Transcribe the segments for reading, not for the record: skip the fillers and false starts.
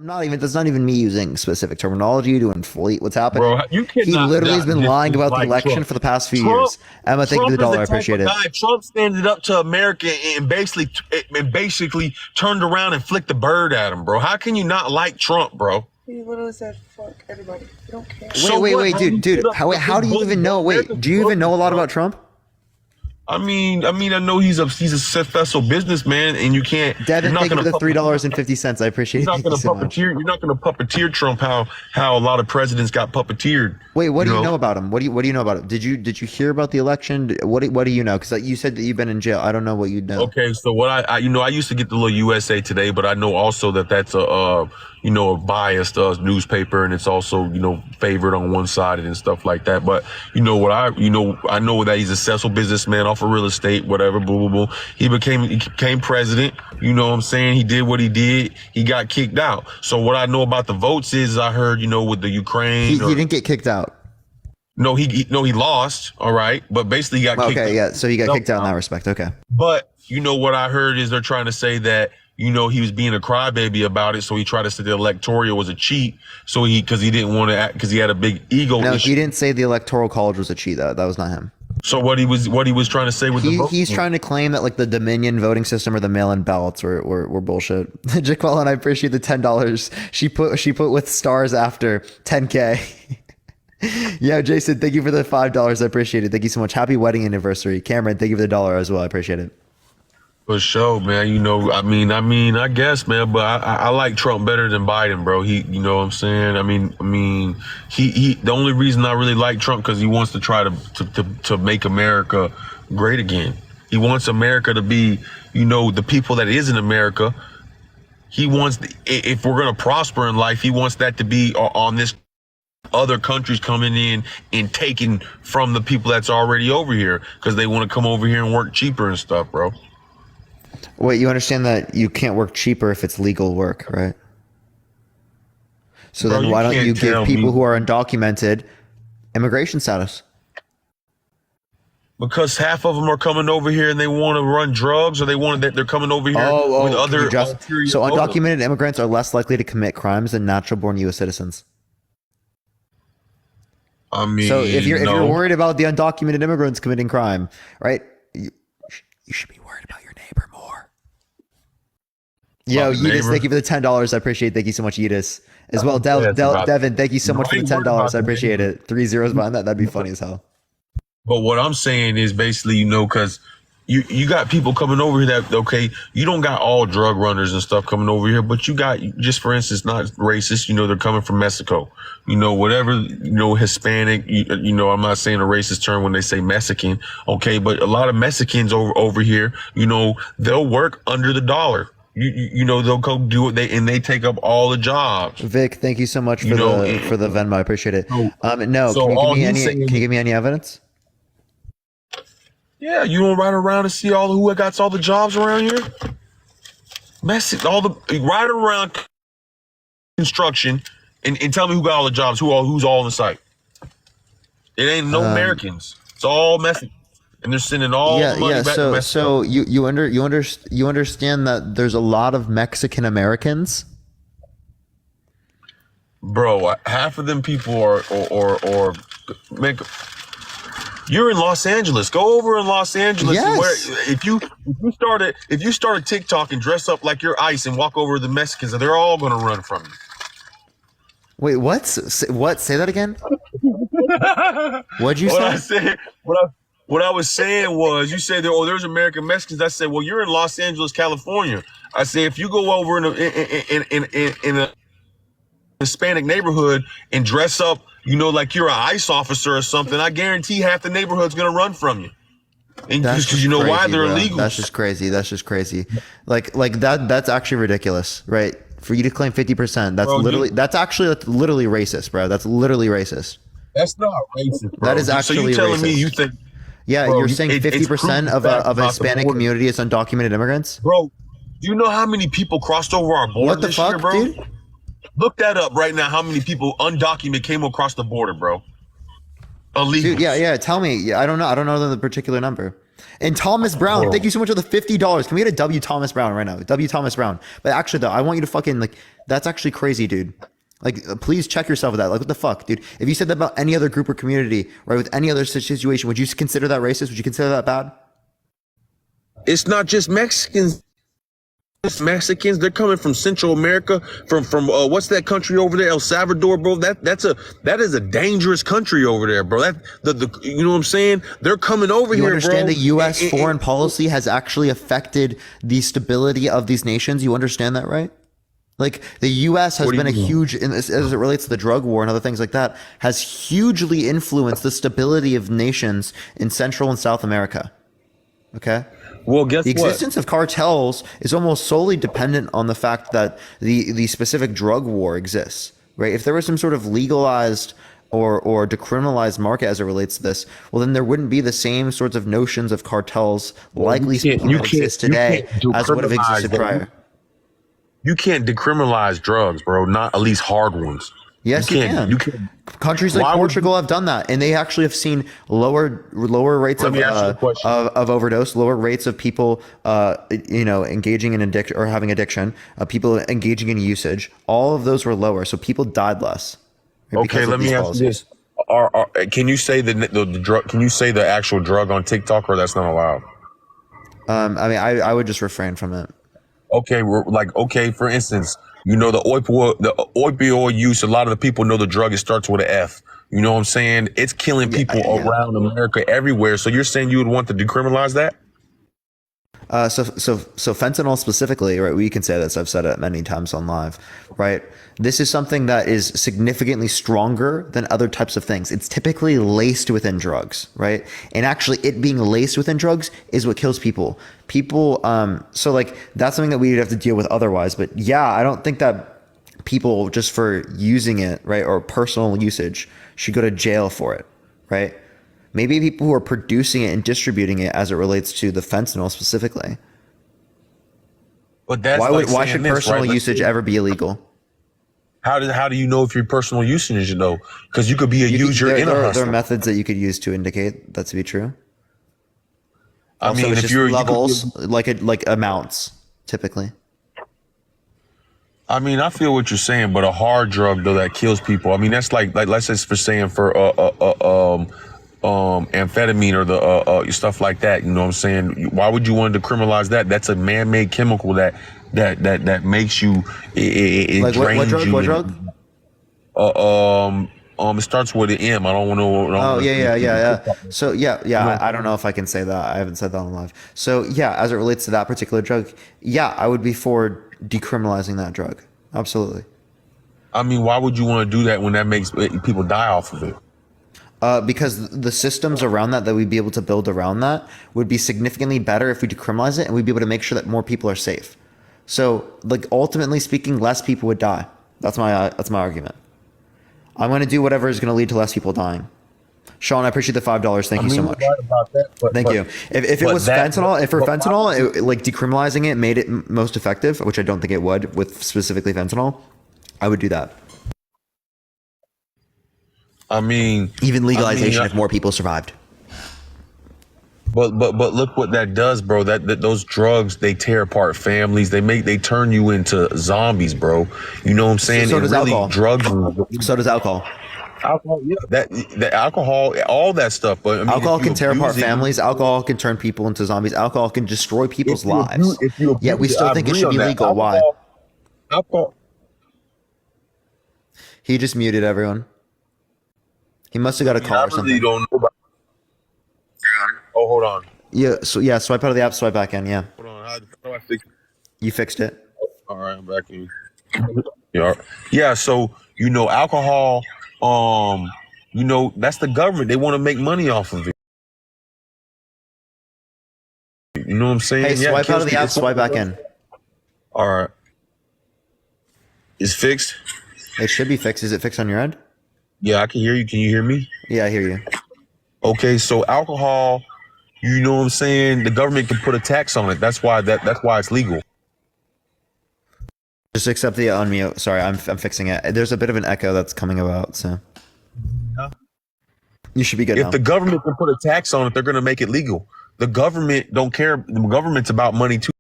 I'm not even. That's not even me using specific terminology to inflate what's happening. Bro, you He cannot literally has been lying about the dislike election Trump. for the past few Trump, years. Emma, thank you for Trump the is dollar. the I type appreciate of it. guy. Trump standed up to America and basically turned around and flicked the bird at him, bro. How can you not like Trump, bro? He literally said, "Fuck everybody. You don't care." Wait, dude. How do you even know? Wait, do you even know a lot about Trump? I mean, I know he's a successful businessman, and you can't. Devin, thank you for the $3.50. I appreciate it. You're not going to puppeteer. You're not going to puppeteer Trump. How a lot of presidents got puppeteered. Wait, what do you know about him? What do you know about him? Did you hear about the election? What do you know? Because you said that you've been in jail. I don't know what you know. Okay, so what I used to get the little USA Today, but I know also that's a biased newspaper, and it's also favored on one side and stuff like that. But I know that he's a successful businessman off of real estate, whatever. Blah blah blah. He became president. You know what I'm saying? He did what he did. He got kicked out. So what I know about the votes is I heard with the Ukraine. He didn't get kicked out. No, he lost. All right, but basically he got kicked out. Okay, yeah. So he got kicked out in that respect. Okay. But what I heard is they're trying to say that he was being a crybaby about it, so he tried to say the electoral was a cheat. So because he didn't want to act because he had a big ego. No, he didn't say the electoral college was a cheat. That was not him. So what he was trying to say with he's trying to claim that like the Dominion voting system or the mail-in ballots were bullshit. Jaqueline, I appreciate the $10. She put with stars after 10K. Yeah, Jason, thank you for the $5. I appreciate it. Thank you so much. Happy wedding anniversary. Cameron, thank you for the $1 as well. I appreciate it. For sure, man. I guess, man, but I like Trump better than Biden, bro. He, you know what I'm saying? He the only reason I really like Trump because he wants to try to make America great again. He wants America to be, the people that is in America. He wants, if we're going to prosper in life, he wants that to be on this other countries coming in and taking from the people that's already over here because they want to come over here and work cheaper and stuff, bro. Wait, you understand that you can't work cheaper if it's legal work, right? So then why don't you give people who are undocumented immigration status? Because half of them are coming over here and they want to run drugs, or they're coming over here with other. So undocumented immigrants are less likely to commit crimes than natural-born U.S. citizens. So if you're worried about the undocumented immigrants committing crime, right? You should be worried about your neighbor more. Yo, Yedis, thank you for the $10. I appreciate it. Thank you so much, Yedis. As well, Devin, thank you so much for the $10. I appreciate it. 3 zeros behind that. That'd be funny as hell. But what I'm saying is basically, because you got people coming over here that, okay, you don't got all drug runners and stuff coming over here, but you got, just for instance, not racist, they're coming from Mexico, whatever, Hispanic, I'm not saying a racist term when they say Mexican, okay, but a lot of Mexicans over here, they'll work under the dollar. They'll go do it, they take up all the jobs. Vic, thank you so much for the Venmo. I appreciate it. No, so can you give me any evidence? Yeah, you don't ride around and see who got all the jobs around here? Ride around construction and tell me who got all the jobs, who's all in the site. It ain't no Americans. It's all Mexicans. And they're sending all the money back to Mexico. So you understand that there's a lot of Mexican Americans? Bro, half of them people are you're in Los Angeles. Go over in Los Angeles. Yes. If you start a TikTok and dress up like you're ICE and walk over to the Mexicans, they're all gonna run from you. Wait, what? Say that again. What'd you say? What I was saying was, you said there's American Mexicans. I said, well, you're in Los Angeles, California. I said, if you go over in a Hispanic neighborhood and dress up, like you're an ICE officer or something, I guarantee half the neighborhood's gonna run from you. And because why? They're illegal. That's just crazy. Like that's actually ridiculous, right? For you to claim 50%, that's literally racist, bro. That's literally racist. That's not racist, bro. That is actually racist. So you telling me you think? Yeah, bro, you're saying 50% of a Hispanic community is undocumented immigrants? Bro, do you know how many people crossed over our border this year, bro? Dude? Look that up right now. How many people undocumented came across the border, bro? Illegal. Dude, yeah. Tell me. Yeah, I don't know the particular number. And Thomas Brown, thank you so much for the $50. Can we get a W Thomas Brown right now? W Thomas Brown. But actually, though, I want you to fucking That's actually crazy, dude. Like, please check yourself with that. Like, what the fuck, dude? If you said that about any other group or community, right, with any other situation, would you consider that racist? Would you consider that bad? It's not just Mexicans. Mexicans, they're coming from Central America, from what's that country over there, El Salvador, bro. That is a dangerous country over there, bro. The you know what I'm saying? They're coming over here, bro. You understand that U.S. foreign policy has actually affected the stability of these nations? You understand that, right? Like, the U.S. has been a huge, as it relates to the drug war and other things like that, has hugely influenced the stability of nations in Central and South America. Okay? Well, guess what? The existence of cartels is almost solely dependent on the fact that the specific drug war exists, right? If there was some sort of legalized or decriminalized market as it relates to this, well, then there wouldn't be the same sorts of notions of cartels likely speaking that exist today as would have existed prior. You can't decriminalize drugs, bro. Not at least hard ones. Yes, you can. Countries like Portugal have done that, and they actually have seen lower rates of overdose, lower rates of people, engaging in addiction or having addiction, people engaging in usage. All of those were lower, so people died less. Right, okay, let me ask you this: can you say the drug? Can you say the actual drug on TikTok, or that's not allowed? I would just refrain from it. Okay, for instance, you know, the opioid use, a lot of the people know the drug, it starts with an F. You know what I'm saying? It's killing people around America everywhere. So you're saying you would want to decriminalize that? So fentanyl specifically, right? We can say this. I've said it many times on live, right? This is something that is significantly stronger than other types of things. It's typically laced within drugs, right? And actually, it being laced within drugs is what kills people. So like that's something that we'd have to deal with otherwise. But yeah, I don't think that people just for using it, right, or personal usage should go to jail for it, right? Maybe people who are producing it and distributing it as it relates to the fentanyl specifically. But that's why should personal usage ever be illegal? How do you know if your personal usage, though? Because you could be a user in a hustler. There are methods that you could use to indicate that to be true. I mean, if you're levels, like amounts, typically. I mean, I feel what you're saying, but a hard drug though that kills people. I mean, that's like let's say for saying for amphetamine or the stuff like that. You know what I'm saying? Why would you want to decriminalize that? That's a man-made chemical that makes you it like drains you. What drug? It starts with an M. I don't want to. Oh yeah. So yeah. I don't know if I can say that. I haven't said that on live. So yeah, as it relates to that particular drug, yeah, I would be for decriminalizing that drug. Absolutely. I mean, why would you want to do that when that makes people die off of it? Because the systems around that we'd be able to build around that would be significantly better if we decriminalize it, and we'd be able to make sure that more people are safe. So, like, ultimately speaking, less people would die. That's my argument. I'm going to do whatever is going to lead to less people dying. Sean, I appreciate the $5. Thank you so much. Right about that, Thank you. If it was fentanyl, like decriminalizing it made it most effective, which I don't think it would with specifically fentanyl, I would do that. I mean, even legalization if more people survived. But look what that does, bro. That those drugs, they tear apart families. They turn you into zombies, bro. You know what I'm saying? So does really alcohol. Drugs. So does alcohol. Alcohol, yeah. That alcohol, all that stuff. But I mean, alcohol can tear apart families. Alcohol can turn people into zombies. Alcohol can destroy people's lives. Yet we still think it should be legal. Why? Alcohol. He just muted everyone. He must have got a call or something. Really don't know about. Oh, hold on. Yeah, swipe out of the app, swipe back in. Yeah. Hold on. How do I fix it? You fixed it. All right, I'm back in. Yeah. So alcohol. That's the government. They want to make money off of it. You know what I'm saying? Hey, swipe out of the app, swipe back in. All right. It's fixed. It should be fixed. Is it fixed on your end? Yeah, I can hear you. Can you hear me? Yeah, I hear you. Okay, so alcohol, you know what I'm saying? The government can put a tax on it. That's why it's legal. Just accept the unmute. Sorry, I'm fixing it. There's a bit of an echo that's coming about, so you should be good. If the government can put a tax on it, they're going to make it legal. The government don't care. The government's about money too.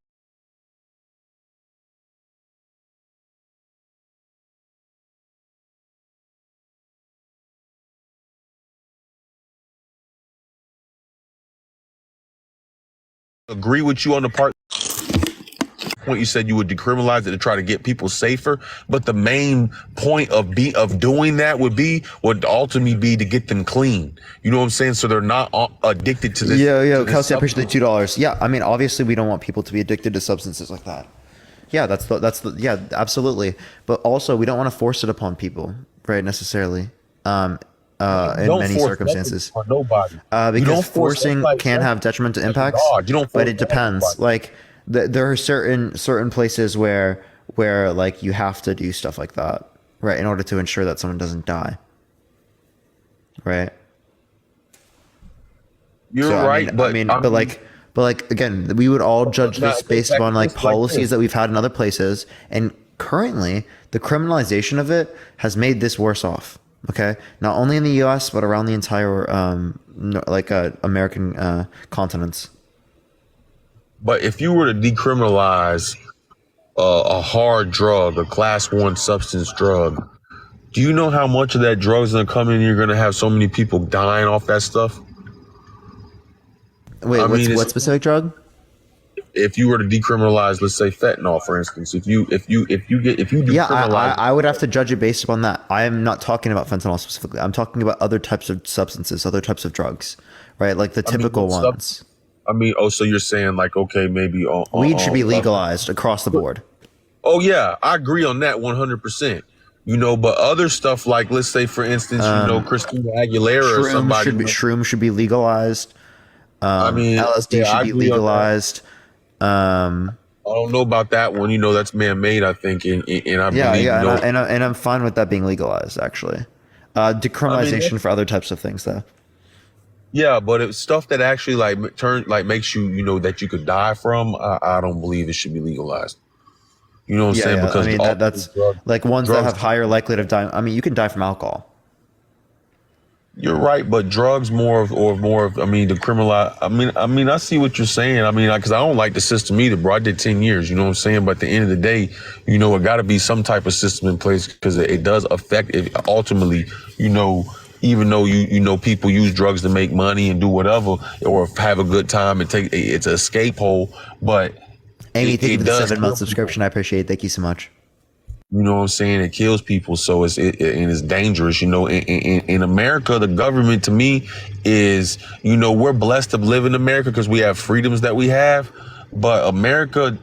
agree with you on the part you said you would decriminalize it to try to get people safer, but the main point of doing that would ultimately be to get them clean. You know what I'm saying? So they're not addicted to this. Yeah, Kelsey, I appreciate the $2. Yeah, I mean, obviously we don't want people to be addicted to substances like that. Yeah, that's yeah, absolutely. But also we don't want to force it upon people, right? Necessarily. In many circumstances. For nobody. Because forcing can have detrimental impacts. But it depends. Like there are certain places where like you have to do stuff like that, right, in order to ensure that someone doesn't die. Right. You're right, but again, we would all judge this based upon like policies that we've had in other places, and currently the criminalization of it has made this worse off. Okay, not only in the U.S. but around the entire American continents. But if you were to decriminalize a hard drug, a class 1 substance drug, do you know how much of that drug is going to come in? You're going to have so many people dying off that stuff. Wait, what specific drug? If you were to decriminalize, let's say fentanyl, for instance, if you decriminalize, I would have to judge it based upon that. I am not talking about fentanyl specifically. I'm talking about other types of substances, other types of drugs, right? Like the typical ones. So you're saying like, okay, maybe weed should be legalized across the board. Oh yeah, I agree on that 100%. You know, but other stuff like, let's say for instance, Christina Aguilera or somebody. Shroom should be legalized. LSD should be legalized. I don't know about that one. You know, that's man-made, I think, and I believe. And I'm fine with that being legalized. Actually, decriminalization for other types of things, though. Yeah, but it's stuff that actually makes you that you could die from. I don't believe it should be legalized. You know what I'm saying? Because that's like ones that have higher likelihood of dying. I mean, you can die from alcohol. You're right, but drugs decriminalize. I see what you're saying. Because I don't like the system either, bro. I did 10 years, you know what I'm saying? But at the end of the day, it got to be some type of system in place because it does affect it ultimately, even though people use drugs to make money and do whatever or have a good time and it's an escape hole. But Amy, thank you for the 7-month subscription. I appreciate it. Thank you so much. You know what I'm saying? It kills people, so it's dangerous. In America, the government to me is, we're blessed to live in America because we have freedoms that we have. But America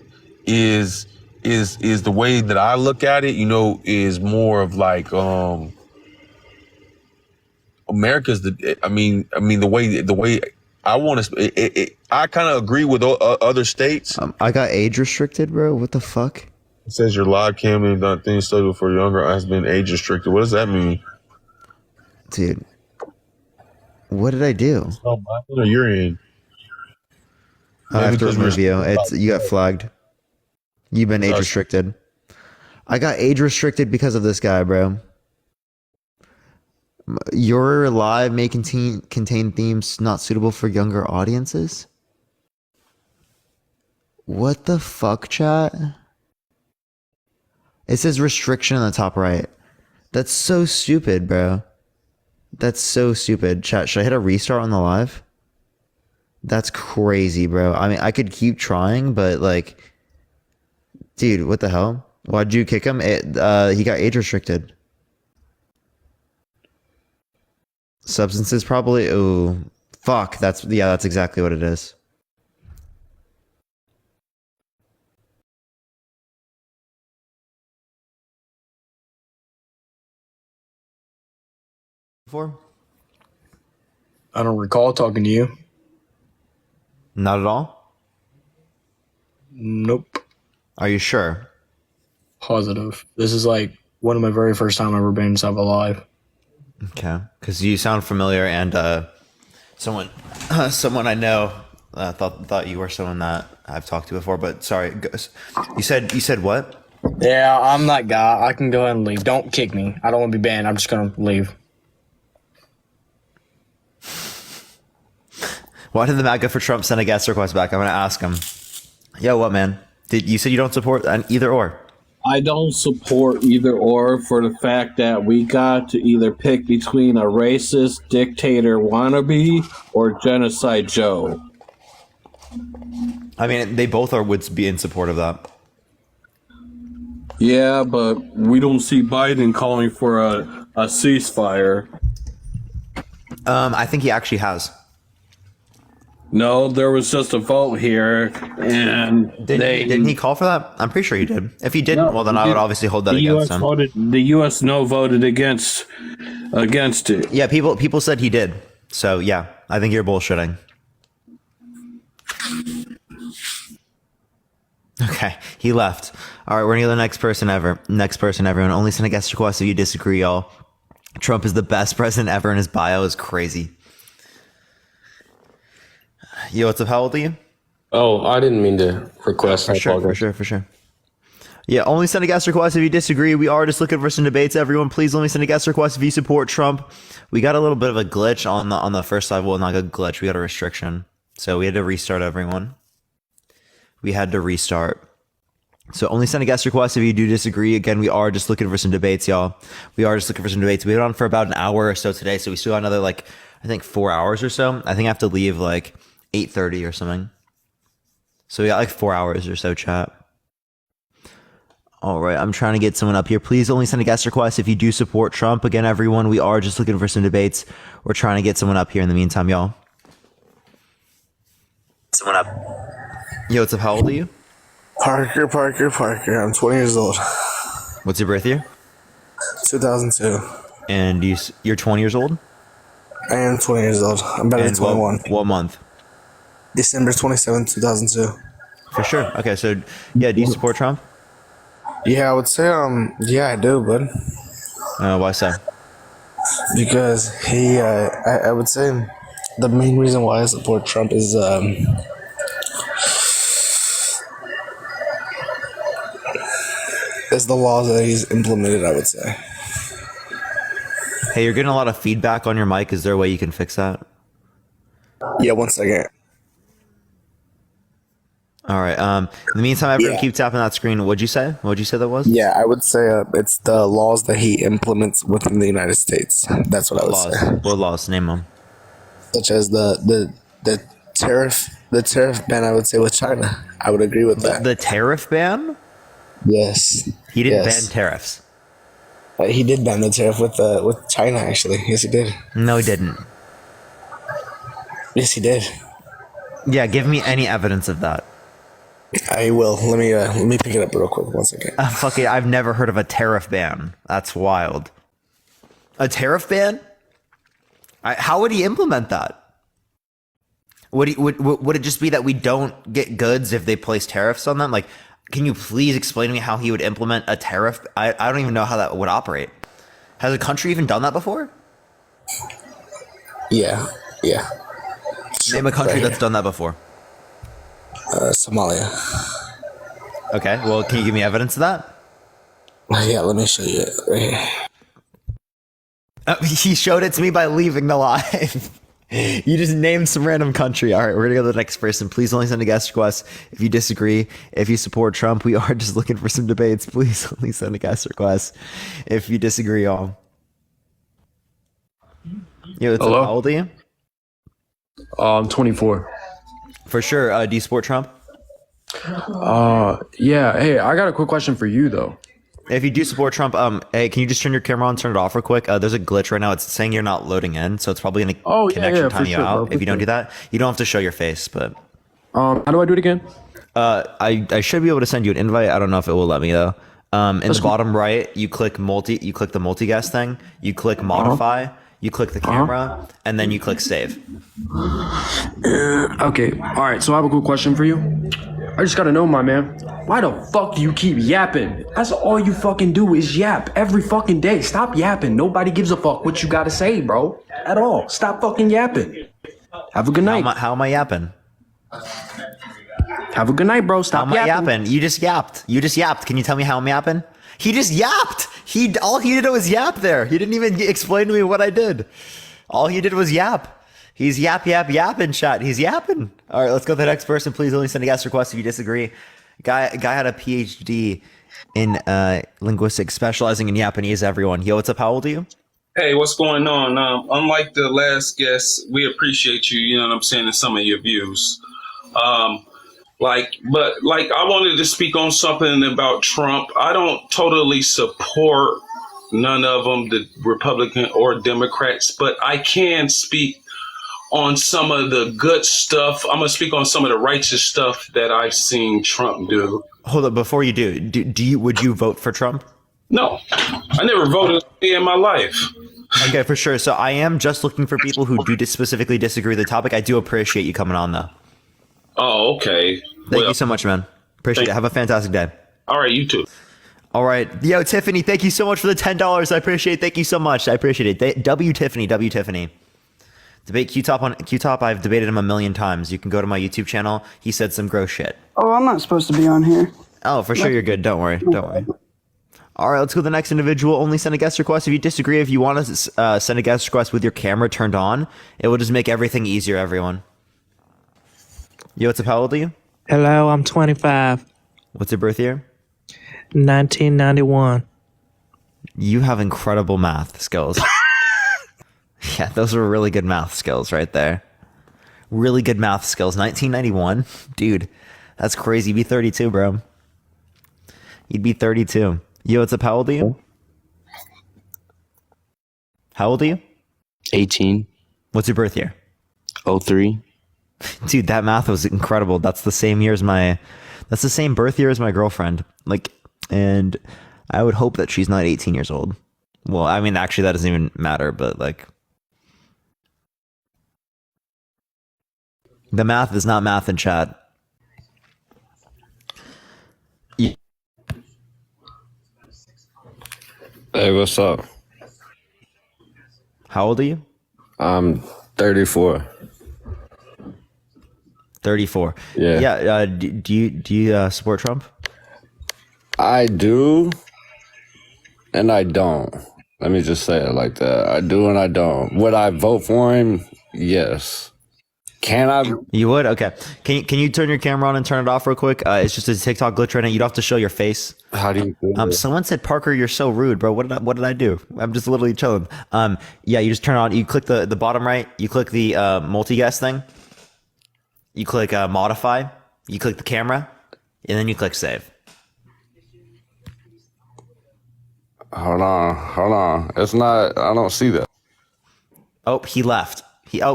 is the way that I look at it. Is more of like America's the way I want to. I kind of agree with other states. I got age restricted, bro. What the fuck? It says your live cam and done things studied for younger has been age restricted. What does that mean? Dude, what did I do? Oh, or you're in. I have to remove you. You got flagged. You've been age restricted. I got age restricted because of this guy, bro. Your live may contain themes not suitable for younger audiences. What the fuck, chat? It says restriction on the top right. That's so stupid, bro. That's so stupid. Chat, should I hit a restart on the live? That's crazy, bro. I could keep trying, but like, dude, what the hell? Why'd you kick him? He got age restricted. Substances probably. Oh, fuck. That's exactly what it is. Before? I don't recall talking to you. Not at all? Nope. Are you sure? Positive. This is like one of my very first time ever being inside of a live. Okay. Because you sound familiar, and someone I know thought you were someone that I've talked to before, but sorry. You said what? Yeah, I'm that guy. I can go ahead and leave. Don't kick me. I don't want to be banned. I'm just going to leave. Why did the MAGA for Trump send a guest request back? I'm going to ask him. Yo, what, man? You said you don't support either or? I don't support either or for the fact that we got to either pick between a racist dictator wannabe or genocide Joe. I mean, they both would be in support of that. Yeah, but we don't see Biden calling for a ceasefire. I think he actually has. No, there was just a vote here, and Didn't he call for that? I'm pretty sure he did. If he didn't, well, then I would obviously hold that against him. The U.S. voted against it. Yeah, people said he did. So yeah, I think you're bullshitting. Okay, he left. All right, we're gonna go to the next person ever. Next person, everyone. Only send a guest request if you disagree, y'all. Trump is the best president ever, and his bio is crazy. Yo, what's up? How old are you? Oh, I didn't mean to request. For sure. Yeah, only send a guest request if you disagree. We are just looking for some debates, everyone. Please only send a guest request if you support Trump. We got a little bit of a glitch on the first side. Well, not a glitch. We got a restriction. So we had to restart everyone. So only send a guest request if you do disagree. Again, we are just looking for some debates, y'all. We are just looking for some debates. We went on for about an hour or so today, so we still got another, I think 4 hours or so. I think I have to leave 8:30 or something. So we got 4 hours or so, chat. All right, I'm trying to get someone up here. Please only send a guest request if you do support Trump. Again, everyone, we are just looking for some debates. We're trying to get someone up here in the meantime, y'all. Someone up. Yo, what's up? How old are you? Parker. I'm 20 years old. What's your birth year? 2002. And you're 20 years old? I am 20 years old. I'm better than 21. What month? December 27, 2002. For sure. Okay, so yeah, do you support Trump? Yeah, I would say, yeah, I do, bud. Why so? Because I would say the main reason why I support Trump is, the laws that he's implemented, I would say. Hey, you're getting a lot of feedback on your mic. Is there a way you can fix that? Yeah, 1 second. All right. In the meantime, everyone keep tapping that screen. What'd you say? What'd you say that was? Yeah, I would say it's the laws that he implements within the United States. That's what I would say. What laws? Name them. Such as the tariff ban, I would say, with China. I would agree with that. The tariff ban? Yes. He didn't ban tariffs. He did ban the tariff with China, actually. Yes, he did. No, he didn't. Yes, he did. Yeah, give me any evidence of that. I will. Let me pick it up real quick. 1 second. Fuck it. I've never heard of a tariff ban. That's wild. A tariff ban? How would he implement that? Would it just be that we don't get goods if they place tariffs on them? Can you please explain to me how he would implement a tariff? I don't even know how that would operate. Has a country even done that before? Yeah. Name a country that's done that before. Somalia. Okay, well, can you give me evidence of that? Yeah, let me show you it right here. He showed it to me by leaving the live. You just named some random country. All right, we're gonna go to the next person. Please only send a guest request if you disagree. If you support Trump, we are just looking for some debates. Please only send a guest request if you disagree, y'all. Yo, Hello? how old are you? I'm 24. For sure. Do you support Trump? Yeah. Hey, I got a quick question for you though. If you do support Trump, hey, can you just turn your camera on, turn it off real quick? There's a glitch right now. It's saying you're not loading in, so it's probably going to connection time you out. If you don't do that, you don't have to show your face, but how do I do it again? I should be able to send you an invite. I don't know if it will let me though. In the bottom right, you click the multi-guest thing, you click modify, you click the camera, and then you click save. Okay. All right. So I have a quick question for you. I just gotta know, my man. Why the fuck do you keep yapping? That's all you fucking do is yap every fucking day. Stop yapping. Nobody gives a fuck what you gotta say, bro. At all. Stop fucking yapping. Have a good night. How am I yapping? Have a good night, bro. Stop yapping. You just yapped. Can you tell me how I'm yapping? He just yapped. All he did was yap there. He didn't even explain to me what I did. All he did was yap. He's yapping, chat. He's yapping. All right, let's go to the next person. Please only send a guest request if you disagree. Guy had a PhD in linguistics, specializing in Japanese. Everyone. Yo, what's up? How old are you? Hey, what's going on? Unlike the last guest, we appreciate you, you know what I'm saying, in some of your views. But I wanted to speak on something about Trump. I don't totally support none of them, the Republican or Democrats, but I can speak on some of the good stuff. I'm gonna speak on some of the righteous stuff that I've seen Trump do. Hold up, before you would you vote for Trump? No, I never voted a day in my life. Okay, for sure. So I am just looking for people who do specifically disagree with the topic. I do appreciate you coming on, though. Oh, okay. Thank you so much, man. Appreciate it. Have a fantastic day. All right, you too. All right. Yo, Tiffany, thank you so much for the $10. I appreciate it. Thank you so much. I appreciate it. W Tiffany. Debate Q-Top on Q-Top. I've debated him a million times. You can go to my YouTube channel. He said some gross shit. Oh, I'm not supposed to be on here. Oh, for sure you're good. Don't worry. All right, let's go to the next individual. Only send a guest request if you disagree. If you want to send a guest request with your camera turned on, it will just make everything easier, everyone. Yo, what's up? How old are you? Hello, I'm 25. What's your birth year? 1991. You have incredible math skills. Yeah, those were really good math skills right there. Really good math skills. 1991? Dude, that's crazy. You'd be 32, bro. You'd be 32. Yo, what's up? How old are you? How old are you? 18. What's your birth year? 03. Dude, that math was incredible. That's the same birth year as my girlfriend. And I would hope that she's not 18 years old. Well, I mean, actually, that doesn't even matter, but the math is not math in chat. Hey, what's up? How old are you? I'm 34. 34. Yeah. Yeah. Do you support Trump? I do, and I don't. Let me just say it like that. I do and I don't. Would I vote for him? Yes. Can I? You would? Okay. Can you turn your camera on and turn it off real quick? It's just a TikTok glitch right now. You don't have to show your face. How do you do it? Someone said, Parker, you're so rude, bro. What did I do? I'm just literally chilling. Yeah, you just turn it on. You click the bottom right. You click the multi-guest thing. You click modify. You click the camera. And then you click save. Hold on. It's not, I don't see that. Oh, he left.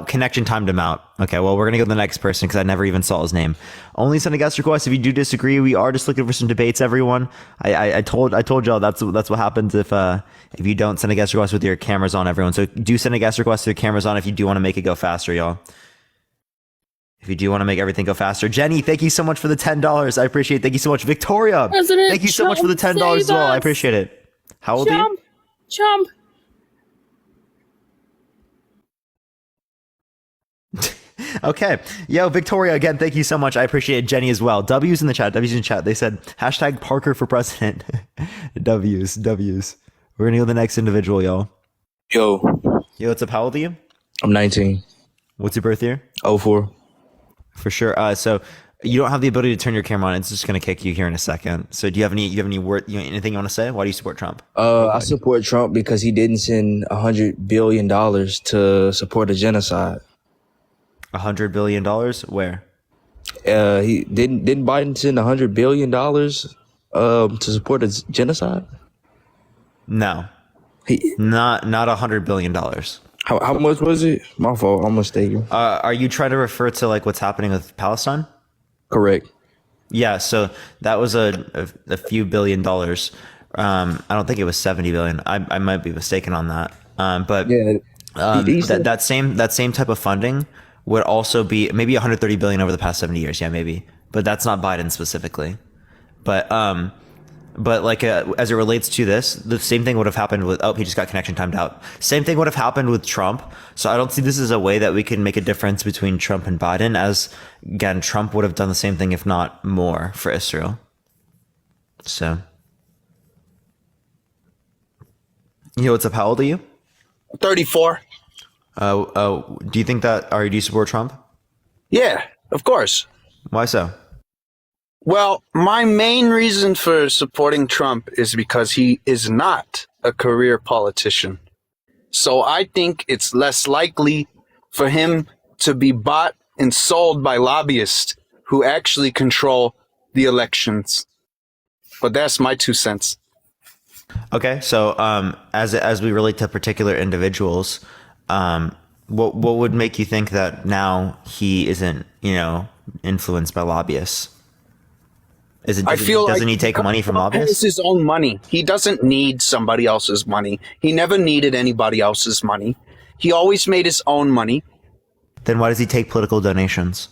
Connection timed him out. Okay, well, we're going to go to the next person because I never even saw his name. Only send a guest request if you do disagree. We are just looking for some debates, everyone. I told y'all that's what happens if you don't send a guest request with your cameras on, everyone. So do send a guest request with your cameras on if you do want to make it go faster, y'all. If you do want to make everything go faster. Jenny, thank you so much for the $10. I appreciate it. Thank you so much. Victoria, thank you so much for the $10 as well. I appreciate it. How old are you? Chump. Okay. Yo, Victoria, again, thank you so much. I appreciate it. Jenny as well. W's in the chat. They said, hashtag Parker for president. W's. We're going to go to the next individual, y'all. Yo, what's up? How old are you? I'm 19. What's your birth year? 04. For sure. So you don't have the ability to turn your camera on. It's just going to kick you here in a second. So do you have any word, anything you want to say? Why do you support Trump? I support Trump because he didn't send $100 billion to support a genocide. $100 billion? Where? He didn't Biden send $100 billion to support a genocide? No. Not $100 billion. How much was it? My fault. I'm mistaken. Are you trying to refer to what's happening with Palestine? Correct. Yeah, so that was a few $billion. I don't think it was 70 billion. I might be mistaken on that. But yeah, that same type of funding would also be maybe 130 billion over the past 70 years. Yeah, maybe. But that's not Biden specifically. But as it relates to this, the same thing would have happened with, he just got connection timed out. Same thing would have happened with Trump. So I don't see this as a way that we can make a difference between Trump and Biden, as again, Trump would have done the same thing, if not more, for Israel. So, what's up? How old are you? 34. Do you think that, do you support Trump? Yeah, of course. Why so? Well, my main reason for supporting Trump is because he is not a career politician. So I think it's less likely for him to be bought and sold by lobbyists who actually control the elections. But that's my 2 cents. Okay, so as we relate to particular individuals, what would make you think that now he isn't, influenced by lobbyists? Doesn't he take money from lobbyists? He has his own money. He doesn't need somebody else's money. He never needed anybody else's money. He always made his own money. Then why does he take political donations?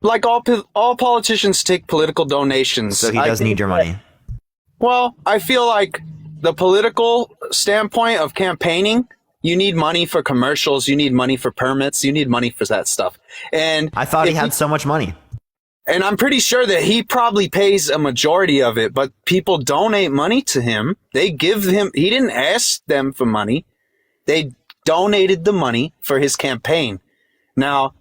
Like all politicians take political donations. So he does need your money. Well, I feel like the political standpoint of campaigning, you need money for commercials, you need money for permits, you need money for that stuff. And I thought he had so much money. And I'm pretty sure that he probably pays a majority of it, but people donate money to him. They give him, he didn't ask them for money. They donated the money for his campaign. Now,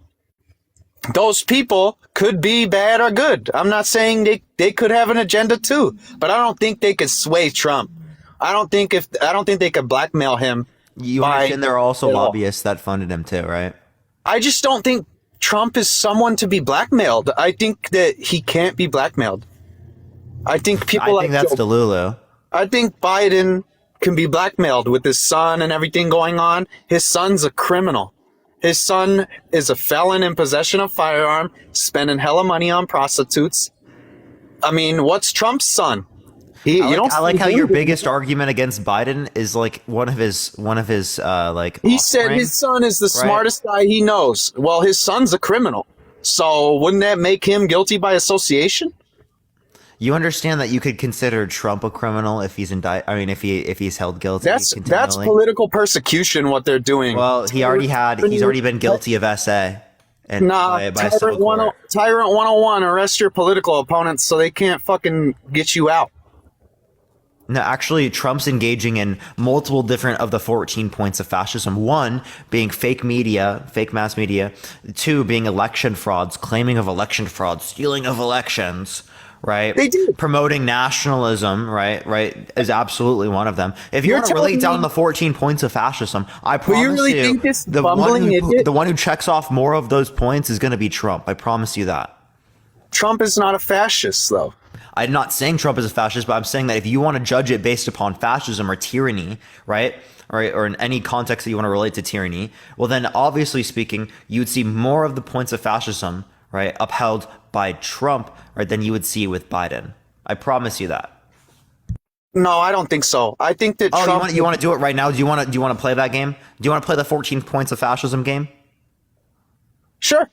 those people could be bad or good. I'm not saying they could have an agenda too, but I don't think they could sway Trump. I don't think they could blackmail him. You understand there are also lobbyists that funded him too, right? I just don't think Trump is someone to be blackmailed. I think that he can't be blackmailed. I think that's Delulu. I think Biden can be blackmailed with his son and everything going on. His son's a criminal. His son is a felon in possession of firearm, spending hella money on prostitutes. I mean, what's Trump's son? I like how your biggest argument against Biden is like one of his he said his son is the smartest guy he knows. Well, his son's a criminal. So wouldn't that make him guilty by association? You understand that you could consider Trump a criminal if he's if he's held guilty. That's political persecution what they're doing. Well, he's already been guilty of SA. And Tyrant 101, arrest your political opponents so they can't fucking get you out. No, actually, Trump's engaging in multiple different of the 14 points of fascism. 1, being fake media, fake mass media. 2, being election frauds, claiming of election fraud, stealing of elections, right? They do. Promoting nationalism, right, is absolutely one of them. If you want to relate down the 14 points of fascism, I promise the one who checks off more of those points is going to be Trump. I promise you that. Trump is not a fascist, though. I'm not saying Trump is a fascist, but I'm saying that if you want to judge it based upon fascism or tyranny, right, or in any context that you want to relate to tyranny, well, then obviously speaking, you would see more of the points of fascism, right, upheld by Trump, right, than you would see with Biden. I promise you that. No, I don't think so. I think that Trump... you want to do it right now? Do you want to play that game? Do you want to play the 14 points of fascism game? Sure.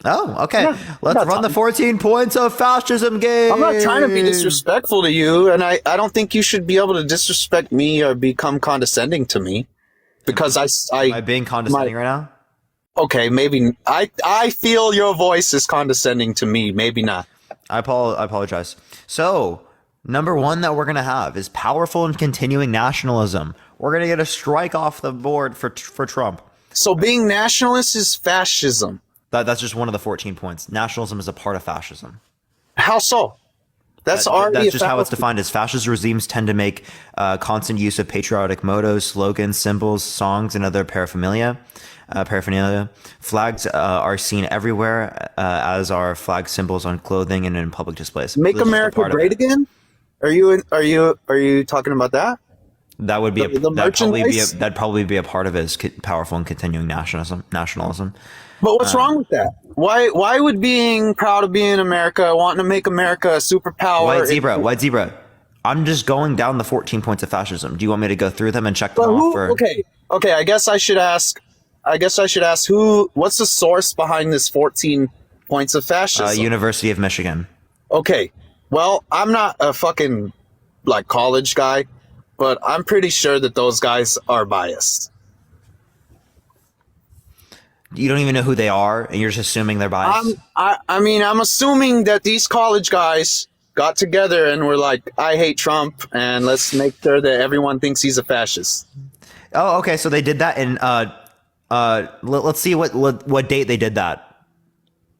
Oh, okay. Yeah, let's run the 14 points of fascism game. I'm not trying to be disrespectful to you, and I don't think you should be able to disrespect me or become condescending to me. Because Am I being condescending right now? Okay, maybe. I feel your voice is condescending to me. Maybe not. I apologize. So, number 1 that we're going to have is powerful and continuing nationalism. We're going to get a strike off the board for Trump. So being nationalist is fascism. That's just one of the 14 points. Nationalism is a part of fascism. How so? That's just how it's defined. As fascist regimes tend to make constant use of patriotic mottos, slogans, symbols, songs, and other paraphernalia. Flags are seen everywhere, as are flag symbols on clothing and in public displays. Make America great again? Are you talking about that? That would be that'd probably be a part of it, is powerful and continuing nationalism. But what's wrong with that? Why would being proud of being America, wanting to make America a superpower? White zebra. I'm just going down the 14 points of fascism. Do you want me to go through them and check them off? Okay. I guess I should ask what's the source behind this 14 points of fascism? University of Michigan. Okay. Well, I'm not a fucking college guy, but I'm pretty sure that those guys are biased. You don't even know who they are, and you're just assuming they're biased? I'm assuming that these college guys got together and were like, I hate Trump, and let's make sure that everyone thinks he's a fascist. Oh, okay, so they did that in, let's see what date they did that.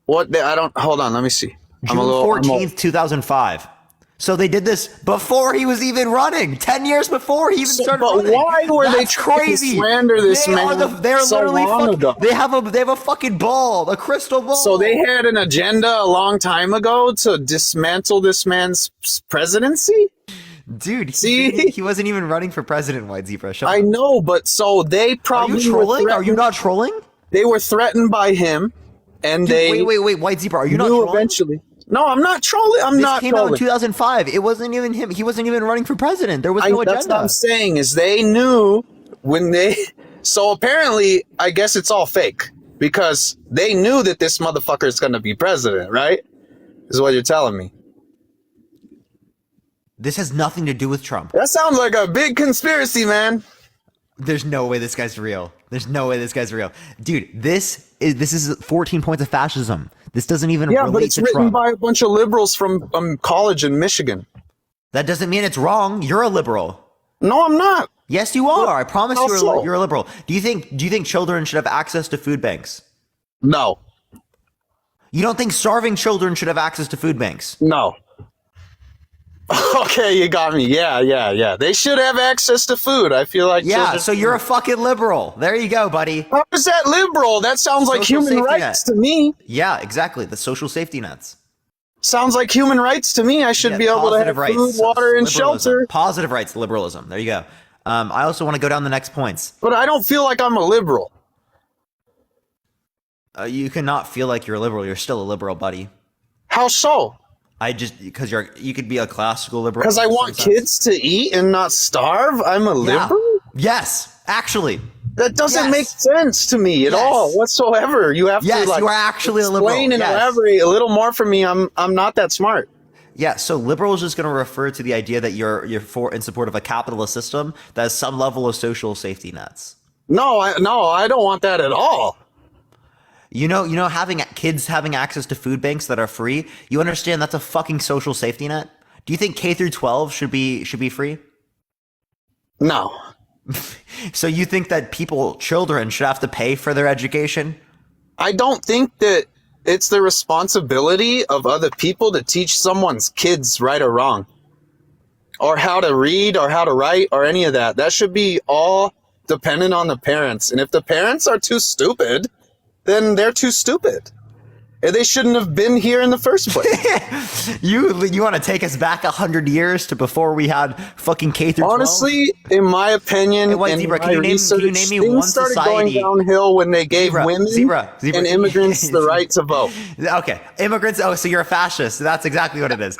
Hold on, let me see. June 14th, 2005. So they did this before he was even running. 10 years before he even started running. But why were they trying to slander this man? They're so literally long ago? They have a fucking ball, a crystal ball. So they had an agenda a long time ago to dismantle this man's presidency? Dude, he wasn't even running for president, White Zebra. Shut I up. know, but so they probably Are you trolling? Are you not trolling? They were threatened by him, and Dude, wait, White Zebra, are you not trolling? Eventually. No, I'm not trolling. I'm not came trolling. out in 2005. It wasn't even him. He wasn't even running for president. There was no agenda. That's what I'm saying is they knew when they... So apparently, I guess it's all fake because they knew that this motherfucker is going to be president, right? Is what you're telling me. This has nothing to do with Trump. That sounds like a big conspiracy, man. There's no way this guy's real. There's no way this guy's real. Dude, this is 14 points of fascism. This doesn't even relate but it's to written Trump. by a bunch of liberals from college in Michigan. That doesn't mean it's wrong. You're a liberal. No, I'm not. Yes, you are. I promise so? you're a liberal. Do you think children should have access to food banks? No. You don't think starving children should have access to food banks? No. Okay, you got me. Yeah. They should have access to food. I feel like so you're a fucking liberal. There you go, buddy. How is that liberal? That sounds like human rights to me. Yeah, exactly. The social safety nets. Sounds like human rights to me. I should be able to have food, water, and shelter. Positive rights, liberalism. There you go. I also want to go down the next points. But I don't feel like I'm a liberal. You cannot feel like you're a liberal. You're still a liberal, buddy. How so? Because you could be a classical liberal. Because I want kids to eat and not starve. I'm a liberal. Yes, actually. That doesn't make sense to me at all whatsoever. You have to you are actually a liberal. Explain and elaborate a little more for me. I'm not that smart. Yeah, so liberal is just going to refer to the idea that you're in support of a capitalist system that has some level of social safety nets. No, I don't want that at all. You know, having kids having access to food banks that are free. You understand that's a fucking social safety net. Do you think K through 12 should be free? No. So you think that children should have to pay for their education? I don't think that it's the responsibility of other people to teach someone's kids right or wrong, or how to read or how to write or any of that. That should be all dependent on the parents. And if the parents are too stupid, then they're too stupid. And they shouldn't have been here in the first place. You want to take us back 100 years to before we had fucking K through 12? Honestly, in my opinion, White Zebra, can you name me one started society going downhill when they gave women and immigrants the right to vote. Okay, immigrants. Oh, so you're a fascist. That's exactly what it is.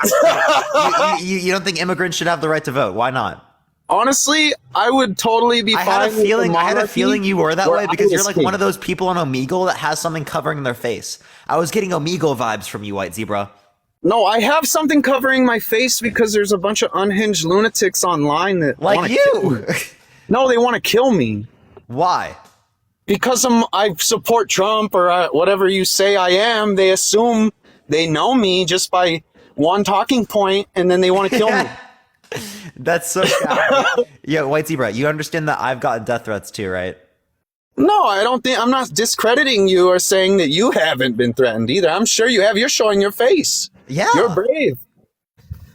You don't think immigrants should have the right to vote? Why not? Honestly, I would totally be fine. I had a feeling you were that way because you're like one of those people on Omegle that has something covering their face. I was getting Omegle vibes from you, White Zebra. No, I have something covering my face because there's a bunch of unhinged lunatics online that like you. No, they want to kill me. Why? Because I support Trump or whatever you say I am. They assume they know me just by one talking point, and then they want to kill me. That's so sad. Yeah, White Zebra, you understand that I've gotten death threats too, right? No, I don't think I'm not discrediting you or saying that you haven't been threatened either. I'm sure you have. You're showing your face. Yeah. You're brave.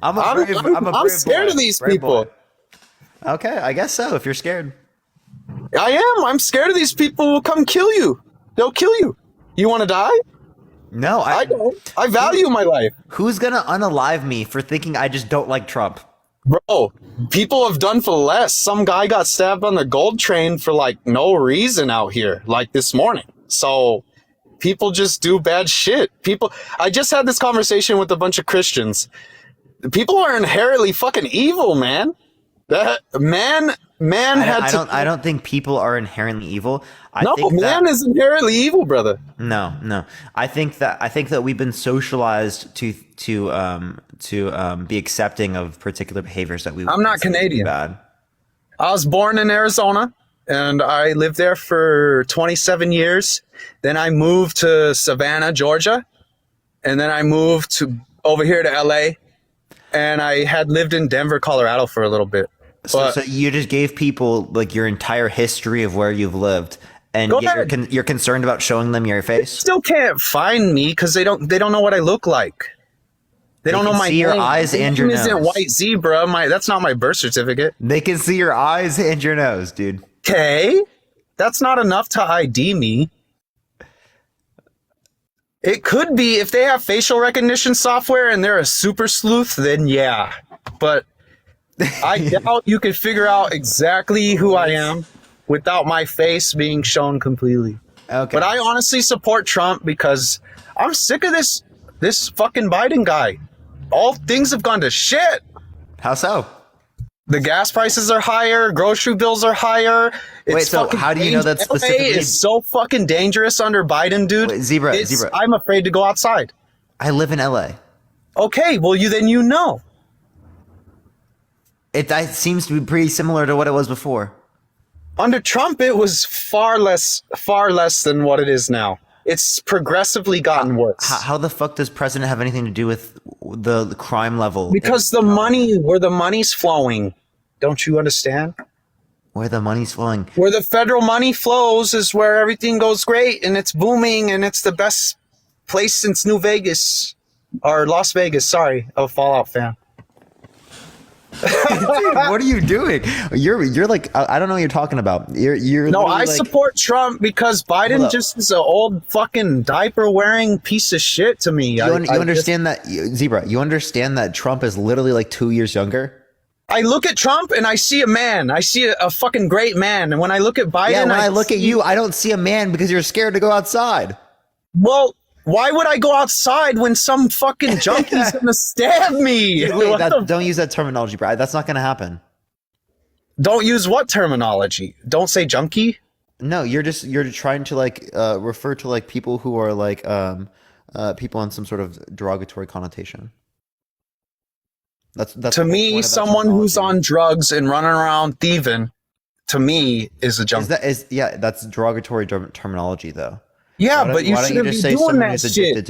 I'm scared of these people. Okay, I guess so, if you're scared. I am. I'm scared of these people who will come kill you. They'll kill you. You want to die? No, I don't. I value my life. Who's going to unalive me for thinking I just don't like Trump? Bro, people have done for less. Some guy got stabbed on the gold train for like no reason out here, like this morning. So people just do bad shit. I just had this conversation with a bunch of Christians. People are inherently fucking evil, man. I don't think people are inherently evil. Man is inherently evil, brother. No. I think that we've been socialized to be accepting of particular behaviors that we. I'm not Canadian. Bad. I was born in Arizona, and I lived there for 27 years. Then I moved to Savannah, Georgia, and then I moved over here to LA, and I had lived in Denver, Colorado for a little bit. So you just gave people like your entire history of where you've lived, and you're concerned about showing them your face. They still can't find me because they don't know what I look like. They don't know my see your name. eyes My and your name isn't nose. White Zebra. That's not my birth certificate. They can see your eyes and your nose, dude. Okay, that's not enough to ID me. It could be if they have facial recognition software and they're a super sleuth, then yeah. But I doubt you could figure out exactly who I am without my face being shown completely. Okay. But I honestly support Trump because I'm sick of this fucking Biden guy. All things have gone to shit. How so? The gas prices are higher, grocery bills are higher. Wait, so how do you know that's specifically? LA is so fucking dangerous under Biden, dude. Wait, Zebra. I'm afraid to go outside. I live in LA. Okay, well you know. That seems to be pretty similar to what it was before. Under Trump, it was far less than what it is now. It's progressively gotten worse. How the fuck does president have anything to do with the crime level? Because where the money's flowing. Don't you understand? Where the money's flowing. Where the federal money flows is where everything goes great and it's booming and it's the best place since New Vegas or Las Vegas. Sorry, a Fallout fan. Dude, what are you doing? You're like, I don't know what you're talking about. You're no, I like, support Trump because Biden just is an old fucking diaper wearing piece of shit to me. You understand that, Zebra? You understand that Trump is literally like 2 years younger? I look at Trump and I see a man. I see a fucking great man. And when I look at Biden, yeah, when I look at you, I don't see a man because you're scared to go outside. Well, why would I go outside when some fucking junkie's gonna stab me? Wait, don't use that terminology, Brad. That's not gonna happen. Don't use what terminology? Don't say junkie? No, you're trying to like refer to like people who are like people on some sort of derogatory connotation. That's to me, someone who's on drugs and running around thieving, to me, is a junkie. That's derogatory terminology, though. Yeah, but you shouldn't be doing that shit.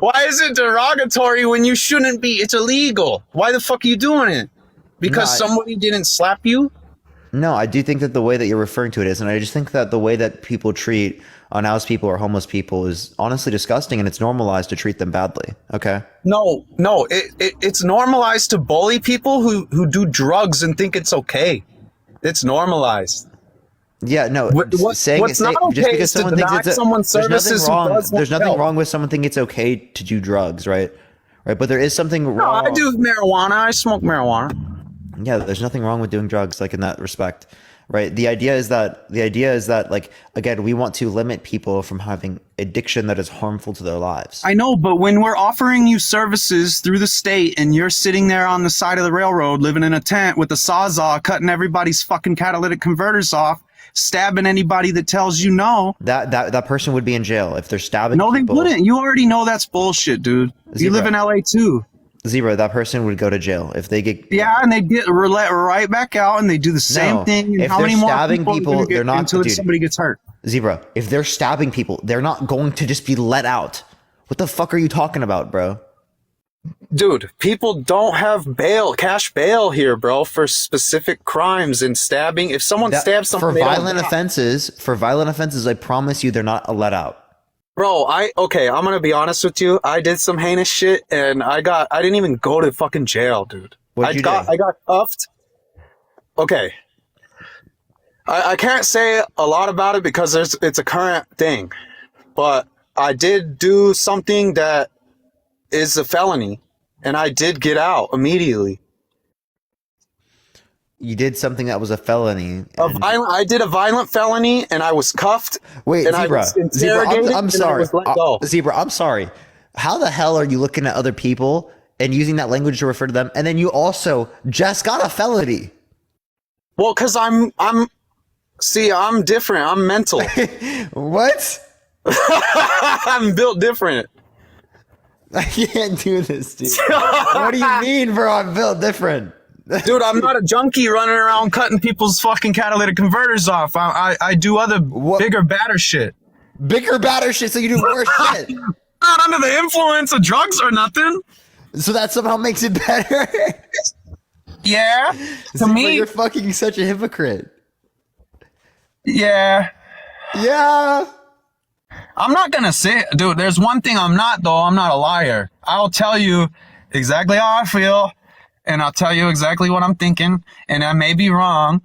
Why is it derogatory when you shouldn't be? It's illegal. Why the fuck are you doing it? Because somebody didn't slap you? No, I do think that the way that you're referring to it is, and I just think that the way that people treat unhoused people or homeless people is honestly disgusting, and it's normalized to treat them badly. Okay? No, it's normalized to bully people who do drugs and think it's okay. It's normalized. Yeah, no. What's not okay just because someone thinks it's someone's services. There's nothing wrong with someone thinking it's okay to do drugs, right? Right, but there is something wrong. No, I do marijuana. I smoke marijuana. Yeah, there's nothing wrong with doing drugs, like in that respect, right? The idea is that like, again, we want to limit people from having addiction that is harmful to their lives. I know, but when we're offering you services through the state and you're sitting there on the side of the railroad living in a tent with a sawzall cutting everybody's fucking catalytic converters off, stabbing anybody that tells you no, that person would be in jail if they're stabbing people. No, they wouldn't. You already know that's bullshit, dude. You live in LA too. Zero, that person would go to jail if they get... Yeah, and they get let right back out and they do the same thing. And if how they're many stabbing more people, they're not... Until somebody gets hurt. Zebra, if they're stabbing people, they're not going to just be let out. What the fuck are you talking about, bro? Dude, people don't have cash bail here, bro, for specific crimes and stabbing. If someone stabs someone... For violent offenses, I promise you they're not let out. Bro, I'm gonna be honest with you. I did some heinous shit and I didn't even go to fucking jail, dude. I got cuffed. Okay. I can't say a lot about it because it's a current thing. But I did do something that is a felony and I did get out immediately. You did something that was a felony. I did a violent felony and I was cuffed. Wait, and Zebra. I was interrogated I'm sorry. And I was let go. Zebra, I'm sorry. How the hell are you looking at other people and using that language to refer to them? And then you also just got a felony. Well, because I'm different. I'm mental. What? I'm built different. I can't do this, dude. What do you mean, bro? I'm built different. Dude, I'm not a junkie running around cutting people's fucking catalytic converters off. I do other bigger, badder shit. Bigger, badder shit, so you do worse shit. Not under the influence of drugs or nothing. So that somehow makes it better? Yeah. To me, you're fucking such a hypocrite. Yeah. Yeah. I'm not gonna say, dude, there's one thing I'm not, though. I'm not a liar. I'll tell you exactly how I feel, and I'll tell you exactly what I'm thinking, and I may be wrong,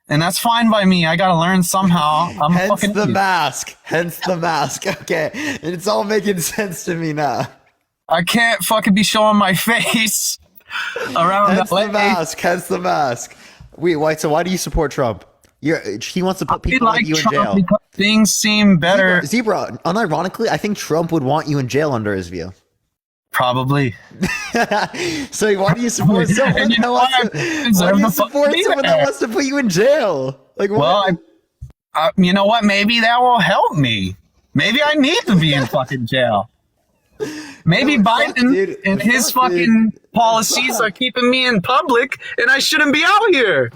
and that's fine by me. I gotta learn somehow. I'm Hence fucking the idiot. mask. Hence the mask. Okay, and it's all making sense to me now. I can't fucking be showing my face around Hence LA. the mask. Hence the mask. Wait, wait. So why do you support Trump? He wants to put people like you in Trump jail. because things seem better. Zebra, unironically, I think Trump would want you in jail under his view. Probably. So why do you support someone that wants to put you in jail? Like, what? Well, you know what? Maybe that will help me. Maybe I need to be in fucking jail. Maybe Biden and his fucking policies are keeping me in public, and I shouldn't be out here.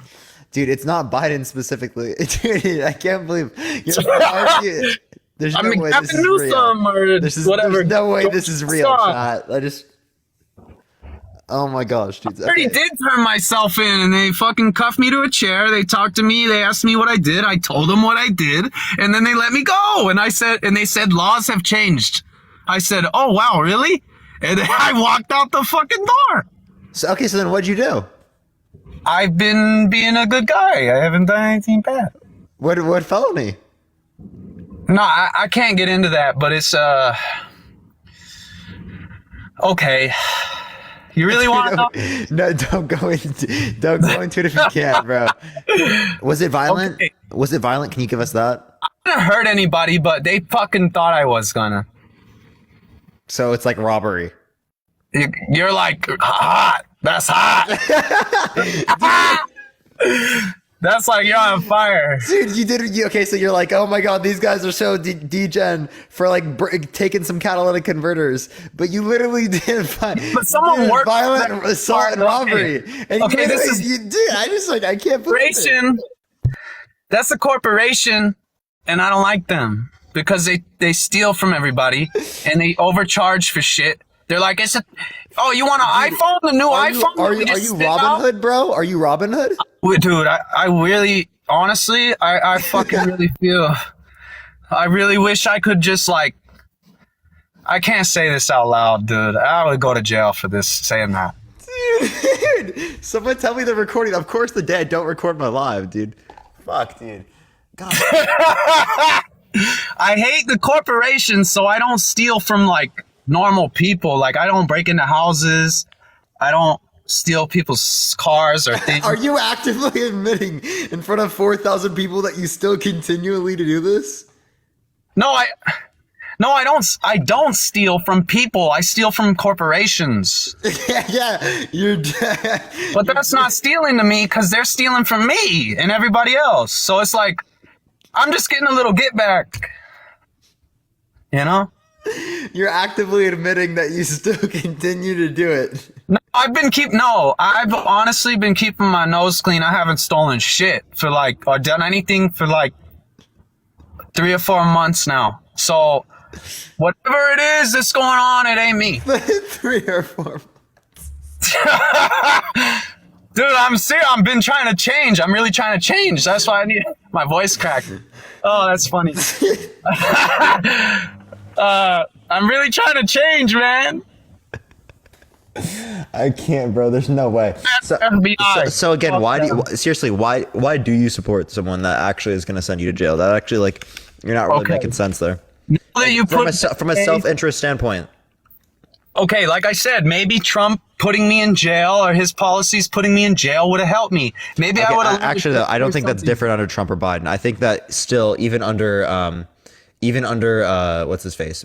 Dude, it's not Biden specifically. Dude, I can't believe you're arguing. There's no way this is real. There's no way this is real, chat. Oh my gosh, dude. I already did turn myself in, and they fucking cuffed me to a chair. They talked to me. They asked me what I did. I told them what I did, and then they let me go. And they said laws have changed. I said, "Oh wow, really?" And then I walked out the fucking door. So then what'd you do? I've been being a good guy. I haven't done anything bad. What felony? No, I can't get into that, but it's okay. You really want to know? No, don't go into it if you can't, bro. Was it violent? Okay. Was it violent? Can you give us that? I didn't hurt anybody, but they fucking thought I was gonna. So it's like robbery. You're like hot. That's hot. That's like you're on fire. Dude, okay, so you're like, oh my god, these guys are so degen for like taking some catalytic converters, but you literally did violent assault and robbery. And okay, I can't believe it. That's a corporation, and I don't like them because they steal from everybody and they overcharge for shit. They're like, you want an iPhone? The new iPhone? Are you Robin Hood, bro? Are you Robin Hood? Dude, I really, honestly, I fucking really feel, I really wish I could just like, I can't say this out loud, dude. I would go to jail for this, saying that. Dude, someone tell me the recording. Of course the dead don't record my live, dude. Fuck, dude. God. I hate the corporations, so I don't steal from like normal people. Like I don't break into houses. I don't steal people's cars or things. Are you actively admitting in front of 4,000 people that you still continually to do this? No, I don't steal from people. I steal from corporations. yeah, you're dead. But that's not stealing to me because they're stealing from me and everybody else. So it's like, I'm just getting a little get back. You know? You're actively admitting that you still continue to do it. No, I've honestly been keeping my nose clean. I haven't stolen shit for like, or done anything for like 3 or 4 months now. So whatever it is that's going on, it ain't me. 3 or 4 months. Dude, I'm serious. I've been trying to change. I'm really trying to change. That's why I need my voice cracked. Oh, that's funny. I'm really trying to change, man. I can't, bro. There's no way. So again, why do you support someone that actually is going to send you to jail? That actually, like, you're not really making sense there. From a self-interest standpoint. Okay, like I said, maybe Trump putting me in jail or his policies putting me in jail would have helped me. Maybe I would have. Actually, though, I don't think that's different under Trump or Biden. I think that still, even under what's his face,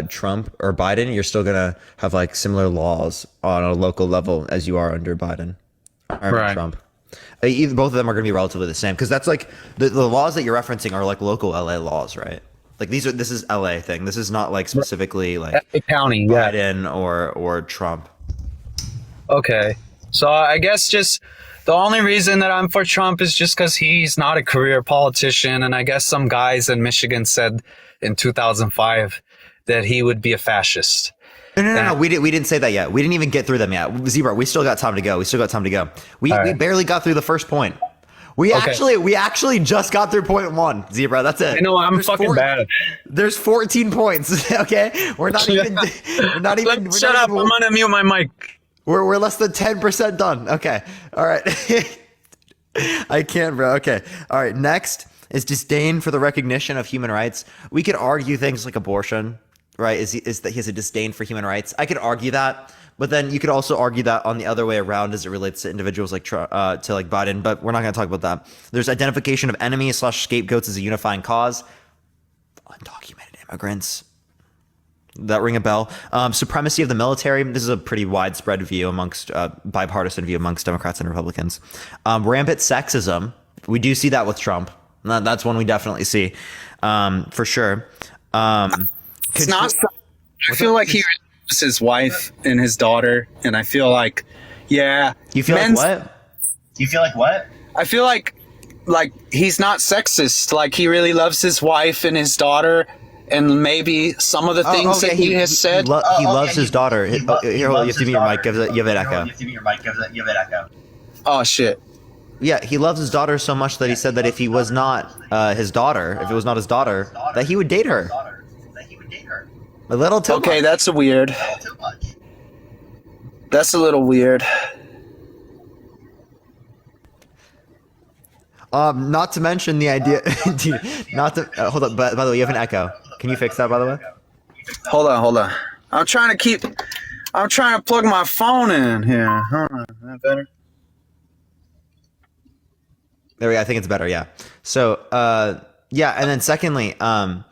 Trump or Biden, you're still gonna have like similar laws on a local level as you are under Biden or right. Trump. Both of them are gonna be relatively the same because that's like the laws that you're referencing are like local LA laws, right? Like this is LA thing. This is not like specifically like county, Biden or Trump. Okay, so I guess just the only reason that I'm for Trump is just because he's not a career politician, and I guess some guys in Michigan said in 2005 that he would be a fascist. No. We didn't say that yet. We didn't even get through them yet. Zebra, we still got time to go. We barely got through the first point. We actually just got through point 1, Zebra. That's it. I know I'm fucking bad. There's 14 points. Okay, we're not even. Shut up! I'm gonna mute my mic. We're less than 10% done. Okay, all right. I can't, bro. Okay, all right. Next is disdain for the recognition of human rights. We could argue things like abortion, right? Is that he has a disdain for human rights? I could argue that. But then you could also argue that on the other way around as it relates to individuals like Biden, but we're not going to talk about that. There's identification of enemies/scapegoats as a unifying cause. Undocumented immigrants. That ring a bell. Supremacy of the military. This is a pretty widespread view amongst bipartisan view amongst Democrats and Republicans. Rampant sexism. We do see that with Trump. That's one we definitely see for sure. It's not. I feel like he his wife and his daughter, and I feel like, yeah. You feel like what? You feel like what? I feel like he's not sexist. Like he really loves his wife and his daughter, and maybe some of the things that he has said. He loves his daughter. Here, you have to mute your mic. You have an echo. Oh shit. Yeah, he loves his daughter so much that he said that if he was not his daughter, if it was not his daughter, that he would date her. A little too much. Okay, that's weird. That's a little weird. Not to mention the idea. Hold up. By the way, you have an echo. Can you fix that? By the way. Hold on. I'm trying to plug my phone in here. Hold on. Is that better? There we go. I think it's better. Yeah. So, yeah, and then secondly, yeah,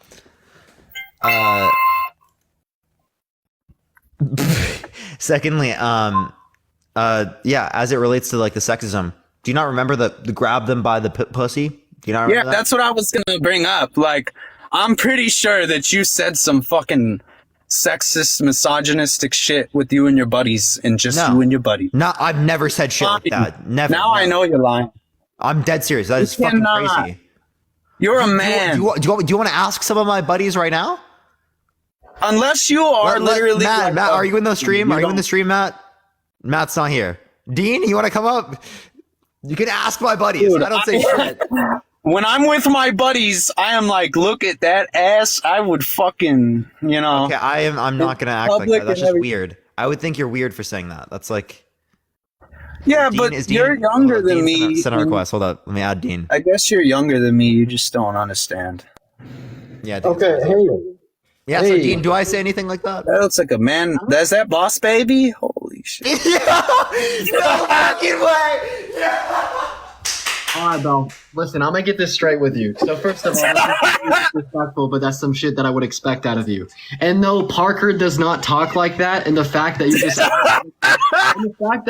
as it relates to like the sexism, do you not remember the grab them by the pussy? Do you not remember that? That's what I was gonna bring up. Like, I'm pretty sure that you said some fucking sexist, misogynistic shit with you and your buddies, and just you and your buddies. No, I've never said shit like that. Never. Now I know you're lying. I'm dead serious. That is fucking crazy. You're a man. Do you want to ask some of my buddies right now? Unless you are literally Matt, are you in the stream? Are you in the stream, Matt? Matt's not here. Dean, you want to come up? You can ask my buddies. Dude, I don't say shit. When I'm with my buddies, I am like, look at that ass. I would fucking, Okay, I'm not gonna act like that. That's just weird. I would think you're weird for saying that. That's like. Yeah, but you're younger than me. Send a request. Hold up. Let me add Dean. I guess you're younger than me. You just don't understand. Yeah. Okay. Hey. Yeah. So Dean, do I say anything like that? That looks like a man. That's that boss baby. Holy shit. No fucking way. All right, bro. Listen, I'm gonna get this straight with you. So first of all, that's disrespectful, but that's some shit that I would expect out of you. And no, Parker does not talk like that. And the fact that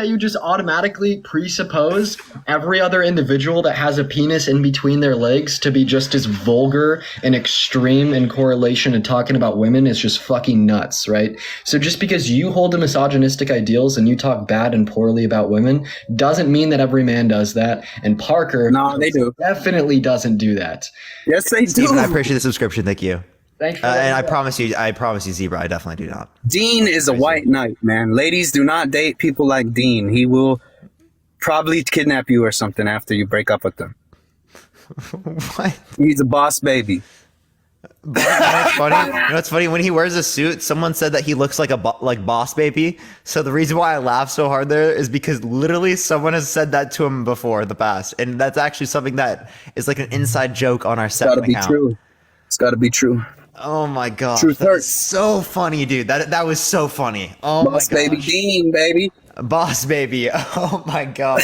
you just automatically presuppose every other individual that has a penis in between their legs to be just as vulgar and extreme in correlation to talking about women is just fucking nuts, right? So just because you hold to misogynistic ideals and you talk bad and poorly about women doesn't mean that every man does that. And Parker they do. Definitely doesn't do that. Yes, they do. Steven, I appreciate the subscription. Thank you. Thanks. And I promise you, Zebra, I definitely do not. Dean is a white knight, man. Ladies, do not date people like Dean. He will probably kidnap you or something after you break up with him. What? He's a boss baby. It's funny. It's funny when he wears a suit. Someone said that he looks like like Boss Baby. So the reason why I laugh so hard there is because literally someone has said that to him before in the past, and that's actually something that is like an inside joke on our second account. It's gotta be true. It's gotta be true. Oh my god, Truth hurts. So funny, dude. That was so funny. Oh Boss my god, baby Dean, baby. Boss Baby. Oh my god,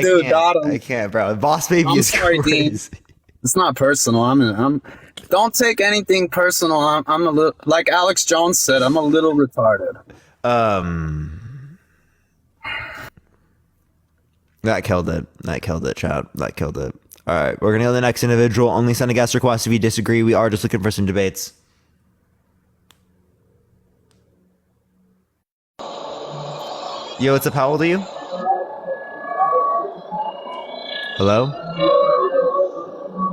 dude, I can't, bro. Boss Baby is sorry, crazy. Dean. It's not personal. I'm. Don't take anything personal. I'm a little, like Alex Jones said, I'm a little retarded. That killed it. Chat. That killed it. All right, we're gonna go to the next individual. Only send a guest request if you disagree. We are just looking for some debates. Yo, what's up? How old are you? Hello?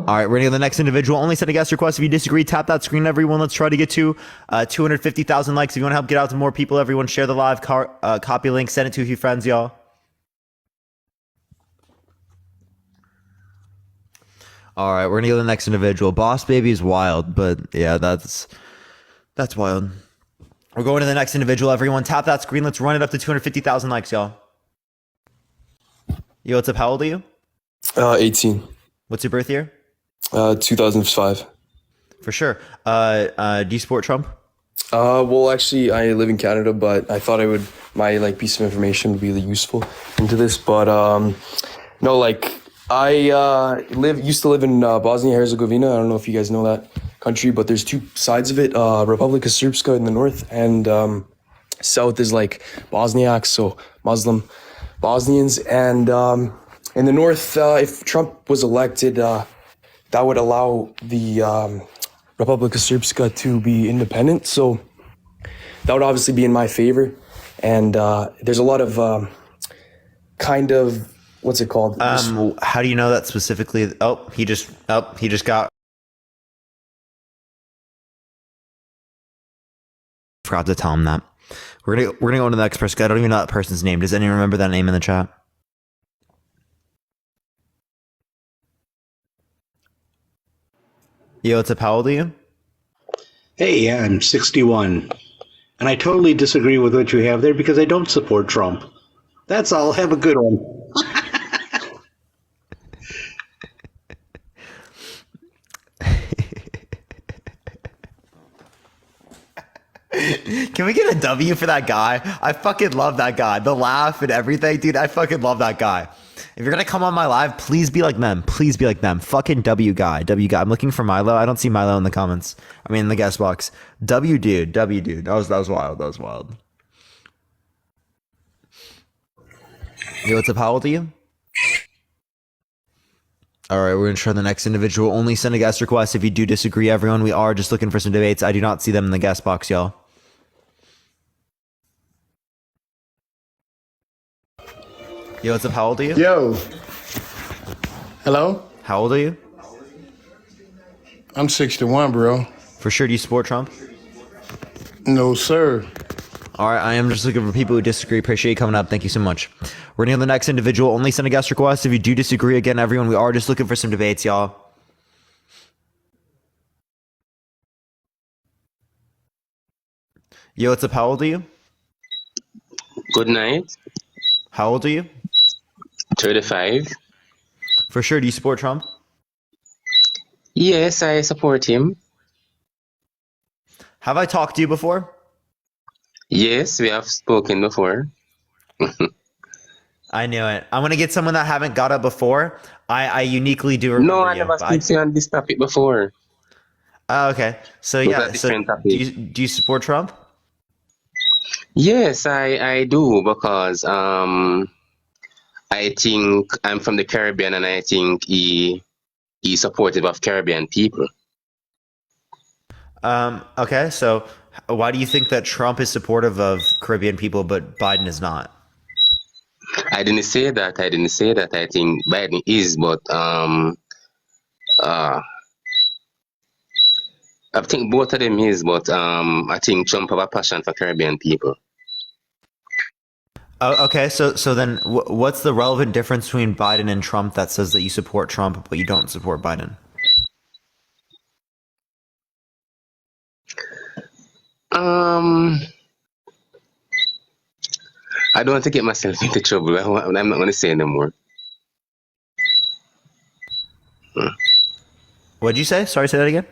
All right, we're going to go to the next individual. Only send a guest request if you disagree. Tap that screen, everyone. Let's try to get to 250,000 likes. If you want to help get out to more people, everyone, share the live copy link. Send it to a few friends, y'all. All right, we're gonna go to the next individual. Boss Baby is wild, but yeah, that's wild. We're going to the next individual. Everyone, tap that screen. Let's run it up to 250,000 likes, y'all. Yo, what's up? How old are you? 18. What's your birth year? 2005. For sure. Do you support Trump? Well, actually, I live in Canada, but I thought my piece of information would be really useful into this. But no, I used to live in Bosnia Herzegovina. I don't know if you guys know that country, but there's two sides of it. Republika Srpska in the north, and south is Bosniaks, so Muslim Bosnians. And in the north, if Trump was elected, that would allow the Republika Srpska to be independent. So that would obviously be in my favor. And there's a lot of what's it called? How do you know that specifically? He just got. Forgot to tell him that. We're gonna go to the next person. I don't even know that person's name. Does anyone remember that name in the chat? Yo, what's up? How old are you? Hey, I'm 61. And I totally disagree with what you have there because I don't support Trump. That's all. Have a good one. Can we get a W for that guy? I fucking love that guy. The laugh and everything, dude. I fucking love that guy. If you're gonna come on my live, please be like them. Please be like them. Fucking W guy. W guy. I'm looking for Milo. I don't see Milo in the comments. I mean, in the guest box. W dude. W dude. That was wild. That was wild. Yo, what's up? How old are you? All right, we're gonna try the next individual. Only send a guest request if you do disagree, everyone. We are just looking for some debates. I do not see them in the guest box, y'all. Yo, what's up? How old are you? Yo. Hello? How old are you? I'm 61, bro. For sure. Do you support Trump? No, sir. All right, I am just looking for people who disagree. Appreciate you coming up. Thank you so much. We're going to go to the next individual. Only send a guest request if you do disagree. Again, everyone, we are just looking for some debates, y'all. Yo, what's up? How old are you? Good night. How old are you? 35. For sure. Do you support Trump? Yes, I support him. Have I talked to you before? Yes, we have spoken before. I knew it. I'm going to get someone that haven't got it before. I uniquely do remember No, I never spoke to you on this topic before. Okay. So, yeah. So do you support Trump? Yes, I do because I think I'm from the Caribbean and I think he's supportive of Caribbean people. Okay, so why do you think that Trump is supportive of Caribbean people but Biden is not? I didn't say that. I think Biden is, but I think both of them is, but I think Trump have a passion for Caribbean people. Okay, so then what's the relevant difference between Biden and Trump that says that you support Trump but you don't support Biden? I don't want to get myself into trouble. I'm not going to say no more. What'd you say? Sorry, say that again.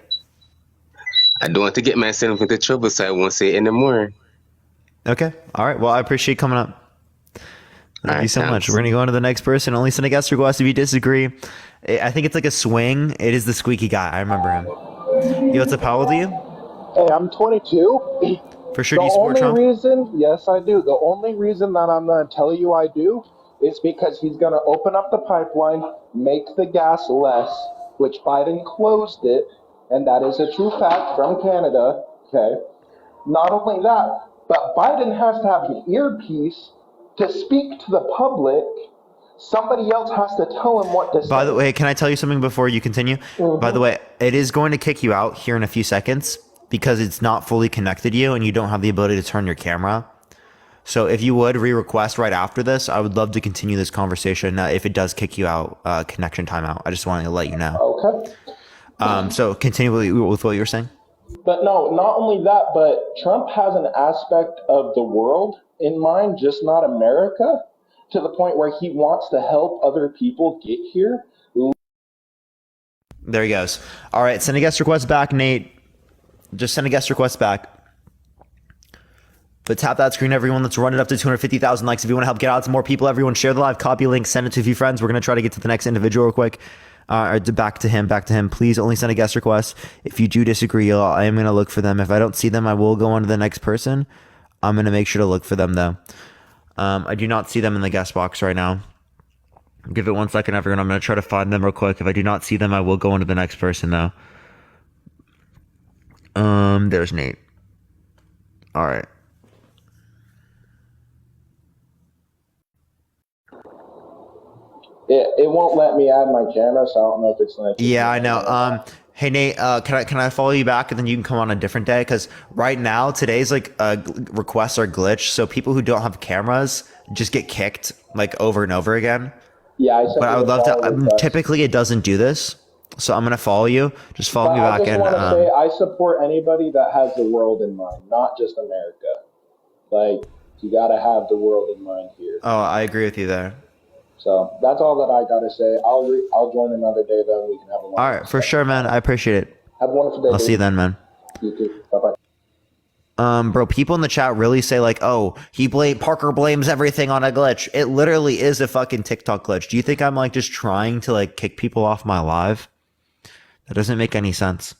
I don't want to get myself into trouble, so I won't say anymore. Okay. All right. Well, I appreciate you coming up. Thank you so much. We're going to go on to the next person. Only send a guest request if you disagree. I think it's like a swing. It is the squeaky guy. I remember him. Yo, what's up? How old are you? Hey, I'm 22. For sure, do you support Trump? Yes, I do. The only reason that I'm going to tell you I do is because he's going to open up the pipeline, make the gas less, which Biden closed it, and that is a true fact from Canada, okay? Not only that, but Biden has to have an earpiece to speak to the public. Somebody else has to tell him what to say. By the way, can I tell you something before you continue? By the way, it is going to kick you out here in a few seconds because it's not fully connected to you and you don't have the ability to turn your camera. So if you would re-request right after this, I would love to continue this conversation. If it does kick you out, connection timeout, I just wanted to let you know. Okay. So continue with what you were saying. But no, not only that, but Trump has an aspect of the world in mind, just not America, to the point where he wants to help other people get here. There he goes. All right, send a guest request back, Nate. Just send a guest request back. But tap that screen, everyone. Let's run it up to 250,000 likes. If you want to help get out to more people, everyone share the live, copy link, send it to a few friends. We're going to try to get to the next individual real quick. Back to him. Please only send a guest request. If you do disagree, I am going to look for them. If I don't see them, I will go on to the next person. I'm going to make sure to look for them, though. I do not see them in the guest box right now. Give it 1 second, everyone. I'm going to try to find them real quick. If I do not see them, I will go on to the next person, though. There's Nate. All right. It won't let me add my camera, so I don't know if it's like. Yeah, I know. Hey Nate, can I follow you back and then you can come on a different day? Because right now today's requests are glitched, so people who don't have cameras just get kicked like over and over again. Yeah, but I would love to. Typically, it doesn't do this, so I'm gonna follow you. Just follow me back. I just want to say I support anybody that has the world in mind, not just America. Like you got to have the world in mind here. Oh, I agree with you there. So that's all that I gotta say. I'll join another day though. We can have a long. All right, for sure, man. I appreciate it. Have a wonderful day. I'll see you then, man. You too. Bye bye. Bro, people in the chat really say like, "Oh, Parker blames everything on a glitch." It literally is a fucking TikTok glitch. Do you think I'm like just trying to like kick people off my live? That doesn't make any sense.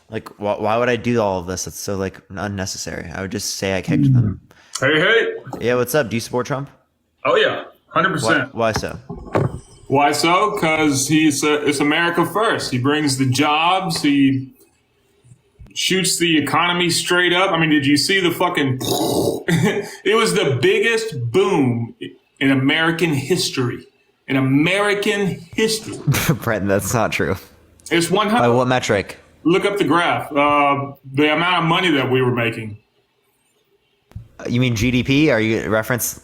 Like, why would I do all of this? It's so like unnecessary. I would just say I kicked them. Hey. Yeah, what's up? Do you support Trump? Oh yeah, 100%. Why so? Why so? Because it's America first. He brings the jobs. He shoots the economy straight up. I mean, did you see the fucking? It was the biggest boom in American history. In American history. Brent, that's not true. It's 100. By what metric? Look up the graph. The amount of money that we were making. You mean GDP? Are you reference?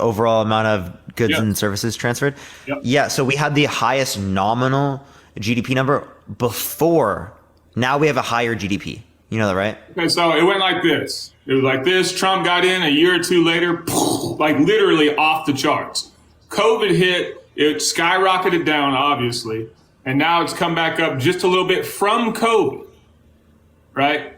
Overall amount of goods and services transferred? Yep. Yeah, so we had the highest nominal GDP number before. Now we have a higher GDP. You know that, right? Okay, so it went like this. It was like this. Trump got in a year or two later, like literally off the charts. COVID hit, it skyrocketed down, obviously. And now it's come back up just a little bit from COVID, right?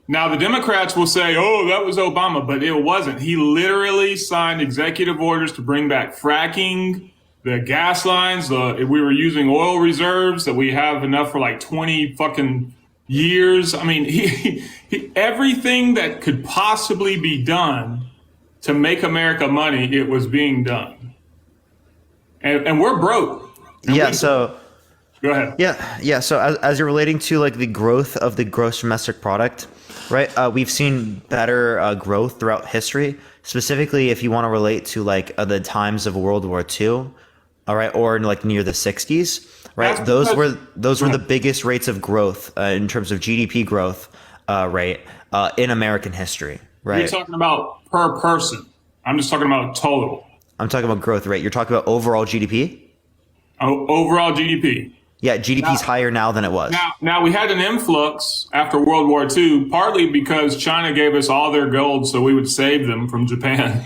Now, the Democrats will say, oh, that was Obama, but it wasn't. He literally signed executive orders to bring back fracking, the gas lines. We were using oil reserves that we have enough for like 20 fucking years. I mean, he everything that could possibly be done to make America money, it was being done. And we're broke. So go ahead. Yeah. So as you're relating to like the growth of the gross domestic product, right? We've seen better growth throughout history. Specifically, if you want to relate to like the times of World War II, all right, or like near the 60s, right? Those were the biggest rates of growth in terms of GDP growth rate in American history, right? You're talking about per person. I'm just talking about total. I'm talking about growth rate. You're talking about overall GDP? Overall GDP. Yeah, GDP's higher now than it was. Now we had an influx after World War II, partly because China gave us all their gold so we would save them from Japan.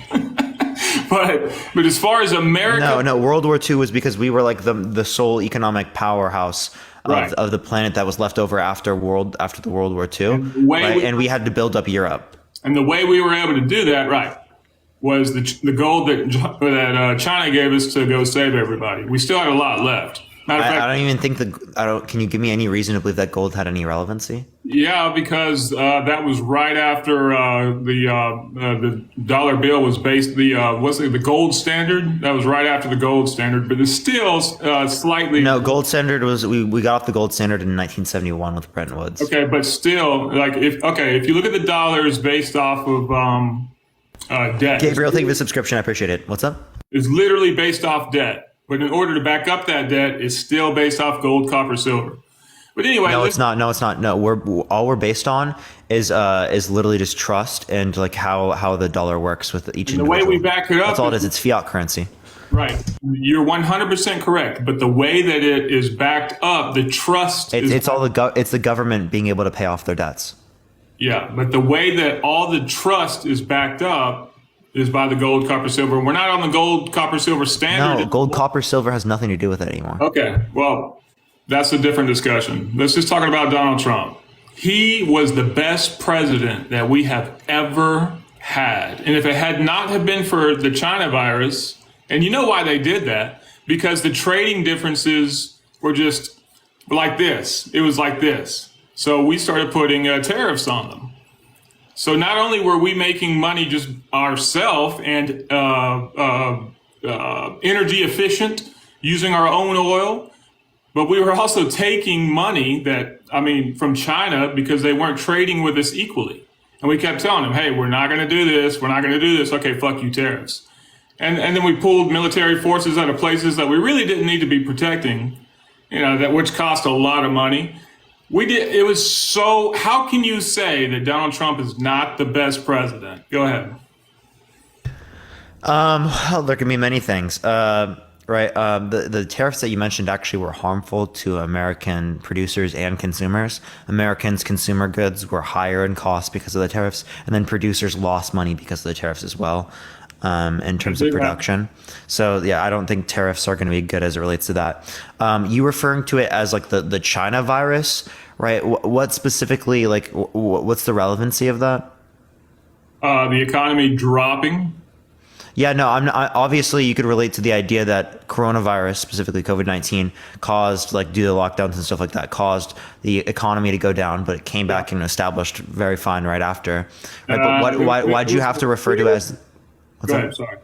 but as far as America, no, World War II was because we were like the sole economic powerhouse of the planet that was left over after the World War II, and we had to build up Europe. And the way we were able to do that, right, was the gold that China gave us to go save everybody. We still had a lot left. I don't even think can you give me any reason to believe that gold had any relevancy? Yeah, because that was right after the dollar bill was based. The gold standard? That was right after the gold standard, but it's still slightly. No, gold standard was we got off the gold standard in 1971 with Bretton Woods. Okay, but still, like if you look at the dollars based off of debt. Gabriel, thank you for the subscription. I appreciate it. What's up? It's literally based off debt. But in order to back up that debt, it's still based off gold, copper, silver. But anyway, no, it's not. No, it's not. No, we're based on is literally just trust and like how the dollar works with each individual. The way we back it up. That's all it is. It's fiat currency. Right. You're 100% correct. But the way that it is backed up, the trust. It's the government being able to pay off their debts. Yeah, but the way that all the trust is backed up is by the gold, copper, silver. We're not on the gold, copper, silver standard. No, gold, copper, silver has nothing to do with it anymore. Okay, well. That's a different discussion. Let's just talk about Donald Trump. He was the best president that we have ever had. And if it had not have been for the China virus, and you know why they did that, because the trading differences were just like this. It was like this. So we started putting tariffs on them. So not only were we making money just ourselves and energy efficient, using our own oil, but we were also taking money from China because they weren't trading with us equally. And we kept telling them, hey, we're not going to do this. We're not going to do this. Okay, fuck you, tariffs. And then we pulled military forces out of places that we really didn't need to be protecting, which cost a lot of money. It was so, how can you say that Donald Trump is not the best president? Go ahead. Well, there can be many things. Right. The tariffs that you mentioned actually were harmful to American producers and consumers. Americans' consumer goods were higher in cost because of the tariffs, and then producers lost money because of the tariffs as well, in terms of production. So, yeah, I don't think tariffs are going to be good as it relates to that. You referring to it as like the China virus, right? What specifically, like, what's the relevancy of that? The economy dropping. Yeah, no, obviously you could relate to the idea that coronavirus, specifically COVID-19, caused, like, due to lockdowns and stuff like that, caused the economy to go down, but it came back and established very fine right after. Right, but why'd you have to refer to it as? Go ahead, sorry.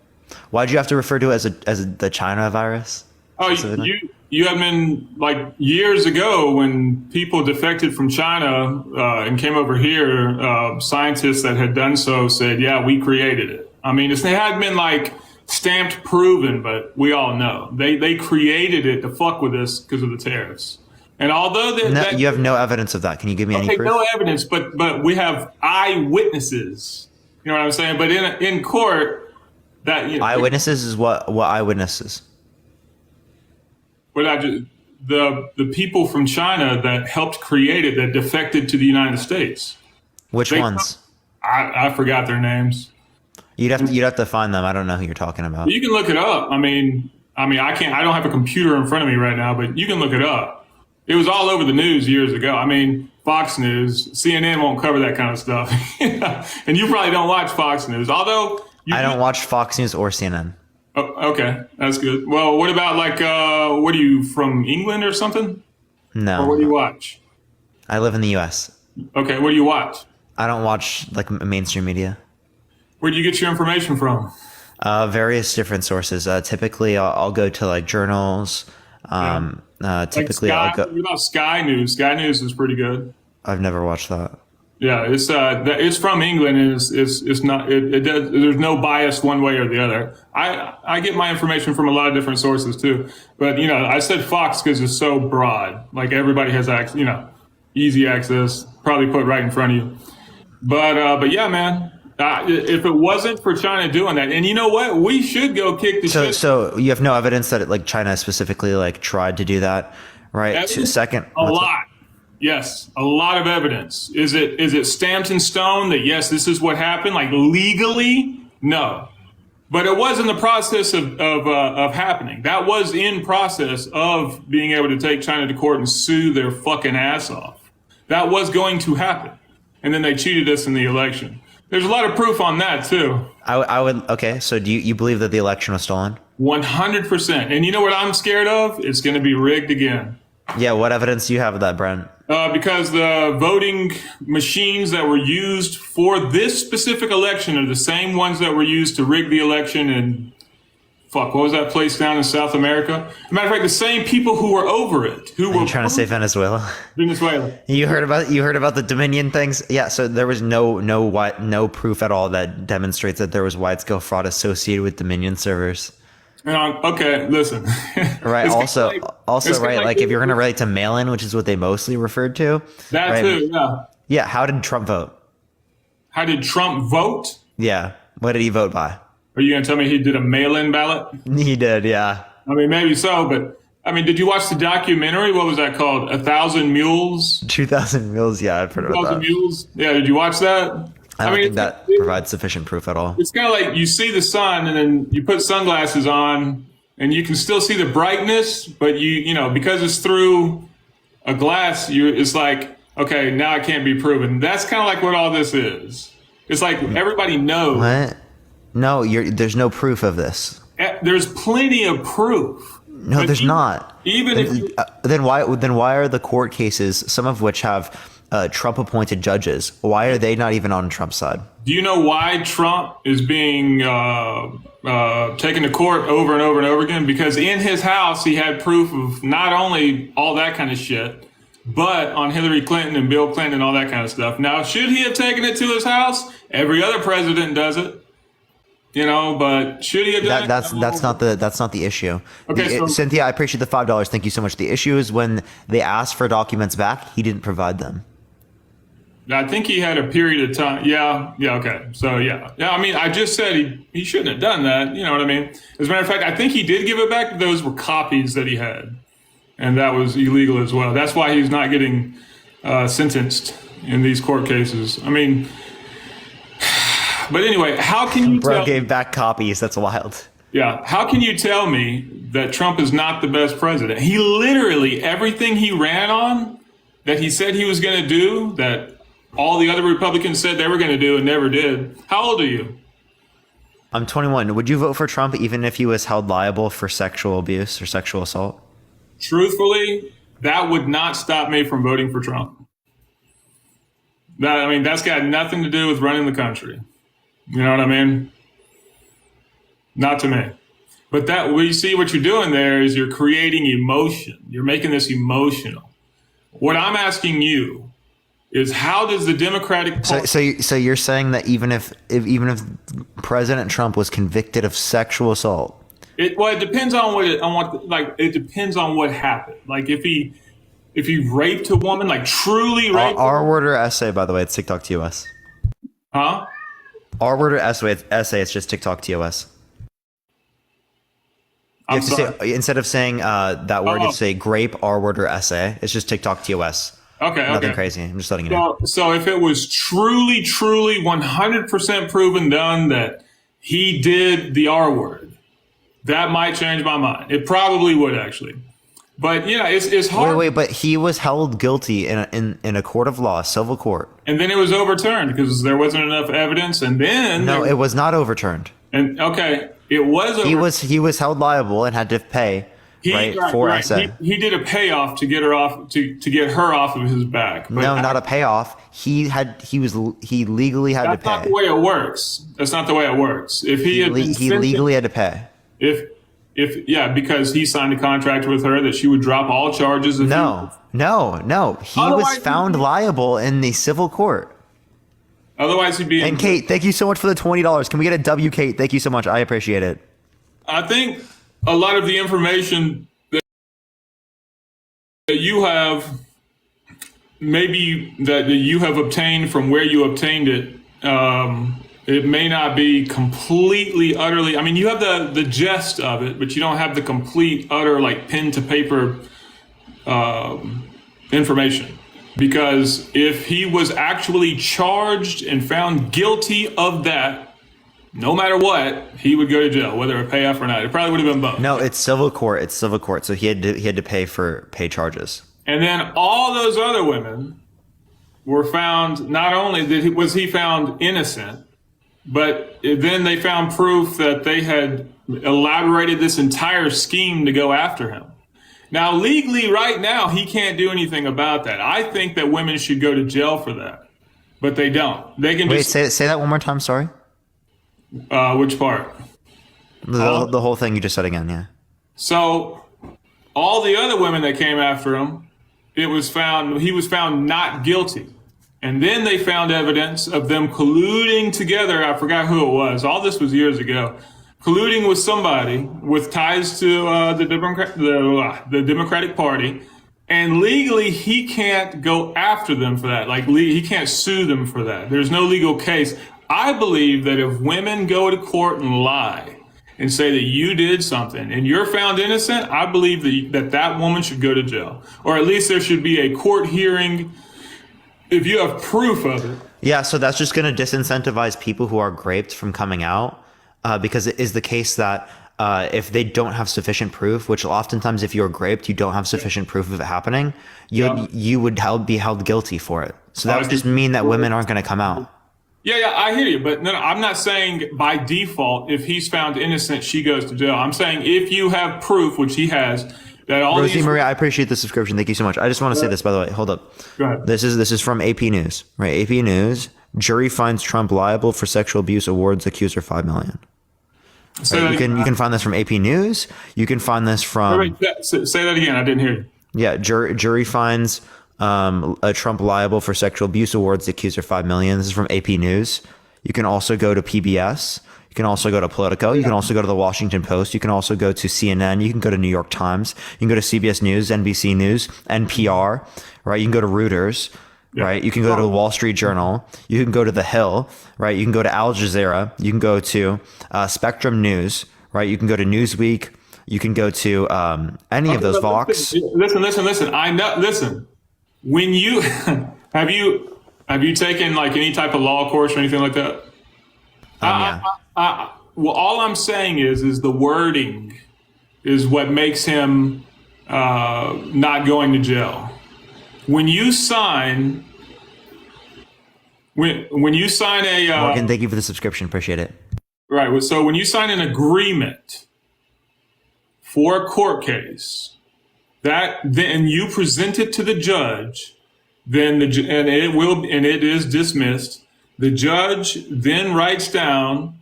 Why'd you have to refer to it as the China virus? Oh, you have been, like, years ago when people defected from China and came over here, scientists that had done so said, yeah, we created it. I mean, it hadn't been like stamped proven, but we all know they created it to fuck with us because of the tariffs. And although you have no evidence of that, can you give me any proof? No evidence, but we have eyewitnesses. You know what I'm saying? But in court, eyewitnesses is what eyewitnesses? But the people from China that helped create it that defected to the United States. Which ones? I forgot their names. You'd have to find them. I don't know who you're talking about. You can look it up. I mean, I can't. I don't have a computer in front of me right now, but you can look it up. It was all over the news years ago. I mean, Fox News, CNN won't cover that kind of stuff, and you probably don't watch Fox News. Although I don't watch Fox News or CNN. Oh, okay, that's good. Well, what about like, what are you from England or something? No. Or what do you watch? I live in the U.S. Okay, what do you watch? I don't watch like mainstream media. Where do you get your information from? Various different sources. Typically, I'll go to like journals. Typically, like I'll go. What about Sky News? Sky News is pretty good. I've never watched that. Yeah, it's from England, and it's not. It does. There's no bias one way or the other. I get my information from a lot of different sources too. But I said Fox because it's so broad. Like everybody has access. Easy access. Probably put right in front of you. But yeah, man. If it wasn't for China doing that, and you know what, we should go kick the shit. So you have no evidence that like China specifically like tried to do that, right? A lot. Yes, a lot of evidence. Is it stamped in stone that yes, this is what happened? Like legally, no, but it was in the process of happening. That was in process of being able to take China to court and sue their fucking ass off. That was going to happen, and then they cheated us in the election. There's a lot of proof on that too. I would. Okay, so do you believe that the election was stolen? 100%. And you know what I'm scared of? It's going to be rigged again. Yeah. What evidence do you have of that, Brent? Because the voting machines that were used for this specific election are the same ones that were used to rig the election in, what was that place down in South America? As a matter of fact, the same people who were over it. Who were trying to say Venezuela? Venezuela. You heard about the Dominion things? Yeah. So there was no proof at all that demonstrates that there was wide-scale fraud associated with Dominion servers. Okay, listen. Right. Also, it's right. kinda Like if you're going to relate to mail-in, which is what they mostly referred to. that right? too, yeah. Yeah. How did Trump vote? How did Trump vote? Yeah. What did he vote by? Are you going to tell me he did a mail-in ballot? He did. Yeah. I mean, maybe so, but I mean, did you watch the documentary? What was that called? 1,000 Mules? 2,000 mules. Yeah, I've heard about 1,000 that. Mules? Yeah, did you watch that? I don't think that provides sufficient proof at all. It's kind of like you see the sun and then you put sunglasses on and you can still see the brightness, but you know, because it's through a glass, it's like, okay, now it can't be proven. That's kind of like what all this is. It's like everybody knows. What? No, there's no proof of this. There's plenty of proof. No, there's not. Even if you, then why are the court cases, some of which have Trump appointed judges, why are they not even on Trump's side? do you know why Trump is being taken to court over and over and over again? Because in his house, he had proof of not only all that kind of shit, but on Hillary Clinton and Bill Clinton and all that kind of stuff. Now, should he have taken it to his house? Every other president does it. You know, but should he have done it? That's not the issue. Okay, Cynthia, I appreciate the $5. Thank you so much. The issue is when they asked for documents back, he didn't provide them. I think he had a period of time. Yeah. Okay. So yeah. I mean, I just said he shouldn't have done that. You know what I mean? As a matter of fact, I think he did give it back, but those were copies that he had, and that was illegal as well. That's why he's not getting sentenced in these court cases. I mean. But anyway, how can you Bro gave back copies. That's wild. Yeah. How can you tell me that Trump is not the best president? He literally, everything he ran on that he said he was going to do, that all the other Republicans said they were going to do and never did. How old are you? I'm 21. Would you vote for Trump even if he was held liable for sexual abuse or sexual assault? Truthfully, that would not stop me from voting for Trump. That's got nothing to do with running the country. You know what I mean? Not to me. But that we see what you're doing there is you're creating emotion. You're making this emotional. What I'm asking you is how does the Democratic Party... So you're saying that even if President Trump was convicted of sexual assault, it depends on it depends on what happened. Like if he raped a woman, like truly raped R-word or essay, by the way, it's TikTok TOS. Huh? R-word or essay, it's just TikTok TOS. You have to say, instead of saying that word, you have to say grape, R-word, or essay. It's just TikTok TOS. Okay. Nothing crazy. I'm just letting you know. So if it was truly 100% proven done that he did the R-word, that might change my mind. It probably would, actually. But yeah, it's hard. Wait, but he was held guilty in a court of law, civil court. And then it was overturned because there wasn't enough evidence. And then it was not overturned. And okay, it was. He was held liable and had to pay for essay. He did a payoff to get her off to get her off of his back. But not a payoff. He legally had to pay. That's not the way it works. That's not the way it works. If he legally had to pay. Because he signed a contract with her that she would drop all charges. No. He was found liable in the civil court. Otherwise, he'd be. And Kate, thank you so much for the $20. Can we get a W, Kate? Thank you so much. I appreciate it. I think a lot of the information that you have, maybe that you have obtained from where you obtained it, it may not be completely, utterly. I mean, you have the gist of it, but you don't have the complete, utter, like pen to paper information. Because if he was actually charged and found guilty of that, no matter what, he would go to jail, whether a payoff or not. It probably would have been both. No, it's civil court. So he had to pay charges. And then all those other women were found. Not only was he found innocent, but then they found proof that they had elaborated this entire scheme to go after him. Now, legally, right now, he can't do anything about that. I think that women should go to jail for that, but they don't. They can say that one more time. Sorry. Which part? The whole thing you just said again. Yeah. So, all the other women that came after him, he was found not guilty. And then they found evidence of them colluding together. I forgot who it was. All this was years ago. colluding with somebody with ties to the Democratic Party, and legally he can't go after them for that. Like he can't sue them for that. There's no legal case. I believe that if women go to court and lie and say that you did something and you're found innocent, I believe that woman should go to jail, or at least there should be a court hearing if you have proof of it. Yeah, so that's just going to disincentivize people who are raped from coming out, because it is the case that if they don't have sufficient proof, which oftentimes if you're raped, you don't have sufficient proof of it happening, you would be held guilty for it. So that would just mean that women aren't going to come out. Yeah, I hear you, but no, I'm not saying by default, if he's found innocent, she goes to jail. I'm saying if you have proof, which he has, that all Rosie Maria, I appreciate the subscription. Thank you so much. I just want to say this, by the way. Hold up. Go ahead. This is from AP News, right? AP News. Jury finds Trump liable for sexual abuse. Awards accuser $5 million. Right? You can find this from AP News. You can find this from. Wait, say that again. I didn't hear you. Yeah, jury finds a Trump liable for sexual abuse. Awards the accuser $5 million. This is from AP News. You can also go to PBS. You can also go to Politico. You can also go to the Washington Post. You can also go to CNN. You can go to New York Times. You can go to CBS News, NBC News, NPR, right? You can go to Reuters, right? You can go to the Wall Street Journal. You can go to The Hill, right? You can go to Al Jazeera. You can go to Spectrum News, right? You can go to Newsweek. You can go to any of those, Vox. Listen. I know. Listen, when you have you taken like any type of law course or anything like that? Yeah. Well, all I'm saying is the wording is what makes him not going to jail. When you sign a Morgan, thank you for the subscription. Appreciate it. Right. So when you sign an agreement for a court case, then you present it to the judge, then it is dismissed. The judge then writes down,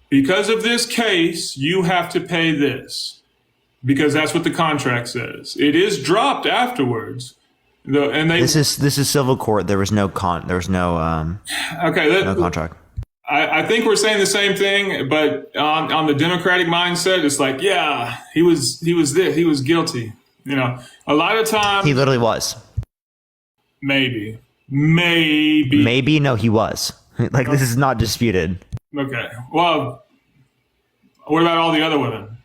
because of this case, you have to pay this, because that's what the contract says. It is dropped afterwards. This is civil court. There was no no contract. I think we're saying the same thing, but on the Democratic mindset, it's like, yeah, he was guilty. You know, a lot of times he literally was. Maybe. No, he was. Like, this is not disputed. Okay. Well, what about all the other women?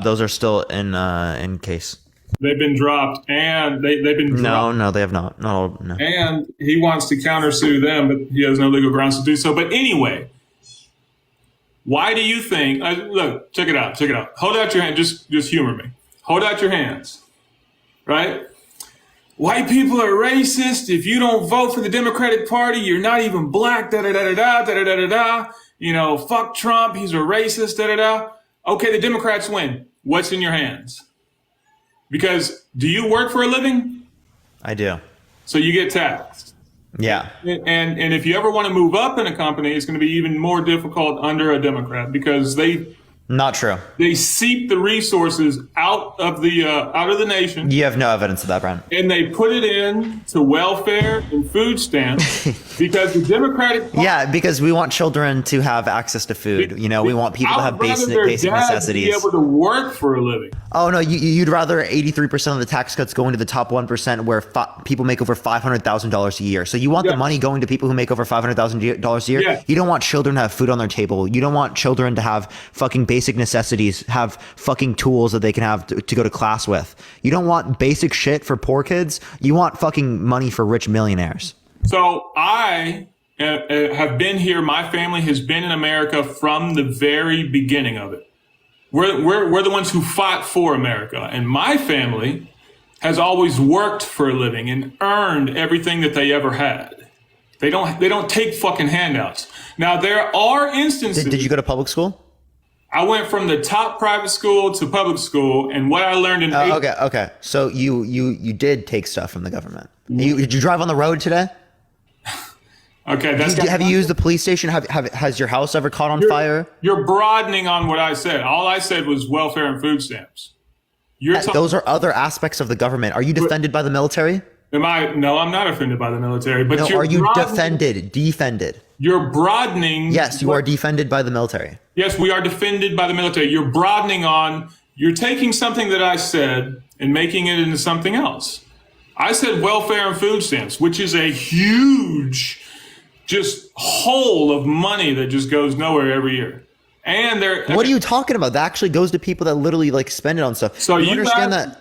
Those are still in case. They've been dropped, and they've been dropped. No, they have not. No. And he wants to countersue them, but he has no legal grounds to do so. But anyway, why do you think? Look, check it out. Hold out your hand. Just humor me. Hold out your hands. Right? White people are racist. If you don't vote for the Democratic Party, you're not even black. Da da da da da da da da. You know, fuck Trump. He's a racist. Da da da. Okay, the Democrats win. What's in your hands? Because do you work for a living? I do. So you get taxed. Yeah. And if you ever want to move up in a company, it's going to be even more difficult under a Democrat, because not true. They seep the resources out of the nation. You have no evidence of that, Brent. And they put it in to welfare and food stamps because the Democratic Party, yeah, because we want children to have access to food. You know, we want people to have basic necessities. To be able to work for a living. Oh no, you'd rather 83% of the tax cuts going to the top 1% where people make over $500,000 a year. So you want the money going to people who make over $500,000 a year. Yeah. You don't want children to have food on their table. You don't want children to have fucking basic necessities, have fucking tools that they can have to go to class with. You don't want basic shit for poor kids. You want fucking money for rich millionaires. So I have been here. My family has been in America from the very beginning of it. We're the ones who fought for America, and my family has always worked for a living and earned everything that they ever had. They don't take fucking handouts. Now there are instances. Did you go to public school? I went from the top private school to public school, and what I learned in okay. So you did take stuff from the government. Did you drive on the road today? Okay, have you used the police station? Has your house ever caught on fire? You're broadening on what I said. All I said was welfare and food stamps. Those are other aspects of the government. Are you defended by the military? No, I'm not offended by the military. But no, are you defended? You're broadening. Yes, you are defended by the military. Yes, we are defended by the military. You're broadening on, you're taking something that I said and making it into something else. I said welfare and food stamps, which is a huge just hole of money that just goes nowhere every year. And what are you talking about? That actually goes to people that literally like spend it on stuff. So you understand that?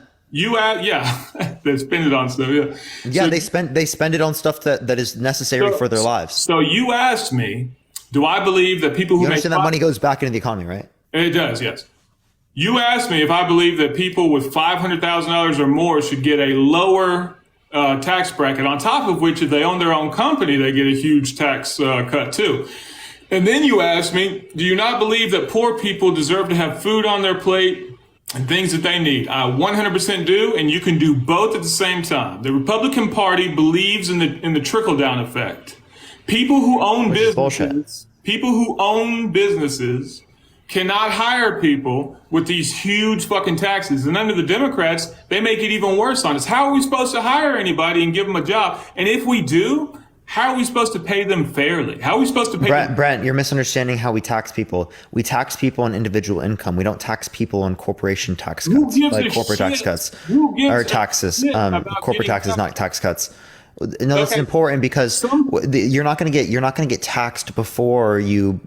They spend it on stuff. Yeah. Yeah, so, they spend it on stuff that is necessary for their lives. So you asked me, do I believe that people who understand that money goes back into the economy, right? It does, yes. You asked me if I believe that people with $500,000 or more should get a lower tax bracket, on top of which, if they own their own company, they get a huge tax cut too. And then you asked me, do you not believe that poor people deserve to have food on their plate and things that they need? I 100% do, and you can do both at the same time. The Republican Party believes in the trickle-down effect. People who own businesses cannot hire people with these huge fucking taxes. And under the Democrats, they make it even worse on us. How are we supposed to hire anybody and give them a job? And if we do, how are we supposed to pay them fairly? How are we supposed to pay them? Brent, you're misunderstanding how we tax people. We tax people on individual income. We don't tax people on corporation tax cuts, like corporate tax cuts or taxes. Corporate taxes, not tax cuts. No, that's important because you're not going to get taxed before you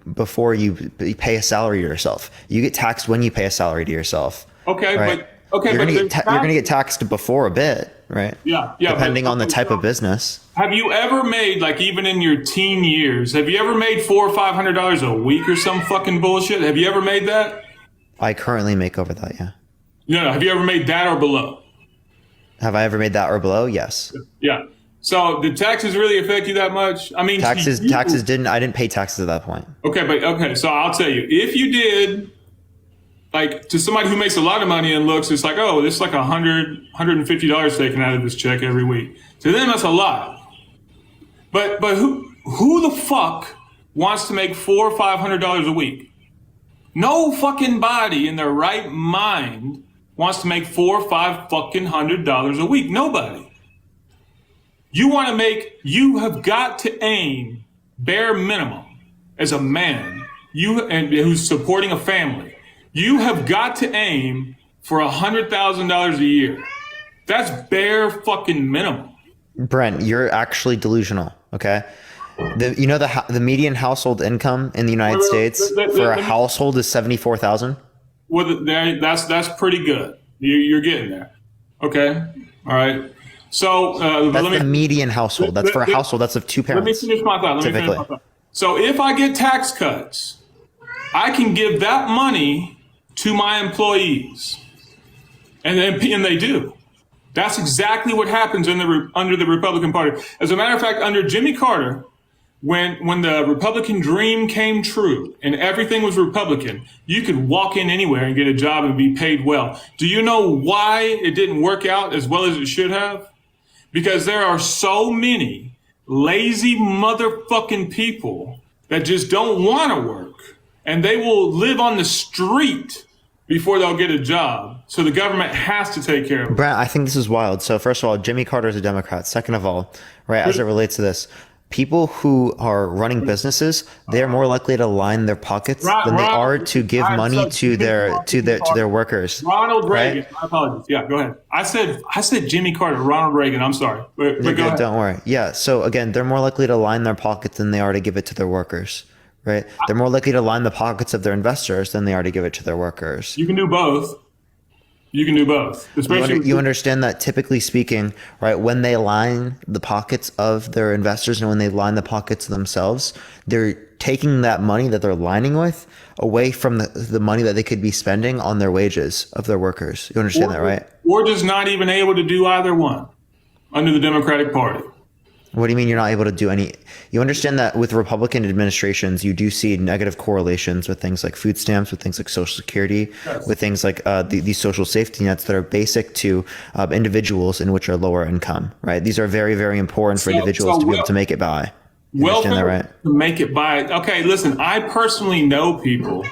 pay a salary to yourself. You get taxed when you pay a salary to yourself. Okay, right? You're going to get taxed before a bit, right? Yeah. Depending on the type of business. Have you ever made, like, even in your teen years, have you ever made $400 or $500 a week or some fucking bullshit? Have you ever made that? I currently make over that, yeah. No. Have you ever made that or below? Have I ever made that or below? Yes. Yeah. So did taxes really affect you that much? I mean, taxes didn't. I didn't pay taxes at that point. Okay. So I'll tell you, if you did, like, to somebody who makes a lot of money and looks, it's like, oh, this is like $150 taken out of this check every week. To them, that's a lot. But who the fuck wants to make $400 or $500 a week? No fucking body in their right mind wants to make $400 or $500 a week. Nobody. You have got to aim bare minimum as a man, who's supporting a family. You have got to aim for $100,000 a year. That's bare fucking minimum. Brent, you're actually delusional. Okay. The median household income in the United States for a household is $74,000. Well, that's pretty good. You're getting there. Okay. All right. So that's the median household. That's for a household that's of two parents. Let me finish my thought. So if I get tax cuts, I can give that money to my employees, and they do. That's exactly what happens under the Republican Party. As a matter of fact, under Jimmy Carter, when the Republican dream came true and everything was Republican, you could walk in anywhere and get a job and be paid well. Do you know why it didn't work out as well as it should have? Because there are so many lazy motherfucking people that just don't want to work, and they will live on the street before they'll get a job. So the government has to take care of it. Brent, I think this is wild. So first of all, Jimmy Carter is a Democrat. Second of all, right, as it relates to this, people who are running businesses, they're more likely to line their pockets than they are to give money to their workers. Ronald Reagan. Right? My apologies. Yeah, go ahead. I said Jimmy Carter, Ronald Reagan. I'm sorry. But go ahead. Don't worry. Yeah. So again, they're more likely to line their pockets than they are to give it to their workers. Right? They're more likely to line the pockets of their investors than they are to give it to their workers. You can do both. Especially you understand that typically speaking, right, when they line the pockets of their investors and when they line the pockets of themselves, they're taking that money that they're lining with away from the money that they could be spending on their wages of their workers. You understand that, right? Or just not even able to do either one under the Democratic Party. What do you mean you're not able to do any? You understand that with Republican administrations, you do see negative correlations with things like food stamps, with things like Social Security, yes, with things like these social safety nets that are basic to individuals in which are lower income, right? These are very, very important for individuals to be able to make it by. You understand that, right? To make it by. Okay, listen, I personally know people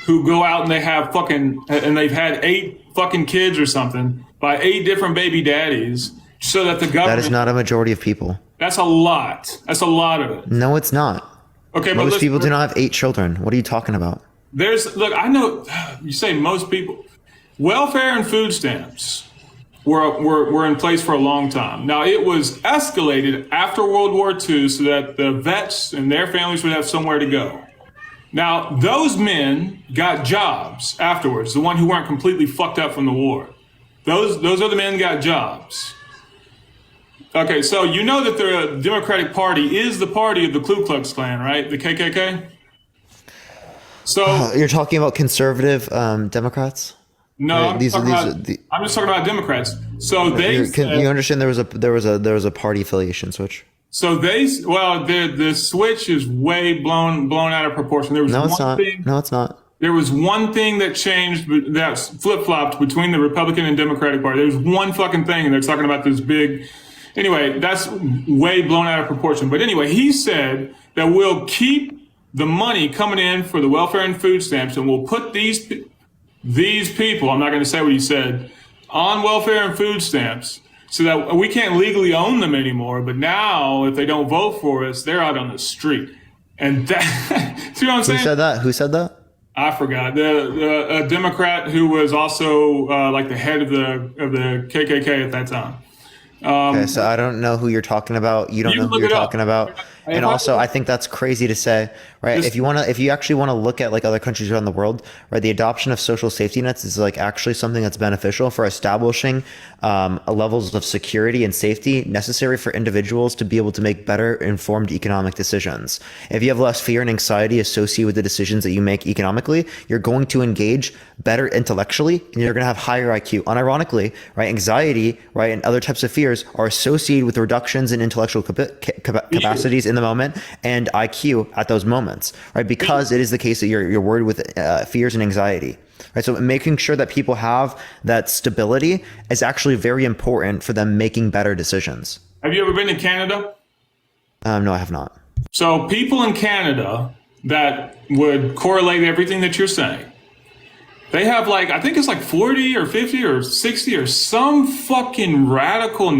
who go out and they have and they've had 8 fucking kids or something by 8 different baby daddies so that the government. That is not a majority of people. That's a lot. That's a lot of it. No, it's not. Okay, Most people do not have 8 children. What are you talking about? Look, I know you say most people. Welfare and food stamps were in place for a long time. Now, it was escalated after World War II so that the vets and their families would have somewhere to go. Now, those men got jobs afterwards, the one who weren't completely fucked up from the war. Those other men got jobs. Okay, so you know that the Democratic Party is the party of the Ku Klux Klan, right? The KKK? So you're talking about conservative Democrats? No, right? I'm just talking about Democrats. So you understand there was a party affiliation switch. So the switch is way blown out of proportion. There was No, it's not. There was one thing that changed, that flip-flopped between the Republican and Democratic Party. There's one fucking thing, and they're talking about this big. Anyway, that's way blown out of proportion. But anyway, he said that we'll keep the money coming in for the welfare and food stamps, and we'll put these people, I'm not going to say what he said, on welfare and food stamps so that we can't legally own them anymore. But now, if they don't vote for us, they're out on the street. And that, see what I'm saying? Who said that? I forgot. A Democrat who was also like the head of the KKK at that time. Okay, so I don't know who you're talking about. You don't know who you're talking about. And also, I think that's crazy to say, right? If you actually want to look at like other countries around the world, right? The adoption of social safety nets is like actually something that's beneficial for establishing levels of security and safety necessary for individuals to be able to make better informed economic decisions. If you have less fear and anxiety associated with the decisions that you make economically, you're going to engage better intellectually, and you're going to have higher IQ. Unironically, right? Anxiety, right, and other types of fears are associated with reductions in intellectual capacities in the moment and IQ at those moments, right? Because it is the case that you're worried with fears and anxiety, right? So making sure that people have that stability is actually very important for them making better decisions. Have you ever been to Canada? No, I have not. So people in Canada that would correlate everything that you're saying, they have like, I think it's like 40 or 50 or 60 or some fucking radical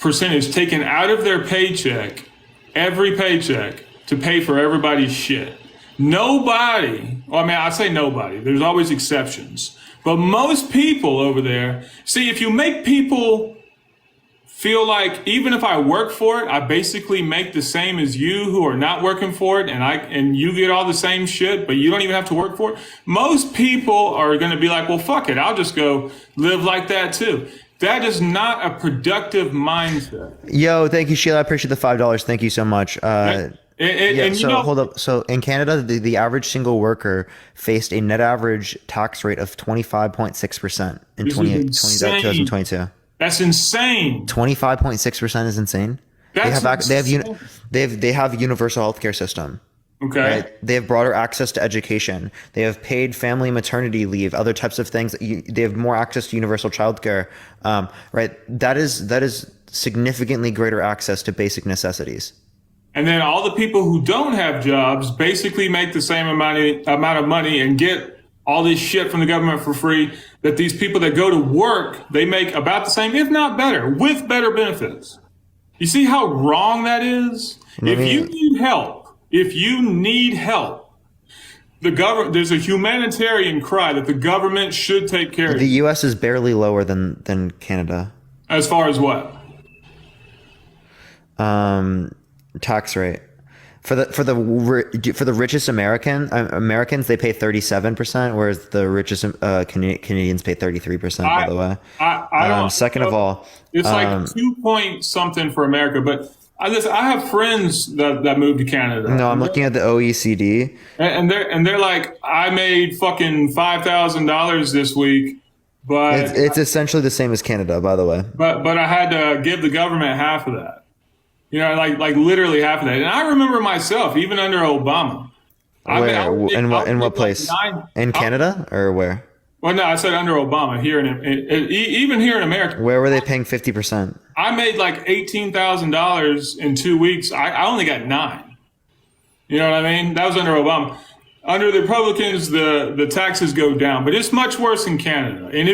percentage taken out of their paycheck, every paycheck, to pay for everybody's shit. Nobody, well, I mean, I say nobody, there's always exceptions, but most people over there, see, if you make people feel like even if I work for it, I basically make the same as you who are not working for it, and you get all the same shit, but you don't even have to work for it. Most people are going to be like, well, fuck it, I'll just go live like that too. That is not a productive mindset. Yo, thank you, Sheila. I appreciate the $5. Thank you so much. Hold up. So in Canada, the average single worker faced a net average tax rate of 25.6% in 2022. That's insane. 25.6% is insane. They have universal healthcare system. Okay. Right? They have broader access to education. They have paid family maternity leave, other types of things. They have more access to universal childcare. Right. That is significantly greater access to basic necessities. And then all the people who don't have jobs basically make the same amount of money and get all this shit from the government for free, that these people that go to work, they make about the same, if not better, with better benefits. You see how wrong that is? If you need help, the government, there's a humanitarian cry that the government should take care of. The U.S. is barely lower than Canada. As far as what? Tax rate. For the richest Americans, they pay 37%, whereas the richest Canadians pay 33%. By the way, I don't. Second of all, it's like 2 point something for America, but I have friends that moved to Canada. No, I'm looking at the OECD, and they're like, I made fucking $5,000 this week, but it's essentially the same as Canada, by the way. But I had to give the government half of that. You know, like literally half of that. And I remember myself, even under Obama. In what place? In Canada or where? Well, no, I said under Obama. Even here in America. Where were they paying 50%? I made like $18,000 in 2 weeks. I only got $9,000. You know what I mean? That was under Obama. under the Republicans, the taxes go down, but it's much worse in Canada. And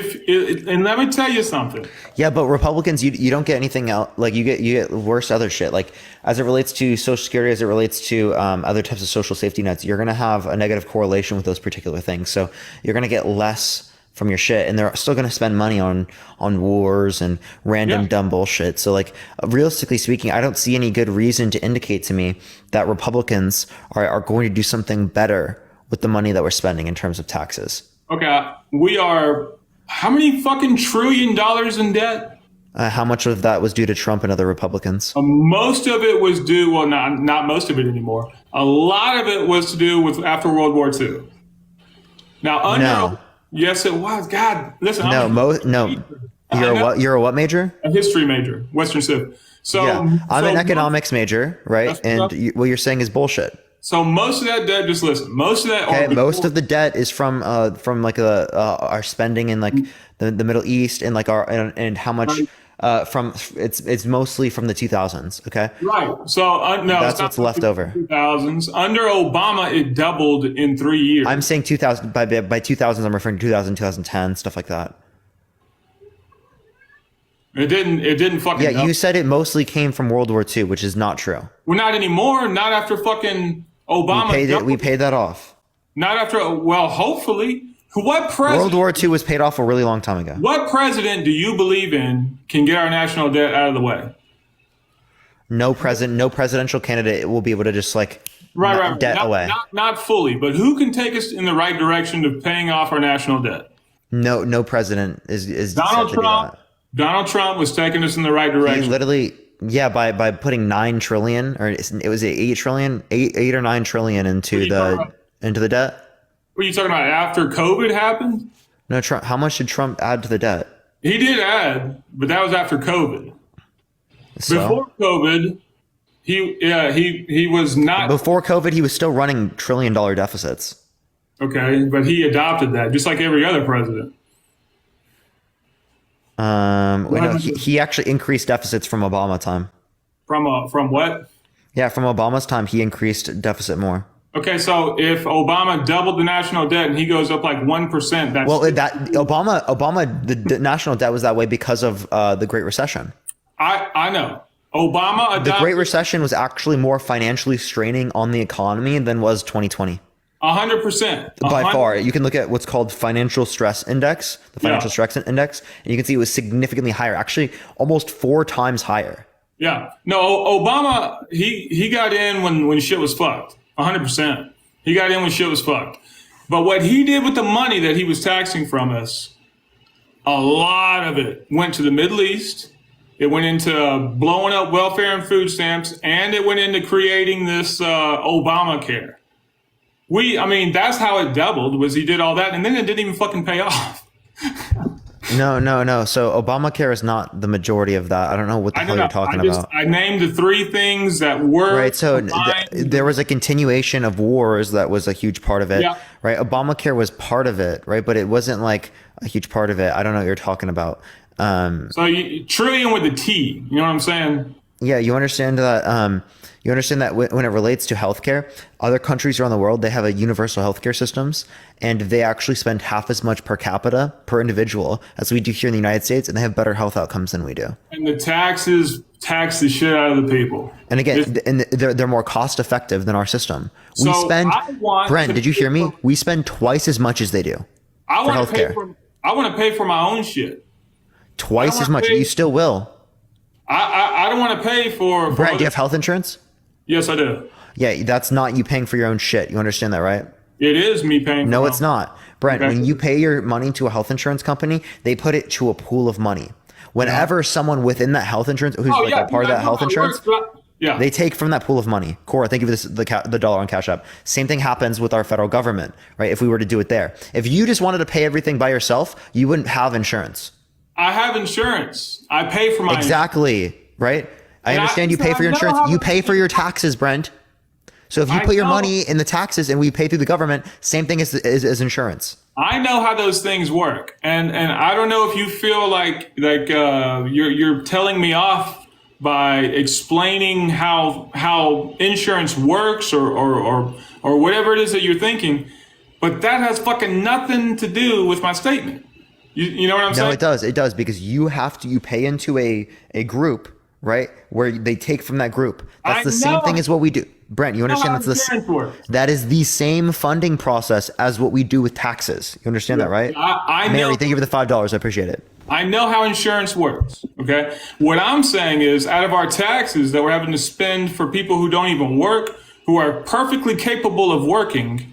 and let me tell you something. Yeah, but Republicans, you don't get anything else. Like you get worse other shit. Like as it relates to Social Security, as it relates to other types of social safety nets, you're gonna have a negative correlation with those particular things. So you're gonna get less from your shit, and they're still gonna spend money on wars and random dumb bullshit. So like realistically speaking, I don't see any good reason to indicate to me that Republicans are going to do something better with the money that we're spending in terms of taxes. Okay, we are how many fucking $1 trillion in debt? How much of that was due to Trump and other Republicans? Most of it was due, well, not most of it anymore. A lot of it was to do with after World War II. Now, yes, it was. God, listen. You're a what major? A history major, Western Civ. So yeah, I'm an economics major, right? And what you're saying is bullshit. So most of that debt, just listen. Most of that. Okay, most of the debt is from like our spending in like the Middle East and like and how much from it's mostly from the 2000s. Okay. Right. So no, that's what's left over. 2000s. Under Obama, it doubled in 3 years. I'm saying 2000 by 2000s. I'm referring to 2000, 2010, stuff like that. It didn't fucking. Yeah, double. you said it mostly came from World War II, which is not true. Well, not anymore. Not after fucking Obama. We paid that off. Not after. Well, hopefully. What president? World War II was paid off a really long time ago. What president do you believe in can get our national debt out of the way? No presidential candidate will be able to just like debt away. Not fully, but who can take us in the right direction of paying off our national debt? No president is Donald Trump. Donald Trump was taking us in the right direction. He literally, by putting 9 trillion, or it was 8 trillion, 8 or 9 trillion into the debt. What are you talking about? After COVID happened? No, Trump. How much did Trump add to the debt? He did add, but that was after COVID. So? Before COVID, he was not. Before COVID, he was still running $1 trillion deficits. Okay, but he adopted that just like every other president. He actually increased deficits from Obama time. From what? Yeah, from Obama's time, he increased deficit more. Okay, so if Obama doubled the national debt and he goes up like 1%, that's Obama, the national debt was that way because of the Great Recession. I know. Obama adopted. The Great Recession was actually more financially straining on the economy than was 2020. 100%. By far. You can look at what's called financial stress index, the financial stress index, and you can see it was significantly higher, actually almost 4 times higher. Yeah. No, Obama, he got in when shit was fucked. 100%. He got in when shit was fucked. But what he did with the money that he was taxing from us, a lot of it went to the Middle East. It went into blowing up welfare and food stamps, and it went into creating this Obamacare. That's how it doubled, was he did all that, and then it didn't even fucking pay off. No. So Obamacare is not the majority of that. I don't know what the hell you're talking about. I named the 3 things that were right. So there was a continuation of wars that was a huge part of it. Yeah. Right. Obamacare was part of it. Right. But it wasn't like a huge part of it. I don't know what you're talking about. So trillion with the T. You know what I'm saying? Yeah. You understand that. You understand that when it relates to healthcare, other countries around the world, they have a universal healthcare systems, and they actually spend half as much per capita per individual as we do here in the United States, and they have better health outcomes than we do. And the taxes tax the shit out of the people. And again, they're more cost effective than our system. We spend. Brent, did you hear me? We spend twice as much as they do. I want to pay for my own shit. Twice as much. You still will. I don't want to pay for. Brent, do you have health insurance? Yes, I do. Yeah, that's not you paying for your own shit. You understand that, right? It is me paying. No, it's not. Brent, when you pay your money to a health insurance company, they put it to a pool of money. Whenever someone within that health insurance, who's a part of that health insurance, they take from that pool of money. Cora, thank you for the dollar on Cash App. Same thing happens with our federal government, right? If we were to do it there. If you just wanted to pay everything by yourself, you wouldn't have insurance. I have insurance. I pay for my Exactly, right? I understand you pay for your insurance. You pay for your taxes, Brent. So if you put your money in the taxes and we pay through the government, same thing as insurance. I know how those things work, and I don't know if you feel like you're telling me off by explaining how insurance works or or whatever it is that you're thinking. But that has fucking nothing to do with my statement. You know what I'm saying? No, it does. It does, because you pay into a group, right, where they take from that group. That's the same thing as what we do. Brent, you understand that is the same funding process as what we do with taxes. You understand that, right? Mary, thank you for the $5. I appreciate it. I know how insurance works, okay? What I'm saying is, out of our taxes that we're having to spend for people who don't even work, who are perfectly capable of working,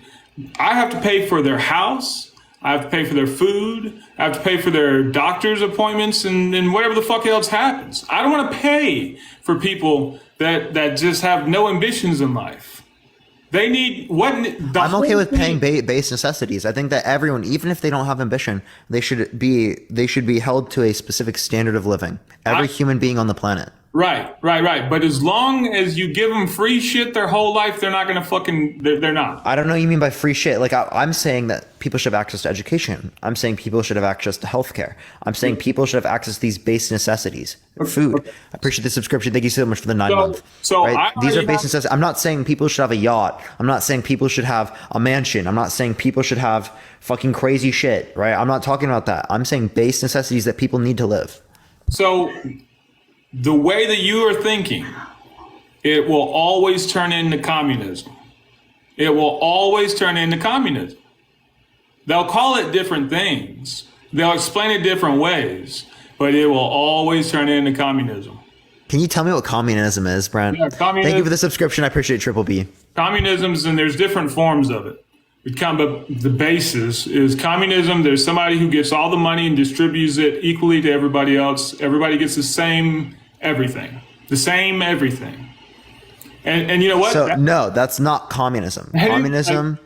I have to pay for their house, I have to pay for their food, I have to pay for their doctor's appointments, and whatever the fuck else happens. I don't want to pay for people that just have no ambitions in life. They need I'm okay with paying base necessities. I think that everyone, even if they don't have ambition, they should be held to a specific standard of living. Every human being on the planet. Right. But as long as you give them free shit their whole life, they're not going to they're not. I don't know what you mean by free shit. Like, I'm saying that people should have access to education. I'm saying people should have access to healthcare. I'm saying people should have access to these base necessities. Food. I appreciate the subscription. Thank you so much for the 9 month. Right? These are base necessities. I'm not saying people should have a yacht. I'm not saying people should have a mansion. I'm not saying people should have fucking crazy shit, right? I'm not talking about that. I'm saying base necessities that people need to live. So the way that you are thinking, it will always turn into communism. It will always turn into communism. They'll call it different things. They'll explain it different ways, but it will always turn into communism. Can you tell me what communism is, Brent? Yeah, thank you for the subscription. I appreciate Triple B. Communism's, and there's different forms of it. But the basis is communism. There's somebody who gets all the money and distributes it equally to everybody else. Everybody gets the same everything. The same everything. And you know what? So, no, that's not communism. Communism...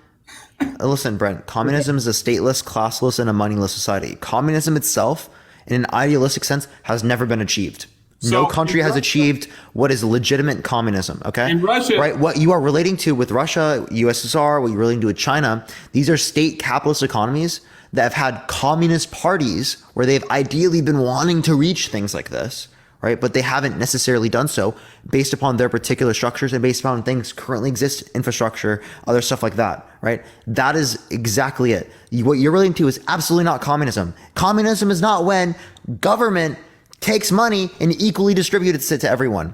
Listen, Brent, communism is a stateless, classless, and a moneyless society. Communism itself, in an idealistic sense, has never been achieved. No country has achieved what is legitimate communism, okay? In Russia, right? What you are relating to with Russia, USSR, what you're relating to with China, these are state capitalist economies that have had communist parties where they've ideally been wanting to reach things like this, right? But they haven't necessarily done so based upon their particular structures and based upon things currently exist, infrastructure, other stuff like that, right? That is exactly it. What you're relating to is absolutely not communism. Communism is not when government takes money and equally distributes it to everyone.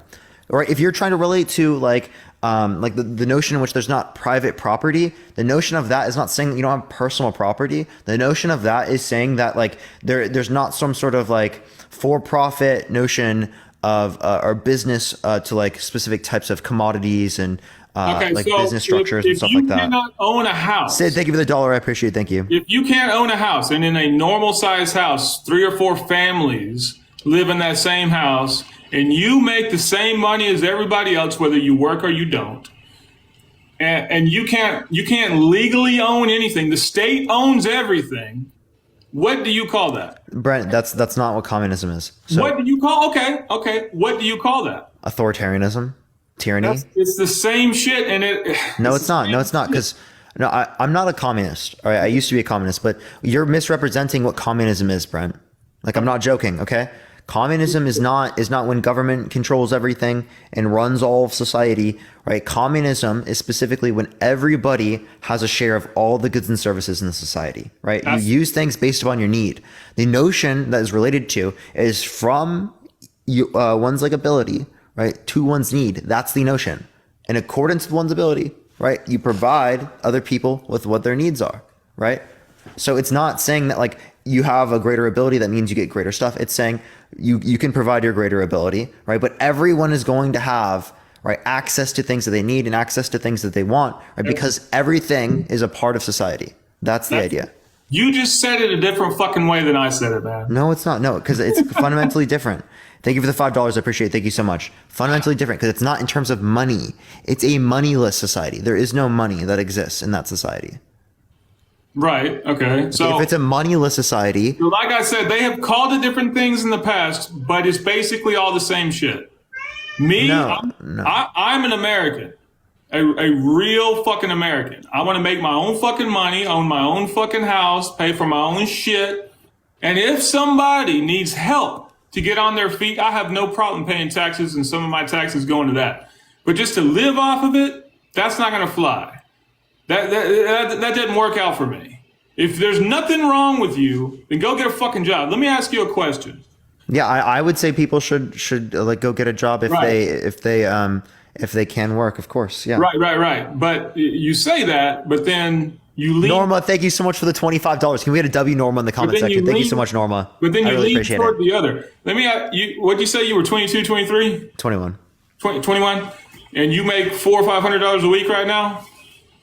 Or if you're trying to relate to like the notion in which there's not private property, the notion of that is not saying that you don't have personal property. The notion of that is saying that like there's not some sort of like for-profit notion of or business to like specific types of commodities and business structures and stuff like that. If you cannot own a house, Sid, thank you for the $1. I appreciate it. Thank you. If you can't own a house, and in a normal size house, 3 or 4 families live in that same house, and you make the same money as everybody else, whether you work or you don't, and you can't legally own anything. The state owns everything. What do you call that? Brent, that's not what communism is. So, what do you call? Okay. What do you call that? Authoritarianism, tyranny. It's the same shit, and it. No, it's not. No, it's not. Because I'm not a communist. All right, I used to be a communist, but you're misrepresenting what communism is, Brent. Like, I'm not joking. Okay. Communism is not when government controls everything and runs all of society, right? Communism is specifically when everybody has a share of all the goods and services in the society, right? You use things based upon your need. The notion that is related to is from one's like ability, right, to one's need. That's the notion. In accordance with one's ability, right, you provide other people with what their needs are, right? So it's not saying that like you have a greater ability, that means you get greater stuff. It's saying you can provide your greater ability, right? But everyone is going to have, right, access to things that they need and access to things that they want, right? Because everything is a part of society. That's the idea. You just said it a different fucking way than I said it, man. No, it's not. No, because it's fundamentally different. Thank you for the $5. I appreciate it. Thank you so much. Fundamentally different because it's not in terms of money. It's a moneyless society. There is no money that exists in that society. Right. Okay. So if it's a moneyless society, like I said, they have called it different things in the past, but it's basically all the same shit. I'm an American, a real fucking American. I want to make my own fucking money, own my own fucking house, pay for my own shit. And if somebody needs help to get on their feet, I have no problem paying taxes, and some of my taxes going to that. But just to live off of it, that's not going to fly. That didn't work out for me. If there's nothing wrong with you, then go get a fucking job. Let me ask you a question. Yeah, I would say people should like go get a job if they can work, of course. Yeah. Right. But you say that, but then you lean. Norma, thank you so much for the $25. Can we get a W, Norma, in the comment section? Thank you so much, Norma. But then you really lean toward the other. Let me ask you, what'd you say? You were 22, 23? 21. 21? And you make $400 or $500 a week right now?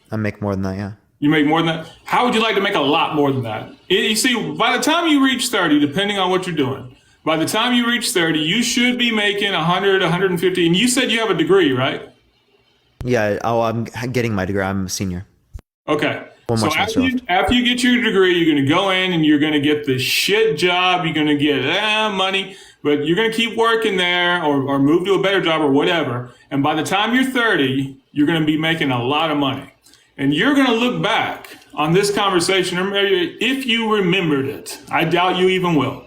I make more than that, yeah. You make more than that? How would you like to make a lot more than that? You see, by the time you reach 30, depending on what you're doing, by the time you reach 30, you should be making 100, 150. And you said you have a degree, right? Yeah. Oh, I'm getting my degree. I'm a senior. Okay. One more so after you get your degree, you're going to go in and you're going to get the shit job. You're going to get money, but you're going to keep working there or move to a better job or whatever. And by the time you're 30, you're going to be making a lot of money. And you're going to look back on this conversation, if you remembered it. I doubt you even will.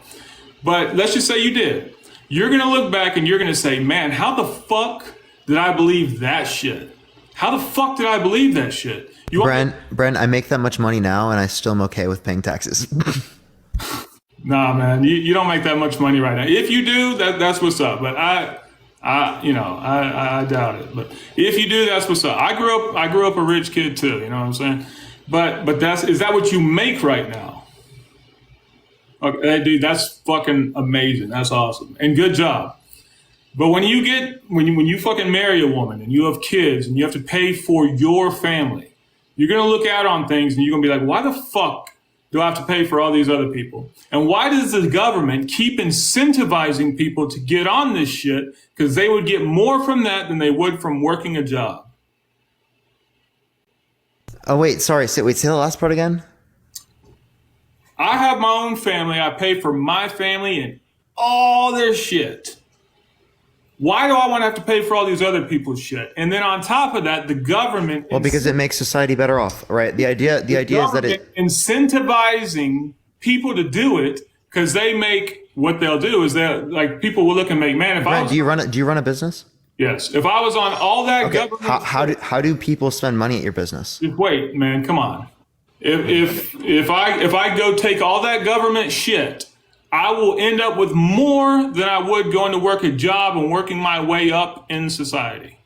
But let's just say you did. You're going to look back and you're going to say, man, how the fuck did I believe that shit? How the fuck did I believe that shit? Brent, I make that much money now and I still am okay with paying taxes. Nah, man, you don't make that much money right now. If you do, that's what's up. But I doubt it. But if you do, that's what's up. I grew up a rich kid too. You know what I'm saying? But is that what you make right now? Okay, dude, that's fucking amazing. That's awesome and good job. But when you fucking marry a woman and you have kids and you have to pay for your family, you're gonna look out on things and you're gonna be like, why the fuck do I have to pay for all these other people? And why does the government keep incentivizing people to get on this shit? Because they would get more from that than they would from working a job. Oh, wait, sorry. Say the last part again. I have my own family. I pay for my family and all their shit. Why do I want to have to pay for all these other people's shit? And then on top of that, the government. Well, because it makes society better off, right? The idea is that it incentivizing people to do it because they make what they'll do is that like people will look and make, man. Do you run a business? Yes. If I was on all that government, how do people spend money at your business? Just wait, man. Come on. If I go take all that government shit, I will end up with more than I would going to work a job and working my way up in society.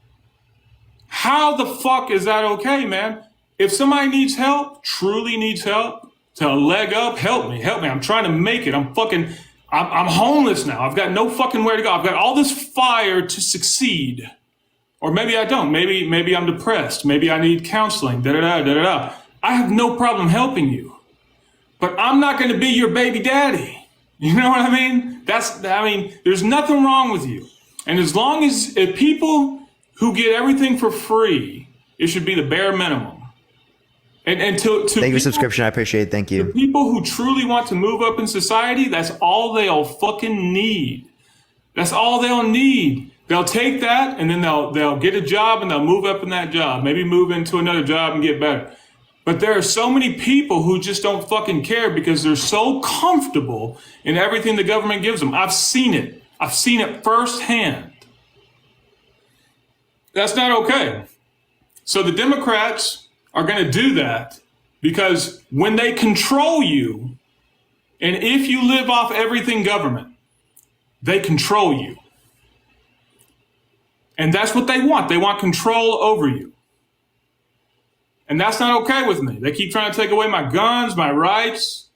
How the fuck is that okay, man? If somebody needs help, truly needs help, to leg up, help me. I'm trying to make it. I'm homeless now. I've got no fucking where to go. I've got all this fire to succeed. Or maybe I don't. Maybe I'm depressed. Maybe I need counseling. Da-da-da. I have no problem helping you. But I'm not going to be your baby daddy. You know what I mean? There's nothing wrong with you. And as long as people who get everything for free, it should be the bare minimum. And to thank you for subscription. I appreciate it. Thank you. The people who truly want to move up in society, that's all they'll fucking need. That's all they'll need. They'll take that and then they'll get a job and they'll move up in that job. Maybe move into another job and get better. But there are so many people who just don't fucking care because they're so comfortable in everything the government gives them. I've seen it. I've seen it firsthand. That's not okay. So the Democrats are going to do that because when they control you, and if you live off everything government, they control you. And that's what they want. They want control over you. And that's not okay with me. They keep trying to take away my guns, my rights.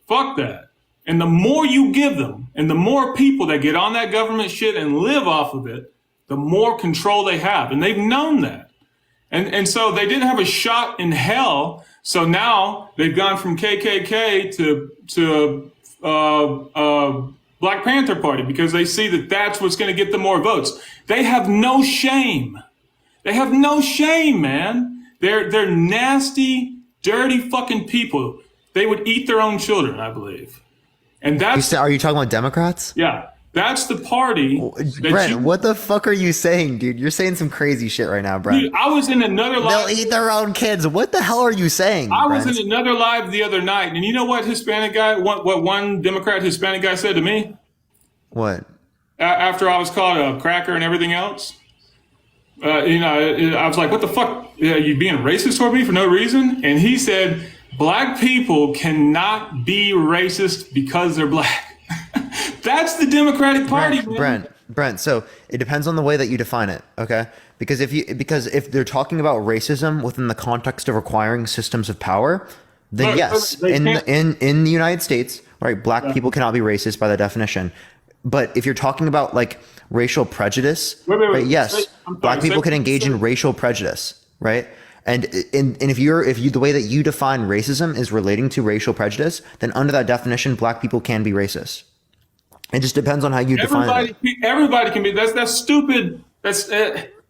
Fuck that. And the more you give them, and the more people that get on that government shit and live off of it, the more control they have. And they've known that. And so they didn't have a shot in hell. So now they've gone from KKK to Black Panther Party because they see that that's what's going to get them more votes. They have no shame. They have no shame, man. They're nasty, dirty fucking people. They would eat their own children, I believe. And that's. Are you talking about Democrats? Yeah, that's the party. Brent, what the fuck are you saying, dude? You're saying some crazy shit right now, Brent. Dude, I was in another live. They'll eat their own kids. What the hell are you saying? I was in another live the other night, and you know what Hispanic guy, what one Democrat Hispanic guy said to me? What? After I was called a cracker and everything else. I was like, what the fuck? You being racist toward me for no reason? And he said, black people cannot be racist because they're black. That's the Democratic Party, Brent. So it depends on the way that you define it, okay? Because if they're talking about racism within the context of requiring systems of power, then yes, in the United States, right, black people cannot be racist by that definition. But if you're talking about like racial prejudice, right, yes, black people can engage in racial prejudice, right? And if the way that you define racism is relating to racial prejudice, then under that definition, black people can be racist. It just depends on how you define it. Everybody can be. That's stupid. That's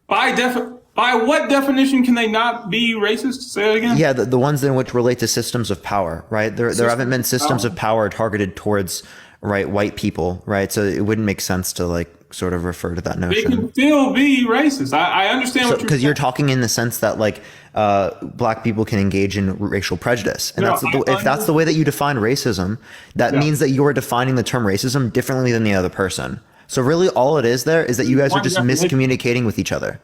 by what definition can they not be racist? Say it again. Yeah, the ones in which relate to systems of power, right? There haven't been systems of power targeted towards white people, right? So it wouldn't make sense to like sort of refer to that notion. They can still be racist. I understand what you're saying. Because you're talking in the sense that like black people can engage in racial prejudice. And if that's the way that you define racism, that means that you're defining the term racism differently than the other person. So really all it is there is that you guys are just miscommunicating with each other.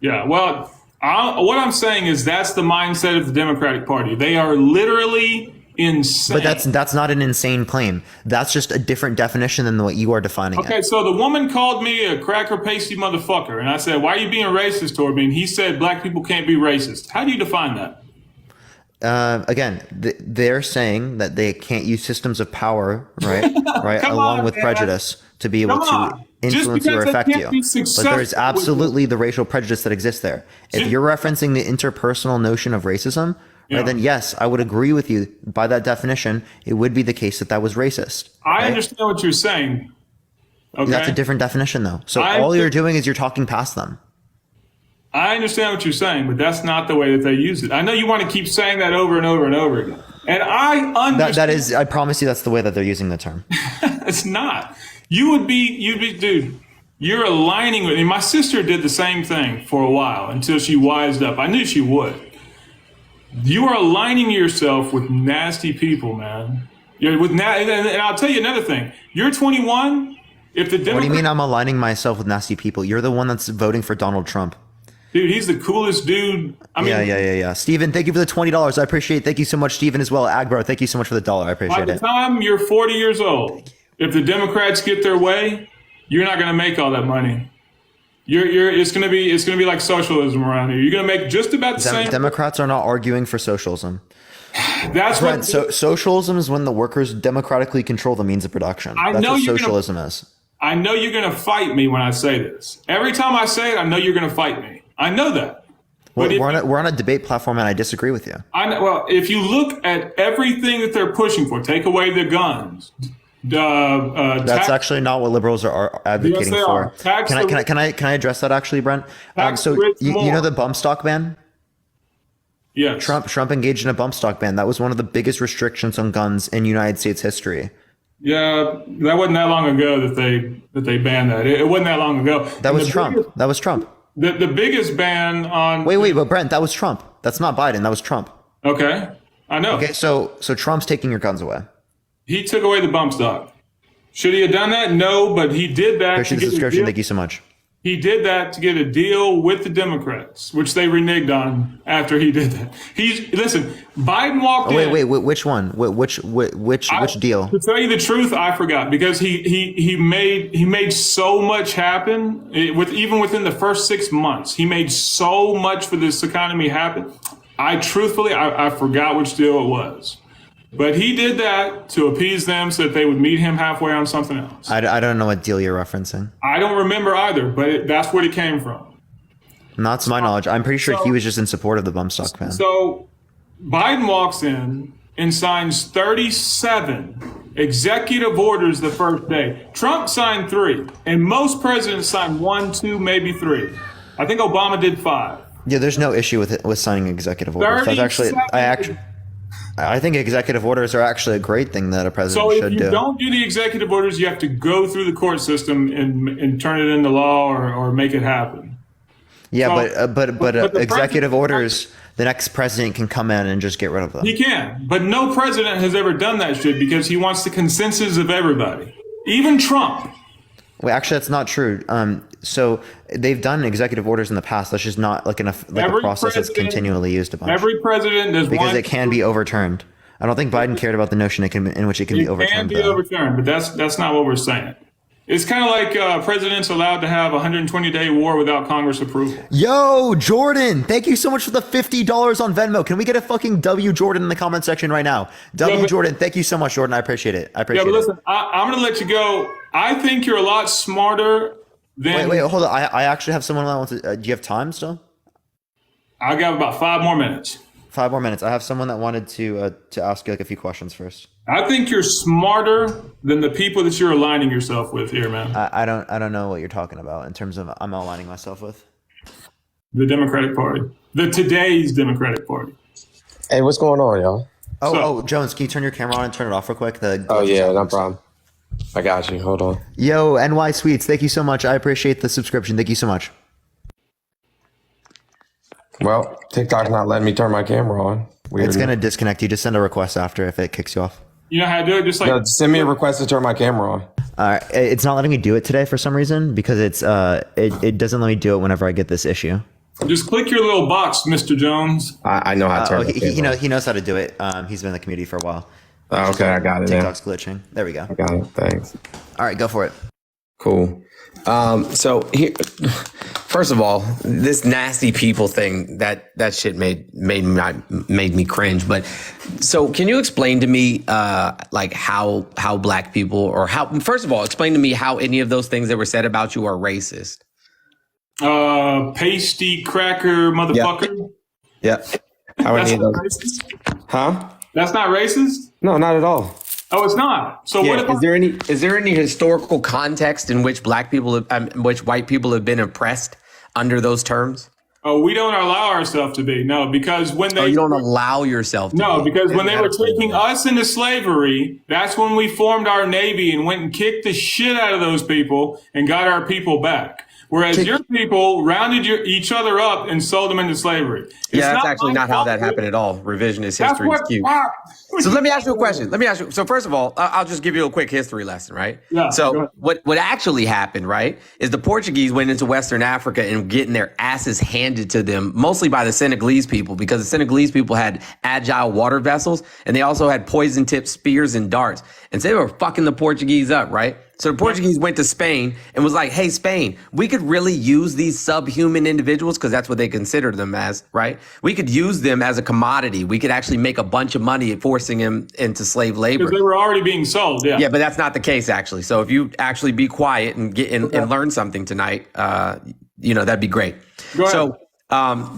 Yeah, well, what I'm saying is that's the mindset of the Democratic Party. They are literally insane. But that's not an insane claim. That's just a different definition than what you are defining. Okay, so the woman called me a cracker pasty motherfucker, and I said, "Why are you being racist toward me?" And he said, "Black people can't be racist." How do you define that? Again, they're saying that they can't use systems of power, right, along with prejudice to be able to influence you or affect you. But there's absolutely the racial prejudice that exists there. If you're referencing the interpersonal notion of racism, right, then yes, I would agree with you. By that definition, it would be the case that was racist. I understand what you're saying. Okay? That's a different definition, though. So all you're doing is you're talking past them. I understand what you're saying, but that's not the way that they use it. I know you want to keep saying that over and over and over again. And I understand. That is, I promise you that's the way that they're using the term. It's not. You'd be, dude, you're aligning with me. My sister did the same thing for a while until she wised up. I knew she would. You are aligning yourself with nasty people, man. And I'll tell you another thing. You're 21. If the Democrat- What do you mean I'm aligning myself with nasty people? You're the one that's voting for Donald Trump. Dude, he's the coolest dude. I mean, yeah. Steven, thank you for the $20. I appreciate it. Thank you so much, Steven, as well. Agbro, thank you so much for the $1. I appreciate it. By the time you're 40 years old, if the Democrats get their way, you're not going to make all that money. It's going to be like socialism around here. You're going to make just about the same. Democrats are not arguing for socialism. That's Brent, socialism is when the workers democratically control the means of production. That's what socialism is. I know you're going to fight me when I say this. Every time I say it, I know you're going to fight me. I know that. We're on a debate platform, and I disagree with you. I know, well, if you look at everything that they're pushing for, take away the guns. That's actually not what liberals are advocating for. Can I address that actually, Brent? So you know the bump stock ban? Yes. Trump engaged in a bump stock ban. That was one of the biggest restrictions on guns in United States history. Yeah, that wasn't that long ago that they banned that. It wasn't that long ago. That was Trump. The biggest ban on... Wait, but Brent, that was Trump. That's not Biden. That was Trump. Okay, I know. Okay, so Trump's taking your guns away. He took away the bump stock. Should he have done that? No, but he did that. Appreciate the subscription. Thank you so much. He did that to get a deal with the Democrats, which they reneged on after he did that. Listen, Biden walked in. Wait, which one? Which deal? To tell you the truth, I forgot, because he made so much happen even within the first 6 months. He made so much for this economy happen. I forgot which deal it was. But he did that to appease them so that they would meet him halfway on something else. I don't know what deal you're referencing. I don't remember either, but that's where it came from. Not to my knowledge. I'm pretty sure he was just in support of the bump stock ban. So Biden walks in and signs 37 executive orders the first day. Trump signed 3, and most presidents sign 1, 2, maybe 3. I think Obama did 5. Yeah, there's no issue with signing executive orders. I think executive orders are actually a great thing that a president should do. So if you don't do the executive orders, you have to go through the court system and turn it into law or make it happen. Yeah, but executive orders, the next president can come in and just get rid of them. He can, but no president has ever done that shit because he wants the consensus of everybody, even Trump. Well, actually, that's not true. So they've done executive orders in the past. That's just not like a process that's continually used a bunch. Every president does because it can be overturned. I don't think Biden cared about the notion in which it can be overturned. It can be overturned, but that's not what we're saying. It's kind of like presidents allowed to have a 120-day war without Congress approval. Yo, Jordan, thank you so much for the $50 on Venmo. Can we get a fucking W Jordan in the comment section right now? Jordan, thank you so much, Jordan. I appreciate it. Listen, I'm going to let you go. I think you're a lot smarter than... Wait, hold on. I actually have someone that wants to... do you have time still? I got about 5 more minutes. 5 more minutes. I have someone that wanted to ask you like a few questions first. I think you're smarter than the people that you're aligning yourself with here, man. I don't know what you're talking about in terms of I'm aligning myself with. The Democratic Party. Today's Democratic Party. Hey, what's going on, y'all? Oh, Jones, can you turn your camera on and turn it off real quick? Oh, yeah, no problem. I got you. Hold on. Yo, NY Sweets, thank you so much. I appreciate the subscription. Thank you so much. Well, TikTok's not letting me turn my camera on. Weird. It's going to disconnect you. Just send a request after if it kicks you off. You know how to do it? Just like... No, send me a request to turn my camera on. It's not letting me do it today for some reason because it doesn't let me do it whenever I get this issue. Just click your little box, Mr. Jones. I know how to turn it. He knows how to do it. He's been in the community for a while. Oh, okay, I got it. TikTok's glitching. There we go. I got it. Thanks. All right, go for it. Cool. So here, first of all, this nasty people thing that shit made me cringe. But so can you explain to me like how black people or how first of all explain to me how any of those things that were said about you are racist? Pasty cracker motherfucker. Yeah. How are those? Racist? Huh? That's not racist? No, not at all. Oh, it's not. So what is there any historical context in which white people have been oppressed under those terms? Oh, we don't allow ourselves to be. No, because when they... you don't allow yourself to be. No, because when they were taking us into slavery, that's when we formed our Navy and went and kicked the shit out of those people and got our people back. Whereas your people rounded each other up and sold them into slavery. That's actually not how that happened at all. Revisionist history is cute. So let me ask you a question. So first of all, I'll just give you a quick history lesson, right? Yeah. So what actually happened, right, is the Portuguese went into Western Africa and getting their asses handed to them, mostly by the Senegalese people, because the Senegalese people had agile water vessels and they also had poison-tipped spears and darts. And so they were fucking the Portuguese up, right? So the Portuguese went to Spain and was like, hey, Spain, we could really use these subhuman individuals because that's what they considered them as, right? We could use them as a commodity. We could actually make a bunch of money at forcing them into slave labor. Because they were already being sold, yeah. Yeah, but that's not the case, actually. So if you actually be quiet and get and learn something tonight, that'd be great. Go ahead. So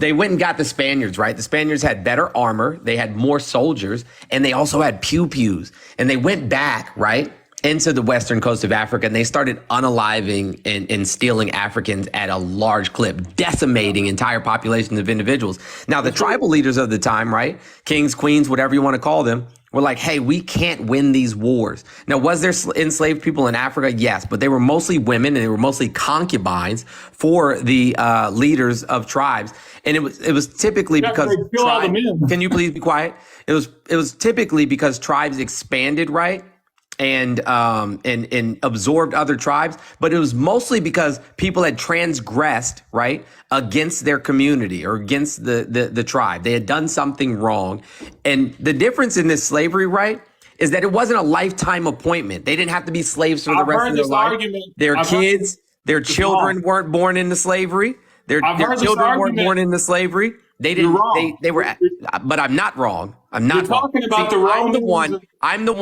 they went and got the Spaniards, right? The Spaniards had better armor. They had more soldiers, and they also had pew-pews. And they went back, right, into the western coast of Africa, and they started unaliving and stealing Africans at a large clip, decimating entire populations of individuals. Now, the tribal leaders of the time, right, kings, queens, whatever you want to call them, were like, hey, we can't win these wars. Now, was there enslaved people in Africa? Yes, but they were mostly women and they were mostly concubines for the leaders of tribes. And it was typically because can you please be quiet? It was typically because tribes expanded, right? And absorbed other tribes, but it was mostly because people had transgressed, right, against their community or against the tribe. They had done something wrong. And the difference in this slavery, right, is that it wasn't a lifetime appointment. They didn't have to be slaves for the rest of their life. Their kids, their children weren't born into slavery. Their children weren't born into slavery. They didn't. They were. But I'm not wrong. I'm not wrong. Talking about the Romans. I'm the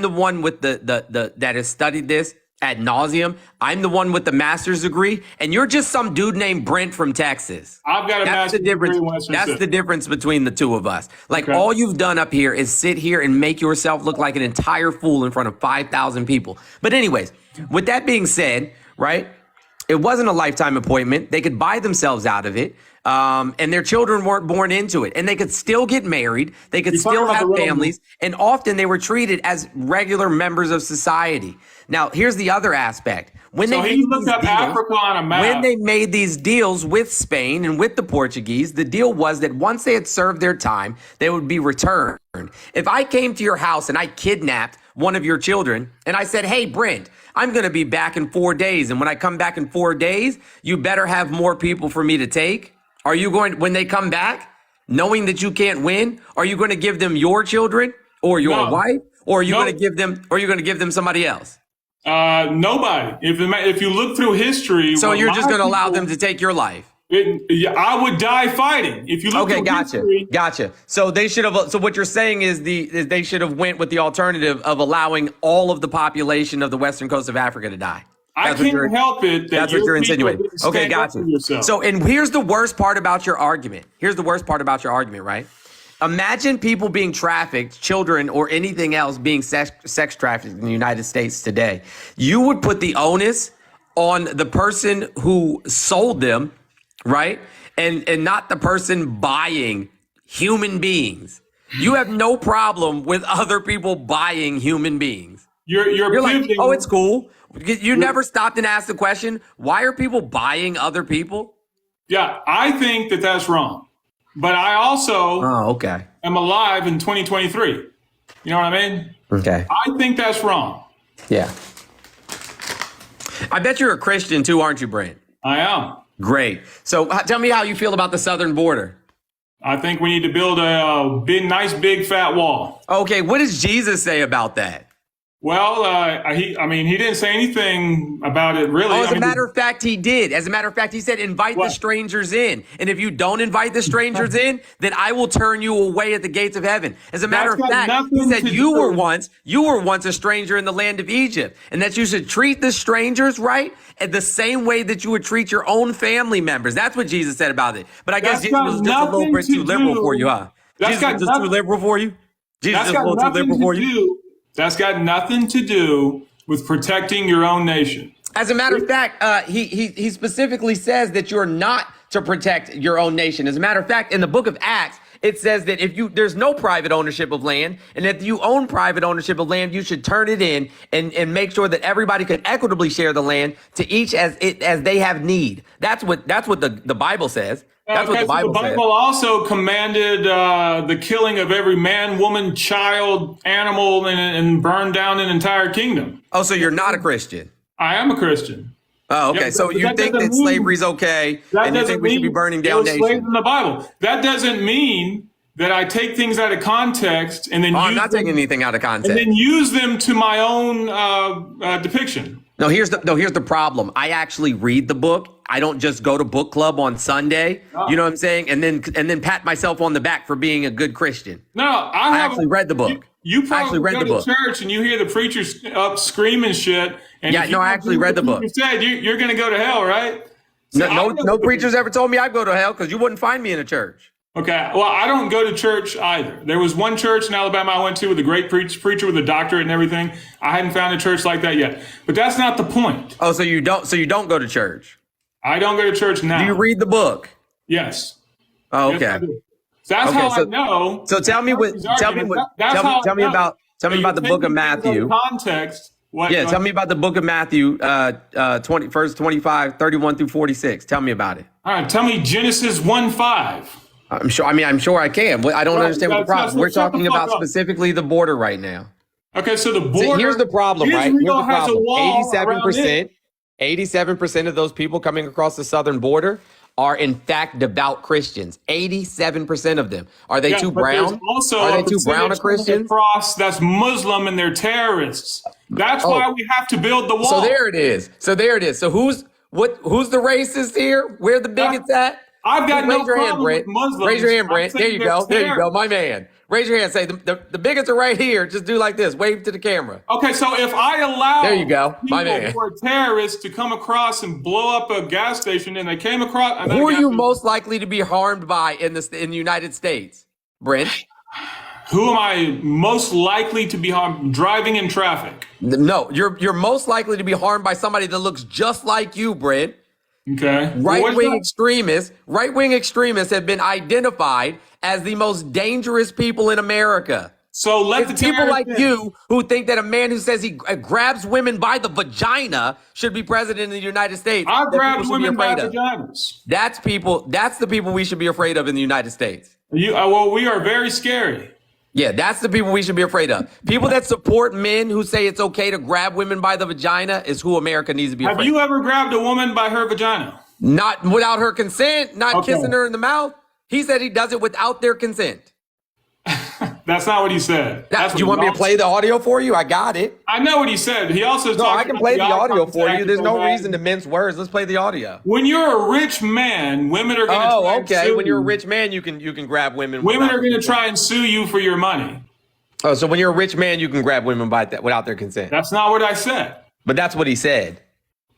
one with the that has studied this ad nauseum. I'm the one with the master's degree, and you're just some dude named Brent from Texas. I've got a master's degree in Western That's the difference between the two of us. Like all you've done up here is sit here and make yourself look like an entire fool in front of 5,000 people. But anyways, with that being said, right? It wasn't a lifetime appointment. They could buy themselves out of it. And their children weren't born into it. And they could still get married. They could still have families. And often they were treated as regular members of society. Now, here's the other aspect. When they made these deals with Spain and with the Portuguese, the deal was that once they had served their time, they would be returned. If I came to your house and I kidnapped one of your children and I said, hey, Brent, I'm going to be back in 4 days. And when I come back in 4 days, you better have more people for me to take. Are you going, when they come back, knowing that you can't win, are you going to give them your children or your wife? Or are you going to give them, or are you going to give them somebody else? Nobody. If you look through history. So you're just going to allow them to take your life? I would die fighting. If you look through history. Gotcha. So they should have. So what you're saying is they should have went with the alternative of allowing all of the population of the western coast of Africa to die. I can't help it. That's what you're insinuating. Okay, gotcha. So, and here's the worst part about your argument. Right? Imagine people being trafficked, children or anything else being sex trafficked in the United States today. You would put the onus on the person who sold them, right? And not the person buying human beings. You have no problem with other people buying human beings. You're like, oh, it's cool. You never stopped and asked the question, why are people buying other people? Yeah, I think that that's wrong. But I also am alive in 2023. You know what I mean? Okay. I think that's wrong. Yeah. I bet you're a Christian too, aren't you, Brent? I am. Great. So tell me how you feel about the southern border. I think we need to build a nice, big, fat wall. Okay. What does Jesus say about that? Well, he didn't say anything about it really. Oh, as a matter of fact, he did. As a matter of fact, he said, invite the strangers in. And if you don't invite the strangers in, then I will turn you away at the gates of heaven. As a matter of fact, he said you were once a stranger in the land of Egypt, and that you should treat the strangers right at the same way that you would treat your own family members. That's what Jesus said about it. But I guess Jesus was just a little bit too liberal for you, huh? Jesus was just too liberal for you? Jesus just a little too liberal for you? That's got nothing to do with protecting your own nation. As a matter of fact, he specifically says that you're not to protect your own nation. As a matter of fact, in the book of Acts, it says that there's no private ownership of land, and if you own private ownership of land, you should turn it in and make sure that everybody can equitably share the land to each as they have need. That's what the Bible says. That's what the Bible says. The Bible also commanded the killing of every man, woman, child, animal, and burn down an entire kingdom. Oh, so you're not a Christian? I am a Christian. Oh, okay. Yeah, so you think that slavery's okay, and you think we should be burning down nations? Slaves in the Bible. That doesn't mean that I take things out of context and then I'm not taking anything out of context. And then use them to my own depiction. No, here's the problem. I actually read the book. I don't just go to book club on Sunday. You know what I'm saying? And then pat myself on the back for being a good Christian. No, I actually read the book. You probably go to church and you hear the preachers up screaming shit. And I actually read the book. You said you're going to go to hell, right? So no preachers ever told me I'd go to hell because you wouldn't find me in a church. Okay, well, I don't go to church either. There was one church in Alabama I went to with a great preacher with a doctorate and everything. I hadn't found a church like that yet. But that's not the point. Oh, so you don't go to church? I don't go to church now. Do you read the book? Yes. Oh, okay. Yes, that's how I know. So tell me about the book of Matthew. Context. Tell me about the book of Matthew, verse 25, 31 through 46. Tell me about it. All right, tell me Genesis 1:5. I'm sure I can. I don't understand what the problem is. We're talking about specifically the border right now. Okay, so the border. So here's the problem, right? Here's the has a wall 87% of those people coming across the southern border are in fact devout Christians. 87% of them. Are they too brown? Are they too brown of Christians? That's Muslim and they're terrorists. That's why we have to build the wall. So there it is. So who's the racist here? Where the bigots at? I've got no problem with Muslims. Raise your hand, Brent. There you go, my man. Raise your hand. Say the bigots are right here. Just do like this. Wave to the camera. Okay, so if I allow there you go, my man, people who are terrorists to come across and blow up a gas station, and they came across, who are you most likely to be harmed by in the United States, Brent? Who am I most likely to be harmed? Driving in traffic. No, you're most likely to be harmed by somebody that looks just like you, Brent. Okay. Right-wing extremists have been identified as the most dangerous people in America. So it's people like you who think that a man who says he grabs women by the vagina should be president of the United States. I grabbed women by vaginas. That's the people we should be afraid of in the United States. We are very scary. Yeah, that's the people we should be afraid of. People that support men who say it's okay to grab women by the vagina is who America needs to be afraid of. Have you ever grabbed a woman by her vagina? Not without her consent, not kissing her in the mouth. He said he does it without their consent. That's not what he said. Do you want me to play the audio for you? I got it. I know what he said. He also No, I can play the audio for you. There's no reason to mince words. Let's play the audio. When you're a rich man, women are going to try and sue When you're a you. rich man, you can grab women. Women are going to try and sue you for your money. Oh, so when you're a rich man, you can grab women without their consent. That's not what I said. But that's what he said.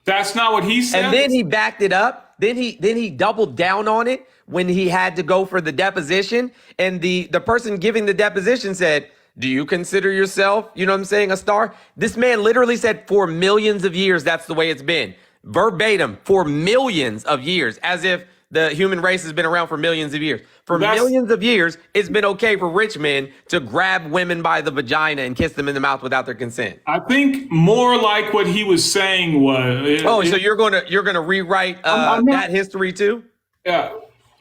That's not what he said. And then he backed it up. Then he doubled down on it when he had to go for the deposition. And the person giving the deposition said, do you consider yourself, you know what I'm saying, a star? This man literally said for millions of years, that's the way it's been. Verbatim, for millions of years, as if the human race has been around for millions of years. For millions of years, it's been okay for rich men to grab women by the vagina and kiss them in the mouth without their consent. I think more like what he was saying was. So you're gonna rewrite that history too? Yeah.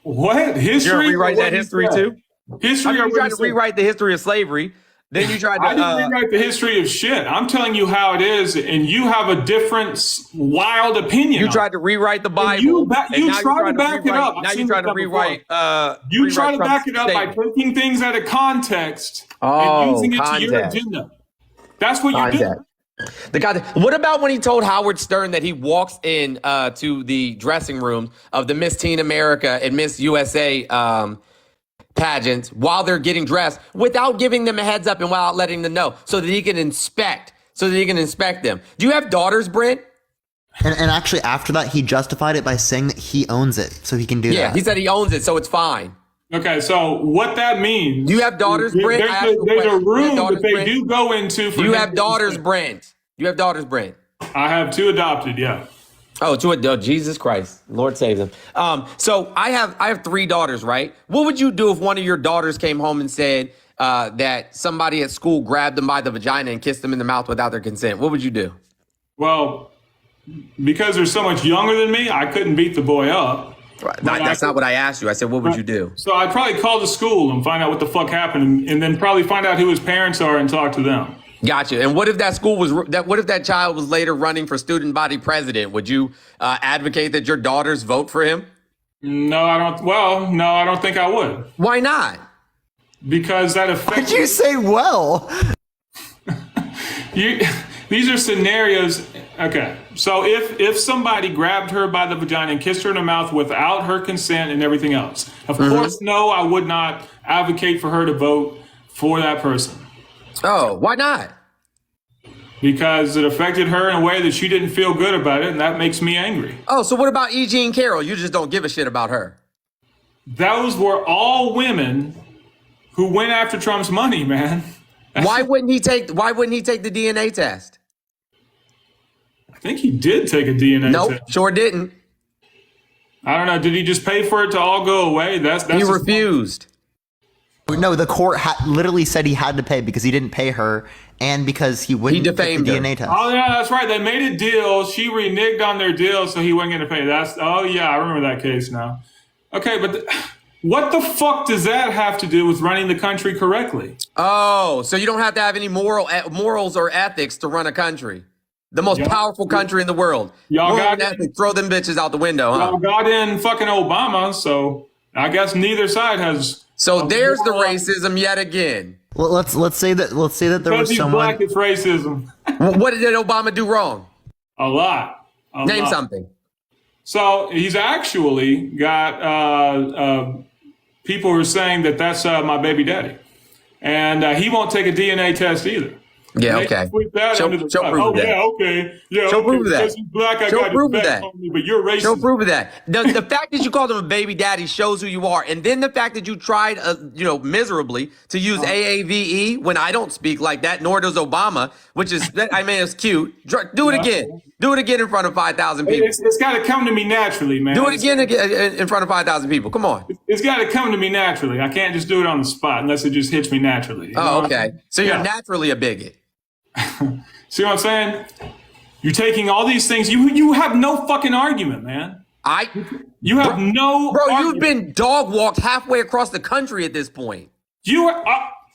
What history? You're gonna rewrite that history too? History. You tried to rewrite the history of slavery. Then you tried to. I didn't rewrite the history of shit. I'm telling you how it is, and you have a different, wild opinion. You tried to rewrite the Bible. You tried to back it up. Now you try to rewrite. You try to back it up by taking things out of context and using it to your agenda. That's what you're doing. What about when he told Howard Stern that he walks in to the dressing room of the Miss Teen America and Miss USA pageants while they're getting dressed without giving them a heads up and without letting them know so that he can inspect them? Do you have daughters, Brent? And actually after that, he justified it by saying that he owns it, so he can do that. Yeah, he said he owns it, so it's fine. Okay, so what that means... Do you have daughters, Brent? There's a room that they do go into... Do you have daughters, Brent? You have daughters, Brent? I have 2 adopted, yeah. Oh, Jesus Christ. Lord save them. So I have 3 daughters, right? What would you do if one of your daughters came home and said that somebody at school grabbed them by the vagina and kissed them in the mouth without their consent? What would you do? Well, because they're so much younger than me, I couldn't beat the boy up. That's not what I asked you. I said, what would you do? So I'd probably call the school and find out what the fuck happened, and then probably find out who his parents are and talk to them. Gotcha. And what if that school was what if that child was later running for student body president? Would you advocate that your daughters vote for him? No, I don't. Well, no, I don't think I would. Why not? Because that affects. Why'd you say well? These are scenarios. Okay, so if somebody grabbed her by the vagina and kissed her in the mouth without her consent and everything else, of course, no, I would not advocate for her to vote for that person. Oh, why not? Because it affected her in a way that she didn't feel good about it, and that makes me angry. Oh, so what about E. Jean Carroll? You just don't give a shit about her. Those were all women who went after Trump's money, man. Why wouldn't he take the DNA test? I think he did take a DNA test. Nope, sure didn't. I don't know. Did he just pay for it to all go away? He refused. No, the court literally said he had to pay because he didn't pay her and because he wouldn't take the DNA test. Oh, yeah, that's right. They made a deal. She reneged on their deal, so he wasn't going to pay. Oh, yeah, I remember that case now. Okay, but what the fuck does that have to do with running the country correctly? Oh, so you don't have to have any morals or ethics to run a country. The most powerful country in the world. Y'all got throw them bitches out the window, huh? Y'all got in fucking Obama, so I guess neither side has... So there's the racism yet again. Well, let's say that there was someone. Black, it's racism. What did Obama do wrong? A lot. Name something. So he's actually got people who are saying that that's my baby daddy, and he won't take a DNA test either. Yeah, okay. Show proof of that. Yeah, okay. Yeah, show proof of that. Because he's black, I show got proof of that. Me, but you're racist. Show proof of that. The fact that you called him a baby daddy shows who you are, and then the fact that you tried, miserably to use AAVE when I don't speak like that, nor does Obama, which is, I mean, it's cute. Do it again. Do it again in front of 5,000 people. It's got to come to me naturally, man. Do it again in front of 5,000 people. Come on. It's got to come to me naturally. I can't just do it on the spot unless it just hits me naturally. Oh, okay. So you're naturally a bigot. See what I'm saying? You're taking all these things. You have no fucking argument, man. You have no bro. argument. You've been dog walked halfway across the country at this point.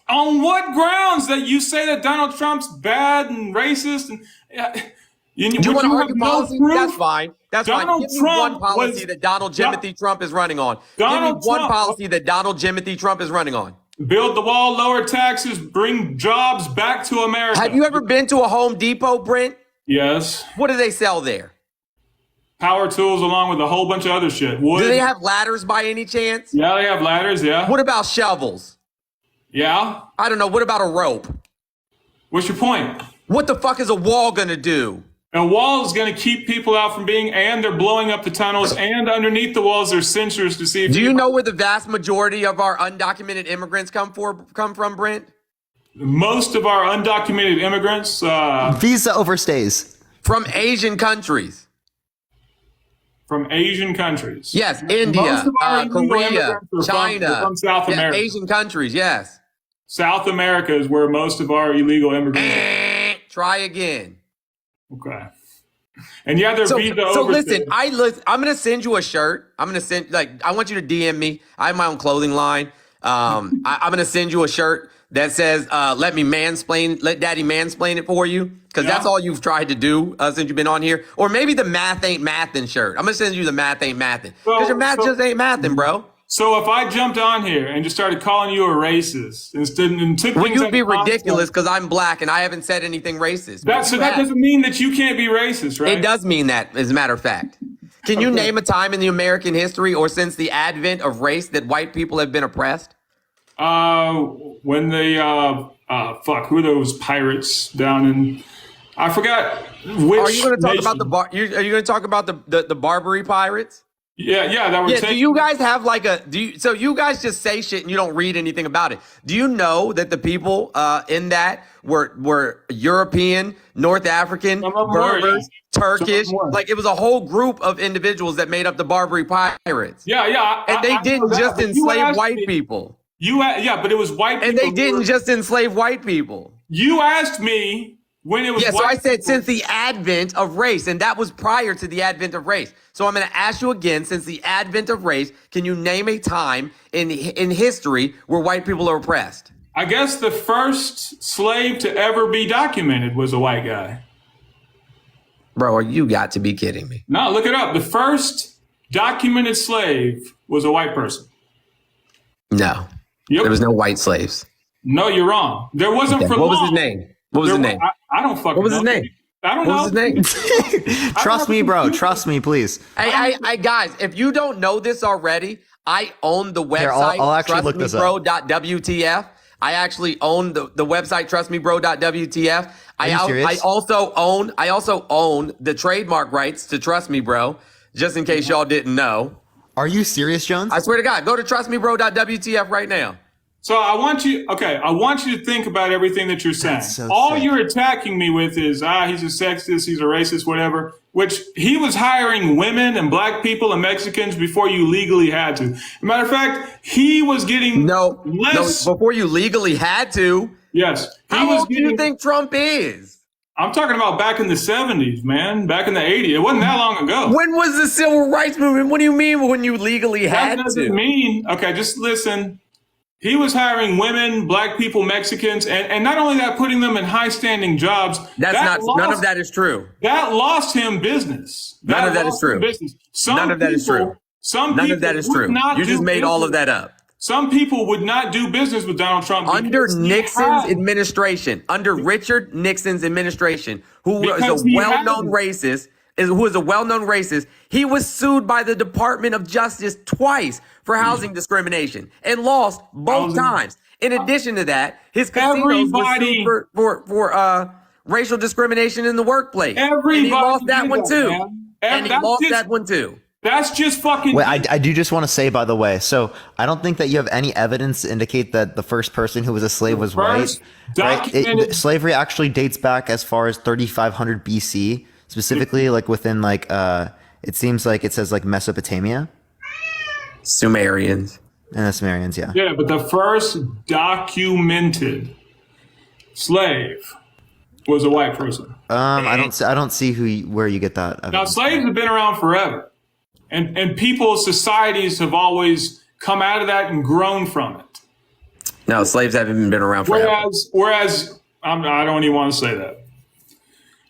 On what grounds that you say that Donald Trump's bad and racist? And do you want to argue policy? That's fine. That's fine. Donald Give me Trump one policy was- that Donald Jimothy Trump is running on. Donald Give me one Trump- policy that Donald Jimothy Trump is running on. Build the wall, lower taxes, bring jobs back to America. Have you ever been to a Home Depot, Brent? Yes. What do they sell there? Power tools along with a whole bunch of other shit. Wood. Do they have ladders by any chance? Yeah, they have ladders, yeah. What about shovels? Yeah. I don't know. What about a rope? What's your point? What the fuck is a wall gonna do? A wall is going to keep people out from being, and they're blowing up the tunnels, and underneath the walls there's sensors to see if Do you know where the vast majority of our undocumented immigrants come from, Brent? Most of our undocumented immigrants... visa overstays. From Asian countries. From Asian countries. Yes, India, Korea, China. From South America. Asian countries, yes. South America is where most of our illegal immigrants are. Try again. Okay. And yeah, they're visa so overstays. listen, I'm gonna send you a shirt. I'm gonna send I want you to DM me. I have my own clothing line. I'm gonna send you a shirt that says let daddy mansplain it for you. Because that's all you've tried to do since you've been on here. Or maybe the math ain't mathin' shirt. I'm gonna send you the math ain't mathin'. Because your math just ain't mathin', bro. So if I jumped on here and just started calling you a racist and took things you'd be ridiculous because I'm black and I haven't said anything racist. That doesn't mean that you can't be racist, right? It does mean that, as a matter of fact. Can you name a time in the American history or since the advent of race that white people have been oppressed? When they who are those pirates down in? I forgot which. Are you going to talk nation. about are you going to talk about the Barbary pirates? Yeah, that were taking. Do you guys have so you guys just say shit and you don't read anything about it. Do you know that the people in that were European, North African, Berbers, Turkish? Like it was a whole group of individuals that made up the Barbary pirates. Yeah. And they didn't just enslave white people. But it was white people. And they didn't just enslave white people. You asked me when it was so white I said people. since the advent of race, and that was prior to the advent of race. So I'm going to ask you again, since the advent of race, can you name a time in history where white people are oppressed? I guess the first slave to ever be documented was a white guy. Bro, you got to be kidding me. No, look it up. The first documented slave was a white person. No. Yep. There was no white slaves. No, you're wrong. There wasn't for What long. was his name? What was his name? I don't fucking know. What was his name? I don't know. What was his name? Trust me, bro. Trust me, please. Hey, guys, if you don't know this already, I own the website. Here, I'll actually look this up. TrustMeBro.wtf. I actually own the website TrustMeBro.wtf. I also own the trademark rights to Trust Me Bro, just in case y'all didn't know. Are you serious, Jones? I swear to God, go to TrustMeBro.wtf right now. So I want you to think about everything that you're saying. So all sick. you're attacking me with is, he's a sexist, he's a racist, whatever, which he was hiring women and black people and Mexicans before you legally had to. Matter of fact, he was getting No, less. before you legally had to. Yes. How old do you think Trump is? I'm talking about back in the 70s, man. Back in the 80s. It wasn't that long ago. When was the civil rights movement? What do you mean when you legally had to? That doesn't mean, okay, just listen. He was hiring women, black people, Mexicans, and not only that, putting them in high-standing jobs. None of that is true. That lost him business. None of that is true. None of that is true. None of that is true. You just made all of that up. Some people would not do business with Donald Trump. Under Nixon's administration, under Richard Nixon's administration, who was a well-known racist, he was sued by the Department of Justice twice for housing discrimination and lost both times. In addition to that, his casinos were sued for racial discrimination in the workplace. And he lost that one too. That's just fucking. Wait, I do just want to say, by the way, so I don't think that you have any evidence to indicate that the first person who was a slave was white. Right? Slavery actually dates back as far as 3500 BC, specifically like within it seems like it says like Mesopotamia. Sumerians. And the Sumerians, yeah. Yeah, but the first documented slave was a white person. I don't see where you get that evidence. Now, slaves have been around forever. And people's societies have always come out of that and grown from it. No, slaves haven't been around forever. Whereas I don't even want to say that.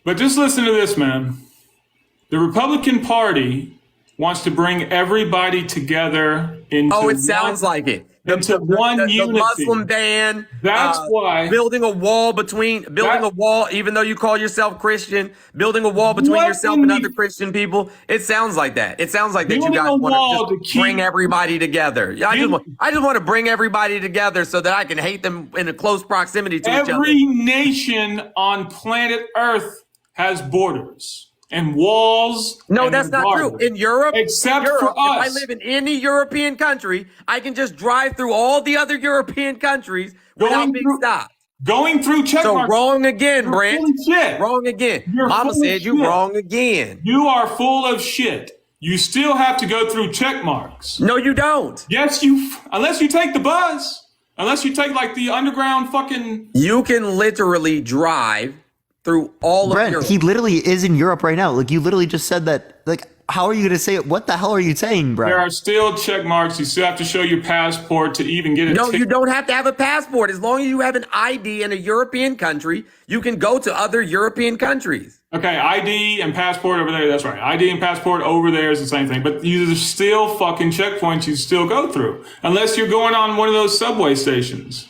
But just listen to this, man. The Republican Party wants to bring everybody together into it sounds like it. One unity. The Muslim ban. That's why building a wall, even though you call yourself Christian, building a wall between yourself and other Christian people. It sounds like that. It sounds like that you guys want to just bring everybody together. I just want to bring everybody together so that I can hate them in a close proximity to each other. Every nation on planet Earth has borders and walls. No, that's not true. In Europe, except for us. If I live in any European country, I can just drive through all the other European countries without being stopped. Going through check marks. So wrong again, Brent. Wrong again. Mama said you wrong again. You are full of shit. You still have to go through check marks. No, you don't. Yes, unless you take the bus. Unless you take like the underground fucking. You can literally drive through all Brent, of Europe. he literally is in Europe right now. Like, you literally just said that. Like, how are you going to say it? What the hell are you saying, Brent? There are still check marks. You still have to show your passport to even get a No, you don't have to have a passport. As long as you have an ID in a European country, you can go to other European countries. Okay, ID and passport over there. That's right. ID and passport over there is the same thing. But there's still fucking checkpoints you still go through. Unless you're going on one of those subway stations.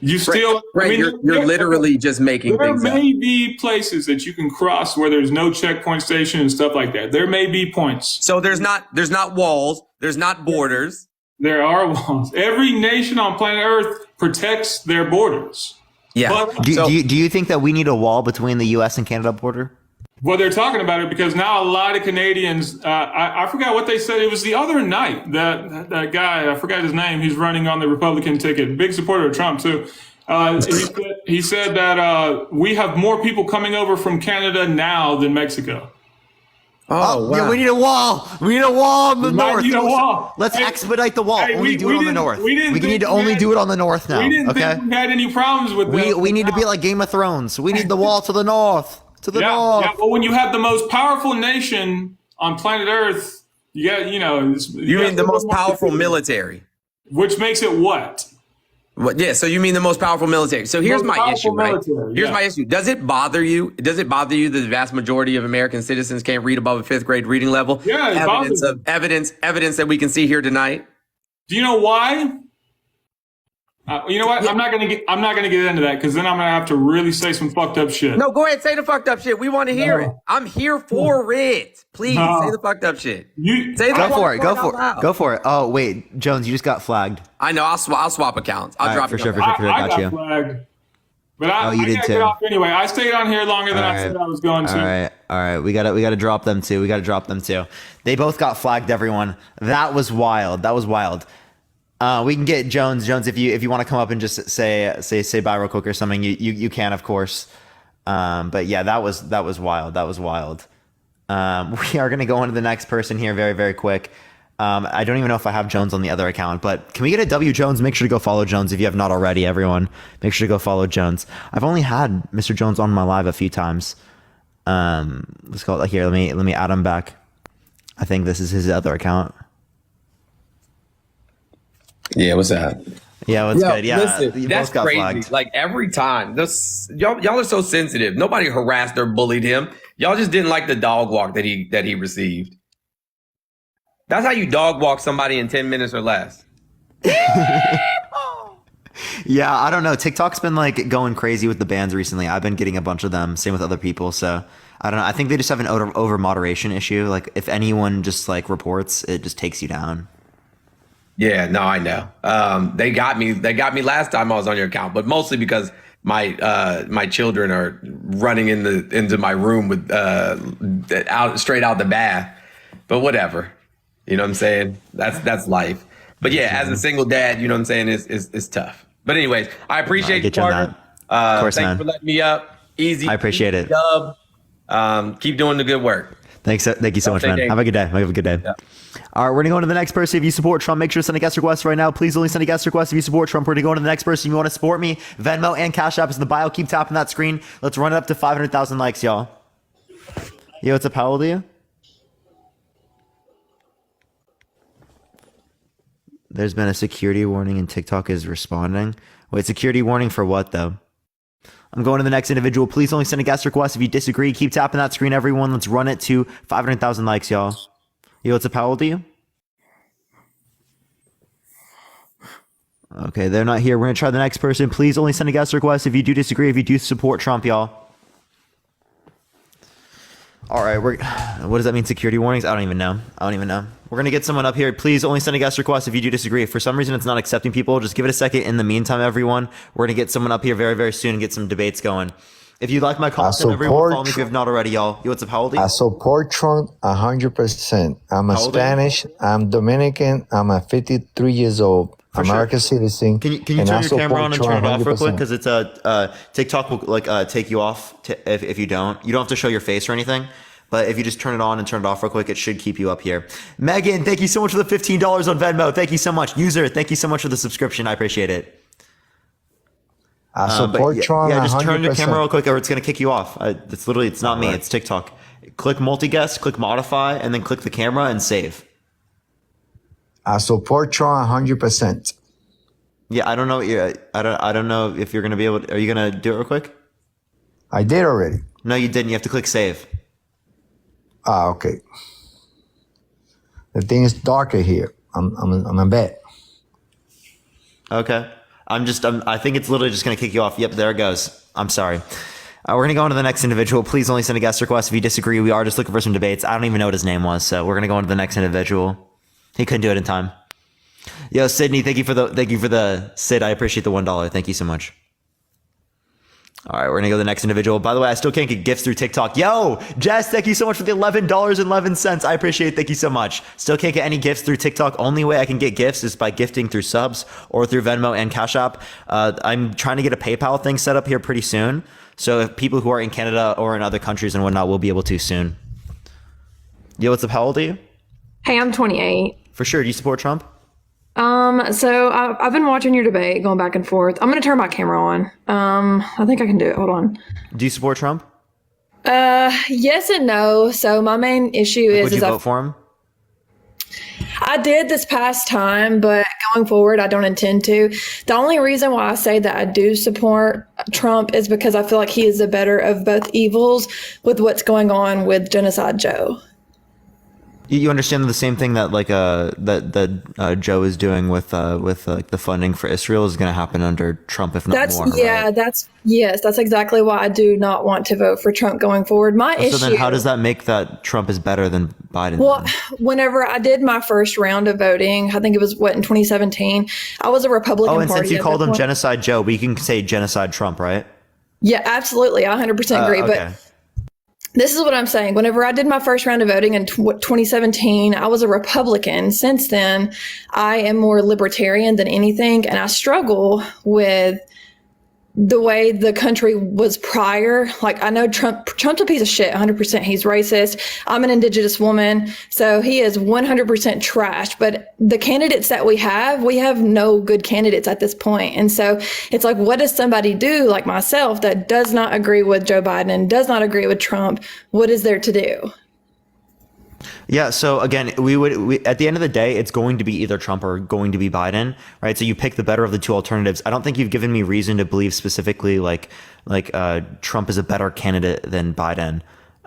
You still, right? You're literally just making things up. There may be places that you can cross where there's no checkpoint station and stuff like that. There may be points. So there's not walls. There's not borders. There are walls. Every nation on planet Earth protects their borders. Yeah. But, do you think that we need a wall between the U.S. and Canada border? Well, they're talking about it because now a lot of Canadians, I forgot what they said. It was the other night that guy, I forgot his name. He's running on the Republican ticket. Big supporter of Trump, too. He said that we have more people coming over from Canada now than Mexico. Oh, wow. Yeah, we need a wall. We need a wall on the north. Need a wall. Let's expedite the wall. Hey, only do it on the north. We need to we only had- do it on the north now. We didn't Okay. think we had any problems with that. We need to be like Game of Thrones. We need the wall to the north. To the north. Yeah, well, when you have the most powerful nation on planet Earth, you got, You mean the most powerful military? Which makes it what? What? Yeah. So you mean the most powerful military? So here's my issue, right? Here's my issue. Does it bother you? Does it bother you that the vast majority of American citizens can't read above a 5th grade reading level? Yeah, evidence that we can see here tonight. Do you know why? You know what? I'm not gonna get into that because then I'm gonna have to really say some fucked up shit. No, go ahead, say the fucked up shit. We want to hear it. I'm here for it. Please say the fucked up shit. Go for it. Oh wait, Jones, you just got flagged. I know. I'll swap accounts. I'll drop for it. sure. I Got you. flagged. But I you did gotta too. get off anyway. I stayed on here longer than I said I was going to. All right. We gotta drop them too. They both got flagged. Everyone. That was wild. We can get Jones. Jones, if you want to come up and just say bye real quick or something, you can, of course. But yeah, that was wild. We are gonna go on to the next person here very, very quick. I don't even know if I have Jones on the other account, but can we get a W Jones? Make sure to go follow Jones if you have not already. Everyone, make sure to go follow Jones. I've only had Mr. Jones on my live a few times. Let's go here. Let me add him back. I think this is his other account. Yeah, what's that? Yeah, what's good? Yeah, listen, you that's both got crazy. flagged. Like every time, y'all are so sensitive. Nobody harassed or bullied him. Y'all just didn't like the dog walk that he received. That's how you dog walk somebody in 10 minutes or less. Yeah, I don't know. TikTok's been like going crazy with the bans recently. I've been getting a bunch of them. Same with other people. So I don't know. I think they just have an over moderation issue. Like if anyone just like reports, it just takes you down. Yeah, no, I know. They got me last time I was on your account, but mostly because my children are running into my room with straight out the bath. But whatever. You know what I'm saying? That's life. But yeah, as a single dad, you know what I'm saying, is tough. But anyways, I appreciate you, Carter. Of course, thanks for letting me up. Easy. I appreciate it. Dub. Keep doing the good work. Thank you so much, man. Have a good day. Have a good day. Yeah. All right, we're gonna go on to the next person. If you support Trump, make sure to send a guest request right now. Please only send a guest request if you support Trump. We're gonna go on to the next person. If you want to support me, Venmo and Cash App is in the bio. Keep tapping that screen. Let's run it up to 500,000 likes, y'all. Yo, what's up? How old are you? There's been a security warning and TikTok is responding. Wait, security warning for what though? I'm going to the next individual. Please only send a guest request if you disagree. Keep tapping that screen, everyone. Let's run it to 500,000 likes, y'all. Yo, what's up? How old are you? Okay, they're not here. We're going to try the next person. Please only send a guest request if you do disagree, if you do support Trump, y'all. All right, what does that mean, security warnings? I don't even know. We're going to get someone up here. Please only send a guest request if you do disagree. If for some reason it's not accepting people, just give it a second. In the meantime, everyone, we're going to get someone up here very, very soon and get some debates going. If you like my content, everyone follow me if you have not already, y'all. Yo, what's up? How old are you? I support Trump 100%. I'm a Spanish. I'm Dominican. I'm a 53 years old. American citizen. Can you turn your camera on and turn it off real quick? Because it's TikTok will take you off if you don't. You don't have to show your face or anything. But if you just turn it on and turn it off real quick, it should keep you up here. Megan, thank you so much for the $15 on Venmo. Thank you so much. User, thank you so much for the subscription. I appreciate it. I support Trump. Yeah, just 100%. turn your camera real quick or it's going to kick you off. It's not me. It's TikTok. Click multi-guest, click modify, and then click the camera and save. I support Trump 100%. Yeah, I don't know. I don't know if you're going to be able to. Are you going to do it real quick? I did already. No, you didn't. You have to click save. Okay. The thing is darker here. I'm in bed. Okay. I think it's literally just going to kick you off. Yep, there it goes. I'm sorry. We're going to go on to the next individual. Please only send a guest request if you disagree. We are just looking for some debates. I don't even know what his name was, so we're going to go on to the next individual. He couldn't do it in time. Yo, Sydney, thank you for the Sid. I appreciate the $1. Thank you so much. All right, we're gonna go to the next individual. By the way, I still can't get gifts through TikTok. Yo, Jess, thank you so much for the $11.11. I appreciate it. Thank you so much. Still can't get any gifts through TikTok. Only way I can get gifts is by gifting through subs or through Venmo and Cash App. I'm trying to get a PayPal thing set up here pretty soon. So if people who are in Canada or in other countries and whatnot will be able to soon. Yo, what's up? How old are you? Hey, I'm 28. For sure. Do you support Trump? So I've been watching your debate going back and forth. I'm going to turn my camera on. I think I can do it. Hold on. Do you support Trump? Yes and no. So my main issue is... Would you vote for him? I did this past time, but going forward, I don't intend to. The only reason why I say that I do support Trump is because I feel like he is the better of both evils with what's going on with Genocide Joe. You understand the same thing that that Joe is doing with the funding for Israel is going to happen under Trump, if not more. Yeah, right? That's exactly why I do not want to vote for Trump going forward. So then, how does that make that Trump is better than Biden? Well, whenever I did my first round of voting, I think it was in 2017. I was a Republican. Oh, and Party since you called him point. Genocide Joe, we can say Genocide Trump, right? Yeah, absolutely. I 100% agree. Okay. But this is what I'm saying. Whenever I did my first round of voting in 2017, I was a Republican. Since then, I am more libertarian than anything, and I struggle with the way the country was prior. Like, I know Trump's a piece of shit, 100%. He's racist. I'm an indigenous woman, so he is 100% trash. But the candidates that we have no good candidates at this point. And so it's like, what does somebody do like myself that does not agree with Joe Biden and does not agree with Trump? What is there to do? Yeah, so again, we at the end of the day, it's going to be either Trump or going to be Biden, right? So you pick the better of the two alternatives. I don't think you've given me reason to believe specifically like Trump is a better candidate than Biden.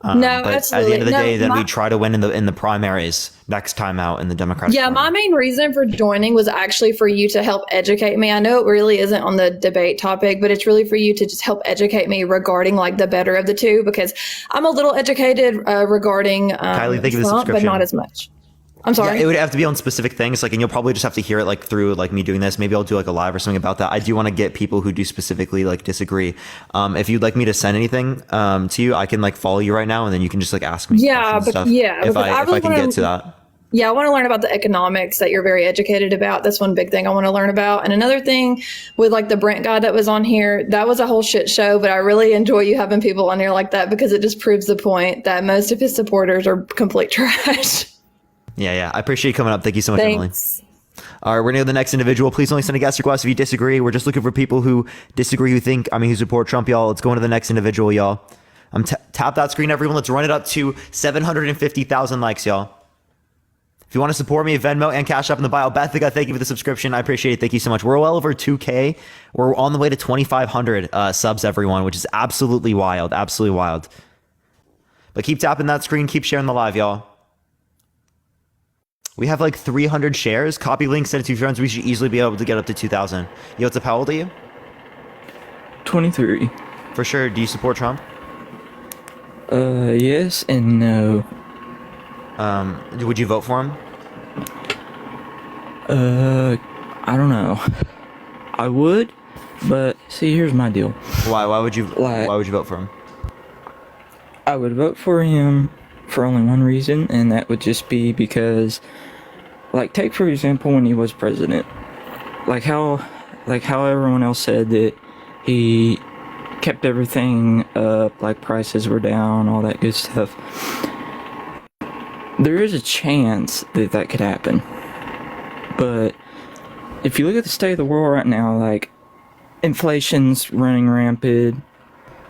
No, but absolutely. At the end of the day, then my- we try to win in the primaries next time out in the Democratic Yeah, Party. my main reason for joining was actually for you to help educate me. I know it really isn't on the debate topic, but it's really for you to just help educate me regarding like the better of the two, because I'm a little educated regarding Kylie, thank you for the Trump, but subscription. not as much. I'm sorry. Yeah, it would have to be on specific things, like, and you'll probably just have to hear it like through like me doing this. Maybe I'll do like a live or something about that. I do want to get people who do specifically like disagree. If you'd like me to send anything to you, I can like follow you right now, and then you can just like ask me. Yeah, questions and but stuff yeah, if because I if really I can wanna- get to that. Yeah, I want to learn about the economics that you're very educated about. That's one big thing I want to learn about. And another thing with like the Brent guy that was on here, that was a whole shit show, but I really enjoy you having people on here like that, because it just proves the point that most of his supporters are complete trash. Yeah, I appreciate you coming up. Thank you so much, Thanks. Emily. All right, we're gonna go to the next individual. Please only send a guest request if you disagree. We're just looking for people who disagree, who support Trump, y'all. Let's go into the next individual, y'all. Tap that screen, everyone. Let's run it up to 750,000 likes, y'all. If you want to support me, Venmo and Cash App in the bio. Bethica, thank you for the subscription. I appreciate it. Thank you so much. We're well over 2K. We're on the way to 2,500 subs, everyone, which is absolutely wild. Absolutely wild. But keep tapping that screen. Keep sharing the live, y'all. We have like 300 shares. Copy link, send it to your friends. We should easily be able to get up to 2,000. Yo, what's up? How old are you? 23. For sure. Do you support Trump? Yes and no. Would you vote for him? I don't know. I would, but see, here's my deal. Why? Why would you vote for him? I would vote for him for only one reason, and that would just be because, like, take for example when he was president, like how everyone else said that he kept everything up, like prices were down, all that good stuff. There is a chance that that could happen, but if you look at the state of the world right now, like, inflation's running rampant.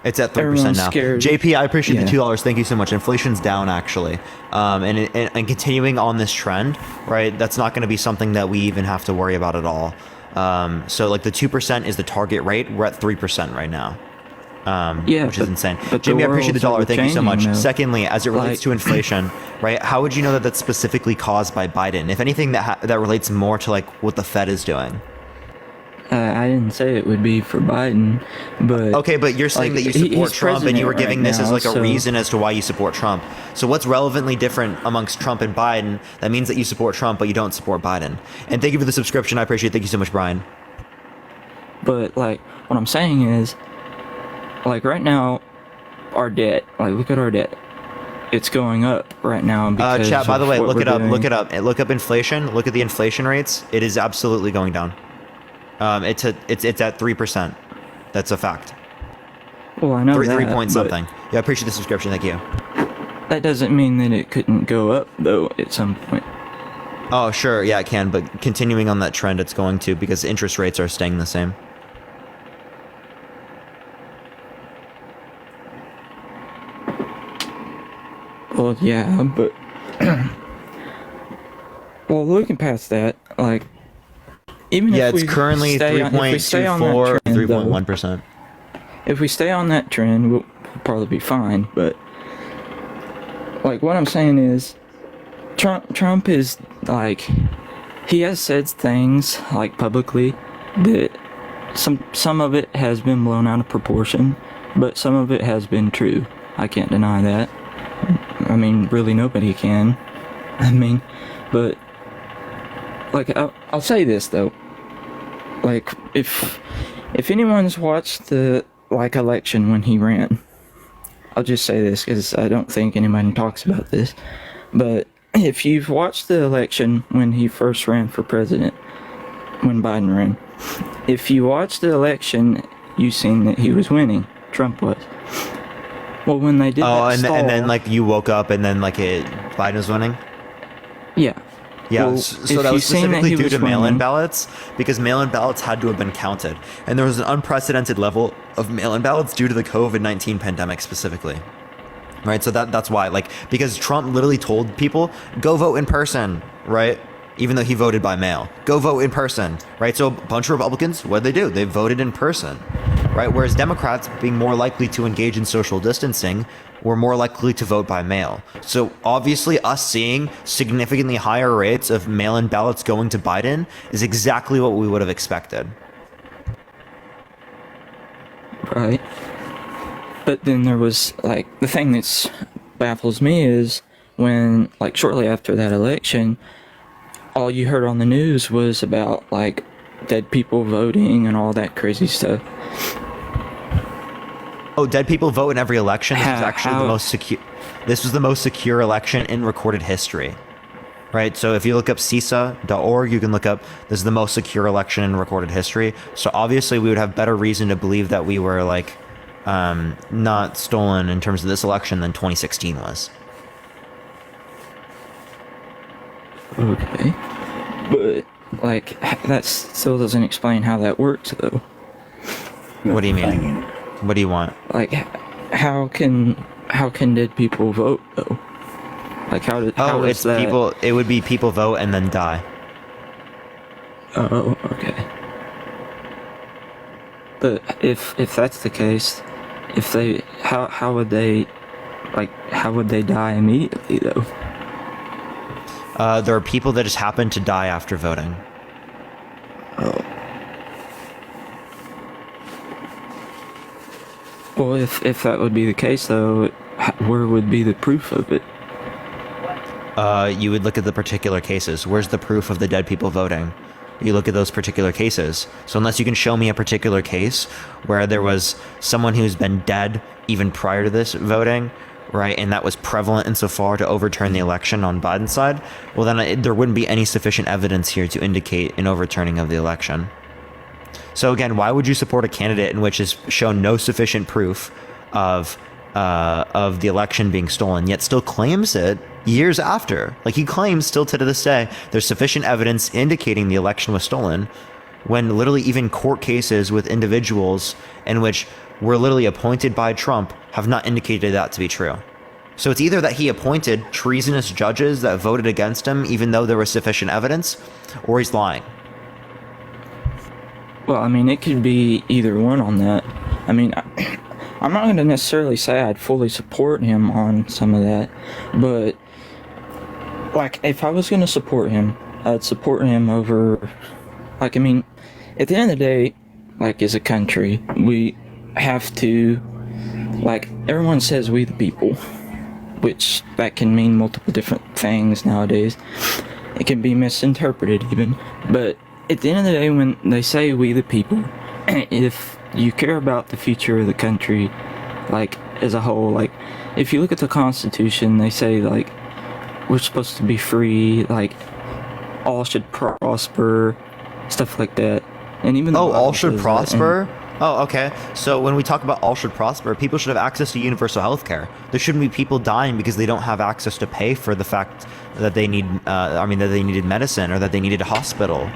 It's at 3% Everyone's now. scared. JP, I appreciate Yeah. the $2. Thank you so much. Inflation's down, actually. And continuing on this trend, right, that's not going to be something that we even have to worry about at all. So, like, the 2% is the target rate. We're at 3% right now. Which is insane. but Jimmy, the I appreciate the world's $1. Thank you so much. changing, though. Secondly, as it relates Like- to inflation, right, how would you know that that's specifically caused by Biden? If anything, that relates more to, like, what the Fed is doing. I didn't say it would be for Biden, but okay, but you're saying like, that you support he's Trump, and you were president giving right this as now, like a so- reason as to why you support Trump. So what's relevantly different amongst Trump and Biden that means that you support Trump but you don't support Biden? And thank you for the subscription. I appreciate it. Thank you so much, Brian. But like, what I'm saying is, like right now, our debt. Like, look at our debt. It's going up right now because Chat. By the of way, what look we're it up. doing. Look it up. Look up inflation. Look at the inflation rates. It is absolutely going down. It's at 3%. That's a fact. Well, I know that. 3 point but something. Yeah, I appreciate the subscription. Thank you. That doesn't mean that it couldn't go up though at some point. Oh, sure. Yeah, it can. But continuing on that trend, it's going to, because interest rates are staying the same. Well, yeah, but well, looking past that, like, even Yeah, if it's we currently stay on- if we stay on that 3.24, trend, though, 3.1%. if we stay on that trend, we'll probably be fine. But like, what I'm saying is, Trump is like, he has said things like publicly that some of it has been blown out of proportion, but some of it has been true. I can't deny that. I mean, really, nobody can. I mean, but like, I'll say this though. Like, if anyone's watched the election when he ran, I'll just say this because I don't think anybody talks about this. But if you've watched the election when he first ran for president, when Biden ran, if you watched the election, you've seen that he was winning. Trump was. Well, when they did that stall, and then like you woke up and then like Biden was winning. Yeah. Yeah, Well, so if that was you've seen that specifically he due was to mail-in winning- ballots, because mail-in ballots had to have been counted, and there was an unprecedented level of mail-in ballots due to the COVID-19 pandemic specifically. Right, so that's why, like, because Trump literally told people, go vote in person, right? Even though he voted by mail, go vote in person, right? So a bunch of Republicans, what did they do? They voted in person, right? Whereas Democrats, being more likely to engage in social distancing, were more likely to vote by mail. So obviously us seeing significantly higher rates of mail-in ballots going to Biden is exactly what we would have expected. Right. But then there was, like, the thing that's baffles me is when, like, shortly after that election, all you heard on the news was about, like, dead people voting and all that crazy stuff. Oh, dead people vote in every election. This was actually the how- most secure. This was the most secure election in recorded history, right? So if you look up CISA.org, you can look up this is the most secure election in recorded history. So obviously, we would have better reason to believe that we were like not stolen in terms of this election than 2016 was. Okay. But, like, that still doesn't explain how that works, though. What do you mean? What do you want? Like, how can dead people vote, though? Like how does it's that? people. It would be people vote and then die. Oh, okay. But if that's the case, if they how would they die immediately though? There are people that just happen to die after voting. Oh. Well, if that would be the case though, where would be the proof of it? You would look at the particular cases. Where's the proof of the dead people voting? You look at those particular cases. So unless you can show me a particular case where there was someone who's been dead even prior to this voting, right, and that was prevalent insofar to overturn the election on Biden's side, well then there wouldn't be any sufficient evidence here to indicate an overturning of the election. So again, why would you support a candidate in which has shown no sufficient proof of the election being stolen, yet still claims it years after? Like, he claims still to this day there's sufficient evidence indicating the election was stolen, when literally even court cases with individuals in which were literally appointed by Trump have not indicated that to be true. So it's either that he appointed treasonous judges that voted against him even though there was sufficient evidence, or he's lying. Well, I mean, it could be either one on that. I mean, I'm not going to necessarily say I'd fully support him on some of that, but, like, if I was going to support him, I'd support him over, like, I mean, at the end of the day, like, as a country, we have to, like, everyone says we the people, which that can mean multiple different things nowadays. It can be misinterpreted even, but at the end of the day, when they say we the people, if you care about the future of the country, like, as a whole, like, if you look at the Constitution, they say, like, we're supposed to be free, like, all should prosper, stuff like that. And even all should prosper? Oh, okay. So when we talk about all should prosper, people should have access to universal health care. There shouldn't be people dying because they don't have access to pay for the fact that they need, that they needed medicine or that they needed a hospital,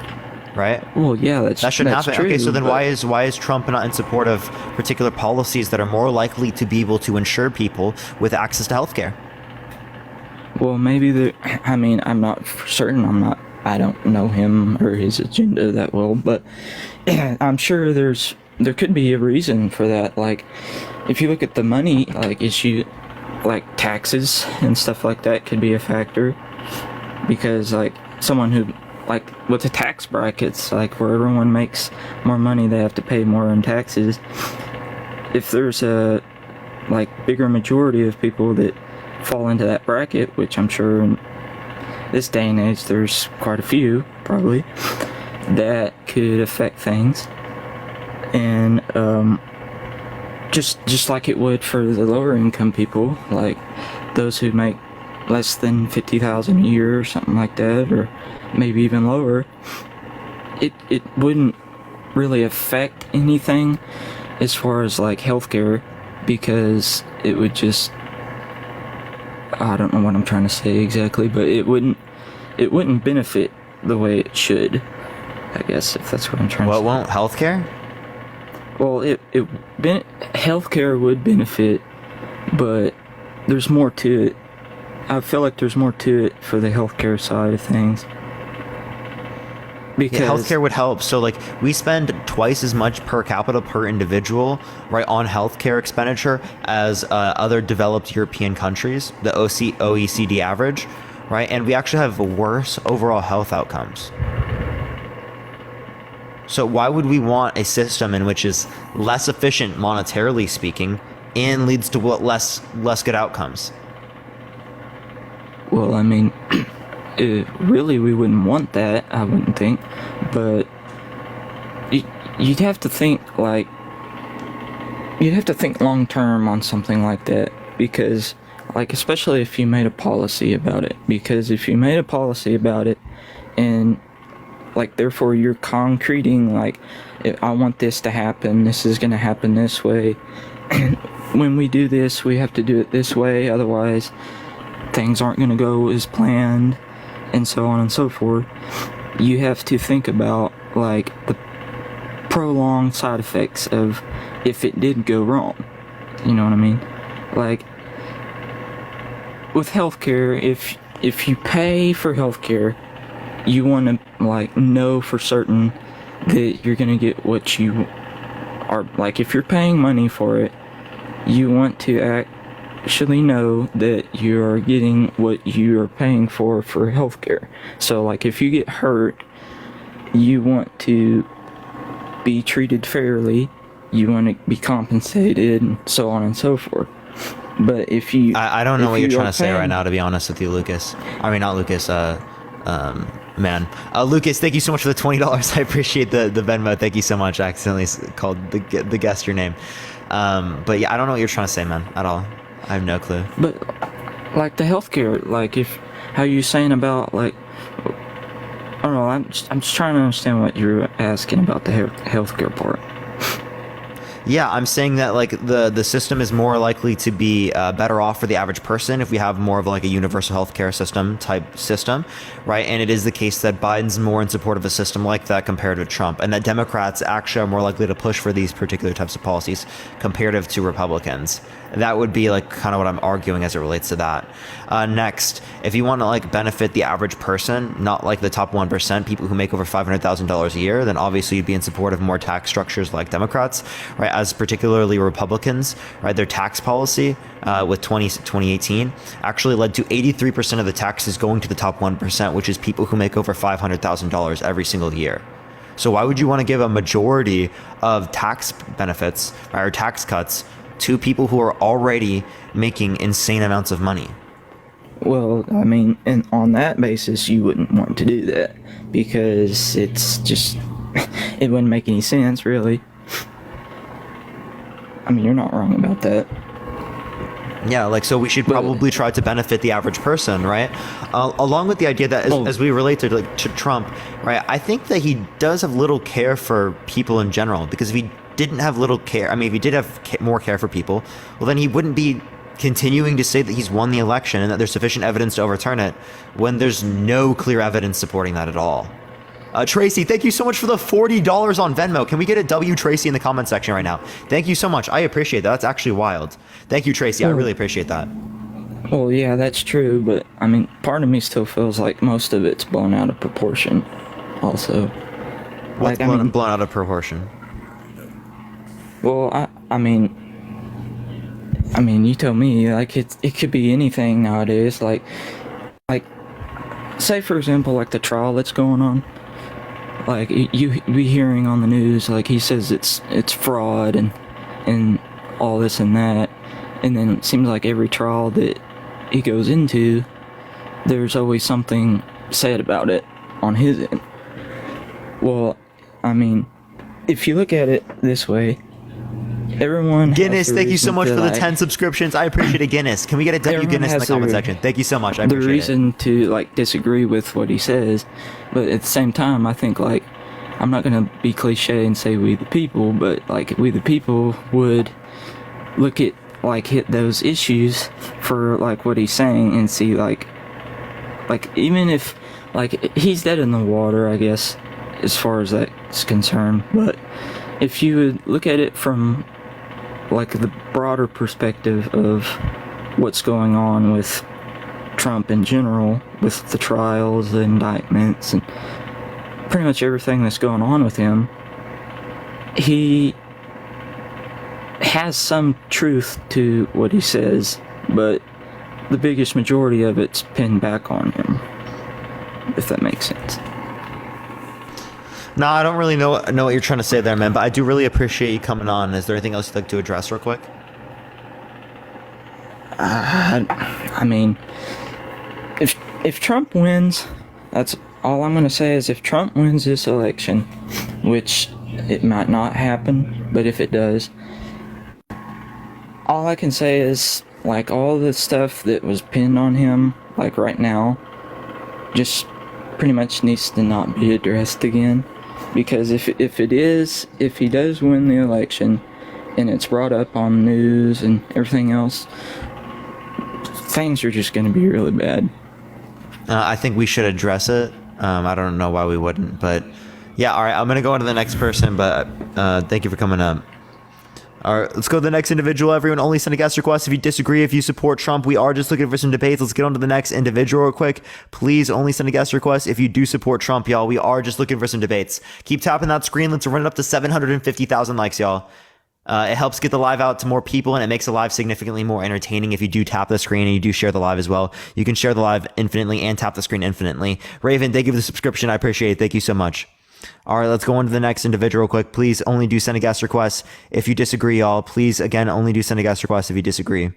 right? Well, yeah, that shouldn't happen. True, okay, so then why is Trump not in support of particular policies that are more likely to be able to ensure people with access to health care? Well, maybe I mean, I'm not certain. I don't know him or his agenda that well, but I'm sure there could be a reason for that. Like, if you look at the money, like, issue, like, taxes and stuff like that could be a factor, because, like, someone who, like, with the tax brackets, like, where everyone makes more money, they have to pay more in taxes. If there's a, like, bigger majority of people that fall into that bracket, which I'm sure in this day and age there's quite a few, probably, that could affect things. And just like it would for the lower income people, like those who make less than $50,000 a year or something like that, or maybe even lower, it wouldn't really affect anything as far as, like, healthcare, because it would just, I don't know what I'm trying to say exactly, but it wouldn't benefit the way it should, I guess, if that's what I'm trying to say. What won't? Healthcare? Well, healthcare would benefit, but there's more to it. I feel like there's more to it for the healthcare side of things. Because healthcare would help. So, like, we spend twice as much per capita per individual, right, on healthcare expenditure as other developed European countries, the OECD average, right? And we actually have worse overall health outcomes. So why would we want a system in which is less efficient monetarily speaking and leads to less good outcomes? Well, I mean, really, we wouldn't want that, I wouldn't think, but you'd have to think, like, long term on something like that, because, like, especially if you made a policy about it, because if you made a policy about it and, like, therefore you're concreting, like, I want this to happen, this is going to happen this way, and when we do this, we have to do it this way, otherwise things aren't going to go as planned, and so on and so forth. You have to think about, like, the prolonged side effects of if it did go wrong. You know what I mean? Like, with healthcare, if you pay for healthcare, you want to like know for certain that you're gonna get what you are. Like if you're paying money for it, you want to actually know that you are getting what you are paying for healthcare. So like if you get hurt, you want to be treated fairly. You want to be compensated, and so on and so forth. But if you, I don't know what you're trying to say right now, to be honest with you, Lucas. I mean, not Lucas. Man, Lucas, thank you so much for the $20. I appreciate the Venmo. Thank you so much. I accidentally called the guest your name. But yeah, I don't know what you're trying to say, man, at all. I have no clue. But like the healthcare, like how you saying about like, I don't know. I'm just trying to understand what you're asking about the healthcare part. Yeah, I'm saying that like the system is more likely to be better off for the average person if we have more of like a universal healthcare system type system, right? And it is the case that Biden's more in support of a system like that compared to Trump, and that Democrats actually are more likely to push for these particular types of policies comparative to Republicans. That would be like kind of what I'm arguing as it relates to that. Next, if you want to like benefit the average person, not like the top 1%, people who make over $500,000 a year, then obviously you'd be in support of more tax structures like Democrats, right? As particularly Republicans, right? Their tax policy with 2018 actually led to 83% of the taxes going to the top 1%, which is people who make over $500,000 every single year. So why would you want to give a majority of tax benefits or tax cuts to people who are already making insane amounts of money? Well, I mean, and on that basis, you wouldn't want to do that because it's just, it wouldn't make any sense, really. I mean, you're not wrong about that. Yeah, like, so we should probably try to benefit the average person, right? Along with the idea that as we relate to Trump, right, I think that he does have little care for people in general, because if he didn't have little care, I mean, if he did have more care for people, well, then he wouldn't be continuing to say that he's won the election and that there's sufficient evidence to overturn it when there's no clear evidence supporting that at all. Tracy, thank you so much for the $40 on Venmo. Can we get a W Tracy in the comment section right now? Thank you so much. I appreciate that. That's actually wild. Thank you, Tracy. I really appreciate that. Well, yeah, that's true, but I mean, part of me still feels like most of it's blown out of proportion also. What's blown out of proportion? Well, I mean, you tell me. Like it could be anything nowadays. Like, say for example, like the trial that's going on. Like you be hearing on the news, like he says it's fraud and all this and that, and then it seems like every trial that he goes into, there's always something said about it on his end. Well, I mean, if you look at it this way, everyone. Guinness, thank you so much for the 10 subscriptions. I appreciate it, Guinness. Can we get a W Guinness in the comment section? Thank you so much. I appreciate it. The reason to like disagree with what he says, but at the same time, I think like I'm not gonna be cliche and say we the people, but like we the people would look at like hit those issues for like what he's saying and see like even if like he's dead in the water, I guess, as far as that's concerned, but if you would look at it from like the broader perspective of what's going on with Trump in general, with the trials, the indictments, and pretty much everything that's going on with him, he has some truth to what he says, but the biggest majority of it's pinned back on him, if that makes sense. No, I don't really know what you're trying to say there, man, but I do really appreciate you coming on. Is there anything else you'd like to address real quick? I mean, if Trump wins, that's all I'm going to say is if Trump wins this election, which it might not happen, but if it does, all I can say is, like, all the stuff that was pinned on him, like right now, just pretty much needs to not be addressed again. Because if he does win the election and it's brought up on news and everything else, things are just going to be really bad. I think we should address it. I don't know why we wouldn't, but yeah, all right, I'm going to go on to the next person, but thank you for coming up. All right, let's go to the next individual. Everyone, only send a guest request if you disagree, if you support Trump. We are just looking for some debates. Let's get on to the next individual real quick. Please only send a guest request if you do support Trump, y'all. We are just looking for some debates. Keep tapping that screen. Let's run it up to 750,000 likes, y'all. It helps get the live out to more people, and it makes the live significantly more entertaining if you do tap the screen and you do share the live as well. You can share the live infinitely and tap the screen infinitely. Raven, thank you for the subscription. I appreciate it. Thank you so much. All right, let's go on to the next individual real quick. Please only do send a guest request if you disagree, y'all. Please, again, only do send a guest request if you disagree.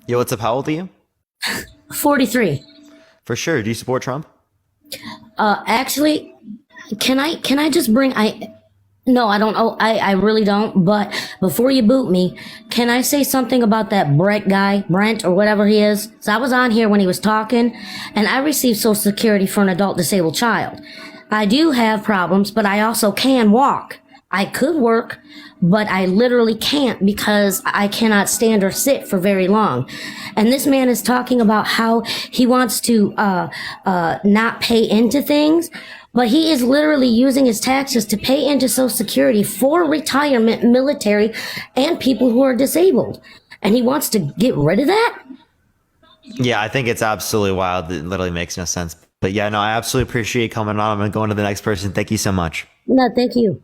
Yo, what's up? How old are you? 43. For sure. Do you support Trump? Actually, can I just bring no, I don't. Oh, I really don't. But before you boot me, can I say something about that Brent or whatever he is? So I was on here when he was talking, and I received Social Security for an adult disabled child. I do have problems, but I also can walk. I could work, but I literally can't because I cannot stand or sit for very long. And this man is talking about how he wants to not pay into things. But he is literally using his taxes to pay into Social Security for retirement, military, and people who are disabled. And he wants to get rid of that? Yeah, I think it's absolutely wild. It literally makes no sense. But yeah, no, I absolutely appreciate you coming on. I'm going to go on to the next person. Thank you so much. No, thank you.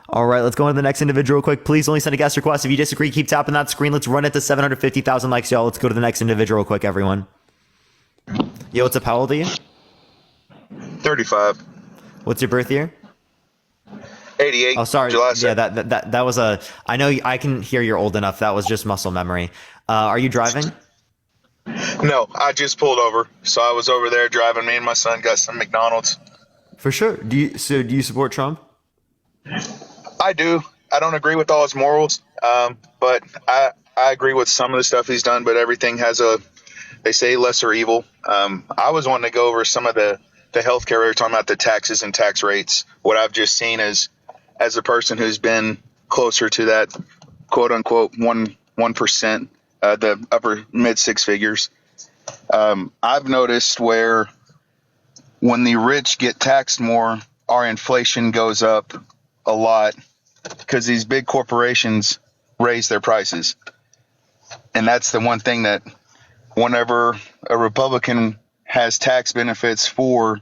All right, let's go on to the next individual real quick. Please only send a guest request. If you disagree, keep tapping that screen. Let's run it to 750,000 likes, y'all. Let's go to the next individual real quick, everyone. Yo, what's up? How old are you? 35. What's your birth year? 88. Oh, sorry. July 2nd. Yeah, that was a. I know I can hear you're old enough. That was just muscle memory. Are you driving? No, I just pulled over. So I was over there driving. Me and my son got some McDonald's. For sure. Do you support Trump? I do. I don't agree with all his morals, but I agree with some of the stuff he's done. But everything has they say lesser evil. I was wanting to go over some of the healthcare. We were talking about the taxes and tax rates. What I've just seen is, as a person who's been closer to that quote unquote 1%, the upper mid six figures, I've noticed where when the rich get taxed more, our inflation goes up a lot because these big corporations raise their prices. And that's the one thing that whenever a Republican has tax benefits for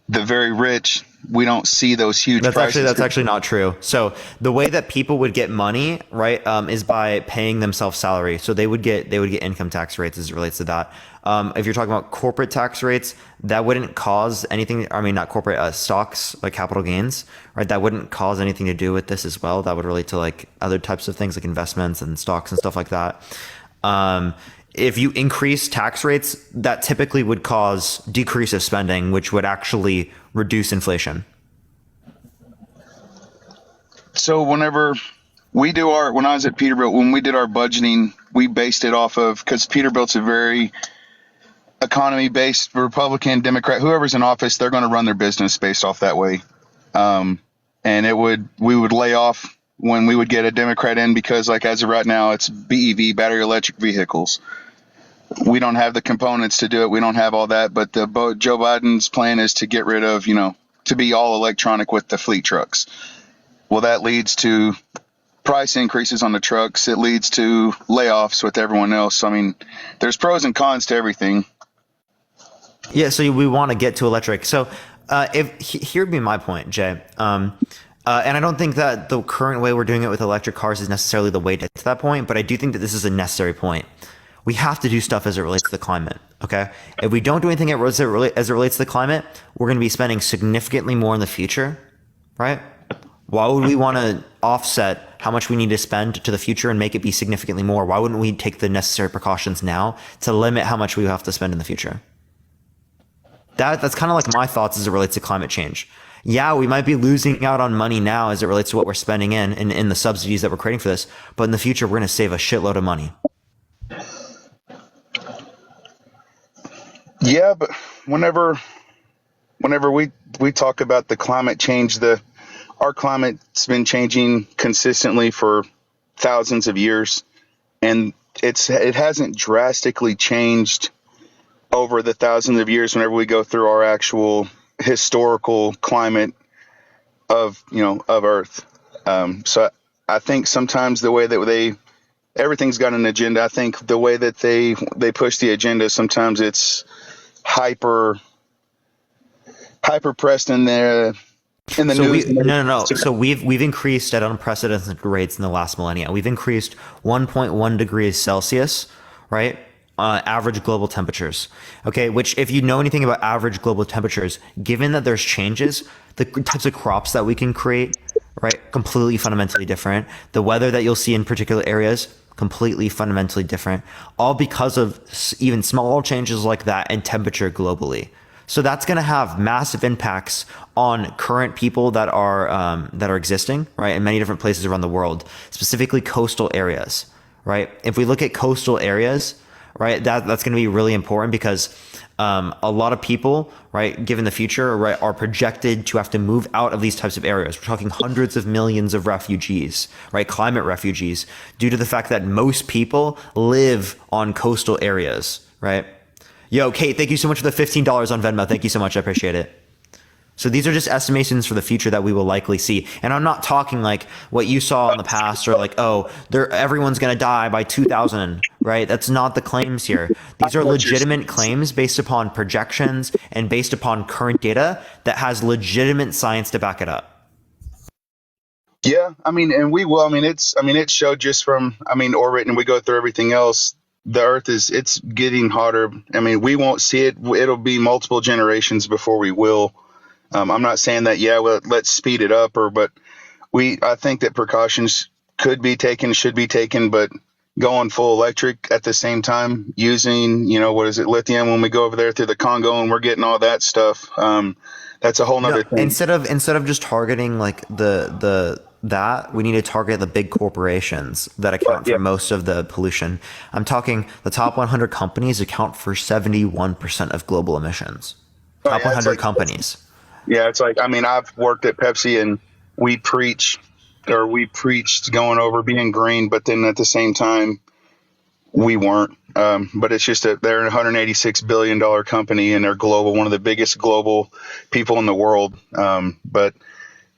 the very rich, we don't see those huge prices. That's actually not true. So the way that people would get money, right, is by paying themselves salary. So they would get income tax rates as it relates to that. If you're talking about corporate tax rates, that wouldn't cause anything. I mean, not corporate stocks, like capital gains, right? That wouldn't cause anything to do with this as well. That would relate to like other types of things like investments and stocks and stuff like that. If you increase tax rates, that typically would cause decrease of spending, which would actually reduce inflation. So whenever when I was at Peterbilt, when we did our budgeting, we based it off of, because Peterbilt's a very economy-based, Republican, Democrat, whoever's in office, they're going to run their business based off that way. And we would lay off when we would get a Democrat in, because like as of right now, it's BEV, battery electric vehicles. We don't have the components to do it. We don't have all that. But Joe Biden's plan is to get rid of, to be all electronic with the fleet trucks. Well, that leads to price increases on the trucks. It leads to layoffs with everyone else. I mean, there's pros and cons to everything. Yeah, so we want to get to electric. So here'd be my point, Jay. And I don't think that the current way we're doing it with electric cars is necessarily the way to get to that point, but I do think that this is a necessary point. We have to do stuff as it relates to the climate, okay? If we don't do anything as it relates to the climate, we're going to be spending significantly more in the future, right? Why would we want to offset how much we need to spend to the future and make it be significantly more? Why wouldn't we take the necessary precautions now to limit how much we have to spend in the future? That's kind of like my thoughts as it relates to climate change. Yeah, we might be losing out on money now as it relates to what we're spending in the subsidies that we're creating for this, but in the future, we're going to save a shitload of money. Yeah, but whenever we talk about the climate change, our climate's been changing consistently for thousands of years, and it hasn't drastically changed over the thousands of years. Whenever we go through our actual historical climate of Earth. So I think sometimes the way that everything's got an agenda. I think the way that they push the agenda, sometimes it's hyper pressed in the news. No. So we've increased at unprecedented rates in the last millennia. We've increased 1.1 degrees Celsius, right? Average global temperatures. Okay, which if you know anything about average global temperatures, given that there's changes, the types of crops that we can create, right, completely fundamentally different. The weather that you'll see in particular areas, completely fundamentally different, all because of even small changes like that in temperature globally. So that's going to have massive impacts on current people that are existing, right, in many different places around the world, specifically coastal areas, right? If we look at coastal areas, right, that's going to be really important because a lot of people, right, given the future, right, are projected to have to move out of these types of areas. We're talking hundreds of millions of refugees, right, climate refugees, due to the fact that most people live on coastal areas, right? Yo, Kate, thank you so much for the $15 on Venmo. Thank you so much. I appreciate it. So these are just estimations for the future that we will likely see. And I'm not talking like what you saw in the past or like, oh, everyone's going to die by 2000, right? That's not the claims here. These are legitimate claims based upon projections and based upon current data that has legitimate science to back it up. Yeah, I mean, and we will. I mean, it showed just from, orbit, and we go through everything else. The Earth it's getting hotter. I mean, we won't see it. It'll be multiple generations before we will. I'm not saying that, well, let's speed it up, but I think that precautions could be taken, should be taken, but going full electric at the same time, using, lithium when we go over there through the Congo and we're getting all that stuff. That's a whole nother thing. Instead of just targeting like that, we need to target the big corporations that account for most of the pollution. I'm talking the top 100 companies account for 71% of global emissions. Top 100 companies. Yeah, it's like, I've worked at Pepsi and we preached going over being green, but then at the same time, we weren't. But it's just that they're a $186 billion company and they're global, one of the biggest global people in the world, but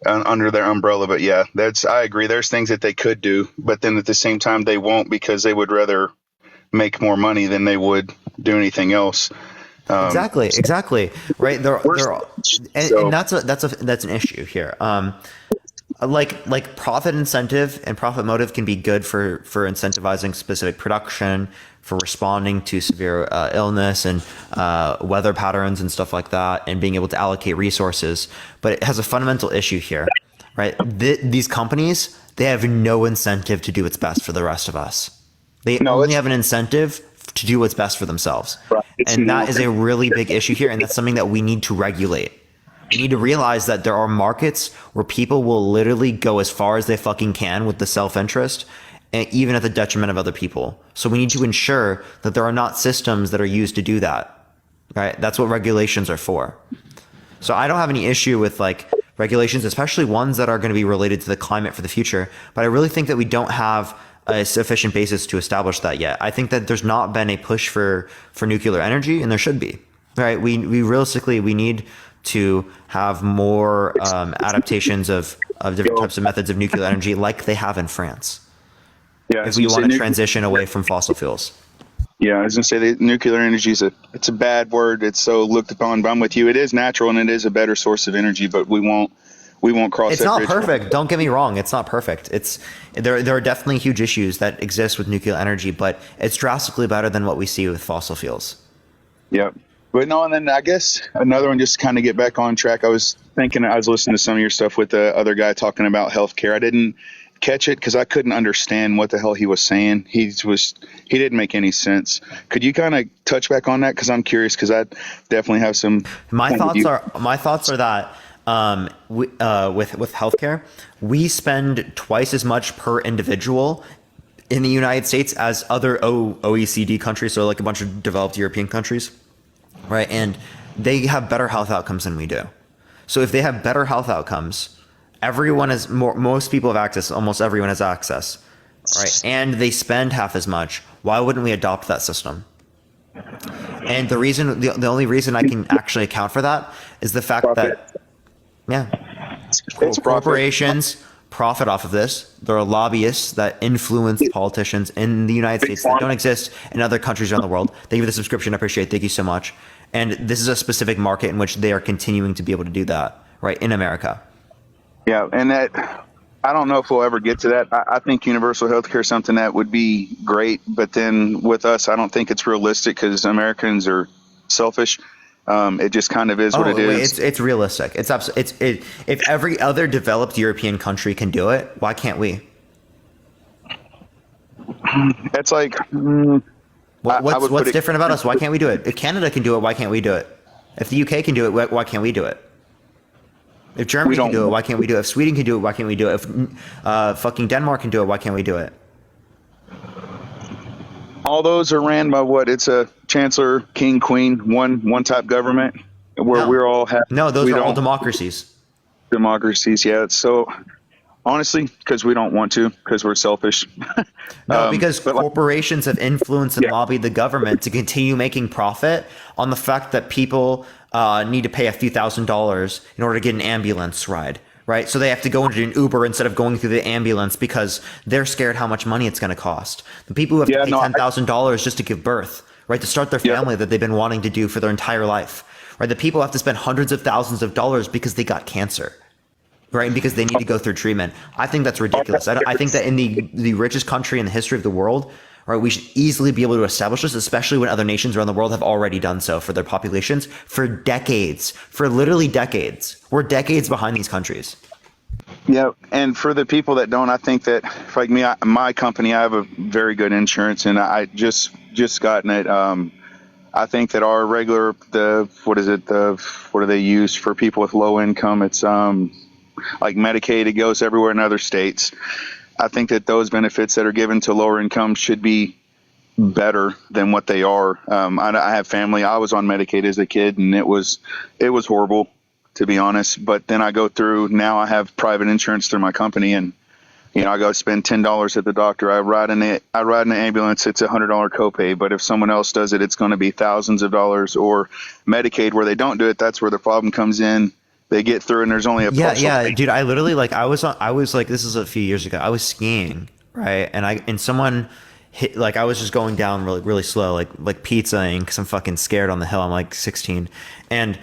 under their umbrella. But yeah, I agree. There's things that they could do, but then at the same time, they won't because they would rather make more money than they would do anything else. Exactly. Right. And that's an issue here. Like profit incentive and profit motive can be good for incentivizing specific production, for responding to severe illness and weather patterns and stuff like that, and being able to allocate resources. But it has a fundamental issue here, right? These companies, they have no incentive to do what's best for the rest of us. They only have an incentive to do what's best for themselves. Right. And that is a really big issue here. And that's something that we need to regulate. We need to realize that there are markets where people will literally go as far as they fucking can with the self-interest, and even at the detriment of other people. So we need to ensure that there are not systems that are used to do that. Right? That's what regulations are for. So I don't have any issue with like regulations, especially ones that are going to be related to the climate for the future. But I really think that we don't have a sufficient basis to establish that yet. I think that there's not been a push for nuclear energy, and there should be. Right? We realistically, we need to have more adaptations of different types of methods of nuclear energy like they have in France. Yeah, if we want to transition away from fossil fuels. Yeah, I was going to say that nuclear energy it's a bad word. It's so looked upon, but I'm with you. It is natural and it is a better source of energy, but we won't cross it's that not bridge. Perfect. Don't get me wrong. It's not perfect. There are definitely huge issues that exist with nuclear energy, but it's drastically better than what we see with fossil fuels. Yep. But no, and then I guess another one, just to kind of get back on track. I was listening to some of your stuff with the other guy talking about healthcare. I didn't catch it because I couldn't understand what the hell he was saying. He didn't make any sense. Could you kind of touch back on that? Because I'm curious, because I definitely have some. My thoughts are that with healthcare, we spend twice as much per individual in the United States as other OECD countries, so like a bunch of developed European countries, right? And they have better health outcomes than we do. So if they have better health outcomes, most people have access, almost everyone has access, right? And they spend half as much. Why wouldn't we adopt that system? And the only reason I can actually account for that is the fact that, yeah. It's corporations profit off of this. There are lobbyists that influence politicians in the United States that don't exist in other countries around the world. Thank you for the subscription. I appreciate it. Thank you so much. And this is a specific market in which they are continuing to be able to do that, right, in America. Yeah, and that, I don't know if we'll ever get to that. I think universal health care is something that would be great, but then with us, I don't think it's realistic because Americans are selfish. It just kind of is what it is. It's realistic. If every other developed European country can do it, why can't we? It's like what's different about us? Why can't we do it? If Canada can do it, why can't we do it? If the UK can do it, why can't we do it? If Germany can do it, why can't we do it? If Sweden can do it, why can't we do it? If fucking Denmark can do it, why can't we do it? All those are ran by what? It's a chancellor, king, queen, one type government where we're all happy. No, those are all democracies. Democracies, yeah. So honestly, because we don't want to, because we're selfish. No, because corporations have influenced and lobbied the government to continue making profit on the fact that people need to pay a few $1,000s in order to get an ambulance ride. Right, so they have to go into an Uber instead of going through the ambulance because they're scared how much money it's going to cost. The people who have to pay $10,000 just to give birth, right, to start their family that they've been wanting to do for their entire life, right? The people have to spend hundreds of thousands of dollars because they got cancer, right, and because they need to go through treatment. I think that's ridiculous. I think that in the richest country in the history of the world, right, we should easily be able to establish this, especially when other nations around the world have already done so for their populations for decades, for literally decades. We're decades behind these countries. Yeah, and for the people that don't, I think that, like me, my company, I have a very good insurance, and I just gotten it. I think that our regular, what do they use for people with low income? It's like Medicaid. It goes everywhere in other states. I think that those benefits that are given to lower income should be better than what they are. I have family. I was on Medicaid as a kid, and it was horrible, to be honest. But then I go through, now I have private insurance through my company, and I go spend $10 at the doctor. I ride in an ambulance, it's $100 copay. But if someone else does it, it's going to be thousands of dollars. Or Medicaid, where they don't do it, that's where the problem comes in. They get through, and there's only a yeah, dude. I literally I was this is a few years ago. I was skiing, right, and someone hit, I was just going down really slow, like pizzaing, because I'm fucking scared on the hill. I'm like 16, and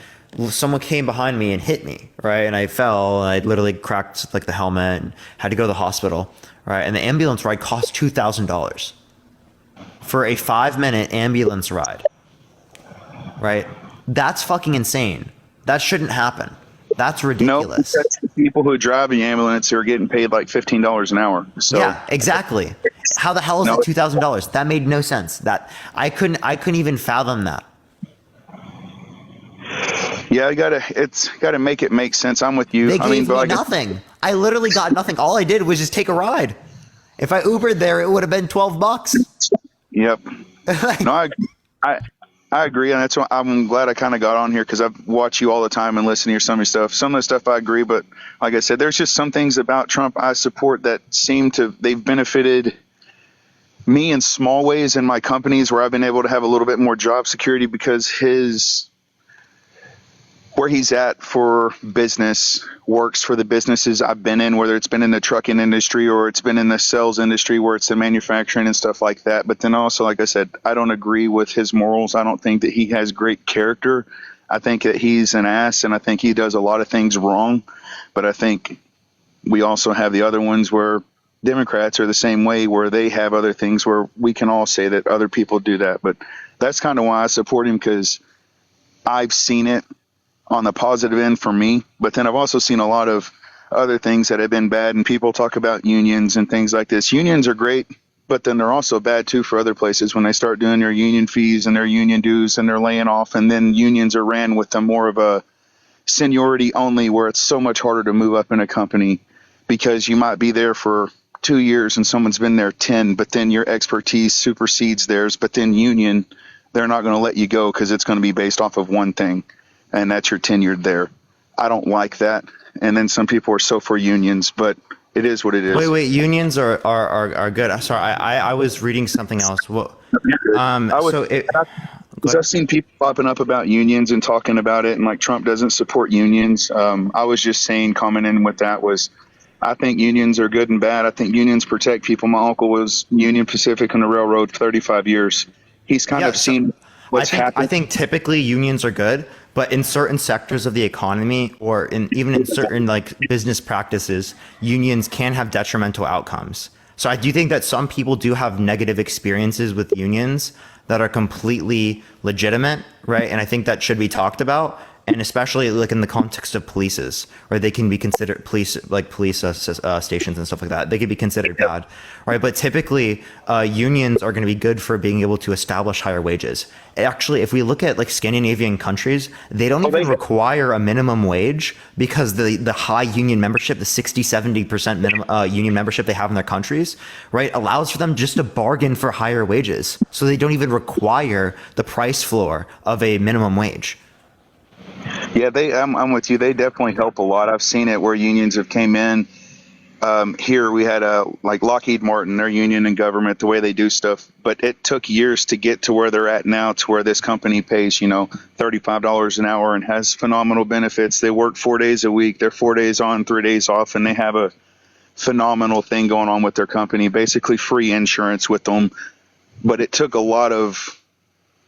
someone came behind me and hit me, right, and I fell. And I literally cracked the helmet and had to go to the hospital, right, and the ambulance ride cost $2,000 for a 5-minute ambulance ride, right? That's fucking insane. That shouldn't happen. That's ridiculous. No, that's the people who drive the ambulance who are getting paid like $15 an hour. So yeah, exactly. How the hell is it $2,000? That made no sense. That I couldn't even fathom that. Yeah, it's gotta make it make sense. I'm with you. They gave me nothing. I literally got nothing. All I did was just take a ride. If I Ubered there, it would have been $12. Yep. No, I agree, and that's why I'm glad I kind of got on here, because I've watched you all the time and listen to some of your stuff. Some of the stuff I agree, but like I said, there's just some things about Trump I support that they've benefited me in small ways in my companies, where I've been able to have a little bit more job security, because where he's at for business works for the businesses I've been in, whether it's been in the trucking industry or it's been in the sales industry where it's the manufacturing and stuff like that. But then also, like I said, I don't agree with his morals. I don't think that he has great character. I think that he's an ass, and I think he does a lot of things wrong. But I think we also have the other ones where Democrats are the same way, where they have other things where we can all say that other people do that. But that's kind of why I support him, because I've seen it on the positive end for me, but then I've also seen a lot of other things that have been bad, and people talk about unions and things like this. Unions are great, but then they're also bad too for other places when they start doing their union fees and their union dues, and they're laying off, and then unions are ran with a more of a seniority only, where it's so much harder to move up in a company, because you might be there for 2 years and someone's been there 10, but then your expertise supersedes theirs. But then union, they're not going to let you go because it's going to be based off of one thing, and that's your tenure there. I don't like that. And then some people are so for unions, but it is what it is. Wait, unions are good. I'm sorry, I was reading something else. Well, Because I've seen people popping up about unions and talking about it, and like Trump doesn't support unions. I was just saying, commenting with that was, I think unions are good and bad. I think unions protect people. My uncle was Union Pacific on the railroad for 35 years. He's kind of seen what's happened. I think typically unions are good, but in certain sectors of the economy or even in certain like business practices, unions can have detrimental outcomes. So I do think that some people do have negative experiences with unions that are completely legitimate, right? And I think that should be talked about. And especially like in the context of polices, where they can be considered police stations and stuff like that. They could be considered bad, right? But typically, unions are going to be good for being able to establish higher wages. Actually, if we look at like Scandinavian countries, they don't even require a minimum wage because the high union membership, the 60-70% minimum union membership they have in their countries, right, allows for them just to bargain for higher wages. So they don't even require the price floor of a minimum wage. Yeah, I'm with you. They definitely help a lot. I've seen it where unions have came in. Here we had like Lockheed Martin, their union and government, the way they do stuff. But it took years to get to where they're at now, to where this company pays, $35 an hour and has phenomenal benefits. They work 4 days a week. They're 4 days on, 3 days off, and they have a phenomenal thing going on with their company, basically free insurance with them. But it took a lot of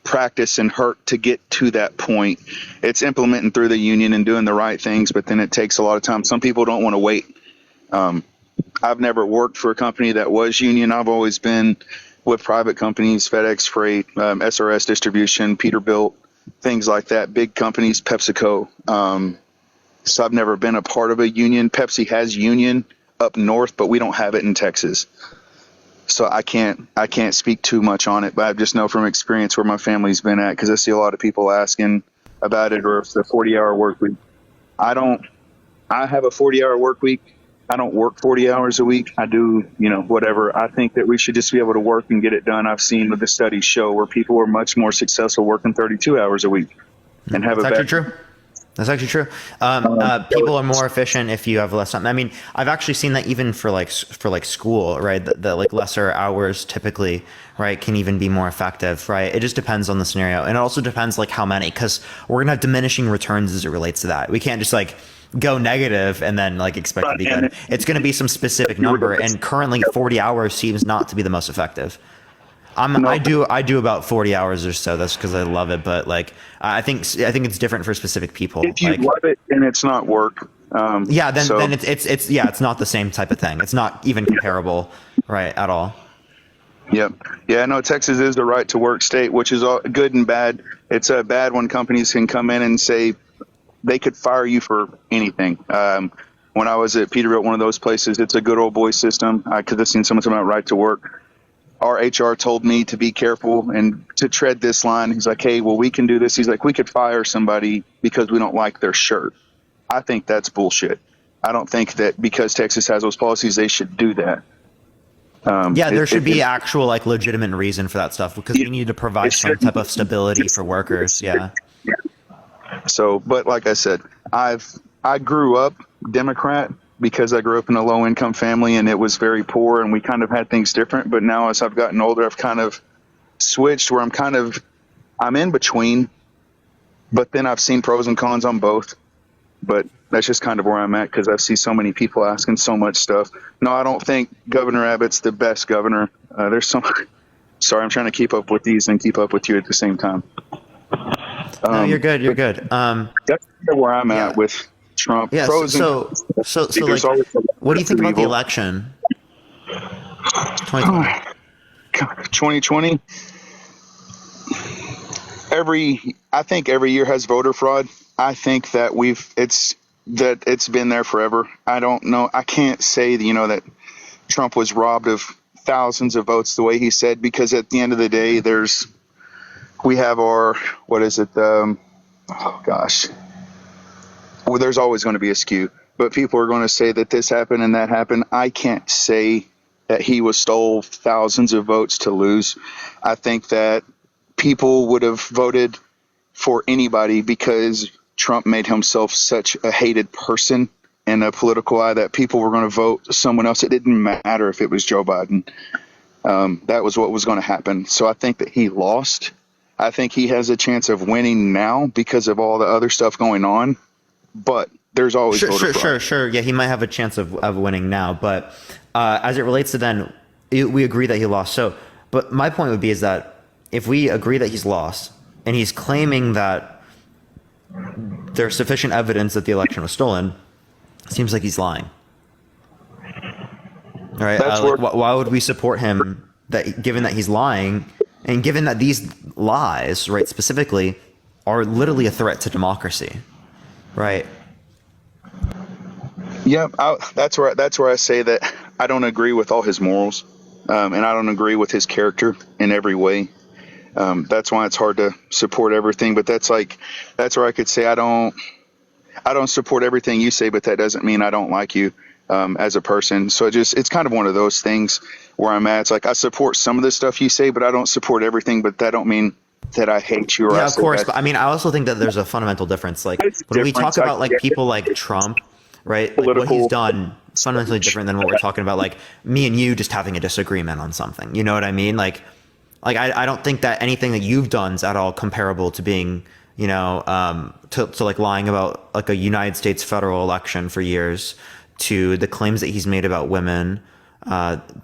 practice and hurt to get to that point. It's implementing through the union and doing the right things, but then it takes a lot of time. Some people don't want to wait. I've never worked for a company that was union. I've always been with private companies, FedEx Freight, SRS Distribution, Peterbilt, things like that, big companies, PepsiCo. So I've never been a part of a union. Pepsi has union up north, but we don't have it in Texas. So I can't speak too much on it, but I just know from experience where my family's been at, because I see a lot of people asking about it, or if the 40-hour work week. I have a 40-hour work week. I don't work 40 hours a week. I do, whatever. I think that we should just be able to work and get it done. I've seen with the studies show where people are much more successful working 32 hours a week and have That's actually true. That's actually true. People are more efficient if you have less time. I mean, I've actually seen that even for school, right? That like lesser hours typically, right, can even be more effective, right? It just depends on the scenario, and it also depends like how many, because we're gonna have diminishing returns as it relates to that. We can't just like go negative and then like expect to be good. It's gonna be some specific number, and currently 40 hours seems not to be the most effective. I do about 40 hours or so. That's because I love it. But like, I think it's different for specific people. If you love it and it's not work, then it's not the same type of thing. It's not even comparable, right, at all. Yep. Yeah, no, Texas is the right to work state, which is all good and bad. It's bad when companies can come in and say they could fire you for anything. When I was at Peterbilt, one of those places, it's a good old boy system. I could have seen someone talking about right to work. Our HR told me to be careful and to tread this line. He's like, hey, well, we can do this. He's like, we could fire somebody because we don't like their shirt. I think that's bullshit. I don't think that because Texas has those policies, they should do that. There should be actual like legitimate reason for that stuff, because we need to provide some type of stability for workers. Yeah. So, but like I said, I grew up Democrat because I grew up in a low income family and it was very poor and we kind of had things different. But now as I've gotten older, I've kind of switched where I'm in between, but then I've seen pros and cons on both. But that's just kind of where I'm at, because I see so many people asking so much stuff. No, I don't think Governor Abbott's the best governor. There's so sorry, I'm trying to keep up with these and keep up with you at the same time. No, you're good. You're good. That's where I'm at with Trump. Yeah. So like, what do you think about the election? 2020. I think every year has voter fraud. I think that it's been there forever. I don't know. I can't say that Trump was robbed of thousands of votes the way he said, because at the end of the day, we have our, what is it? Well, there's always going to be a skew, but people are going to say that this happened and that happened. I can't say that he was stole thousands of votes to lose. I think that people would have voted for anybody because Trump made himself such a hated person in a political eye that people were going to vote someone else. It didn't matter if it was Joe Biden. That was what was going to happen. So I think that he lost. I think he has a chance of winning now because of all the other stuff going on. But there's always voter fraud. Sure. Yeah, he might have a chance of winning now, but as it relates to then, we agree that he lost. So, but my point would be is that if we agree that he's lost and he's claiming that there's sufficient evidence that the election was stolen, it seems like he's lying. All right. Why would we support him? That given that he's lying, and given that these lies, right, specifically, are literally a threat to democracy, right? Yeah, that's where I say that I don't agree with all his morals, and I don't agree with his character in every way. That's why it's hard to support everything. But that's where I could say I don't support everything you say, but that doesn't mean I don't like you as a person. So it's kind of one of those things where I'm at. It's like I support some of the stuff you say, but I don't support everything. But that don't mean that I hate you. Or yeah, of course. But I mean, I also think that there's a fundamental difference. Like when we talk about like people like Trump, right? Like what he's done is fundamentally different than what we're talking about. Like me and you just having a disagreement on something. You know what I mean? Like I don't think that anything that you've done is at all comparable to being, you know, to like lying about like a United States federal election for years, to the claims that he's made about women,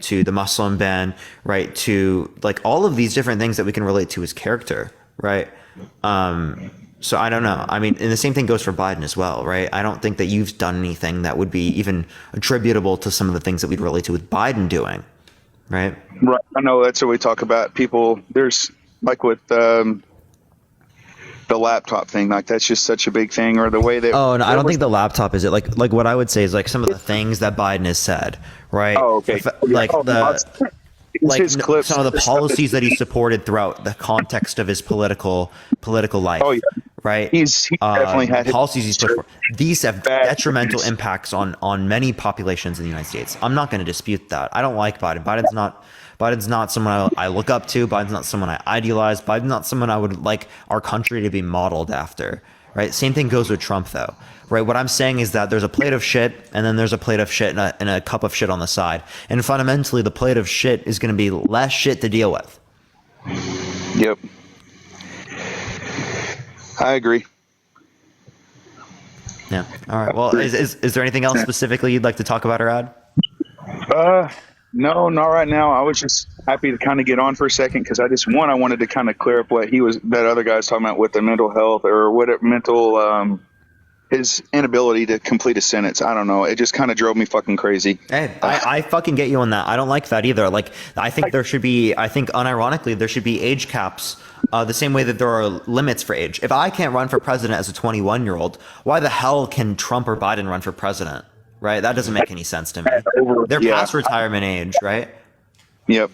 to the Muslim ban, right? To like all of these different things that we can relate to his character, right? So I don't know. I mean, and the same thing goes for Biden as well, right? I don't think that you've done anything that would be even attributable to some of the things that we'd relate to with Biden doing, right? Right. I know that's what we talk about. People, there's like with the laptop thing, like that's just such a big thing, or the way that. Oh no, I don't think the laptop is it. Like what I would say is like some of the things that Biden has said, right? Oh, okay. Like his clips, some of the policies that he supported throughout the context of his political life. Oh yeah. Right. He's definitely had policies he's pushed for. These have detrimental impacts on many populations in the United States. I'm not going to dispute that. I don't like Biden. Biden's not someone I look up to. Biden's not someone I idealize. Biden's not someone I would like our country to be modeled after. Right. Same thing goes with Trump, though. Right. What I'm saying is that there's a plate of shit, and then there's a plate of shit and a cup of shit on the side. And fundamentally, the plate of shit is going to be less shit to deal with. Yep. I agree. Yeah. All right. Well, is there anything else specifically you'd like to talk about or add? No, not right now. I was just happy to kind of get on for a second because I wanted to kind of clear up what that other guy was talking about with the mental health or his inability to complete a sentence. I don't know. It just kind of drove me fucking crazy. Hey, I fucking get you on that. I don't like that either. Like, I think unironically, there should be age caps. The same way that there are limits for age. If I can't run for president as a 21-year-old, why the hell can Trump or Biden run for president? Right? That doesn't make any sense to me. They're past retirement age, right? Yep.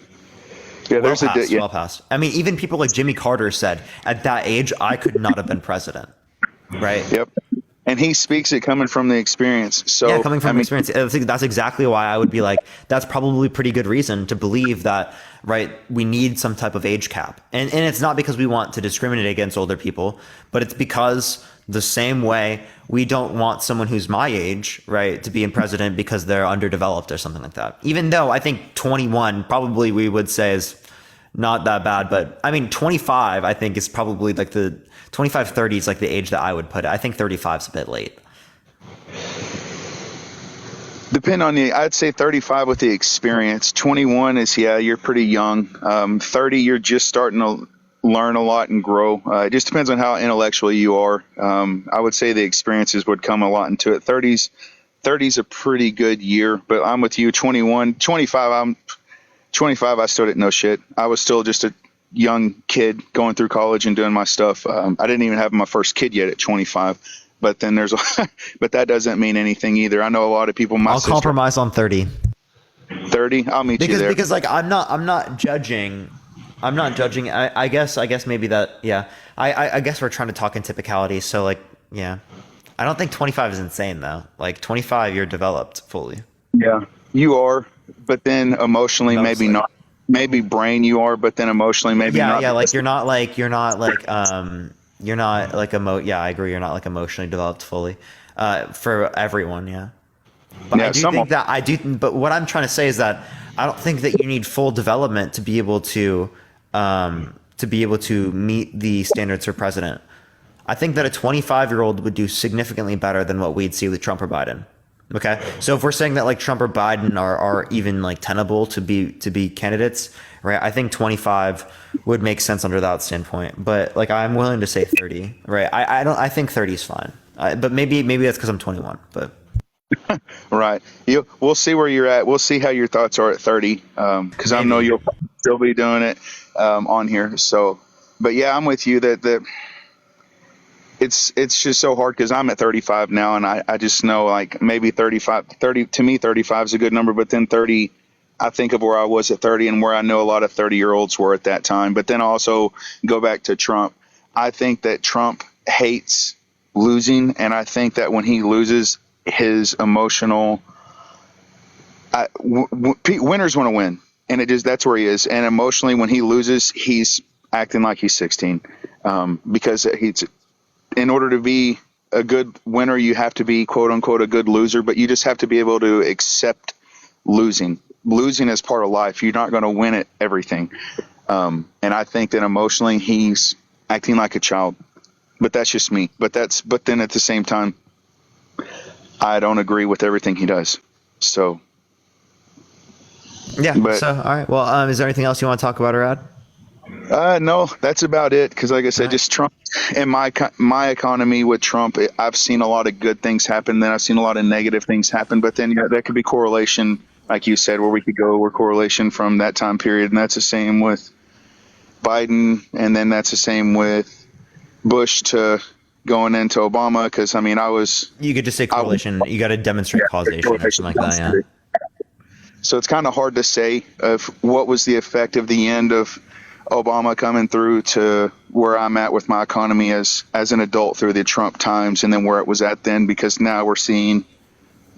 Yeah, there's well past. I mean, even people like Jimmy Carter said, at that age, I could not have been president. Right? Yep. And he speaks it coming from the experience. So yeah, coming from experience. I think that's exactly why I would be like, that's probably pretty good reason to believe that, right, we need some type of age cap. And it's not because we want to discriminate against older people, but it's because the same way we don't want someone who's my age, right, to be in president because they're underdeveloped or something like that. Even though I think 21 probably we would say is not that bad, but I mean 25 I think is probably like the 25, 30 is like the age that I would put it. I think 35 is a bit late. I'd say 35 with the experience. 21 is, you're pretty young. 30, you're just starting to learn a lot and grow. It just depends on how intellectual you are. I would say the experiences would come a lot into it. 30's a pretty good year, but I'm with you. 21, 25, 25, I still didn't know shit. I was still just a young kid going through college and doing my stuff. I didn't even have my first kid yet at 25, but then but that doesn't mean anything either. I know a lot of people. I'll compromise on 30. 30. I'll meet you there. Because like I'm not judging. I guess maybe that. Yeah. I guess we're trying to talk in typicality. So like, yeah, I don't think 25 is insane though. Like 25, you're developed fully. Yeah, you are. But then emotionally, maybe not. Maybe brain you are, but then emotionally maybe not. Yeah, like you're not like yeah, I agree. You're not like emotionally developed fully. For everyone, yeah. But yeah, I do think but what I'm trying to say is that I don't think that you need full development to be able to to be able to meet the standards for president. I think that a 25-year-old would do significantly better than what we'd see with Trump or Biden. Okay, so if we're saying that like Trump or Biden are even like tenable to be candidates, right? I think 25 would make sense under that standpoint. But like I'm willing to say 30, right? I think 30 is fine. But maybe that's because I'm 21. But right, we'll see where you're at. We'll see how your thoughts are at 30, because I know you'll still be doing it on here. So, but yeah, I'm with you that it's just so hard because I'm at 35 now, and I just know like maybe 30 to me 35 is a good number, but then 30, I think of where I was at 30 and where I know a lot of 30-year-olds were at that time. But then also go back to Trump. I think that Trump hates losing, and I think that when he loses, his emotional winners want to win, and that's where he is. And emotionally, when he loses, he's acting like he's 16, because in order to be a good winner, you have to be quote unquote a good loser, but you just have to be able to accept losing. Losing is part of life. You're not going to win at everything. And I think that emotionally he's acting like a child, but that's just me. But then at the same time, I don't agree with everything he does. So. Yeah. So, all right. Well, is there anything else you want to talk about or add? No, that's about it. Because like I said, just Trump and my economy with Trump, I've seen a lot of good things happen. Then I've seen a lot of negative things happen. But then that could be correlation, like you said, where we could go or correlation from that time period. And that's the same with Biden. And then that's the same with Bush to going into Obama. Because I mean, you could just say correlation. You got to demonstrate causation or something like that. Yeah. So it's kind of hard to say of what was the effect of the end of Obama coming through to where I'm at with my economy as an adult through the Trump times, and then where it was at then, because now we're seeing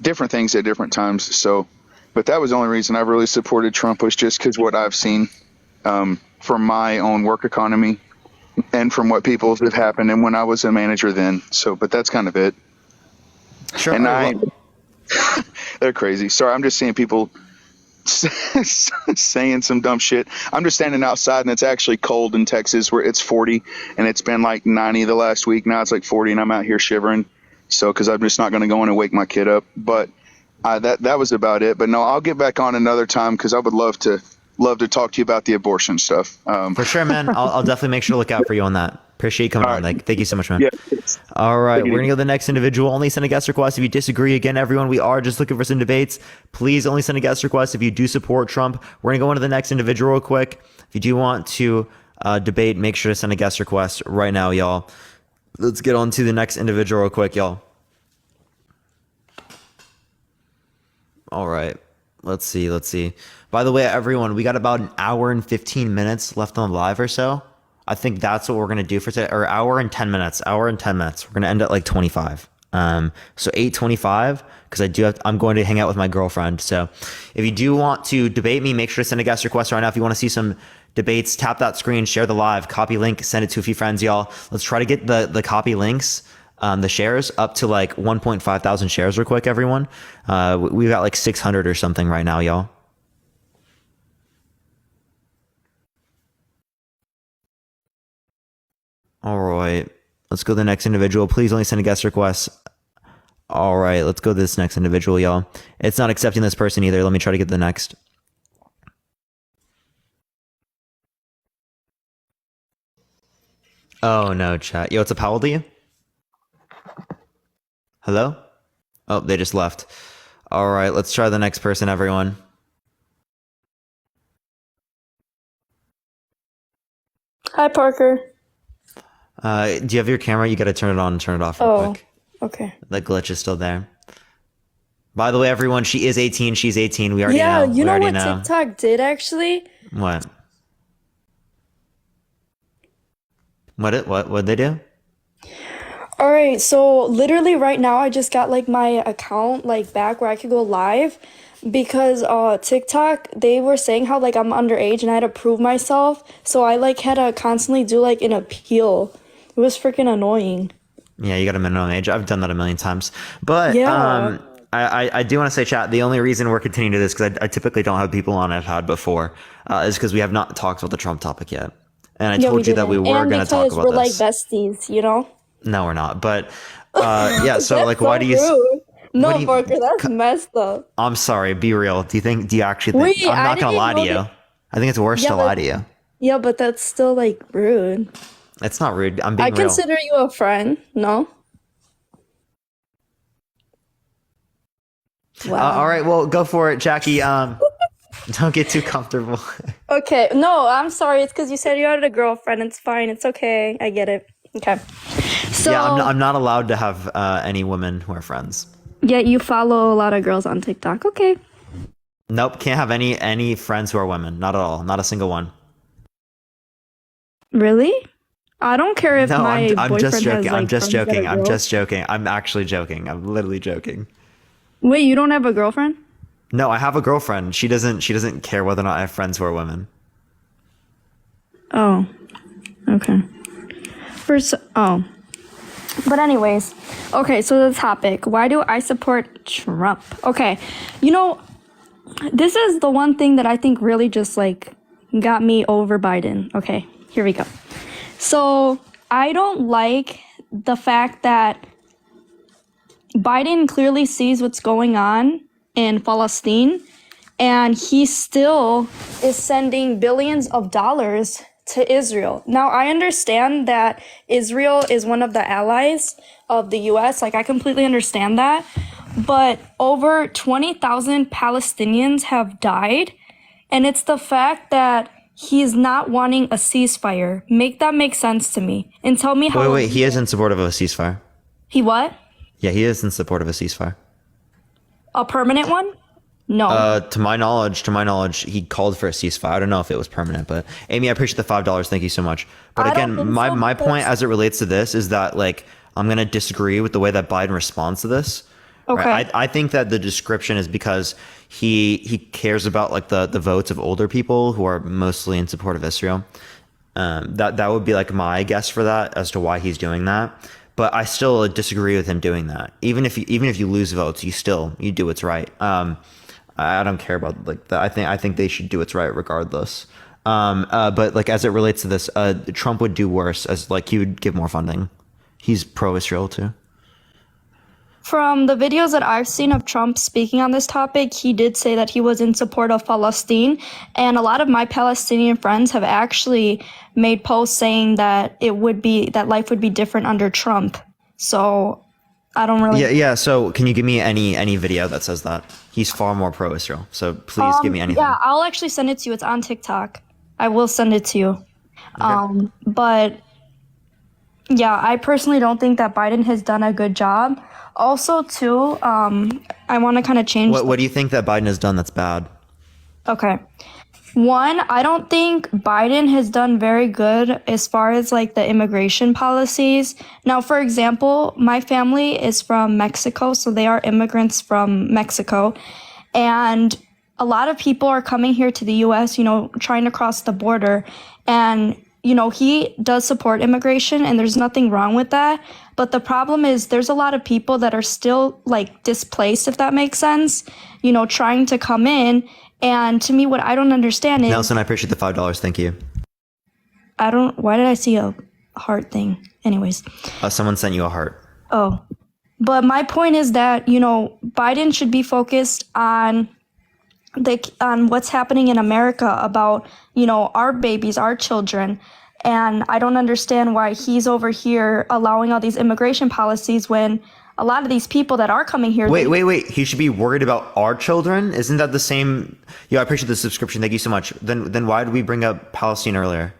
different things at different times. So, but that was the only reason I really supported Trump, was just because what I've seen from my own work economy and from what people have happened and when I was a manager then. So, but that's kind of it. Sure. And they're crazy. Sorry, I'm just seeing people saying some dumb shit. I'm just standing outside and it's actually cold in Texas where it's 40 and it's been like 90 the last week. Now it's like 40 and I'm out here shivering. So, cause I'm just not going to go in and wake my kid up. But that was about it. But no, I'll get back on another time, cause I would love to talk to you about the abortion stuff. For sure, man. I'll definitely make sure to look out for you on that. Appreciate you coming on. Like, thank you so much, man. Yeah. All right, we're gonna go to the next individual. Only send a guest request if you disagree. Again, everyone, we are just looking for some debates. Please only send a guest request if you do support Trump. We're gonna go into the next individual real quick. If you do want to debate, make sure to send a guest request right now, y'all. Let's get on to the next individual real quick, y'all. All right, let's see. By the way, everyone, we got about an hour and 15 minutes left on the live or so. I think that's what we're going to do for today, or hour and 10 minutes. We're going to end at like 25. So 8:25, because I'm going to hang out with my girlfriend. So if you do want to debate me, make sure to send a guest request right now. If you want to see some debates, tap that screen, share the live, copy link, send it to a few friends, y'all. Let's try to get the copy links, the shares up to like 1.5 thousand shares real quick, everyone. We've got like 600 or something right now, y'all. All right, let's go to the next individual. Please only send a guest request. All right, let's go to this next individual, y'all. It's not accepting this person either. Let me try to get the next. Oh, no, chat. Yo, it's a how old are you? Hello? Oh, they just left. All right, let's try the next person, everyone. Hi, Parker. Do you have your camera? You got to turn it on and turn it off real quick. Okay. The glitch is still there. By the way, everyone, she is 18. She's 18. We already know. Yeah, you know what TikTok did actually? What? What'd they do? All right, so literally right now I just got like my account like back where I could go live because TikTok, they were saying how like I'm underage and I had to prove myself. So I like had to constantly do like an appeal. It was freaking annoying. Yeah, you got a minimum age. I've done that a million times. But yeah. I do want to say, chat, the only reason we're continuing to this, because I typically don't have people on I've had before, is because we have not talked about the Trump topic yet. And I Yeah, told you that we didn't. were And going to talk because about we're this. like besties, you know? No, we're not. But yeah, so That's like, so why do you? rude. What No, do you- Parker, that's messed up. I'm sorry. Be real. Do you actually think? Wait, I'm I not gonna didn't lie to know you. that- I think it's worse Yeah, to but- lie to you. Yeah, but that's still like rude. It's not rude. I'm I being real. consider you a friend, no? Wow. All right. Well, go for it, Jackie. Don't get too comfortable. Okay, no, I'm sorry. It's because you said you had a girlfriend. It's fine. It's okay. I get it. Okay. So Yeah, I'm not allowed to have any women who are friends. yeah, you follow a lot of girls on TikTok. Okay. Nope, can't have any friends who are women. Not at all. Not a single one. Really? I don't care if No, my I'm boyfriend just joking. has, like, I'm just friends that joking. are I'm girls. just joking. I'm actually joking. I'm literally joking. Wait, you don't have a girlfriend? No, I have a girlfriend. She doesn't care whether or not I have friends who are women. Oh. Okay. But anyways, okay, so the topic. Why do I support Trump? Okay. You know, this is the one thing that I think really just like got me over Biden. Okay, here we go. So, I don't like the fact that Biden clearly sees what's going on in Palestine, and he still is sending billions of dollars to Israel. Now, I understand that Israel is one of the allies of the US. Like, I completely understand that. But over 20,000 Palestinians have died, and it's the fact that he's not wanting a ceasefire. Make that make sense to me. And tell me how... Wait, he is in support of a ceasefire. He what? Yeah, he is in support of a ceasefire. A permanent one? No. To my knowledge, he called for a ceasefire. I don't know if it was permanent, but Amy, I appreciate the $5. Thank you so much. But I don't again, think my so, my because- point as it relates to this is that like I'm gonna disagree with the way that Biden responds to this. Okay. Right? I think that the description is because he cares about like the votes of older people who are mostly in support of Israel. That would be like my guess for that as to why he's doing that. But I still disagree with him doing that. Even if you lose votes, you do what's right. I don't care about like that. I think they should do what's right regardless. But like as it relates to this, Trump would do worse as like he would give more funding. He's pro-Israel too. From the videos that I've seen of Trump speaking on this topic, he did say that he was in support of Palestine. And a lot of my Palestinian friends have actually made posts saying that life would be different under Trump. So I don't really... Yeah. So can you give me any video that says that? He's far more pro-Israel. So please give me anything. Yeah, I'll actually send it to you. It's on TikTok. I will send it to you. Okay. But yeah, I personally don't think that Biden has done a good job. Also, too, I want to kind of change... What do you think that Biden has done that's bad? Okay. One, I don't think Biden has done very good as far as like the immigration policies. Now, for example, my family is from Mexico, so they are immigrants from Mexico. And a lot of people are coming here to the US, trying to cross the border. And, he does support immigration and there's nothing wrong with that. But the problem is there's a lot of people that are still like displaced, if that makes sense, trying to come in. And to me, what I don't understand is... Nelson, I appreciate the $5. Thank you. Why did I see a heart thing? Anyways. Someone sent you a heart. Oh. But my point is that, Biden should be focused on what's happening in America about, our babies, our children. And I don't understand why he's over here allowing all these immigration policies when a lot of these people that are coming here... Wait. He should be worried about our children? Isn't that the same? Yeah, I appreciate the subscription. Thank you so much. Then why did we bring up Palestine earlier?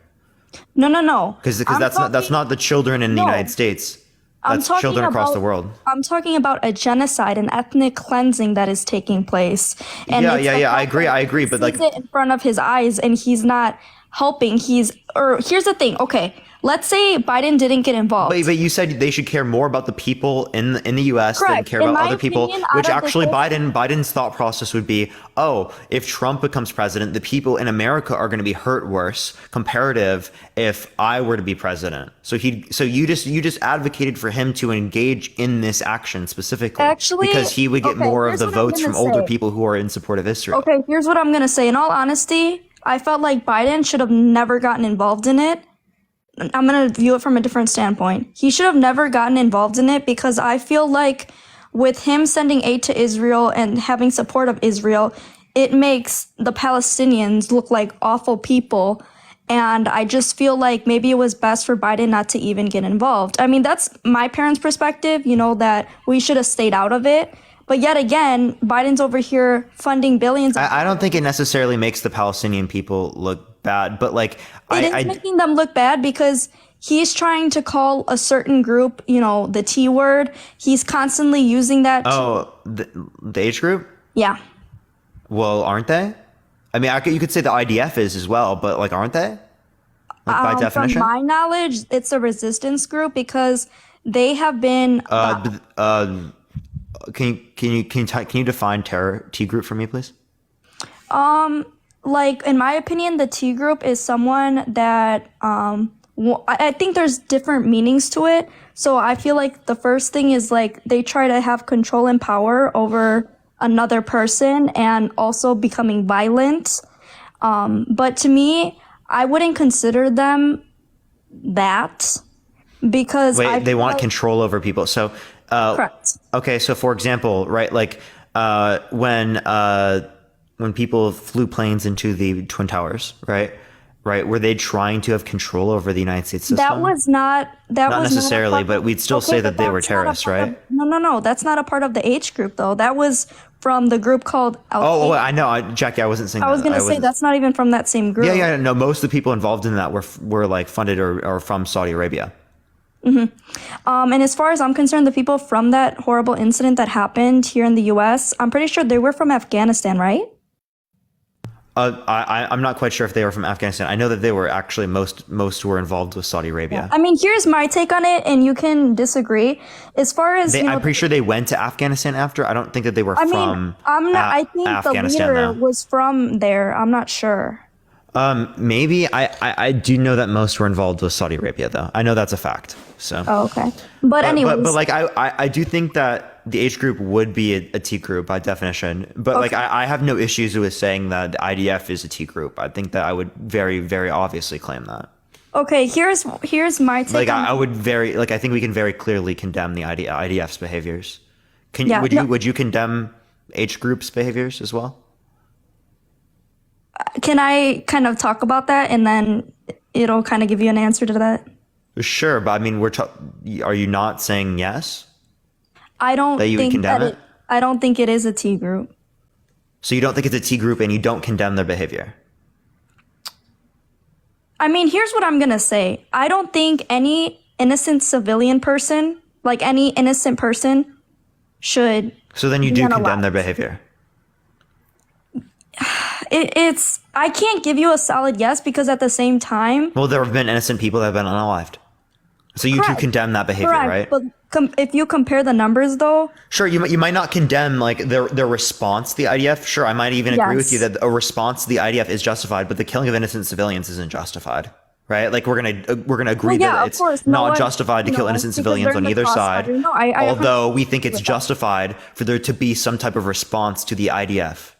No. Because that's not the children in the United States. That's children across the world. I'm talking about a genocide, an ethnic cleansing that is taking place. And Yeah. I agree. But like, it in front of his eyes, and he's not helping. Here's the thing. Okay, let's say Biden didn't get involved. But you said they should care more about the people in the U.S. than Correct. care In about my other people. opinion, Which out of the actually, whole- Biden's thought process would be, oh, if Trump becomes president, the people in America are going to be hurt worse, comparative if I were to be president. So you just advocated for him to engage in this action specifically, Actually, because he would get okay, more of here's the what I'm votes from gonna older say. people who are in support of Israel. Okay, here's what I'm gonna say. In all honesty, I felt like Biden should have never gotten involved in it. I'm going to view it from a different standpoint. He should have never gotten involved in it because I feel like with him sending aid to Israel and having support of Israel, it makes the Palestinians look like awful people. And I just feel like maybe it was best for Biden not to even get involved. I mean, that's my parents' perspective, that we should have stayed out of it. But yet again, Biden's over here funding billions. I don't think it necessarily makes the Palestinian people look bad, but like it is making them look bad because he's trying to call a certain group, the T word. He's constantly using that. The age group? Yeah. Well, aren't they? I mean, you could say the IDF is as well, but like, aren't they? Like, by definition? From my knowledge, it's a resistance group because they have been. Can you define terror T group for me, please? Like in my opinion, the T group is someone that I think there's different meanings to it. So I feel like the first thing is like they try to have control and power over another person and also becoming violent. But to me, I wouldn't consider them that because they want control over people. So correct. Okay, so for example, right, like when people flew planes into the Twin Towers, right, were they trying to have control over the United States system? That was not necessarily, but we'd still say that they were terrorists, right? No, that's not a part of the H group though. That was from the group called Al-Qaeda. I know, Jackie, I wasn't saying that. I was going to say that's not even from that same group. Yeah, no, most of the people involved in that were like funded or from Saudi Arabia. And as far as I'm concerned, the people from that horrible incident that happened here in the U.S., I'm pretty sure they were from Afghanistan, right? I'm not quite sure if they were from Afghanistan. I know that they were actually most who were involved with Saudi Arabia. I mean, here's my take on it, and you can disagree. As far as I'm pretty sure they went to Afghanistan after. I don't think that they were from. I think Afghanistan, the leader though. was from there. I'm not sure. Maybe I do know that most were involved with Saudi Arabia, though. I know that's a fact. So. Oh, okay. But anyways, but like I do think that the age group would be a T group by definition. But like I have no issues with saying that the IDF is a T group. I think that I would very, very obviously claim that. Okay, here's my take. Like I would I think we can very clearly condemn the IDF's behaviors. Would you condemn H group's behaviors as well? Can I kind of talk about that and then it'll kind of give you an answer to that? Sure, but I mean, are you not saying yes? I don't that you would condemn it. I don't think it is a T group. So you don't think it's a T group and you don't condemn their behavior? I mean, here's what I'm going to say. I don't think any innocent civilian person, like any innocent person, should. So then you do condemn their behavior? I can't give you a solid yes because at the same time. Well, there have been innocent people that have been unalived. So you do condemn that behavior, right? But if you compare the numbers, though. Sure, you might not condemn like their response to the IDF. Sure, I might even agree with you that a response to the IDF is justified, but the killing of innocent civilians isn't justified, right? Like we're gonna agree that it's not justified to kill innocent civilians on either side. Although we think it's justified for there to be some type of response to the IDF.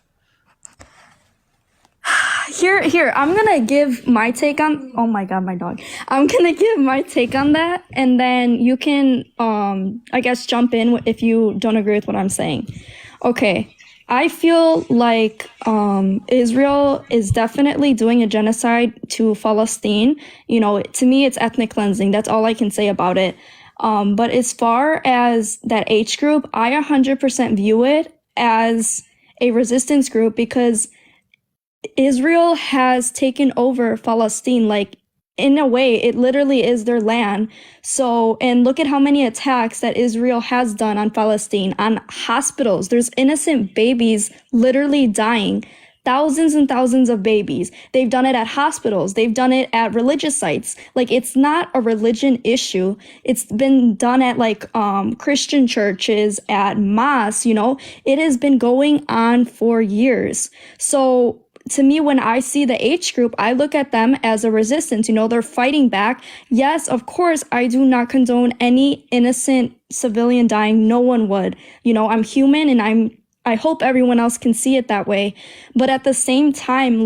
Here, I'm gonna give my take on. Oh my god, my dog! I'm gonna give my take on that, and then you can, I guess, jump in if you don't agree with what I'm saying. Okay, I feel like Israel is definitely doing a genocide to Palestine. To me, it's ethnic cleansing. That's all I can say about it. But as far as that H group, I 100% view it as a resistance group because Israel has taken over Palestine. Like, in a way, it literally is their land. So, and look at how many attacks that Israel has done on Palestine, on hospitals. There's innocent babies literally dying. Thousands and thousands of babies. They've done it at hospitals. They've done it at religious sites. Like, it's not a religion issue. It's been done at Christian churches, at mosques, It has been going on for years. So to me, when I see the H group, I look at them as a resistance. They're fighting back. Yes, of course, I do not condone any innocent civilian dying. No one would. I'm human and I hope everyone else can see it that way. But at the same time,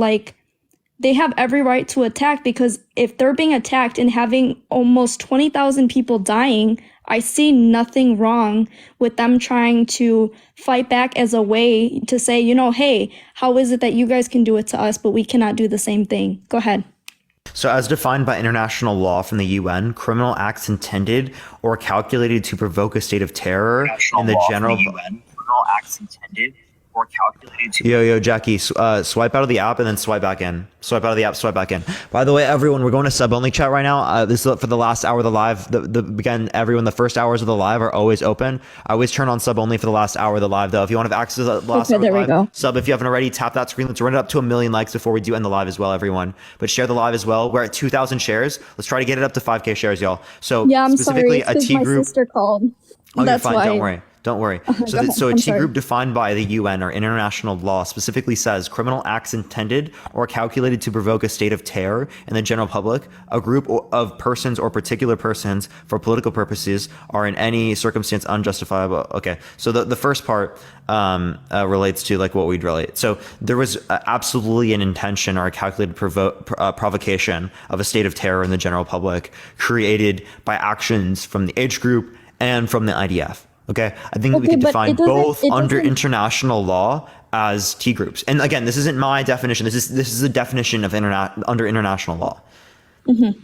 they have every right to attack, because if they're being attacked and having almost 20,000 people dying, I see nothing wrong with them trying to fight back as a way to say, hey, how is it that you guys can do it to us, but we cannot do the same thing? Go ahead. So as defined by international law from the UN, criminal acts intended or calculated to provoke a state of terror in the general... criminal acts intended or calculated to... Yo, Jackie, swipe out of the app and then swipe back in. Swipe out of the app, swipe back in. By the way, everyone, we're going to sub-only chat right now. This is for the last hour of the live. Again, everyone, the first hours of the live are always open. I always turn on sub-only for the last hour of the live, though. If you want to have access to the last hour of the live, sub if you haven't already, tap that screen. Let's run it up to 1 million likes before we do end the live as well, everyone. But share the live as well. We're at 2,000 shares. Let's try to get it up to 5K shares, y'all. So yeah, I'm specifically sorry. It's a T group. My sister called. Oh, That's you're fine. why. Don't worry. So a T group defined by the UN or international law specifically says criminal acts intended or calculated to provoke a state of terror in the general public, a group of persons or particular persons for political purposes are in any circumstance unjustifiable. Okay. So the first part relates to like what we'd relate. So there was absolutely an intention or a calculated provocation of a state of terror in the general public created by actions from the H group and from the IDF. Okay, I think we can define both under international law as T groups. And again, this isn't my definition. This is the definition of under international law. Mm-hmm.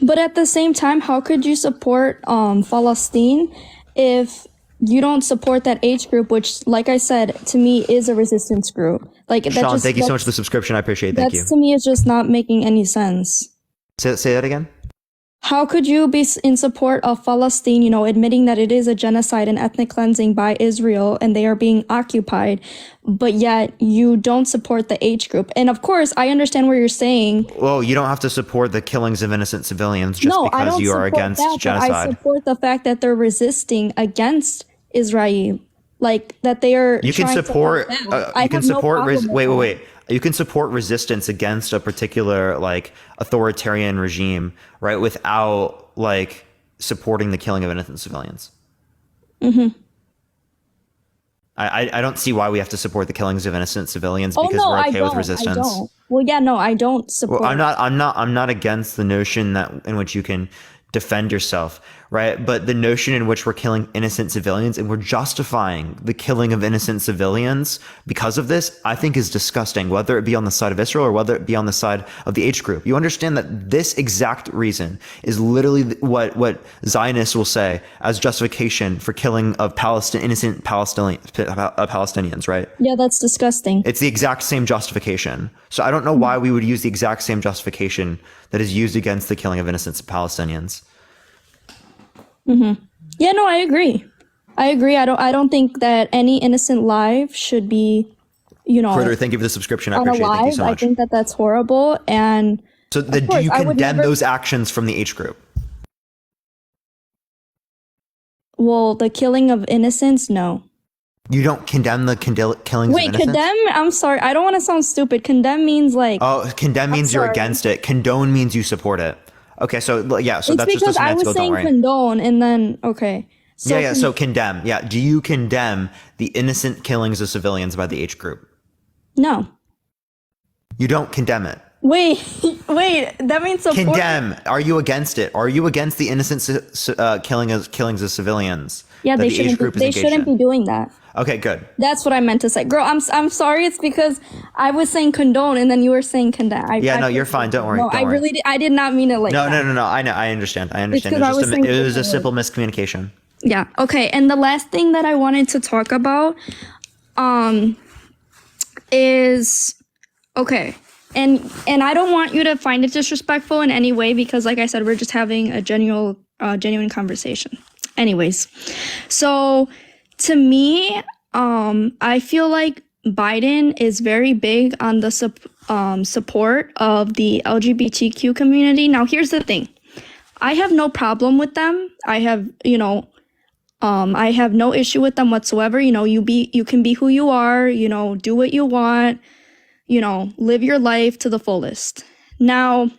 But at the same time, how could you support Palestine if you don't support that H group, which, like I said, to me is a resistance group? Like that. Sean, thank you so much for the subscription. I appreciate it. Thank you. To me, is just not making any sense. Say that again. How could you be in support of Palestine, admitting that it is a genocide and ethnic cleansing by Israel and they are being occupied, but yet you don't support the H group? And of course, I understand what you're saying. Well, you don't have to support the killings of innocent civilians just because you are against genocide. I support the fact that they're resisting against Israel, like that they are. You can support. You can support. Wait. You can support resistance against a particular like authoritarian regime, right? Without like supporting the killing of innocent civilians. Mm-hmm. I don't see why we have to support the killings of innocent civilians because we're okay with resistance. I don't. Well, yeah, no, I don't support. Well, I'm not against the notion that in which you can defend yourself, right? But the notion in which we're killing innocent civilians and we're justifying the killing of innocent civilians because of this, I think is disgusting, whether it be on the side of Israel or whether it be on the side of the H group. You understand that this exact reason is literally what Zionists will say as justification for killing of innocent Palestinians, right? Yeah, that's disgusting. It's the exact same justification. So I don't know why we would use the exact same justification that is used against the killing of innocent Palestinians. Mm-hmm. Yeah, no, I agree. I don't think that any innocent life should be, Critter, thank you for the subscription. I appreciate it. Thank you so much. I think that that's horrible. And so do you condemn those actions from the H group? Well, the killing of innocents, no. You don't condemn the killings of innocents? Wait, condemn? I'm sorry. I don't want to sound stupid. Condemn means like... Oh, condemn means you're against it. Condone means you support it. Okay, so yeah, so it's that's just a semantical, I was saying condone and then, okay. So so condemn. Yeah, do you condemn the innocent killings of civilians by the H group? No. You don't condemn it? Wait, that means support. Condemn. Are you against it? Are you against the innocent killings of civilians? Yeah, they shouldn't be doing that. Okay, good. That's what I meant to say. Girl, I'm sorry. It's because I was saying condone and then you were saying condemn. You're fine. Don't worry. No, I did not mean it like that. No. I know. I understand. It was a simple miscommunication. Yeah. Okay. And the last thing that I wanted to talk about is okay. And I don't want you to find it disrespectful in any way because like I said, we're just having a genuine conversation. Anyways, so to me, I feel like Biden is very big on the support of the LGBTQ community. Now, here's the thing. I have no problem with them. I have no issue with them whatsoever. You can be who you are, do what you want, live your life to the fullest. Now,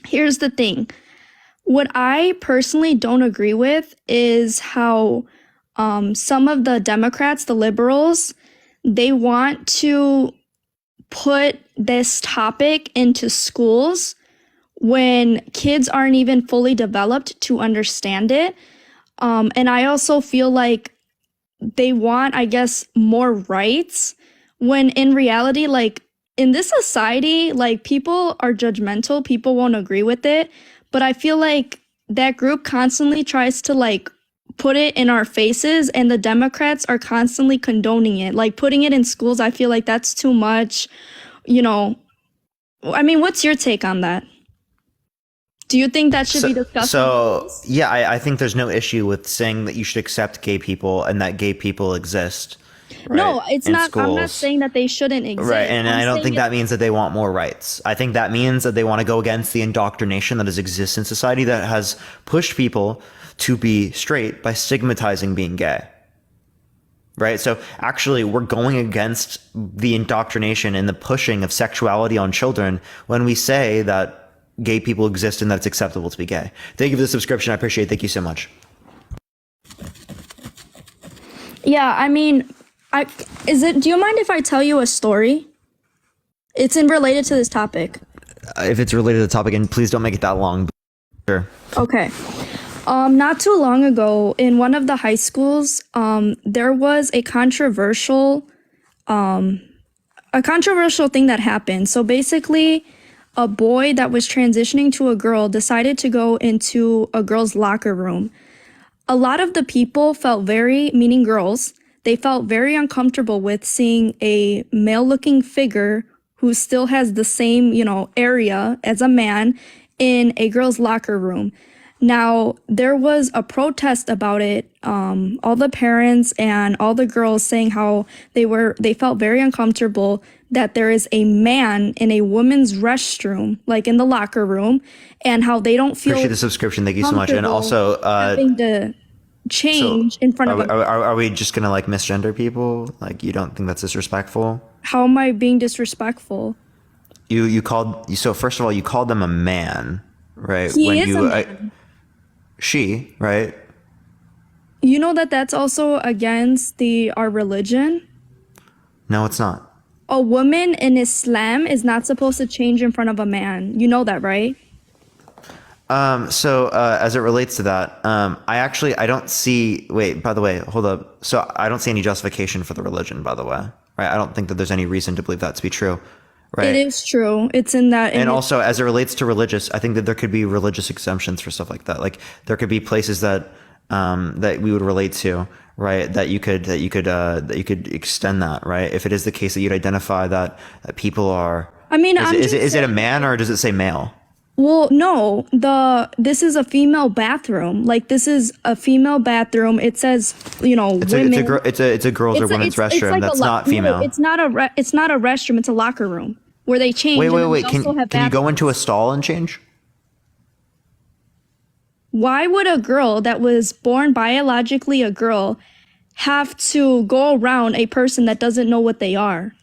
here's the thing. What I personally don't agree with is how some of the Democrats, the liberals, they want to put this topic into schools when kids aren't even fully developed to understand it. And I also feel like they want, I guess, more rights when in reality, like in this society, like people are judgmental, people won't agree with it. But I feel like that group constantly tries to like put it in our faces, and the Democrats are constantly condoning it. Like putting it in schools, I feel like that's too much, you know. I mean, what's your take on that? Do you think that should be discussed? So yeah, I think there's no issue with saying that you should accept gay people and that gay people exist. Right, no, it's not. schools. I'm not saying that they shouldn't exist. Right, and I don't think that that means that they want more rights. I think that means that they want to go against the indoctrination that has exists in society that has pushed people to be straight by stigmatizing being gay. Right, so actually we're going against the indoctrination and the pushing of sexuality on children when we say that gay people exist and that it's acceptable to be gay. Thank you for the subscription. I appreciate it. Thank you so much. Yeah, I mean, do you mind if I tell you a story? It's related to this topic. If it's related to the topic, and please don't make it that long. Sure. Okay. Not too long ago, in one of the high schools, there was a controversial thing that happened. So basically, a boy that was transitioning to a girl decided to go into a girl's locker room. A lot of the people meaning girls, they felt very uncomfortable with seeing a male-looking figure who still has the same, area as a man in a girl's locker room. Now, there was a protest about it. All the parents and all the girls saying how they felt very uncomfortable that there is a man in a woman's restroom, like in the locker room, and how they don't feel. Appreciate the subscription. Thank you so much. And also, having to change in front of. Are we just gonna like misgender people? Like, you don't think that's disrespectful? How am I being disrespectful? So first of all, you called them a man, right? He is a man. She, right? You know that's also against our religion? No, it's not. A woman in Islam is not supposed to change in front of a man. You know that, right? So as it relates to that, I don't see, wait, by the way, hold up. So I don't see any justification for the religion, by the way, right? I don't think that there's any reason to believe that to be true. Right. It is true. It's in that. And also, as it relates to religious, I think that there could be religious exemptions for stuff like that. Like there could be places that we would relate to, right? That you could extend that, right? If it is the case that you'd identify that people are. I mean, is it a man or does it say male? Well, no. This is a female bathroom. Like this is a female bathroom. It says, women. It's a girls or women's restroom. Like that's not female. No, it's not a restroom. It's a locker room where they change. Wait. Can you go into a stall and change? Why would a girl that was born biologically a girl have to go around a person that doesn't know what they are?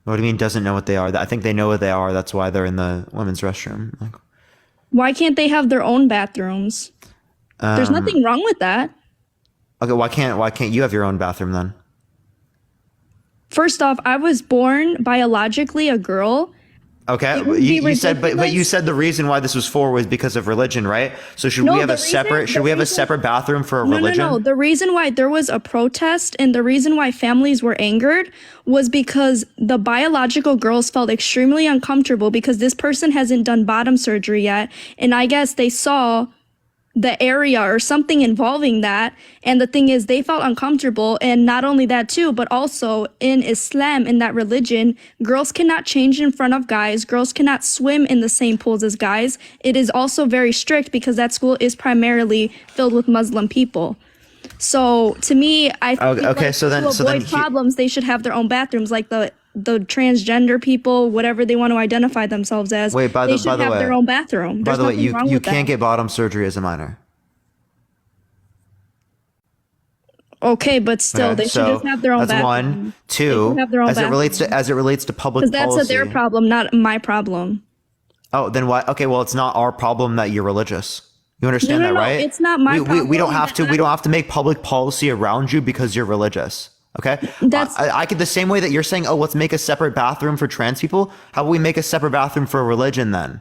What do you mean doesn't know what they are? I think they know what they are. That's why they're in the women's restroom. Why can't they have their own bathrooms? There's nothing wrong with that. Okay, why can't you have your own bathroom then? First off, I was born biologically a girl. Okay, you said the reason why this was was because of religion, right? So should we have a separate bathroom for a religion? No. The reason why there was a protest and the reason why families were angered was because the biological girls felt extremely uncomfortable because this person hasn't done bottom surgery yet, and I guess they saw the area or something involving that, and the thing is they felt uncomfortable. And not only that too, but also in Islam, in that religion, girls cannot change in front of guys, girls cannot swim in the same pools as guys. It is also very strict because that school is primarily filled with Muslim people. So to me, I think to avoid problems, they should have their own bathrooms, like the transgender people, whatever they want to identify themselves as. They should have their own bathroom. By the way, you can't get bottom surgery as a minor. Okay, but still, they should just have their own bathroom. That's one. Two, as it relates to public policy. Because that's their problem, not my problem. Oh, then why? Okay, well, it's not our problem that you're religious. You understand that, right? It's not my problem. We don't have to make public policy around you because you're religious. Okay, That's I could the same way that you're saying, oh, let's make a separate bathroom for trans people. How about we make a separate bathroom for religion then?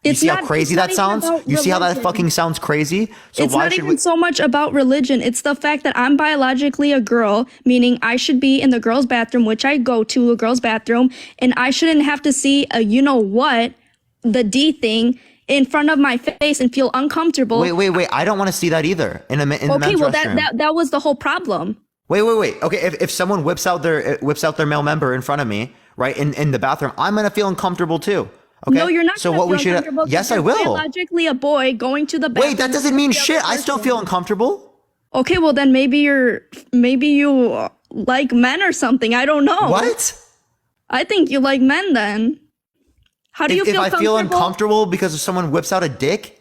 You It's see how not- crazy it's that not even sounds? about You see how that religion. fucking sounds crazy? So it's why not should even we? so much about religion. It's the fact that I'm biologically a girl, meaning I should be in the girls' bathroom, which I go to a girls' bathroom, and I shouldn't have to see a you know what, the D thing, in front of my face and feel uncomfortable. Wait! I don't want to see that either in the Okay, men's well restroom. that was the whole problem. Wait. Okay, if someone whips out their male member in front of me, right, in the bathroom, I'm gonna feel uncomfortable too. Okay? No, you're not. So gonna what we feel should? uncomfortable Yes, because I you're will. Biologically, a boy going to the bathroom. Wait, that doesn't mean shit. I still feel uncomfortable. Okay, well then maybe you like men or something. I don't know. What? I think you like men then. How do you If feel I feel comfortable? uncomfortable because if someone whips out a dick?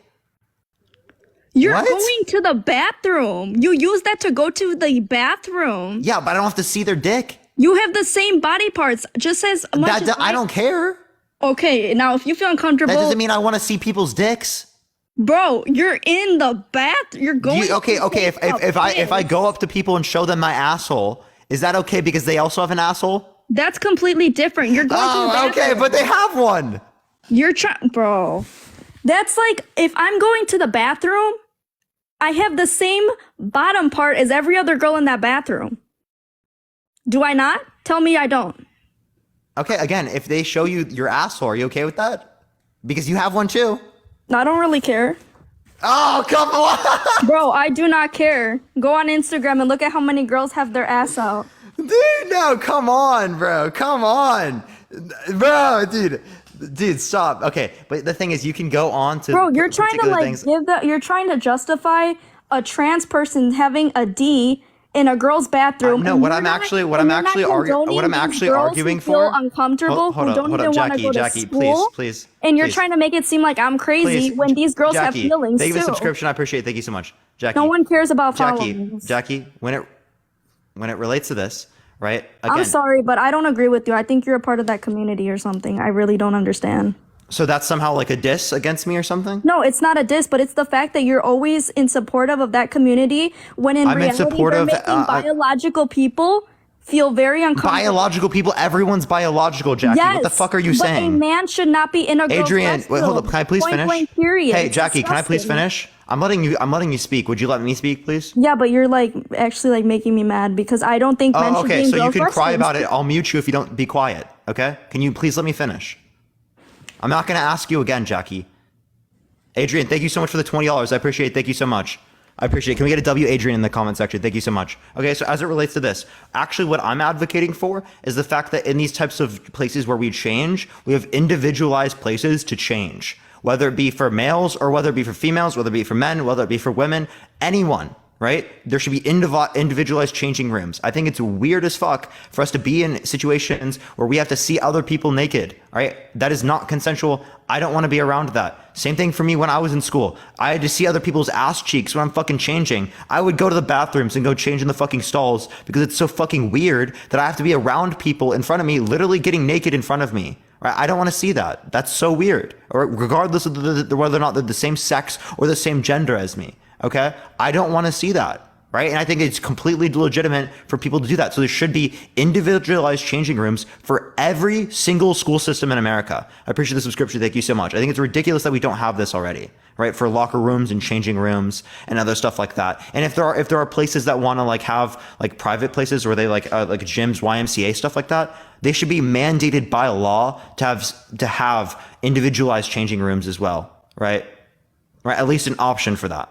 You're What? going to the bathroom. You use that to go to the bathroom. Yeah, but I don't have to see their dick. You have the same body parts, just as much as I don't care. Okay, now if you feel uncomfortable, That doesn't mean I want to see people's dicks. bro, you're in the bath. You're going. Okay. to take If I a piss. go up to people and show them my asshole, is that okay because they also have an asshole? That's completely different. You're going to the bathroom. Okay, but they have one. You're trying, bro. That's like if I'm going to the bathroom, I have the same bottom part as every other girl in that bathroom. Do I not? Tell me I don't. Okay, again, if they show you your asshole, are you okay with that? Because you have one too. I don't really care. Oh, come on. Bro, I do not care. Go on Instagram and look at how many girls have their ass out. Dude, no, come on, bro. Come on. Bro, dude, stop. Okay, but the thing is, you can go on to Bro, you're trying to particular like things. you're trying to justify a trans person having a D in a girl's bathroom. No, and what you're I'm not- actually and you're not arguing condoning these girls who feel uncomfortable, who don't even want to go to Jackie, school. please. And you're trying to make it seem like I'm crazy Please. when these girls have Jackie, feelings thank you for the too. subscription. I appreciate it. Thank you so much, Jackie. No one cares about following. Jackie, when it relates to this, right? Again, I'm sorry, but I don't agree with you. I think you're a part of that community or something. I really don't understand. so that's somehow like a diss against me or something? No, it's not a diss, but it's the fact that you're always in supportive of that community when in I'm in reality support they're of, making I- biological people feel very uncomfortable. Biological people, everyone's biological, Jackie. Yes, What the fuck are you but saying? a man should not be in a girl's Adrian, wait, hold up. restroom. Can I please Point finish? blank, period. Hey, It's Jackie, can I please disgusting. finish? I'm letting you speak. Would you let me speak, please? Yeah, but you're like actually like making me mad because I don't think men Oh, should be okay. in So you girls' can cry restrooms. about it. I'll mute you if you don't be quiet. Okay? Can you please let me finish? I'm not going to ask you again, Jackie. Adrian, thank you so much for the $20. I appreciate it. Thank you so much. I appreciate it. Can we get a W, Adrian, in the comment section? Thank you so much. Okay, so as it relates to this, actually what I'm advocating for is the fact that in these types of places where we change, we have individualized places to change, whether it be for males or whether it be for females, whether it be for men, whether it be for women, anyone. Right? There should be individualized changing rooms. I think it's weird as fuck for us to be in situations where we have to see other people naked. Right? That is not consensual. I don't want to be around that. Same thing for me when I was in school. I had to see other people's ass cheeks when I'm fucking changing. I would go to the bathrooms and go change in the fucking stalls because it's so fucking weird that I have to be around people in front of me, literally getting naked in front of me. Right? I don't want to see that. That's so weird. Or regardless of whether or not they're the same sex or the same gender as me. Okay? I don't want to see that. Right? And I think it's completely legitimate for people to do that. So there should be individualized changing rooms for every single school system in America. I appreciate the subscription. Thank you so much. I think it's ridiculous that we don't have this already. Right? For locker rooms and changing rooms and other stuff like that. And if there are places that want to like have like private places where they like gyms, YMCA, stuff like that, they should be mandated by law to have individualized changing rooms as well. Right? Right? At least an option for that.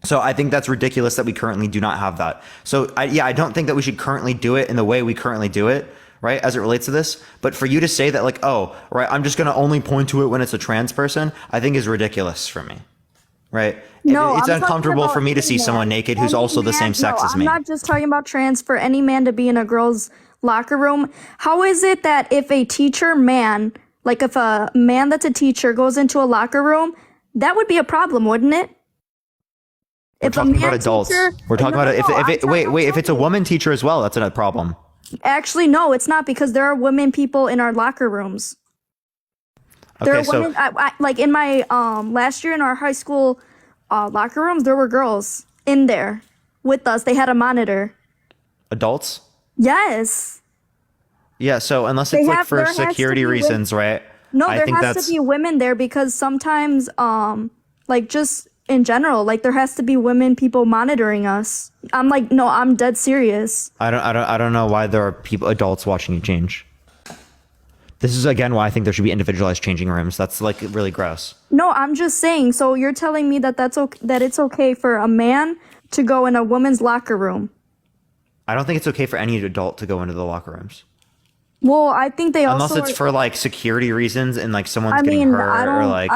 So I think that's ridiculous that we currently do not have that. So I don't think that we should currently do it in the way we currently do it, right, as it relates to this. But for you to say that like, oh, right, I'm just going to only point to it when it's a trans person, I think is ridiculous for me, right? No, It's I'm talking uncomfortable about for me to see any someone man. naked who's Any also the man- same sex no, as me. I'm not just talking about trans, for any man to be in a girl's locker room. How is it that if a teacher man, like if a man that's a teacher goes into a locker room, that would be a problem, wouldn't it? We're talking about adults. We're talking about if it's a woman teacher as well, that's a problem. Actually, no, it's not, because there are women people in our locker rooms. There Okay, are so women, like in my last year in our high school locker rooms, there were girls in there with us. They had a monitor. adults? Yes. Yeah, so unless it's like for security reasons, right? No, I there think has that's to be women there because sometimes, like just in general, like there has to be people monitoring us. I'm like, no, I'm dead serious. I don't know why there are adults watching you change. This is again why I think there should be individualized changing rooms. That's like really gross. No, I'm just saying. So you're telling me that that it's okay for a man to go in a woman's locker room? I don't think it's okay for any adult to go into the locker rooms. Well, I think they unless also it's for like security reasons and like someone's getting hurt or like.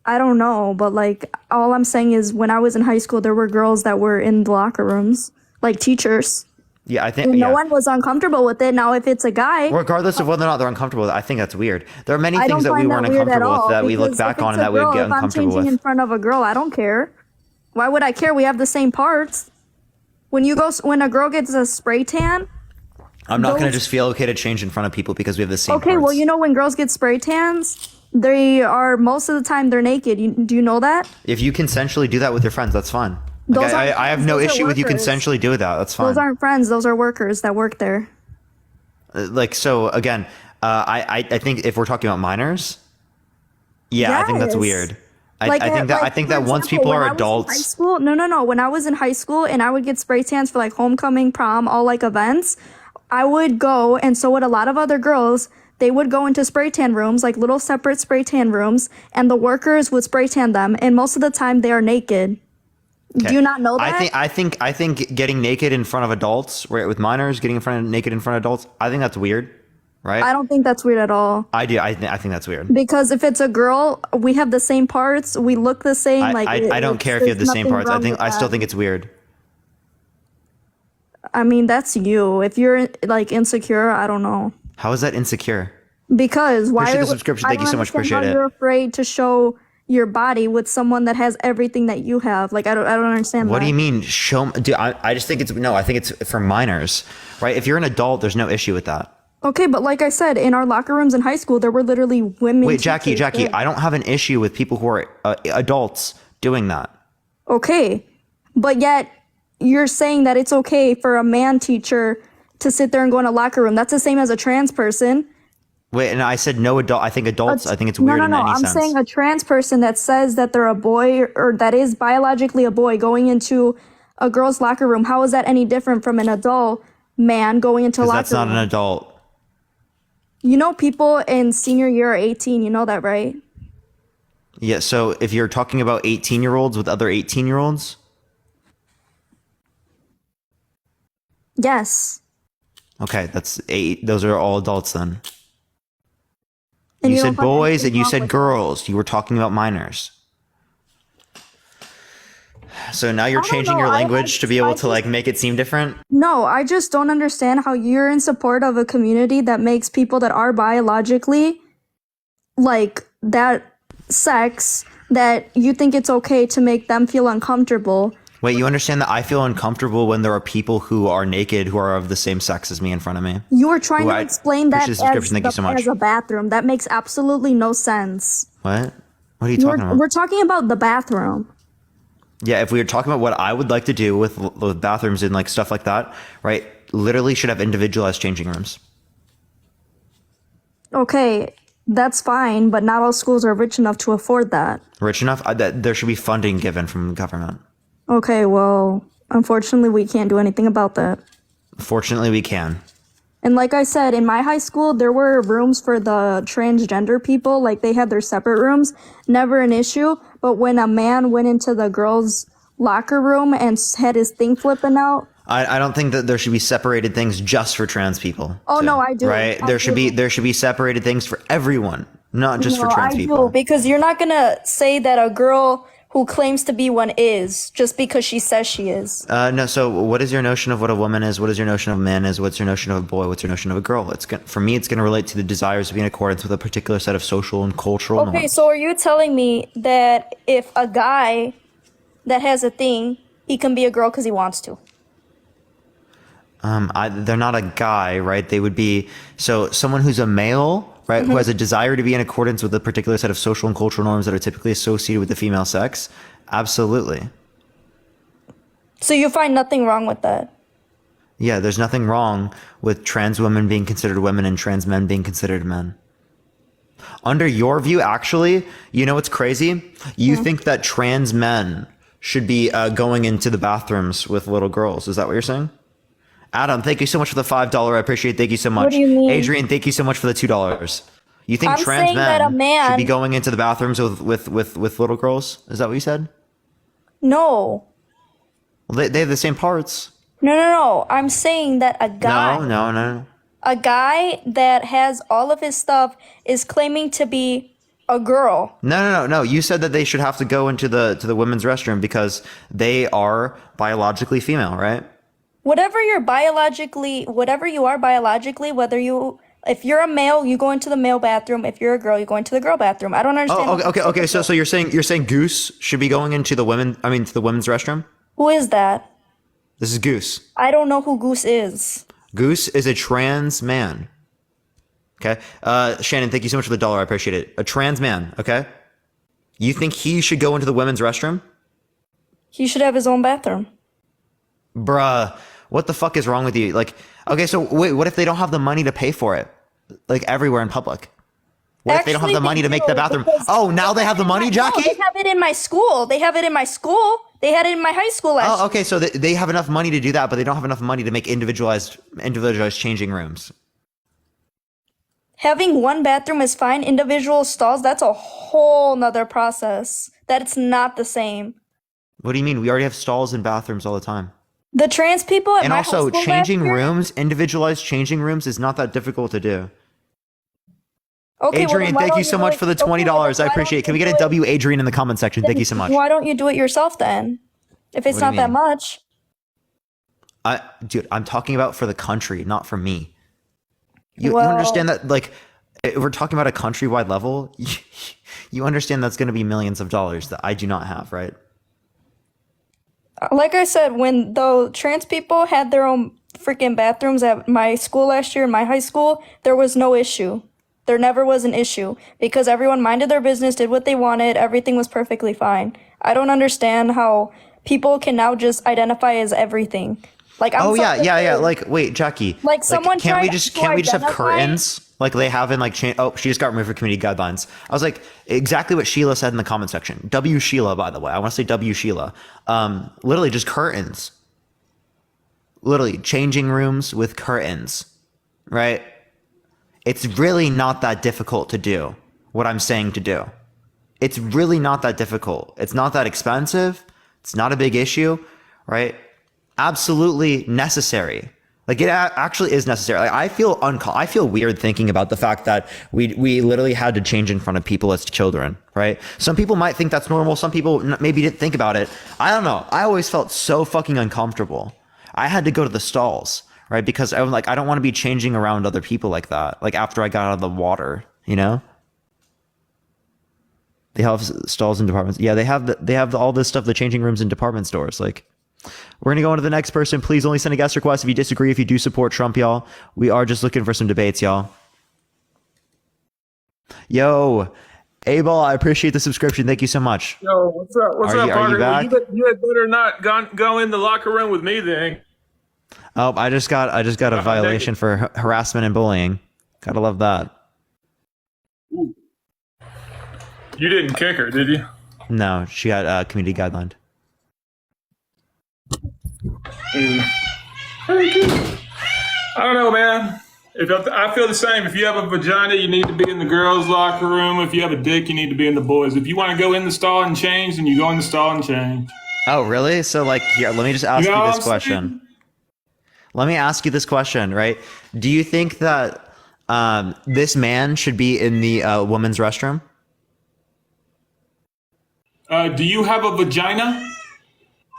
I don't know, but like all I'm saying is when I was in high school, there were girls that were in the locker rooms, like teachers. Yeah, I think and no one was uncomfortable with it. Now, if it's a guy, regardless of whether or not they're uncomfortable with it, I think that's weird. There are many things that we weren't uncomfortable with that we look back on and that we would get uncomfortable with. If I'm changing in front of a girl, I don't care. Why would I care? We have the same parts. When a girl gets a spray tan, I'm not going to just feel okay to change in front of people because we have the same Okay, parts. well, you know when girls get spray tans, they are most of the time they're naked. Do you know that? If you consensually do that with your friends, that's fine. Like, I have no issue with you consensually doing that. That's fine. Those aren't friends. Those are workers that work there. Like, so again, I think if we're talking about minors, I think that's weird. I think that once people are adults. No. When I was in high school and I would get spray tans for like homecoming, prom, all like events, I would go, and so would a lot of other girls. They would go into spray tan rooms, like little separate spray tan rooms, and the workers would spray tan them. And most of the time, they are naked. Okay. Do you not know that? I think getting naked in front of adults, right, with minors, getting naked in front of adults, I think that's weird, right? I don't think that's weird at all. I do. I think that's weird. Because if it's a girl, we have the same parts. We look the same. I don't care if you have the same parts. I still think it's weird. I mean, that's you. If you're like insecure, I don't know. How is that insecure? Because why? Appreciate the subscription. Thank you so much. Appreciate it. You're afraid to show your body with someone that has everything that you have. Like I don't understand. What do you mean? Dude, I just think I think it's for minors, right? If you're an adult, there's no issue with that. Okay, but like I said, in our locker rooms in high school, there were literally women. Wait, Jackie, I don't have an issue with people who are adults doing that. Okay, but yet you're saying that it's okay for a man teacher to sit there and go in a locker room. That's the same as a trans person. Wait, and I said no adult. I think adults. I think it's weird in any sense. I'm saying a trans person that says that they're a boy or that is biologically a boy going into a girl's locker room. How is that any different from an adult man going into a locker room? That's not an adult. You know, people in senior year are 18. You know that, right? Yeah. So if you're talking about 18-year-olds with other 18-year-olds. Yes. Okay, that's 8. Those are all adults then. And you said boys and you said girls. You were talking about minors. So now you're changing your language to be able to like make it seem different? No, I just don't understand how you're in support of a community that makes people that are biologically like that sex, that you think it's okay to make them feel uncomfortable. Wait, you understand that I feel uncomfortable when there are people who are naked who are of the same sex as me in front of me? You were trying to explain that as a bathroom. That makes absolutely no sense. What? What are you talking about? We're talking about the bathroom. Yeah, if we were talking about what I would like to do with bathrooms and like stuff like that, right? Literally should have individualized changing rooms. Okay, that's fine, but not all schools are rich enough to afford that. Rich enough? There should be funding given from the government. Okay, well, unfortunately, we can't do anything about that. Fortunately, we can. And like I said, in my high school, there were rooms for the transgender people. Like, they had their separate rooms. Never an issue. But when a man went into the girls' locker room and had his thing flipping out. I don't think that there should be separated things just for trans people. Oh, no, I do. Right? There should be separated things for everyone, not just for trans people. Because you're not going to say that a girl who claims to be one is just because she says she is. No. So what is your notion of what a woman is? What is your notion of a man is? What's your notion of a boy? What's your notion of a girl? For me, it's going to relate to the desires to be in accordance with a particular set of social and cultural norms. Okay, so are you telling me that if a guy that has a thing, he can be a girl because he wants to? They're not a guy, right? They would be, so someone who's a male, right, who has a desire to be in accordance with a particular set of social and cultural norms that are typically associated with the female sex. Absolutely. So you find nothing wrong with that? Yeah, there's nothing wrong with trans women being considered women and trans men being considered men. Under your view, actually, you know what's crazy? You think that trans men should be going into the bathrooms with little girls. Is that what you're saying? Adam, thank you so much for the $5. I appreciate it. Thank you so much. What do you mean? Adrian, thank you so much for the $2. You think I'm trans saying that a men man- should be going into the bathrooms with little girls? Is that what you said? No. Well, they have the same parts. No. I'm saying that a guy, No. a guy that has all of his stuff is claiming to be a girl. No. You said that they should have to go into the women's restroom because they are biologically female, right? Whatever you are biologically, if you're a male, you go into the male bathroom. If you're a girl, you go into the girl bathroom. I don't understand. Oh, okay. So you're saying Goose should be going into the women's restroom? Who is that? This is Goose. I don't know who Goose is. Goose is a trans man. Okay. Shannon, thank you so much for the $1. I appreciate it. A trans man. Okay. You think he should go into the women's restroom? He should have his own bathroom. Bruh, what the fuck is wrong with you? Like, okay, so wait, what if they don't have the money to pay for it? Like everywhere in public. What if they don't have the money to make the bathroom? Oh, now they have the money, Jackie? No, they have it in my school. They had it in my high school last year. Oh, okay, so they have enough money to do that, but they don't have enough money to make individualized changing rooms. Having one bathroom is fine. Individual stalls, that's a whole nother process. That's not the same. What do you mean? We already have stalls in bathrooms all the time. The trans people at And my also, high school changing last year- rooms, individualized changing rooms is not that difficult to do. Okay, well, Adrian, then why thank don't you so do much it- for the okay, well, $20. then I why appreciate it. don't Can we you get a do it- W Adrian in the comment section? Thank you so much. Why don't you do it yourself then? If it's What do you not that mean? much. Dude, I'm talking about for the country, not for me. You Well- understand that, like, if we're talking about a countrywide level, you understand that's going to be millions of dollars that I do not have, right? Like I said, when the trans people had their own freaking bathrooms at my school last year, in my high school, there was no issue. There never was an issue because everyone minded their business, did what they wanted, everything was perfectly fine. I don't understand how people can now just identify as everything. Like, I'm yeah. Like, wait, Jackie. Like, someone can't we tried just to have identify- curtains like they have in like oh, she just got removed from community guidelines. I was like, exactly what Sheila said in the comment section. W Sheila, by the way. I want to say W Sheila. Literally just curtains. Literally changing rooms with curtains, right? It's really not that difficult to do what I'm saying to do. It's really not that difficult. It's not that expensive. It's not a big issue, right? Absolutely necessary. Like, it actually is necessary. Like, I feel weird thinking about the fact that we literally had to change in front of people as children, right? Some people might think that's normal. Some people maybe didn't think about it. I don't know. I always felt so fucking uncomfortable. I had to go to the stalls, right? Because I was like, I don't want to be changing around other people like that. Like, after I got out of the water, you know? They have stalls in departments. Yeah, they have all this stuff, the changing rooms in department stores. Like, we're going to go on to the next person. Please only send a guest request if you disagree, if you do support Trump, y'all. We are just looking for some debates, y'all. Yo, Abel, I appreciate the subscription. Thank you so much. Yo, what's up? What's Are up, you Parker? back? You had better not go in the locker room with me then. Oh, I just got a violation for harassment and bullying. Gotta love that. You didn't kick her, did you? No, she got community guideline. I don't know, man. I feel the same. If you have a vagina, you need to be in the girls' locker room. If you have a dick, you need to be in the boys. If you want to go in the stall and change, then you go in the stall and change. Oh, really? So, like, here, let me just ask you this question. Let me ask you this question, right? Do you think that this man should be in the women's restroom? Do you have a vagina?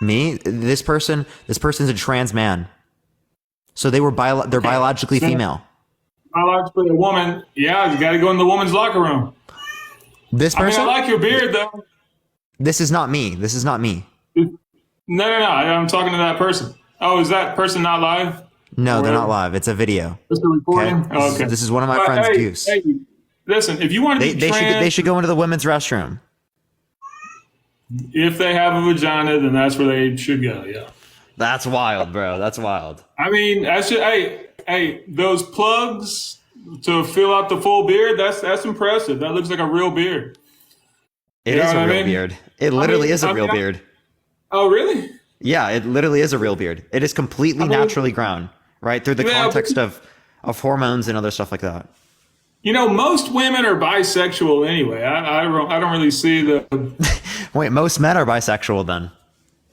Me? This person's a trans man. So they're biologically female. Biologically a woman. Yeah, you got to go in the woman's locker room. This person? I mean, I like your beard, though. This is not me. This is not me. No. I'm talking to that person. Oh, is that person not live? No, they're not live. It's a video. It's a recording? Okay? Oh, okay. This is one of my friends, hey, Goose. Hey, listen, if you want to be trans, they should go into the women's restroom. If they have a vagina, then that's where they should go, yeah. That's wild, bro. That's wild. I mean, that's just, hey, those plugs to fill out the full beard, that's impressive. That looks like a real beard. It is a real beard. It literally is a real beard. Oh, really? Yeah, it literally is a real beard. It is completely naturally grown, right? Through the context of hormones and other stuff like that. You know, most women are bisexual anyway. I don't really see the... Wait, most men are bisexual then?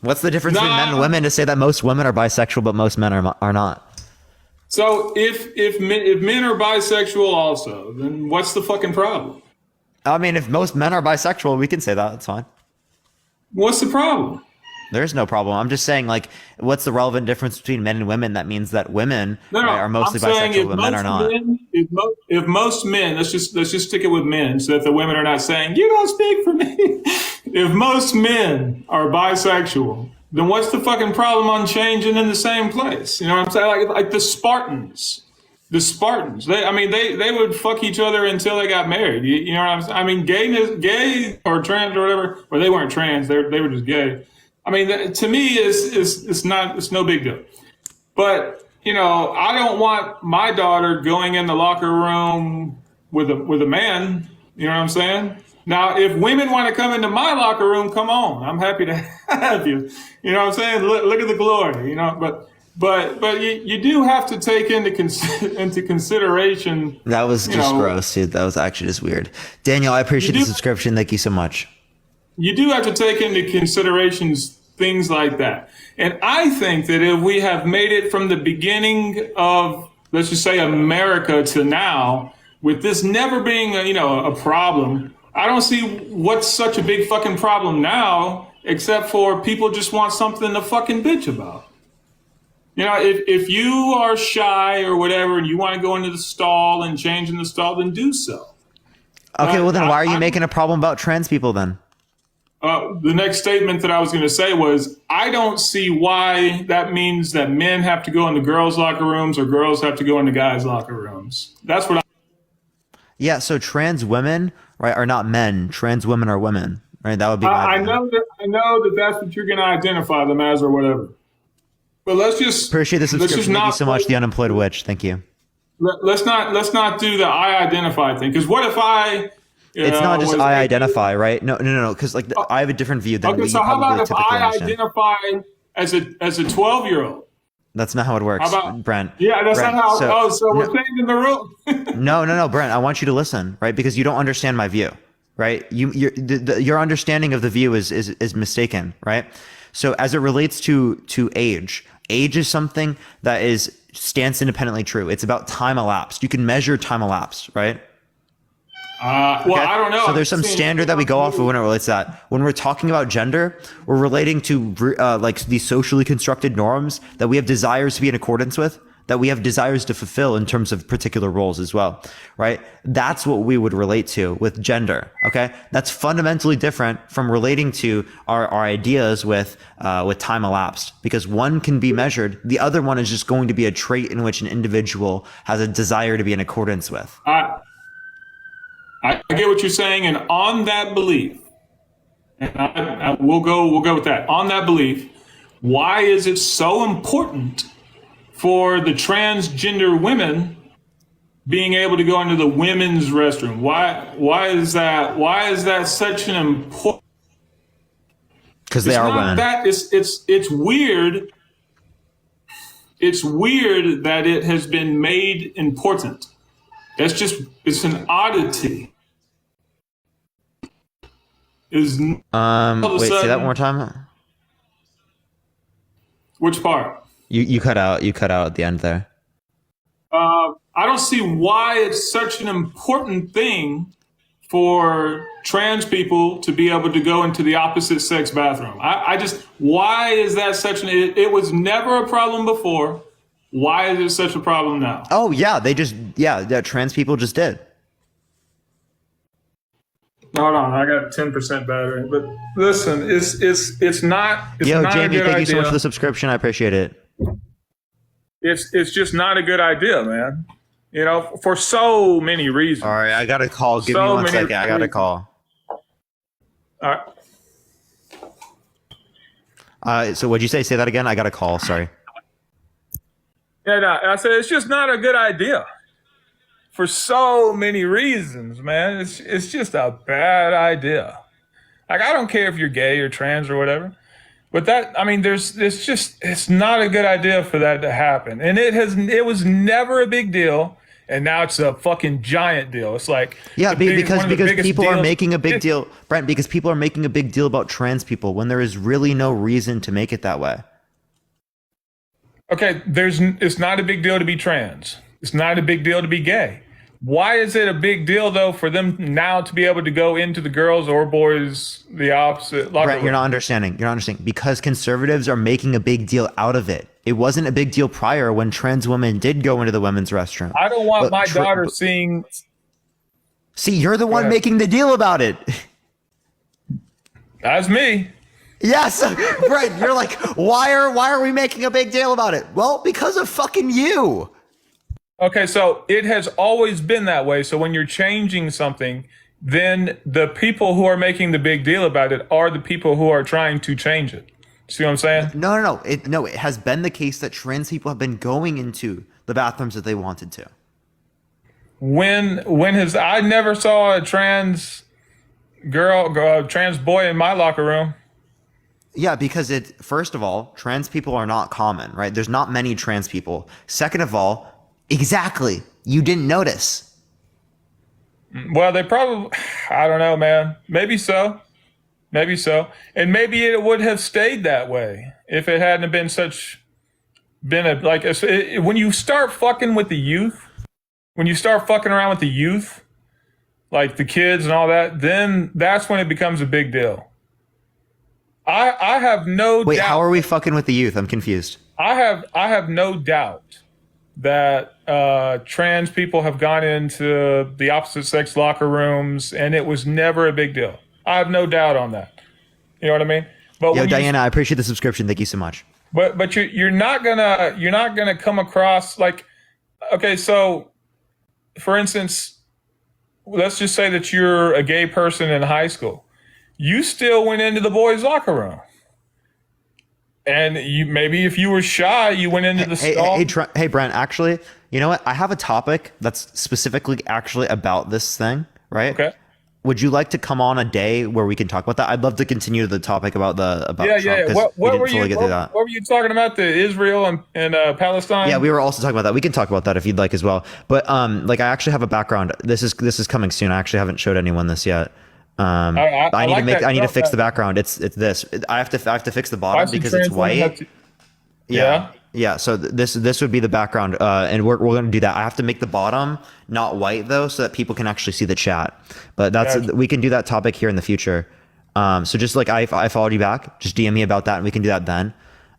What's the difference between men and women to say that most women are bisexual but most men are not? So if men are bisexual also, then what's the fucking problem? I mean, if most men are bisexual, we can say that. That's fine. What's the problem? There's no problem. I'm just saying, like, what's the relevant difference between men and women? That means that women are mostly bisexual, but men are not. If most men, let's just stick it with men, so that the women are not saying you don't speak for me. If most men are bisexual, then what's the fucking problem on changing in the same place? You know what I'm saying? Like the Spartans. The Spartans, they would fuck each other until they got married. You know what I'm saying? I mean, gay or trans or whatever, or they weren't trans, they were just gay. I mean, to me, it's no big deal. But, you know, I don't want my daughter going in the locker room with a man. You know what I'm saying? Now, if women want to come into my locker room, come on. I'm happy to have you. You know what I'm saying? Look at the glory, you know, but you do have to take into consideration. That was just gross, dude. That was actually just weird. Daniel, I appreciate the subscription. Thank you so much. You do have to take into considerations things like that. And I think that if we have made it from the beginning of, let's just say, America to now, with this never being a problem, I don't see what's such a big fucking problem now, except for people just want something to fucking bitch about. You know, if you are shy or whatever and you want to go into the stall and change in the stall, then do so. Okay, well then why are you making a problem about trans people then? The next statement that I was going to say was, I don't see why that means that men have to go in the girls' locker rooms or girls have to go in the guys' locker rooms. That's what Yeah, so trans women, right, are not men. Trans women are women, right? That would be I know that that's what you're going to identify them as or whatever. But let's just appreciate the subscription. Thank you so much, the unemployed witch. Thank you. Let's not do the I identify thing, because what if I... It's not just I identify, right? No, because like I have a different view than okay. So how about if I identify as a 12-year-old? That's not how it works, Brent. Yeah, that's Brent, not how. So we're changing the rule. No, Brent. I want you to listen, right? Because you don't understand my view, right? Your understanding of the view is mistaken, right? So as it relates to age is something that stands independently true. It's about time elapsed. You can measure time elapsed, right? Well, I don't know. So there's some standard that we go off of when it relates to that. When we're talking about gender, we're relating to like these socially constructed norms that we have desires to be in accordance with, that we have desires to fulfill in terms of particular roles as well, right? That's what we would relate to with gender, okay? That's fundamentally different from relating to our ideas with time elapsed, because one can be measured. The other one is just going to be a trait in which an individual has a desire to be in accordance with. I get what you're saying, and on that belief, and we'll go with that. On that belief, why is it so important for the transgender women being able to go into the women's restroom? Why is that such an important? Because they are women. It's weird. It's weird that it has been made important. It's an oddity. Wait, say that one more time. Which part? You cut out at the end there. I don't see why it's such an important thing for trans people to be able to go into the opposite sex bathroom. Why is that such it was never a problem before. Why is it such a problem now? Oh yeah, that trans people just did. Hold on, I got 10% battery. But listen, it's not. Yo, not Jamie, a good thank you so idea. much for the subscription. I appreciate it. It's just not a good idea, man. You know, for so many reasons. All right, I got a call. Give me 1 second. I got a call. All right. So what'd you say? Say that again. I got a call. Sorry. Yeah, no, I said it's just not a good idea for so many reasons, man. It's just a bad idea. Like, I don't care if you're gay or trans or whatever, but that, I mean, it's not a good idea for that to happen. And it was never a big deal. And now it's a fucking giant deal. It's like, because people are making a big deal, Brent, because people are making a big deal about trans people when there is really no reason to make it that way. Okay, it's not a big deal to be trans. It's not a big deal to be gay. Why is it a big deal though for them now to be able to go into the girls or boys the opposite locker Brent, room? you're not understanding. Because conservatives are making a big deal out of it. It wasn't a big deal prior when trans women did go into the women's restroom. I don't want my daughter seeing. See, you're the one making the deal about it. That's me. Yes, Brent. You're like, why are we making a big deal about it? Well, because of fucking you. Okay, so it has always been that way. So when you're changing something, then the people who are making the big deal about it are the people who are trying to change it. See what I'm saying? No. It has been the case that trans people have been going into the bathrooms that they wanted to. I never saw a trans trans boy in my locker room. Yeah, because first of all, trans people are not common, right? There's not many trans people. Second of all, exactly, you didn't notice. Well, they probably, I don't know, man. Maybe so. And maybe it would have stayed that way if it hadn't been when you start fucking with the youth, when you start fucking around with the youth, like the kids and all that, then that's when it becomes a big deal. I have no doubt. Wait, how are we fucking with the youth? I'm confused. I have no doubt that trans people have gone into the opposite sex locker rooms and it was never a big deal. I have no doubt on that. You know what I mean? But Diana, I appreciate the subscription. Thank you so much. But you're not gonna come across like, okay, so for instance, let's just say that you're a gay person in high school. You still went into the boys' locker room. And maybe if you were shy, you went into the stall. Hey, Brent, actually, you know what? I have a topic that's specifically actually about this thing, right? Okay. Would you like to come on a day where we can talk about that? I'd love to continue the topic about Trump. What were you talking about? The Israel and Palestine? Yeah, we were also talking about that. We can talk about that if you'd like as well. But I actually have a background. This is coming soon. I actually haven't showed anyone this yet. I need to fix the background. It's this. I have to fix the bottom because it's white. Yeah. So this would be the background, and we're going to do that. I have to make the bottom not white though, so that people can actually see the chat. But we can do that topic here in the future. So just like I followed you back, just DM me about that, and we can do that then.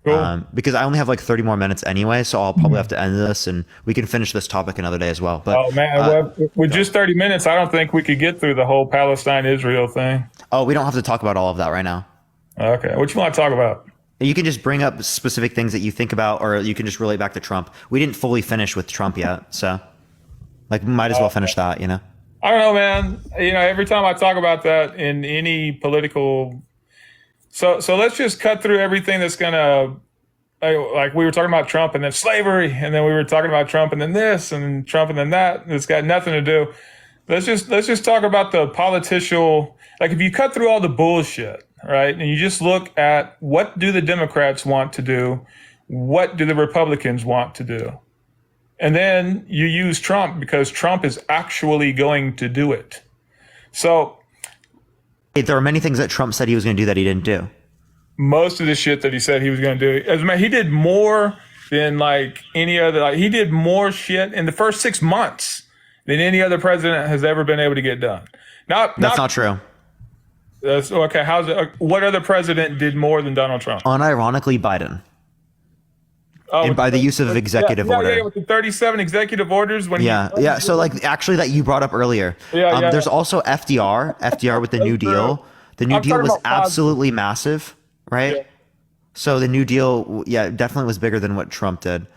Cool. Because I only have like 30 more minutes anyway, so I'll probably have to end this, and we can finish this topic another day as well. But oh man, with just 30 minutes, I don't think we could get through the whole Palestine-Israel thing. Oh, we don't have to talk about all of that right now. Okay, what you want to talk about? You can just bring up specific things that you think about, or you can just relate back to Trump. We didn't fully finish with Trump yet, so we might as well finish that, you know? I don't know, man. Every time I talk about that in any political... So let's just cut through everything that's going to... Like we were talking about Trump and then slavery, and then we were talking about Trump and then this, and Trump and then that. It's got nothing to do. Let's just talk about the political... Like if you cut through all the bullshit, right? And you just look at what do the Democrats want to do? What do the Republicans want to do? And then you use Trump because Trump is actually going to do it. So there are many things that Trump said he was going to do that he didn't do. Most of the shit that he said he was going to do, as a matter, he did more than like any other. Like he did more shit in the first 6 months than any other president has ever been able to get done. That's not true. That's okay. How's it? What other president did more than Donald Trump? Unironically, Biden. And by the use of executive order. Yeah, with the 37 executive orders. So like actually that you brought up earlier. There's also FDR with the New Deal. The New Deal was absolutely massive, right? Yeah. So the New Deal, definitely was bigger than what Trump did.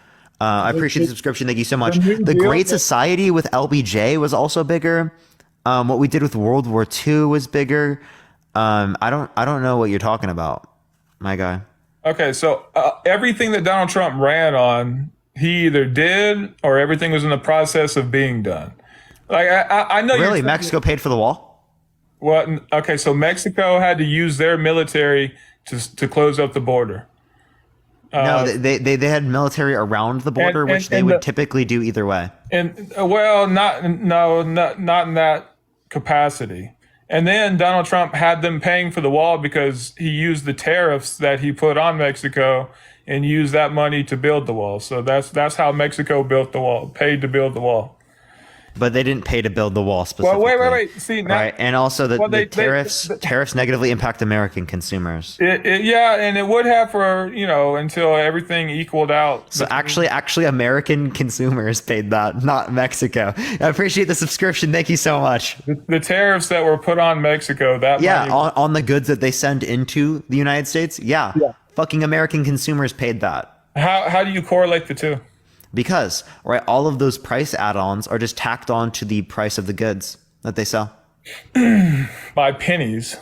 I appreciate the subscription. Thank you so much. The Great Society with LBJ was also bigger. What we did with World War II was bigger. I don't know what you're talking about, my guy. Okay, so everything that Donald Trump ran on, he either did or everything was in the process of being done. Like I know really Mexico paid for the wall. Well, okay, so Mexico had to use their military to close up the border. No, they had military around the border, which they would typically do either way. And well, not in that capacity. And then Donald Trump had them paying for the wall because he used the tariffs that he put on Mexico and used that money to build the wall. So that's how Mexico built the wall, paid to build the wall. But they didn't pay to build the wall specifically. Well, wait. See, now, right, and also the tariffs negatively impact American consumers. Yeah, and it would have for until everything equaled out. So actually, American consumers paid that, not Mexico. I appreciate the subscription. Thank you so much. The tariffs that were put on Mexico, money, on the goods that they send into the United States. Yeah. Fucking American consumers paid that. How do you correlate the two? Because, right, all of those price add-ons are just tacked on to the price of the goods that they sell. By pennies.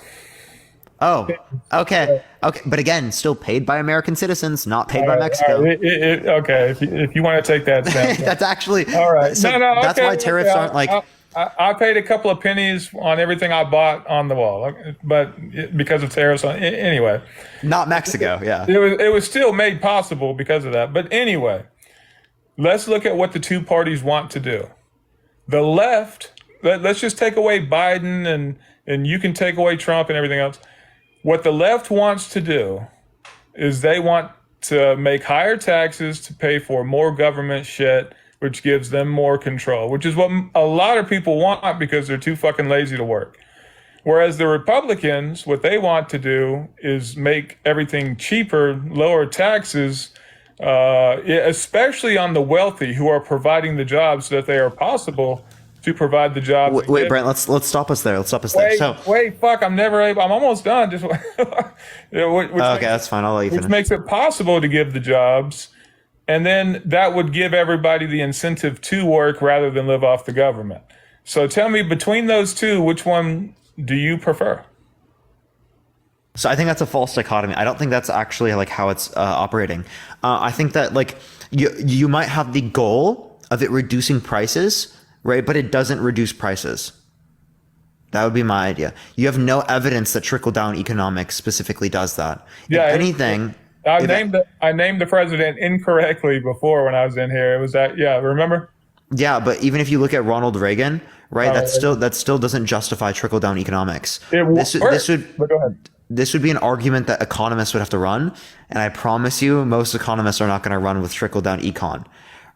Oh, okay. But again, still paid by American citizens, not paid by Mexico. Okay, if you want to take that stance. That's actually... All right. So that's why tariffs aren't like... I paid a couple of pennies on everything I bought on the wall, but because of tariffs anyway. Not Mexico, yeah. It was still made possible because of that. But anyway... Let's look at what the two parties want to do. The left, let's just take away Biden and you can take away Trump and everything else. What the left wants to do is they want to make higher taxes to pay for more government shit, which gives them more control, which is what a lot of people want because they're too fucking lazy to work. Whereas the Republicans, what they want to do is make everything cheaper, lower taxes, especially on the wealthy who are providing the jobs so that they are possible to provide the jobs. Wait, Brent, let's stop us there. Fuck, I'm never able. I'm almost done. Just that's fine. I'll let you finish. Which makes it possible to give the jobs, and then that would give everybody the incentive to work rather than live off the government. So tell me, between those two, which one do you prefer? So I think that's a false dichotomy. I don't think that's actually like how it's operating. I think that like you might have the goal of it reducing prices, right? But it doesn't reduce prices. That would be my idea. You have no evidence that trickle down economics specifically does that. Yeah. If anything, I named the president incorrectly before when I was in here. It was that. Yeah. Remember? Yeah, but even if you look at Ronald Reagan, right? That still doesn't justify trickle down economics. This would be an argument that economists would have to run, and I promise you, most economists are not going to run with trickle-down econ,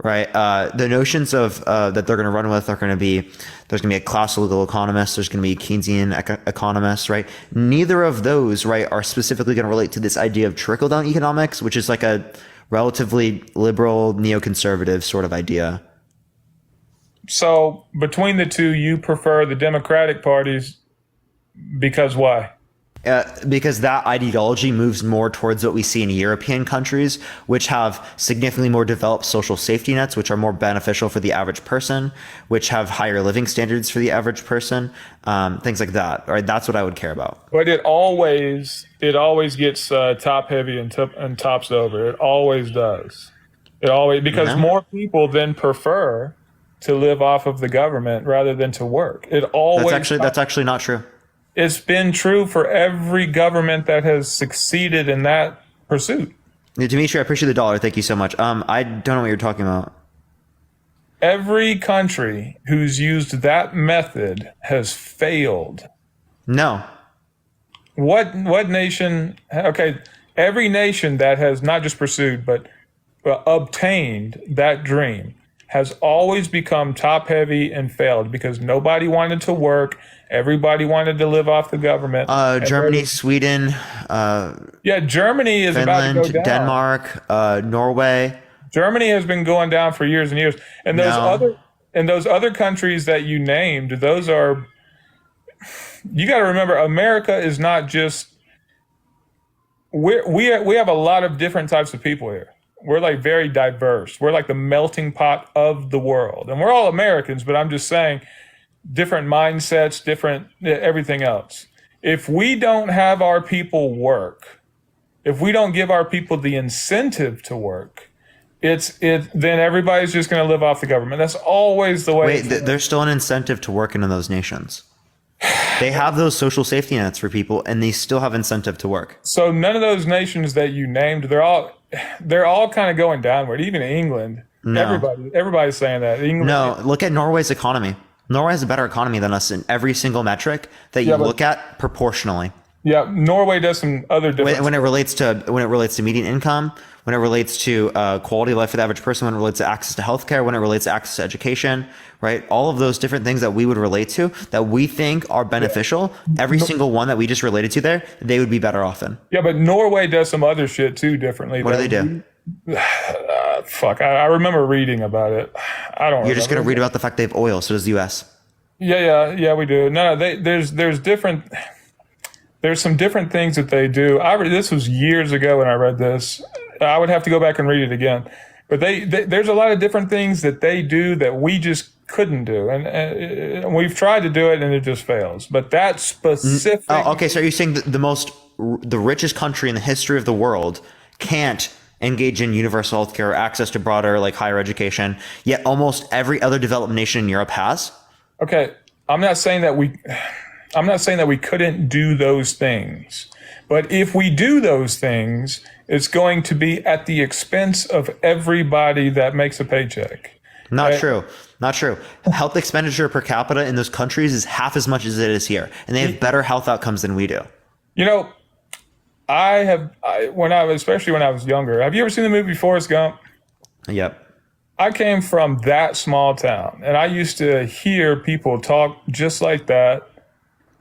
right? The notions of that they're going to run with are going to be there's going to be a classical economist, there's going to be Keynesian economists, right? Neither of those, right, are specifically going to relate to this idea of trickle-down economics, which is like a relatively liberal, neoconservative sort of idea. So between the two, you prefer the Democratic parties because why? Because that ideology moves more towards what we see in European countries, which have significantly more developed social safety nets, which are more beneficial for the average person, which have higher living standards for the average person, things like that. Right? That's what I would care about. But it always gets top heavy and tops over. It always does. Because more people then prefer to live off of the government rather than to work. That's actually not true. It's been true for every government that has succeeded in that pursuit. Dimitri, I appreciate the dollar. Thank you so much. I don't know what you're talking about. Every country who's used that method has failed. No. What nation? Okay, every nation that has not just pursued but obtained that dream has always become top heavy and failed because nobody wanted to work. Everybody wanted to live off the government. Germany, Sweden. Germany is about to go down. Denmark, Norway. Germany has been going down for years and years. And those other countries that you named, those are. You got to remember, America is not just. We have a lot of different types of people here. We're like very diverse. We're like the melting pot of the world, and we're all Americans. But I'm just saying. Different mindsets, different everything else. If we don't have our people work, if we don't give our people the incentive to work, then everybody's just going to live off the government. That's always the way. Wait, there's still an incentive to work in those nations. They have those social safety nets for people, and they still have incentive to work. So none of those nations that you named, they're all kind of going downward. Even England, No. everybody's saying that. England, No, look at Norway's economy. Norway has a better economy than us in every single metric that you look at proportionally. Yeah, Norway does some other different. When it relates to median income, when it relates to quality of life for the average person, when it relates to access to healthcare, when it relates to access to education, right? All of those different things that we would relate to that we think are beneficial, every single one that we just related to there, they would be better off in. Yeah, but Norway does some other shit too differently. What do they do? Fuck, I remember reading about it. I don't. You're just gonna read about the fact they have oil. So does the U.S. Yeah, we do. No, there's different. There's some different things that they do. This was years ago when I read this. I would have to go back and read it again. But there's a lot of different things that they do that we just couldn't do, and we've tried to do it and it just fails. But that specific. Oh, okay. So are you saying that the richest country in the history of the world can't engage in universal healthcare or access to broader higher education, yet almost every other developed nation in Europe has? Okay, I'm not saying that we couldn't do those things, but if we do those things, it's going to be at the expense of everybody that makes a paycheck. Not true. Health expenditure per capita in those countries is half as much as it is here, and they have better health outcomes than we do. You know, especially when I was younger. Have you ever seen the movie Forrest Gump? Yep. I came from that small town, and I used to hear people talk just like that,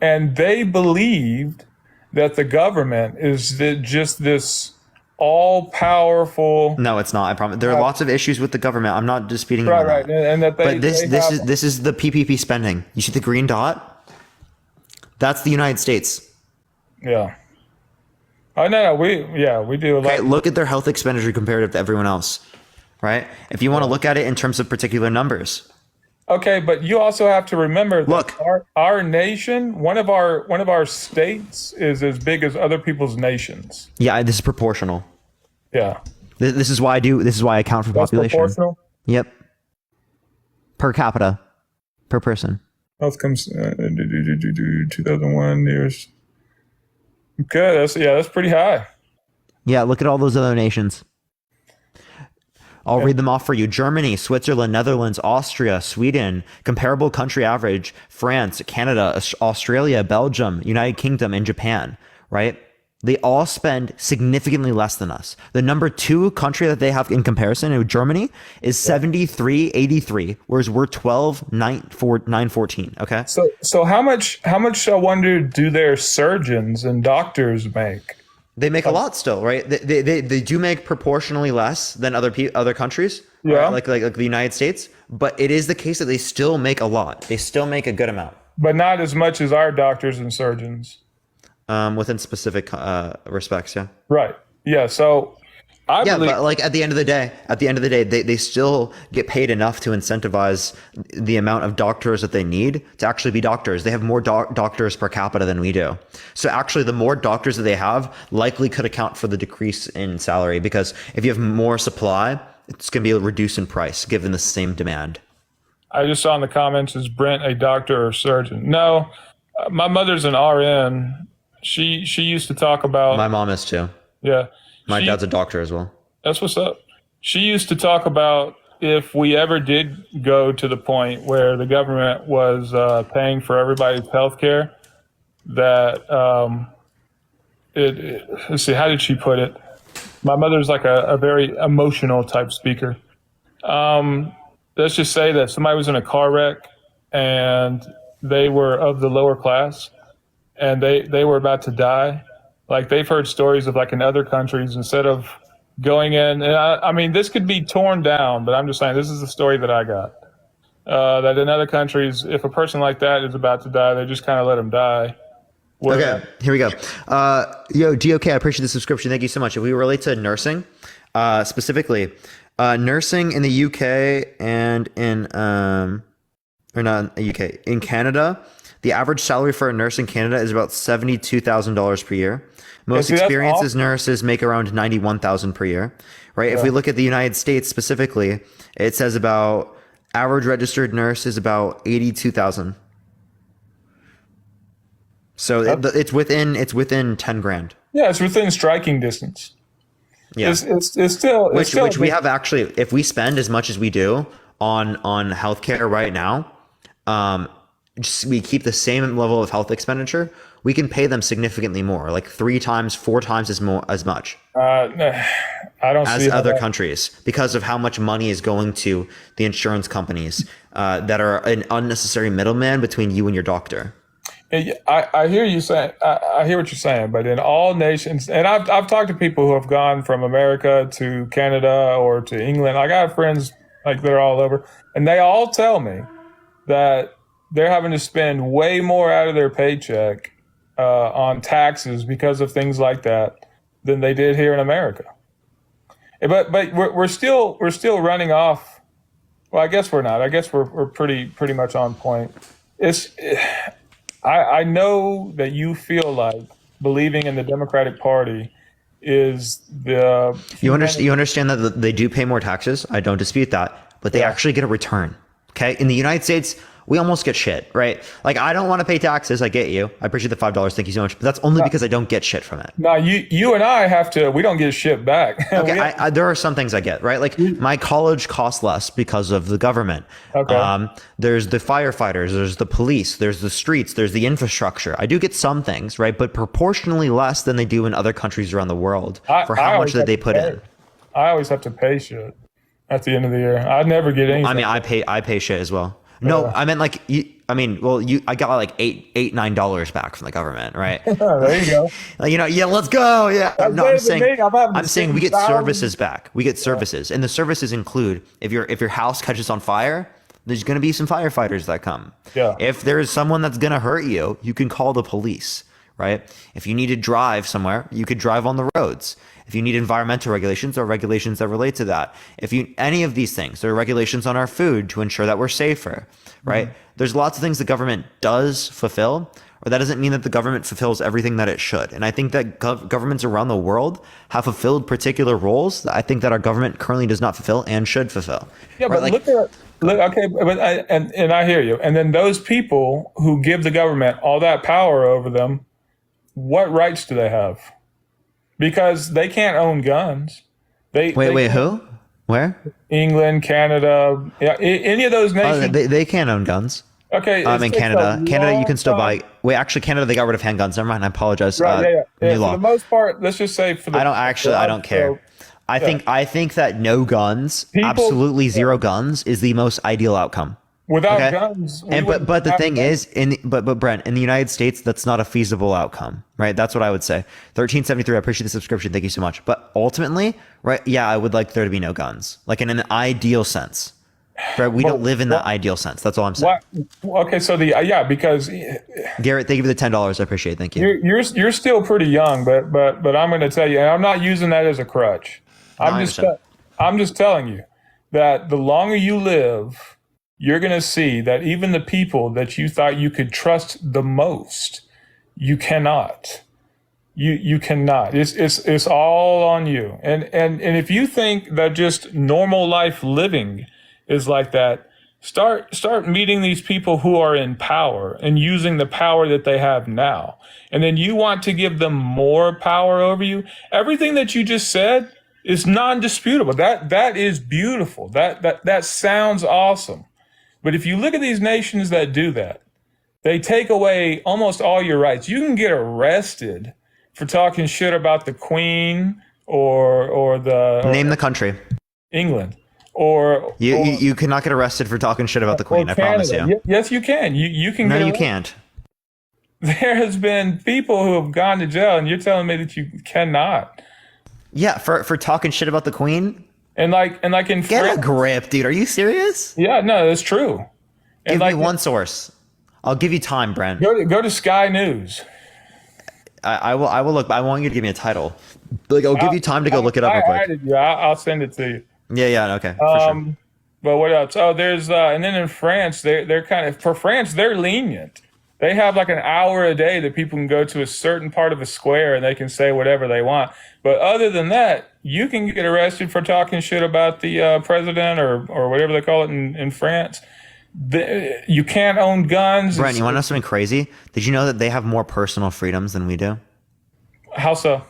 and they believed that the government is just this all-powerful. No, it's not. I promise. There are lots of issues with the government. I'm not disputing that. Right, and that they. But this is the PPP spending. You see the green dot? That's the United States. Yeah. Oh no, we do a lot. Okay, look at their health expenditure comparative to everyone else, right? If you want to look at it in terms of particular numbers. Okay, but you also have to remember that our nation, one of our states, is as big as other people's nations. Yeah, this is proportional. Yeah. This is why I account for population. Proportional? Yep. Per capita, per person. Health comes 2001 years. Okay, that's pretty high. Yeah, look at all those other nations. I'll read them off for you. Germany, Switzerland, Netherlands, Austria, Sweden, comparable country average, France, Canada, Australia, Belgium, United Kingdom, and Japan, right? They all spend significantly less than us. The number 2 country that they have in comparison, Germany, is 73.83, whereas we're 12.914. Okay. So how much I wonder do their surgeons and doctors make? They make a lot still, right? They do make proportionally less than other countries, yeah, right? like the United States. But it is the case that they still make a lot. They still make a good amount, but not as much as our doctors and surgeons. Within specific respects, yeah. Right. Yeah. So I believe, but at the end of the day, they still get paid enough to incentivize the amount of doctors that they need to actually be doctors. They have more doctors per capita than we do. So actually, the more doctors that they have likely could account for the decrease in salary, because if you have more supply, it's going to be reduced in price given the same demand. I just saw in the comments, is Brent a doctor or surgeon? No, my mother's an RN. She used to talk about. My mom is too. Yeah. My dad's a doctor as well. That's what's up. She used to talk about if we ever did go to the point where the government was paying for everybody's health care, that let's see, how did she put it? My mother's like a very emotional type speaker. Let's just say that somebody was in a car wreck and they were of the lower class and they were about to die. Like they've heard stories of in other countries, instead of going in, and I mean, this could be torn down, but I'm just saying, this is the story that I got. That in other countries, if a person like that is about to die, they just kind of let them die. Okay, here we go. Yo, GOK, I appreciate the subscription. Thank you so much. If we relate to nursing, specifically, nursing in the UK and in, or not in the UK, in Canada, The average salary for a nurse in Canada is about $72,000 per year. Most experienced nurses make around $91,000 per year, right? Yeah. If we look at the United States specifically, it says about average registered nurse is about $82,000. So it's within 10 grand. Yeah, it's within striking distance. Yeah, it's still which we have actually. If we spend as much as we do on healthcare right now, we keep the same level of health expenditure, we can pay them significantly more, like 3 times, 4 times as much. I don't as see other countries, because of how much money is going to the insurance companies that are an unnecessary middleman between you and your doctor. I hear you saying. I hear what you're saying, but in all nations, and I've talked to people who have gone from America to Canada or to England. I got friends like they're all over, and they all tell me that they're having to spend way more out of their paycheck on taxes because of things like that than they did here in America. But we're still running off. Well, I guess we're not. I guess we're pretty much on point. I know that you feel like believing in the Democratic Party is the... You understand that they do pay more taxes. I don't dispute that, but they actually get a return. Okay. In the United States, we almost get shit, right? Like, I don't want to pay taxes. I get you. I appreciate the $5. Thank you so much. But that's only because I don't get shit from it. No, you and I have to, we don't get shit back. Okay, there are some things I get, right? Like, my college costs less because of the government. Okay. There's the firefighters, there's the police, there's the streets, there's the infrastructure. I do get some things, right? But proportionally less than they do in other countries around the world for how much that they put in. I always have to pay shit at the end of the year. I never get anything. I mean, I pay shit as well. No, I meant like I got like $9 back from the government, right? There you go. Let's go. Yeah. No, I'm saying we get services back. We get services, and the services include if your house catches on fire, there's going to be some firefighters that come. Yeah. If there's someone that's going to hurt you, you can call the police, right? If you need to drive somewhere, you could drive on the roads. If you need environmental regulations or regulations that relate to that, any of these things, there are regulations on our food to ensure that we're safer, right? Mm-hmm. There's lots of things the government does fulfill, or that doesn't mean that the government fulfills everything that it should. And I think that governments around the world have fulfilled particular roles that I think that our government currently does not fulfill and should fulfill. Yeah, right? But okay, but I hear you. And then those people who give the government all that power over them, what rights do they have? Because they can't own guns. Wait, who? Where? England, Canada, any of those nations. They can't own guns. Okay. In Canada, you can still buy. Wait, actually, Canada, they got rid of handguns. Never mind. I apologize. Right, new law. For the most part, let's just say I don't care. I think that no guns, absolutely zero guns, is the most ideal outcome. Without guns, but the thing is, but Brent, in the United States, that's not a feasible outcome, right? That's what I would say. 1373, I appreciate the subscription. Thank you so much. But ultimately, right? Yeah, I would like there to be no guns, like in an ideal sense. Right? We don't live in that ideal sense. That's all I'm saying. Okay, so because Garrett, thank you for the $10. I appreciate it. Thank you. You're still pretty young, but I'm going to tell you, and I'm not using that as a crutch. I'm just telling you that the longer you live, you're going to see that even the people that you thought you could trust the most, you cannot. You cannot. It's all on you. And if you think that just normal life living is like that, start meeting these people who are in power and using the power that they have now. And then you want to give them more power over you. Everything that you just said is non-disputable. That is beautiful. That sounds awesome. But if you look at these nations that do that, they take away almost all your rights. You can get arrested for talking shit about the Queen or name the country. England. Or you cannot get arrested for talking shit about the Queen. I promise you. Yes, you can. You can. No, you can't. There has been people who have gone to jail, and you're telling me that you cannot. Yeah, for talking shit about the Queen. And like in get a grip, dude. Are you serious? Yeah, no, that's true. And give me one source. I'll give you time, Brent. Go to Sky News. I will look. I want you to give me a title. Like, I'll give you time to go look it up real quick. Added you. I'll send it to you. Yeah, okay. For sure. But what else? Oh, there's and then in France, they're kind of, for France, they're lenient. They have like an hour a day that people can go to a certain part of a square and they can say whatever they want. But other than that, you can get arrested for talking shit about the president or whatever they call it in France. You can't own guns. Brent, you want to know something crazy? Did you know that they have more personal freedoms than we do? How so?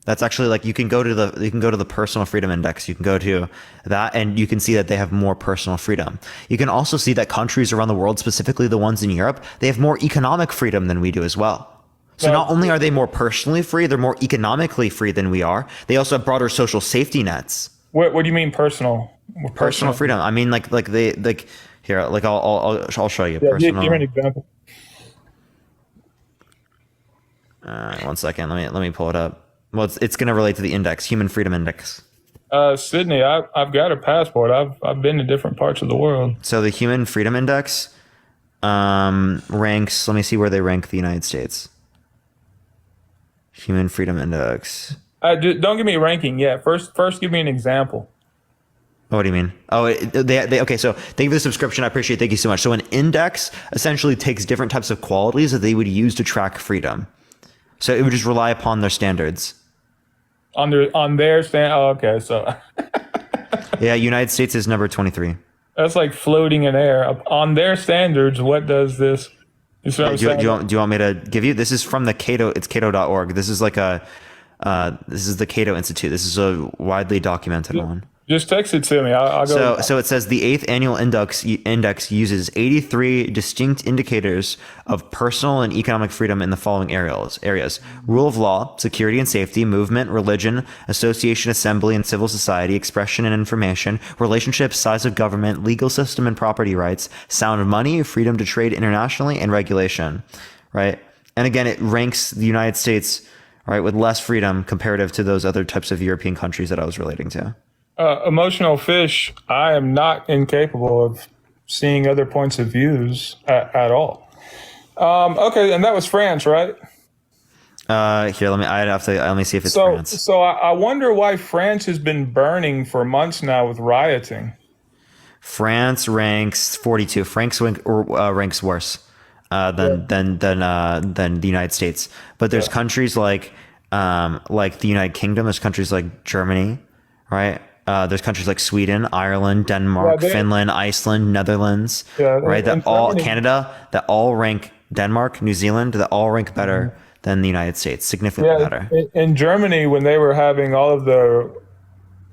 That's actually like you can go to the personal freedom index. You can go to that and you can see that they have more personal freedom. You can also see that countries around the world, specifically the ones in Europe, they have more economic freedom than we do as well. So not only are they more personally free, they're more economically free than we are. They also have broader social safety nets. What do you mean personal? Personal freedom. I mean like they like here like I'll show you personal. Give me an example. 1 second. Let me pull it up. Well, it's going to relate to the index, Human Freedom Index. Sydney, I've got a passport. I've been to different parts of the world. So the Human Freedom Index ranks. Let me see where they rank the United States. Human Freedom Index. Don't give me a ranking yet. First, give me an example. What do you mean? Oh, they okay. So thank you for the subscription. I appreciate it. Thank you so much. So an index essentially takes different types of qualities that they would use to track freedom. So it would just rely upon their standards. On their stand. Oh, okay. So. Yeah, United States is number 23. That's like floating in air. On their standards, what does this? You see what I'm saying? Do you want me to give you? This is from the Cato. It's Cato.org. This is like this is the Cato Institute. This is a widely documented one. Just text it to me. I'll go. So it says the 8th annual index uses 83 distinct indicators of personal and economic freedom in the following areas: rule of law, security and safety, movement, religion, association, assembly and civil society, expression and information, relationships, size of government, legal system and property rights, sound money, freedom to trade internationally, and regulation. Right. And again, it ranks the United States, right, with less freedom comparative to those other types of European countries that I was relating to. Emotional fish, I am not incapable of seeing other points of views at all. Okay, and that was France, right? Here, let me see if it's France. So I wonder why France has been burning for months now with rioting. France ranks 42. France ranks worse than the United States. But there's countries like the United Kingdom. There's countries like Germany, right? There's countries like Sweden, Ireland, Denmark, Finland, Iceland, Netherlands, right? That all Canada, that all rank Denmark, New Zealand, that all rank better than the United States, significantly better. In Germany, when they were having all of the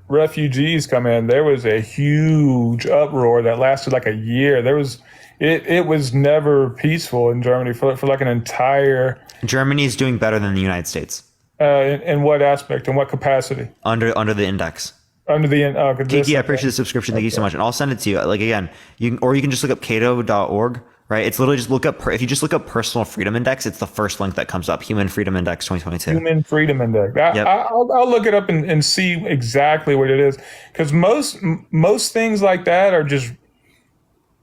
refugees come in, there was a huge uproar that lasted like a year. It was never peaceful in Germany for like an entire. Germany is doing better than the United States. In what aspect? In what capacity? Under the index. Under the Kiki, I appreciate the subscription. Thank you so much, and I'll send it to you. Like again, you can just look up Cato.org. Right, it's literally just if you just look up Personal Freedom Index, it's the first link that comes up. Human Freedom Index 2022. Human Freedom Index. I'll look it up and see exactly what it is, because most things like that are just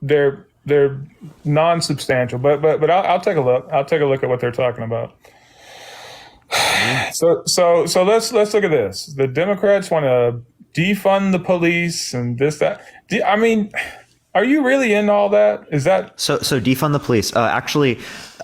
they're non-substantial. But I'll take a look. I'll take a look at what they're talking about. So let's look at this. The Democrats want to defund the police and this, that. I mean, are you really in all that? Is that so defund the police? Actually,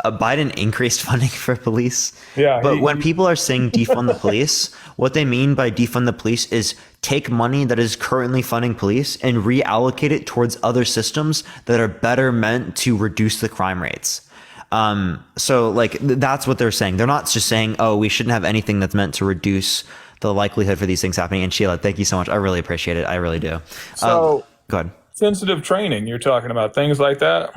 Biden increased funding for police. Yeah. But when people are saying defund the police, what they mean by defund the police is take money that is currently funding police and reallocate it towards other systems that are better meant to reduce the crime rates. So like that's what they're saying. They're not just saying, oh, we shouldn't have anything that's meant to reduce the likelihood for these things happening. And Sheila, thank you so much. I really appreciate it. I really do. So go ahead. Sensitive training, you're talking about things like that.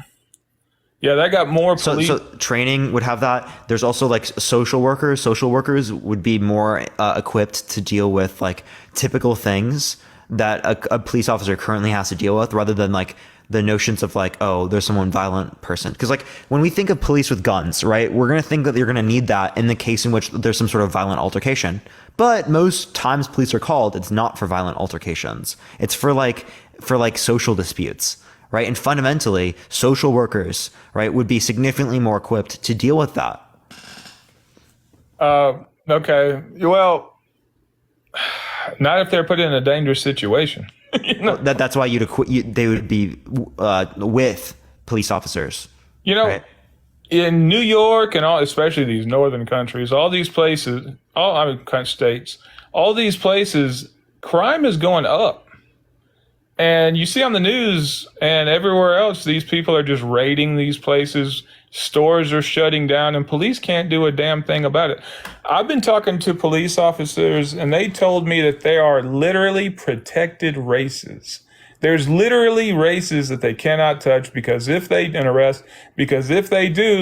Yeah, that got more police. So training would have that. There's also like social workers. Social workers would be more equipped to deal with like typical things that a police officer currently has to deal with, rather than like the notions of like, oh, there's someone violent person. Because like when we think of police with guns, right, we're going to think that you're going to need that in the case in which there's some sort of violent altercation. But most times police are called, it's not for violent altercations. It's for like social disputes, right? And fundamentally, social workers, right, would be significantly more equipped to deal with that. Okay. Well, not if they're put in a dangerous situation. That's why they would be with police officers. You know, right? in New York and all, especially these northern countries, all these places, states, all these places, crime is going up. And you see on the news and everywhere else, these people are just raiding these places. Stores are shutting down and police can't do a damn thing about it. I've been talking to police officers and they told me that they are literally protected races. There's literally races that they cannot touch because if they do,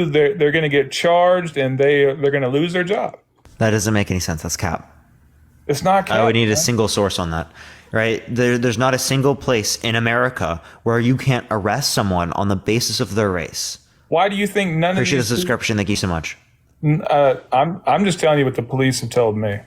they're going to get charged and they're going to lose their job. That doesn't make any sense. That's cap. It's not cap. I would need a single source on that, right? There's not a single place in America where you can't arrest someone on the basis of their race. Why do you think none of these... Appreciate the subscription. Thank you so much. I'm just telling you what the police have told me.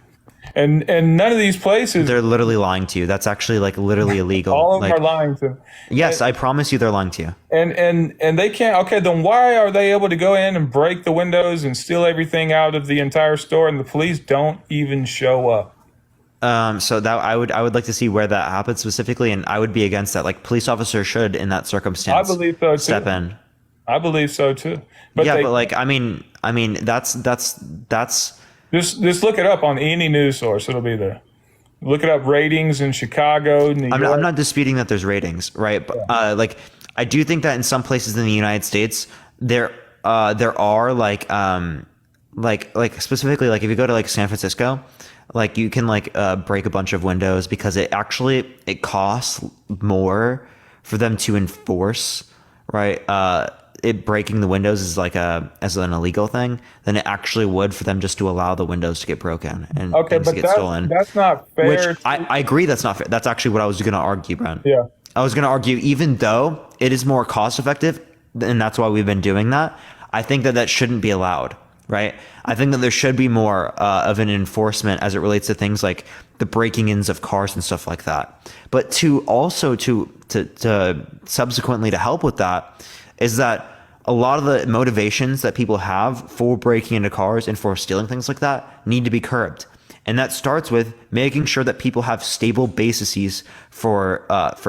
And none of these places... They're literally lying to you. That's actually like literally illegal. All of them are lying to you. Yes, I promise you they're lying to you. And they can't... Okay, then why are they able to go in and break the windows and steal everything out of the entire store and the police don't even show up? So that I would like to see where that happens specifically, and I would be against that. Like police officers should, in that circumstance, I believe so too. Step in. I believe so too. But like I mean that's just look it up on any news source. It'll be there. Look it up. Ratings in Chicago, New York. I'm not disputing that there's ratings, right? But like I do think that in some places in the United States there are like specifically like if you go to like San Francisco, like you can like break a bunch of windows because it costs more for them to enforce, right? Breaking the windows is like as an illegal thing than it actually would for them just to allow the windows to get broken and things to get stolen. That's not fair. Which I agree that's not fair. That's actually what I was going to argue, Brent. Yeah. I was going to argue even though it is more cost effective, and that's why we've been doing that, I think that shouldn't be allowed, right? I think that there should be more of an enforcement as it relates to things like the breaking ins of cars and stuff like that. But to subsequently to help with that is that a lot of the motivations that people have for breaking into cars and for stealing things like that need to be curbed. And that starts with making sure that people have stable bases for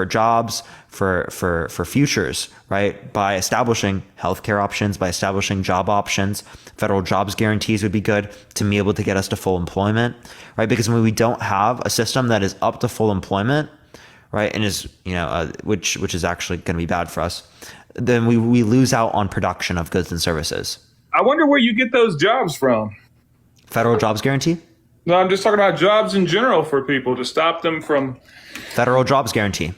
jobs, for futures, right? By establishing healthcare options, by establishing job options, federal jobs guarantees would be good to be able to get us to full employment, right? Because when we don't have a system that is up to full employment, right, and is which is actually going to be bad for us, then we lose out on production of goods and services. I wonder where you get those jobs from. Federal jobs guarantee? No, I'm just talking about jobs in general for people to stop them from... Federal jobs guarantee.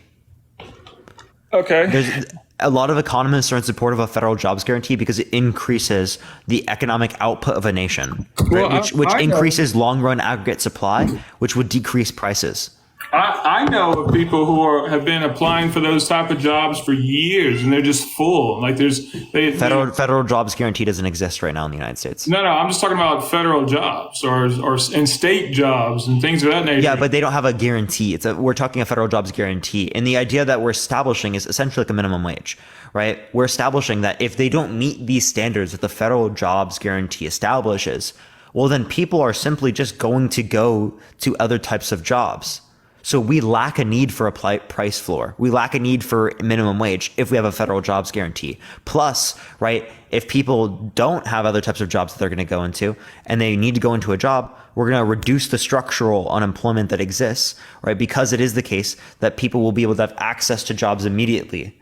Okay. There's a lot of economists are in support of a federal jobs guarantee because it increases the economic output of a nation, right? which increases long-run aggregate supply, which would decrease prices. I know of people who have been applying for those type of jobs for years, and they're just full. Like federal jobs guarantee doesn't exist right now in the United States. No, I'm just talking about federal jobs or and state jobs and things of that nature. Yeah, but they don't have a guarantee. We're talking a federal jobs guarantee, and the idea that we're establishing is essentially like a minimum wage, right? We're establishing that if they don't meet these standards that the federal jobs guarantee establishes, well, then people are simply just going to go to other types of jobs. So we lack a need for a price floor. We lack a need for minimum wage if we have a federal jobs guarantee. Plus, right, if people don't have other types of jobs that they're going to go into and they need to go into a job, we're going to reduce the structural unemployment that exists, right? Because it is the case that people will be able to have access to jobs immediately.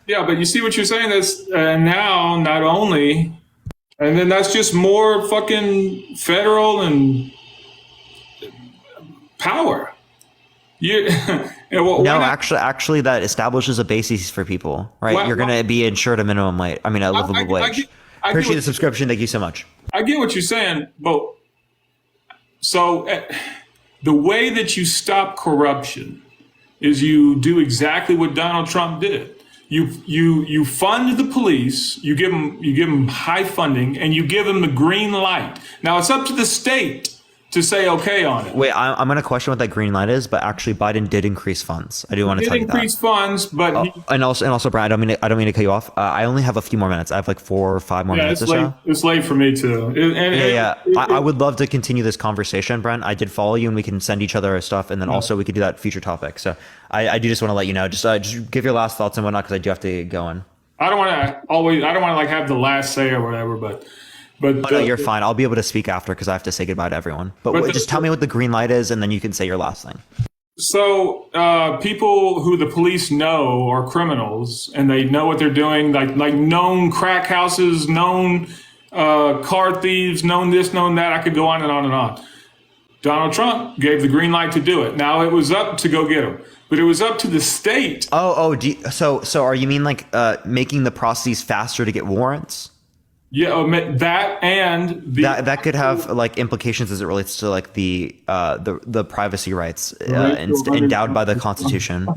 Yeah, but you see what you're saying? That's now not only, and then that's just more fucking federal and power. Actually, that establishes a basis for people, right? You're going to be insured a minimum wage. I mean, a livable wage. Appreciate the subscription. Thank you so much. I get what you're saying, but so the way that you stop corruption is you do exactly what Donald Trump did. You fund the police, you give them high funding, and you give them the green light. Now it's up to the state to say okay on it. Wait, I'm going to question what that green light is, but actually Biden did increase funds. I do want to tell you that. He did increase funds, but and also, Brian, I don't mean to cut you off. I only have a few more minutes. I have like 4 or 5 more minutes or so. It's late for me too. I would love to continue this conversation, Brent. I did follow you, and we can send each other stuff, and then also we could do that future topic. So I do just want to let you know. Just give your last thoughts and whatnot because I do have to get going. I don't want to like have the last say or whatever, but no, you're fine. I'll be able to speak after because I have to say goodbye to everyone. But just tell me what the green light is, and then you can say your last thing. So people who the police know are criminals and they know what they're doing, like known crack houses, known car thieves, known this, known that. I could go on and on and on. Donald Trump gave the green light to do it. Now it was up to go get them, but it was up to the state. So are you mean like making the processes faster to get warrants? Yeah, that and that could have like implications as it relates to like the privacy rights endowed by the Constitution.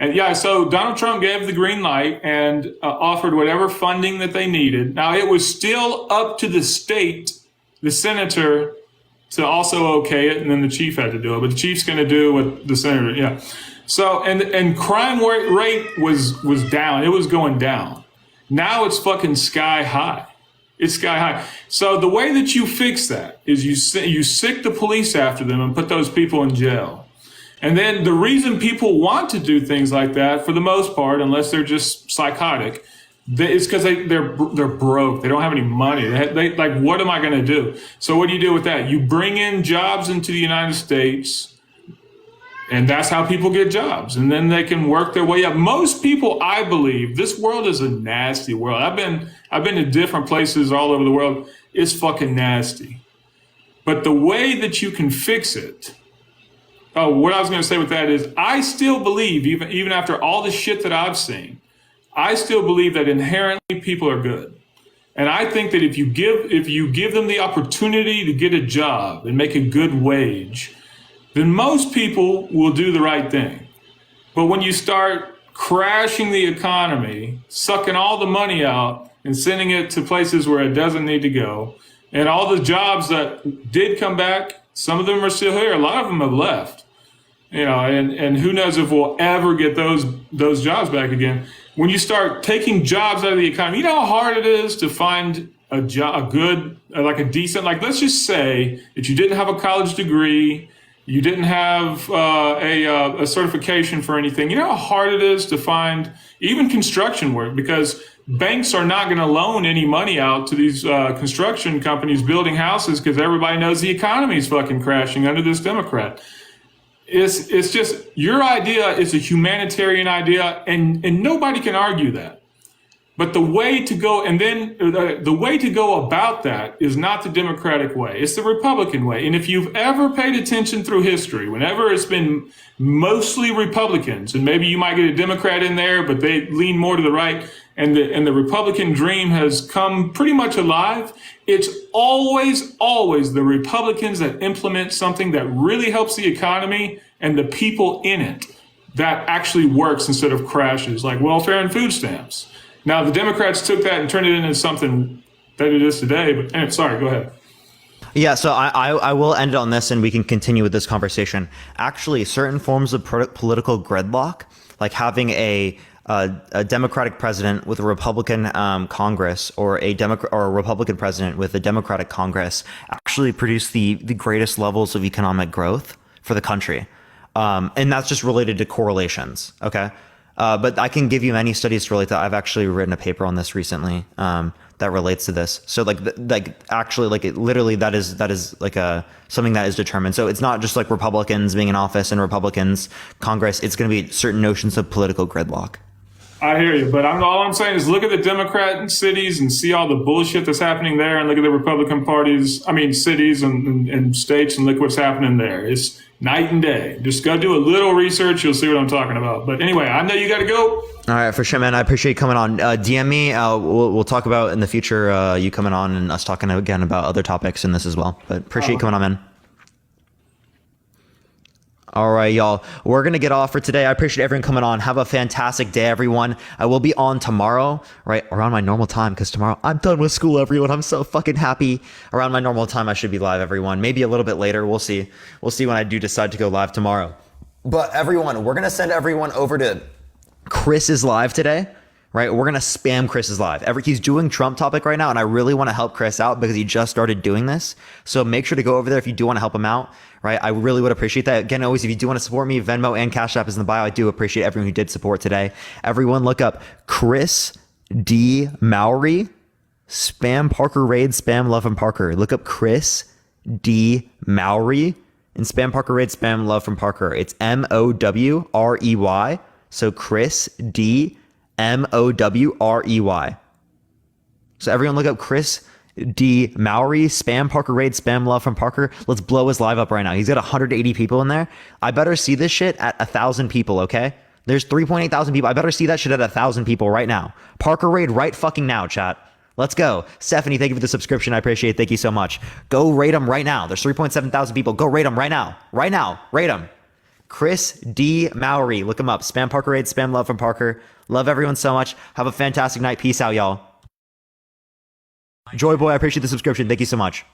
And yeah, so Donald Trump gave the green light and offered whatever funding that they needed. Now it was still up to the state, the senator, to also okay it, and then the chief had to do it. But the chief's going to do what the senator, yeah. So and crime rate was down. It was going down. Now it's fucking sky high. It's sky high. So the way that you fix that is you sick the police after them and put those people in jail. And then the reason people want to do things like that, for the most part, unless they're just psychotic, it's because they're broke. They don't have any money. They like, what am I going to do? So what do you do with that? You bring in jobs into the United States. And that's how people get jobs. And then they can work their way up. Most people, I believe, this world is a nasty world. I've been to different places all over the world. It's fucking nasty. But the way that you can fix it, what I was going to say with that is I still believe, even after all the shit that I've seen, I still believe that inherently people are good. And I think that if you give them the opportunity to get a job and make a good wage, then most people will do the right thing. But when you start crashing the economy, sucking all the money out and sending it to places where it doesn't need to go, and all the jobs that did come back, some of them are still here. A lot of them have left, and who knows if we'll ever get those jobs back again. When you start taking jobs out of the economy, you know how hard it is to find a job, a decent, let's just say that you didn't have a college degree, you didn't have a certification for anything. You know how hard it is to find even construction work, because banks are not going to loan any money out to these construction companies building houses because everybody knows the economy is fucking crashing under this Democrat. It's just your idea is a humanitarian idea, and nobody can argue that. But the way to go, and then the way to go about that is not the Democratic way. It's the Republican way. And if you've ever paid attention through history, whenever it's been mostly Republicans, and maybe you might get a Democrat in there, but they lean more to the right, and the Republican dream has come pretty much alive, it's always the Republicans that implement something that really helps the economy and the people in it that actually works instead of crashes, like welfare and food stamps. Now, the Democrats took that and turned it into something that it is today. But sorry, go ahead. Yeah, so I will end it on this, and we can continue with this conversation. Actually, certain forms of political gridlock, like having a Democratic president with a Republican Congress, or a Republican president with a Democratic Congress, actually produce the greatest levels of economic growth for the country. And that's just related to correlations, okay? But I can give you many studies to relate to. I've actually written a paper on this recently that relates to this. So literally that is like something that is determined. So it's not just like Republicans being in office and Republicans Congress. It's going to be certain notions of political gridlock. I hear you, but all I'm saying is look at the Democrat cities and see all the bullshit that's happening there, and look at the Republican cities and states, and look what's happening there. It's night and day. Just go do a little research. You'll see what I'm talking about. But anyway, I know you got to go. All right, for sure, man. I appreciate you coming on. DM me. We'll talk about in the future you coming on and us talking again about other topics in this as well. But appreciate you coming on, man. All right, y'all. We're going to get off for today. I appreciate everyone coming on. Have a fantastic day, everyone. I will be on tomorrow, right, around my normal time, because tomorrow I'm done with school, everyone. I'm so fucking happy. Around my normal time, I should be live, everyone. Maybe a little bit later. We'll see. We'll see when I do decide to go live tomorrow. But everyone, we're going to send everyone over to Chris's live today. Right, we're gonna spam Chris's live. He's doing Trump topic right now, and I really want to help Chris out because he just started doing this. So make sure to go over there if you do want to help him out. Right, I really would appreciate that. Again, always, if you do want to support me, Venmo and Cash App is in the bio. I do appreciate everyone who did support today. Everyone, look up Chris D. Mowry. Spam Parker Raid, spam love from Parker. Look up Chris D. Mowry and spam Parker Raid, spam love from Parker. It's Mowrey. So Chris D. Mowrey. So everyone look up Chris D. Mowry, spam Parker Raid, spam love from Parker. Let's blow his live up right now. He's got 180 people in there. I better see this shit at 1,000 people, okay? There's 3.8 thousand people. I better see that shit at 1,000 people right now. Parker Raid right fucking now, chat. Let's go. Stephanie, thank you for the subscription. I appreciate it. Thank you so much. Go rate him right now. There's 3.7 thousand people. Go rate him right now. Right now. Rate him. Chris D. Mowry. Look him up. Spam Parker Raid, spam love from Parker. Love everyone so much. Have a fantastic night. Peace out, y'all. Joy Boy, I appreciate the subscription. Thank you so much.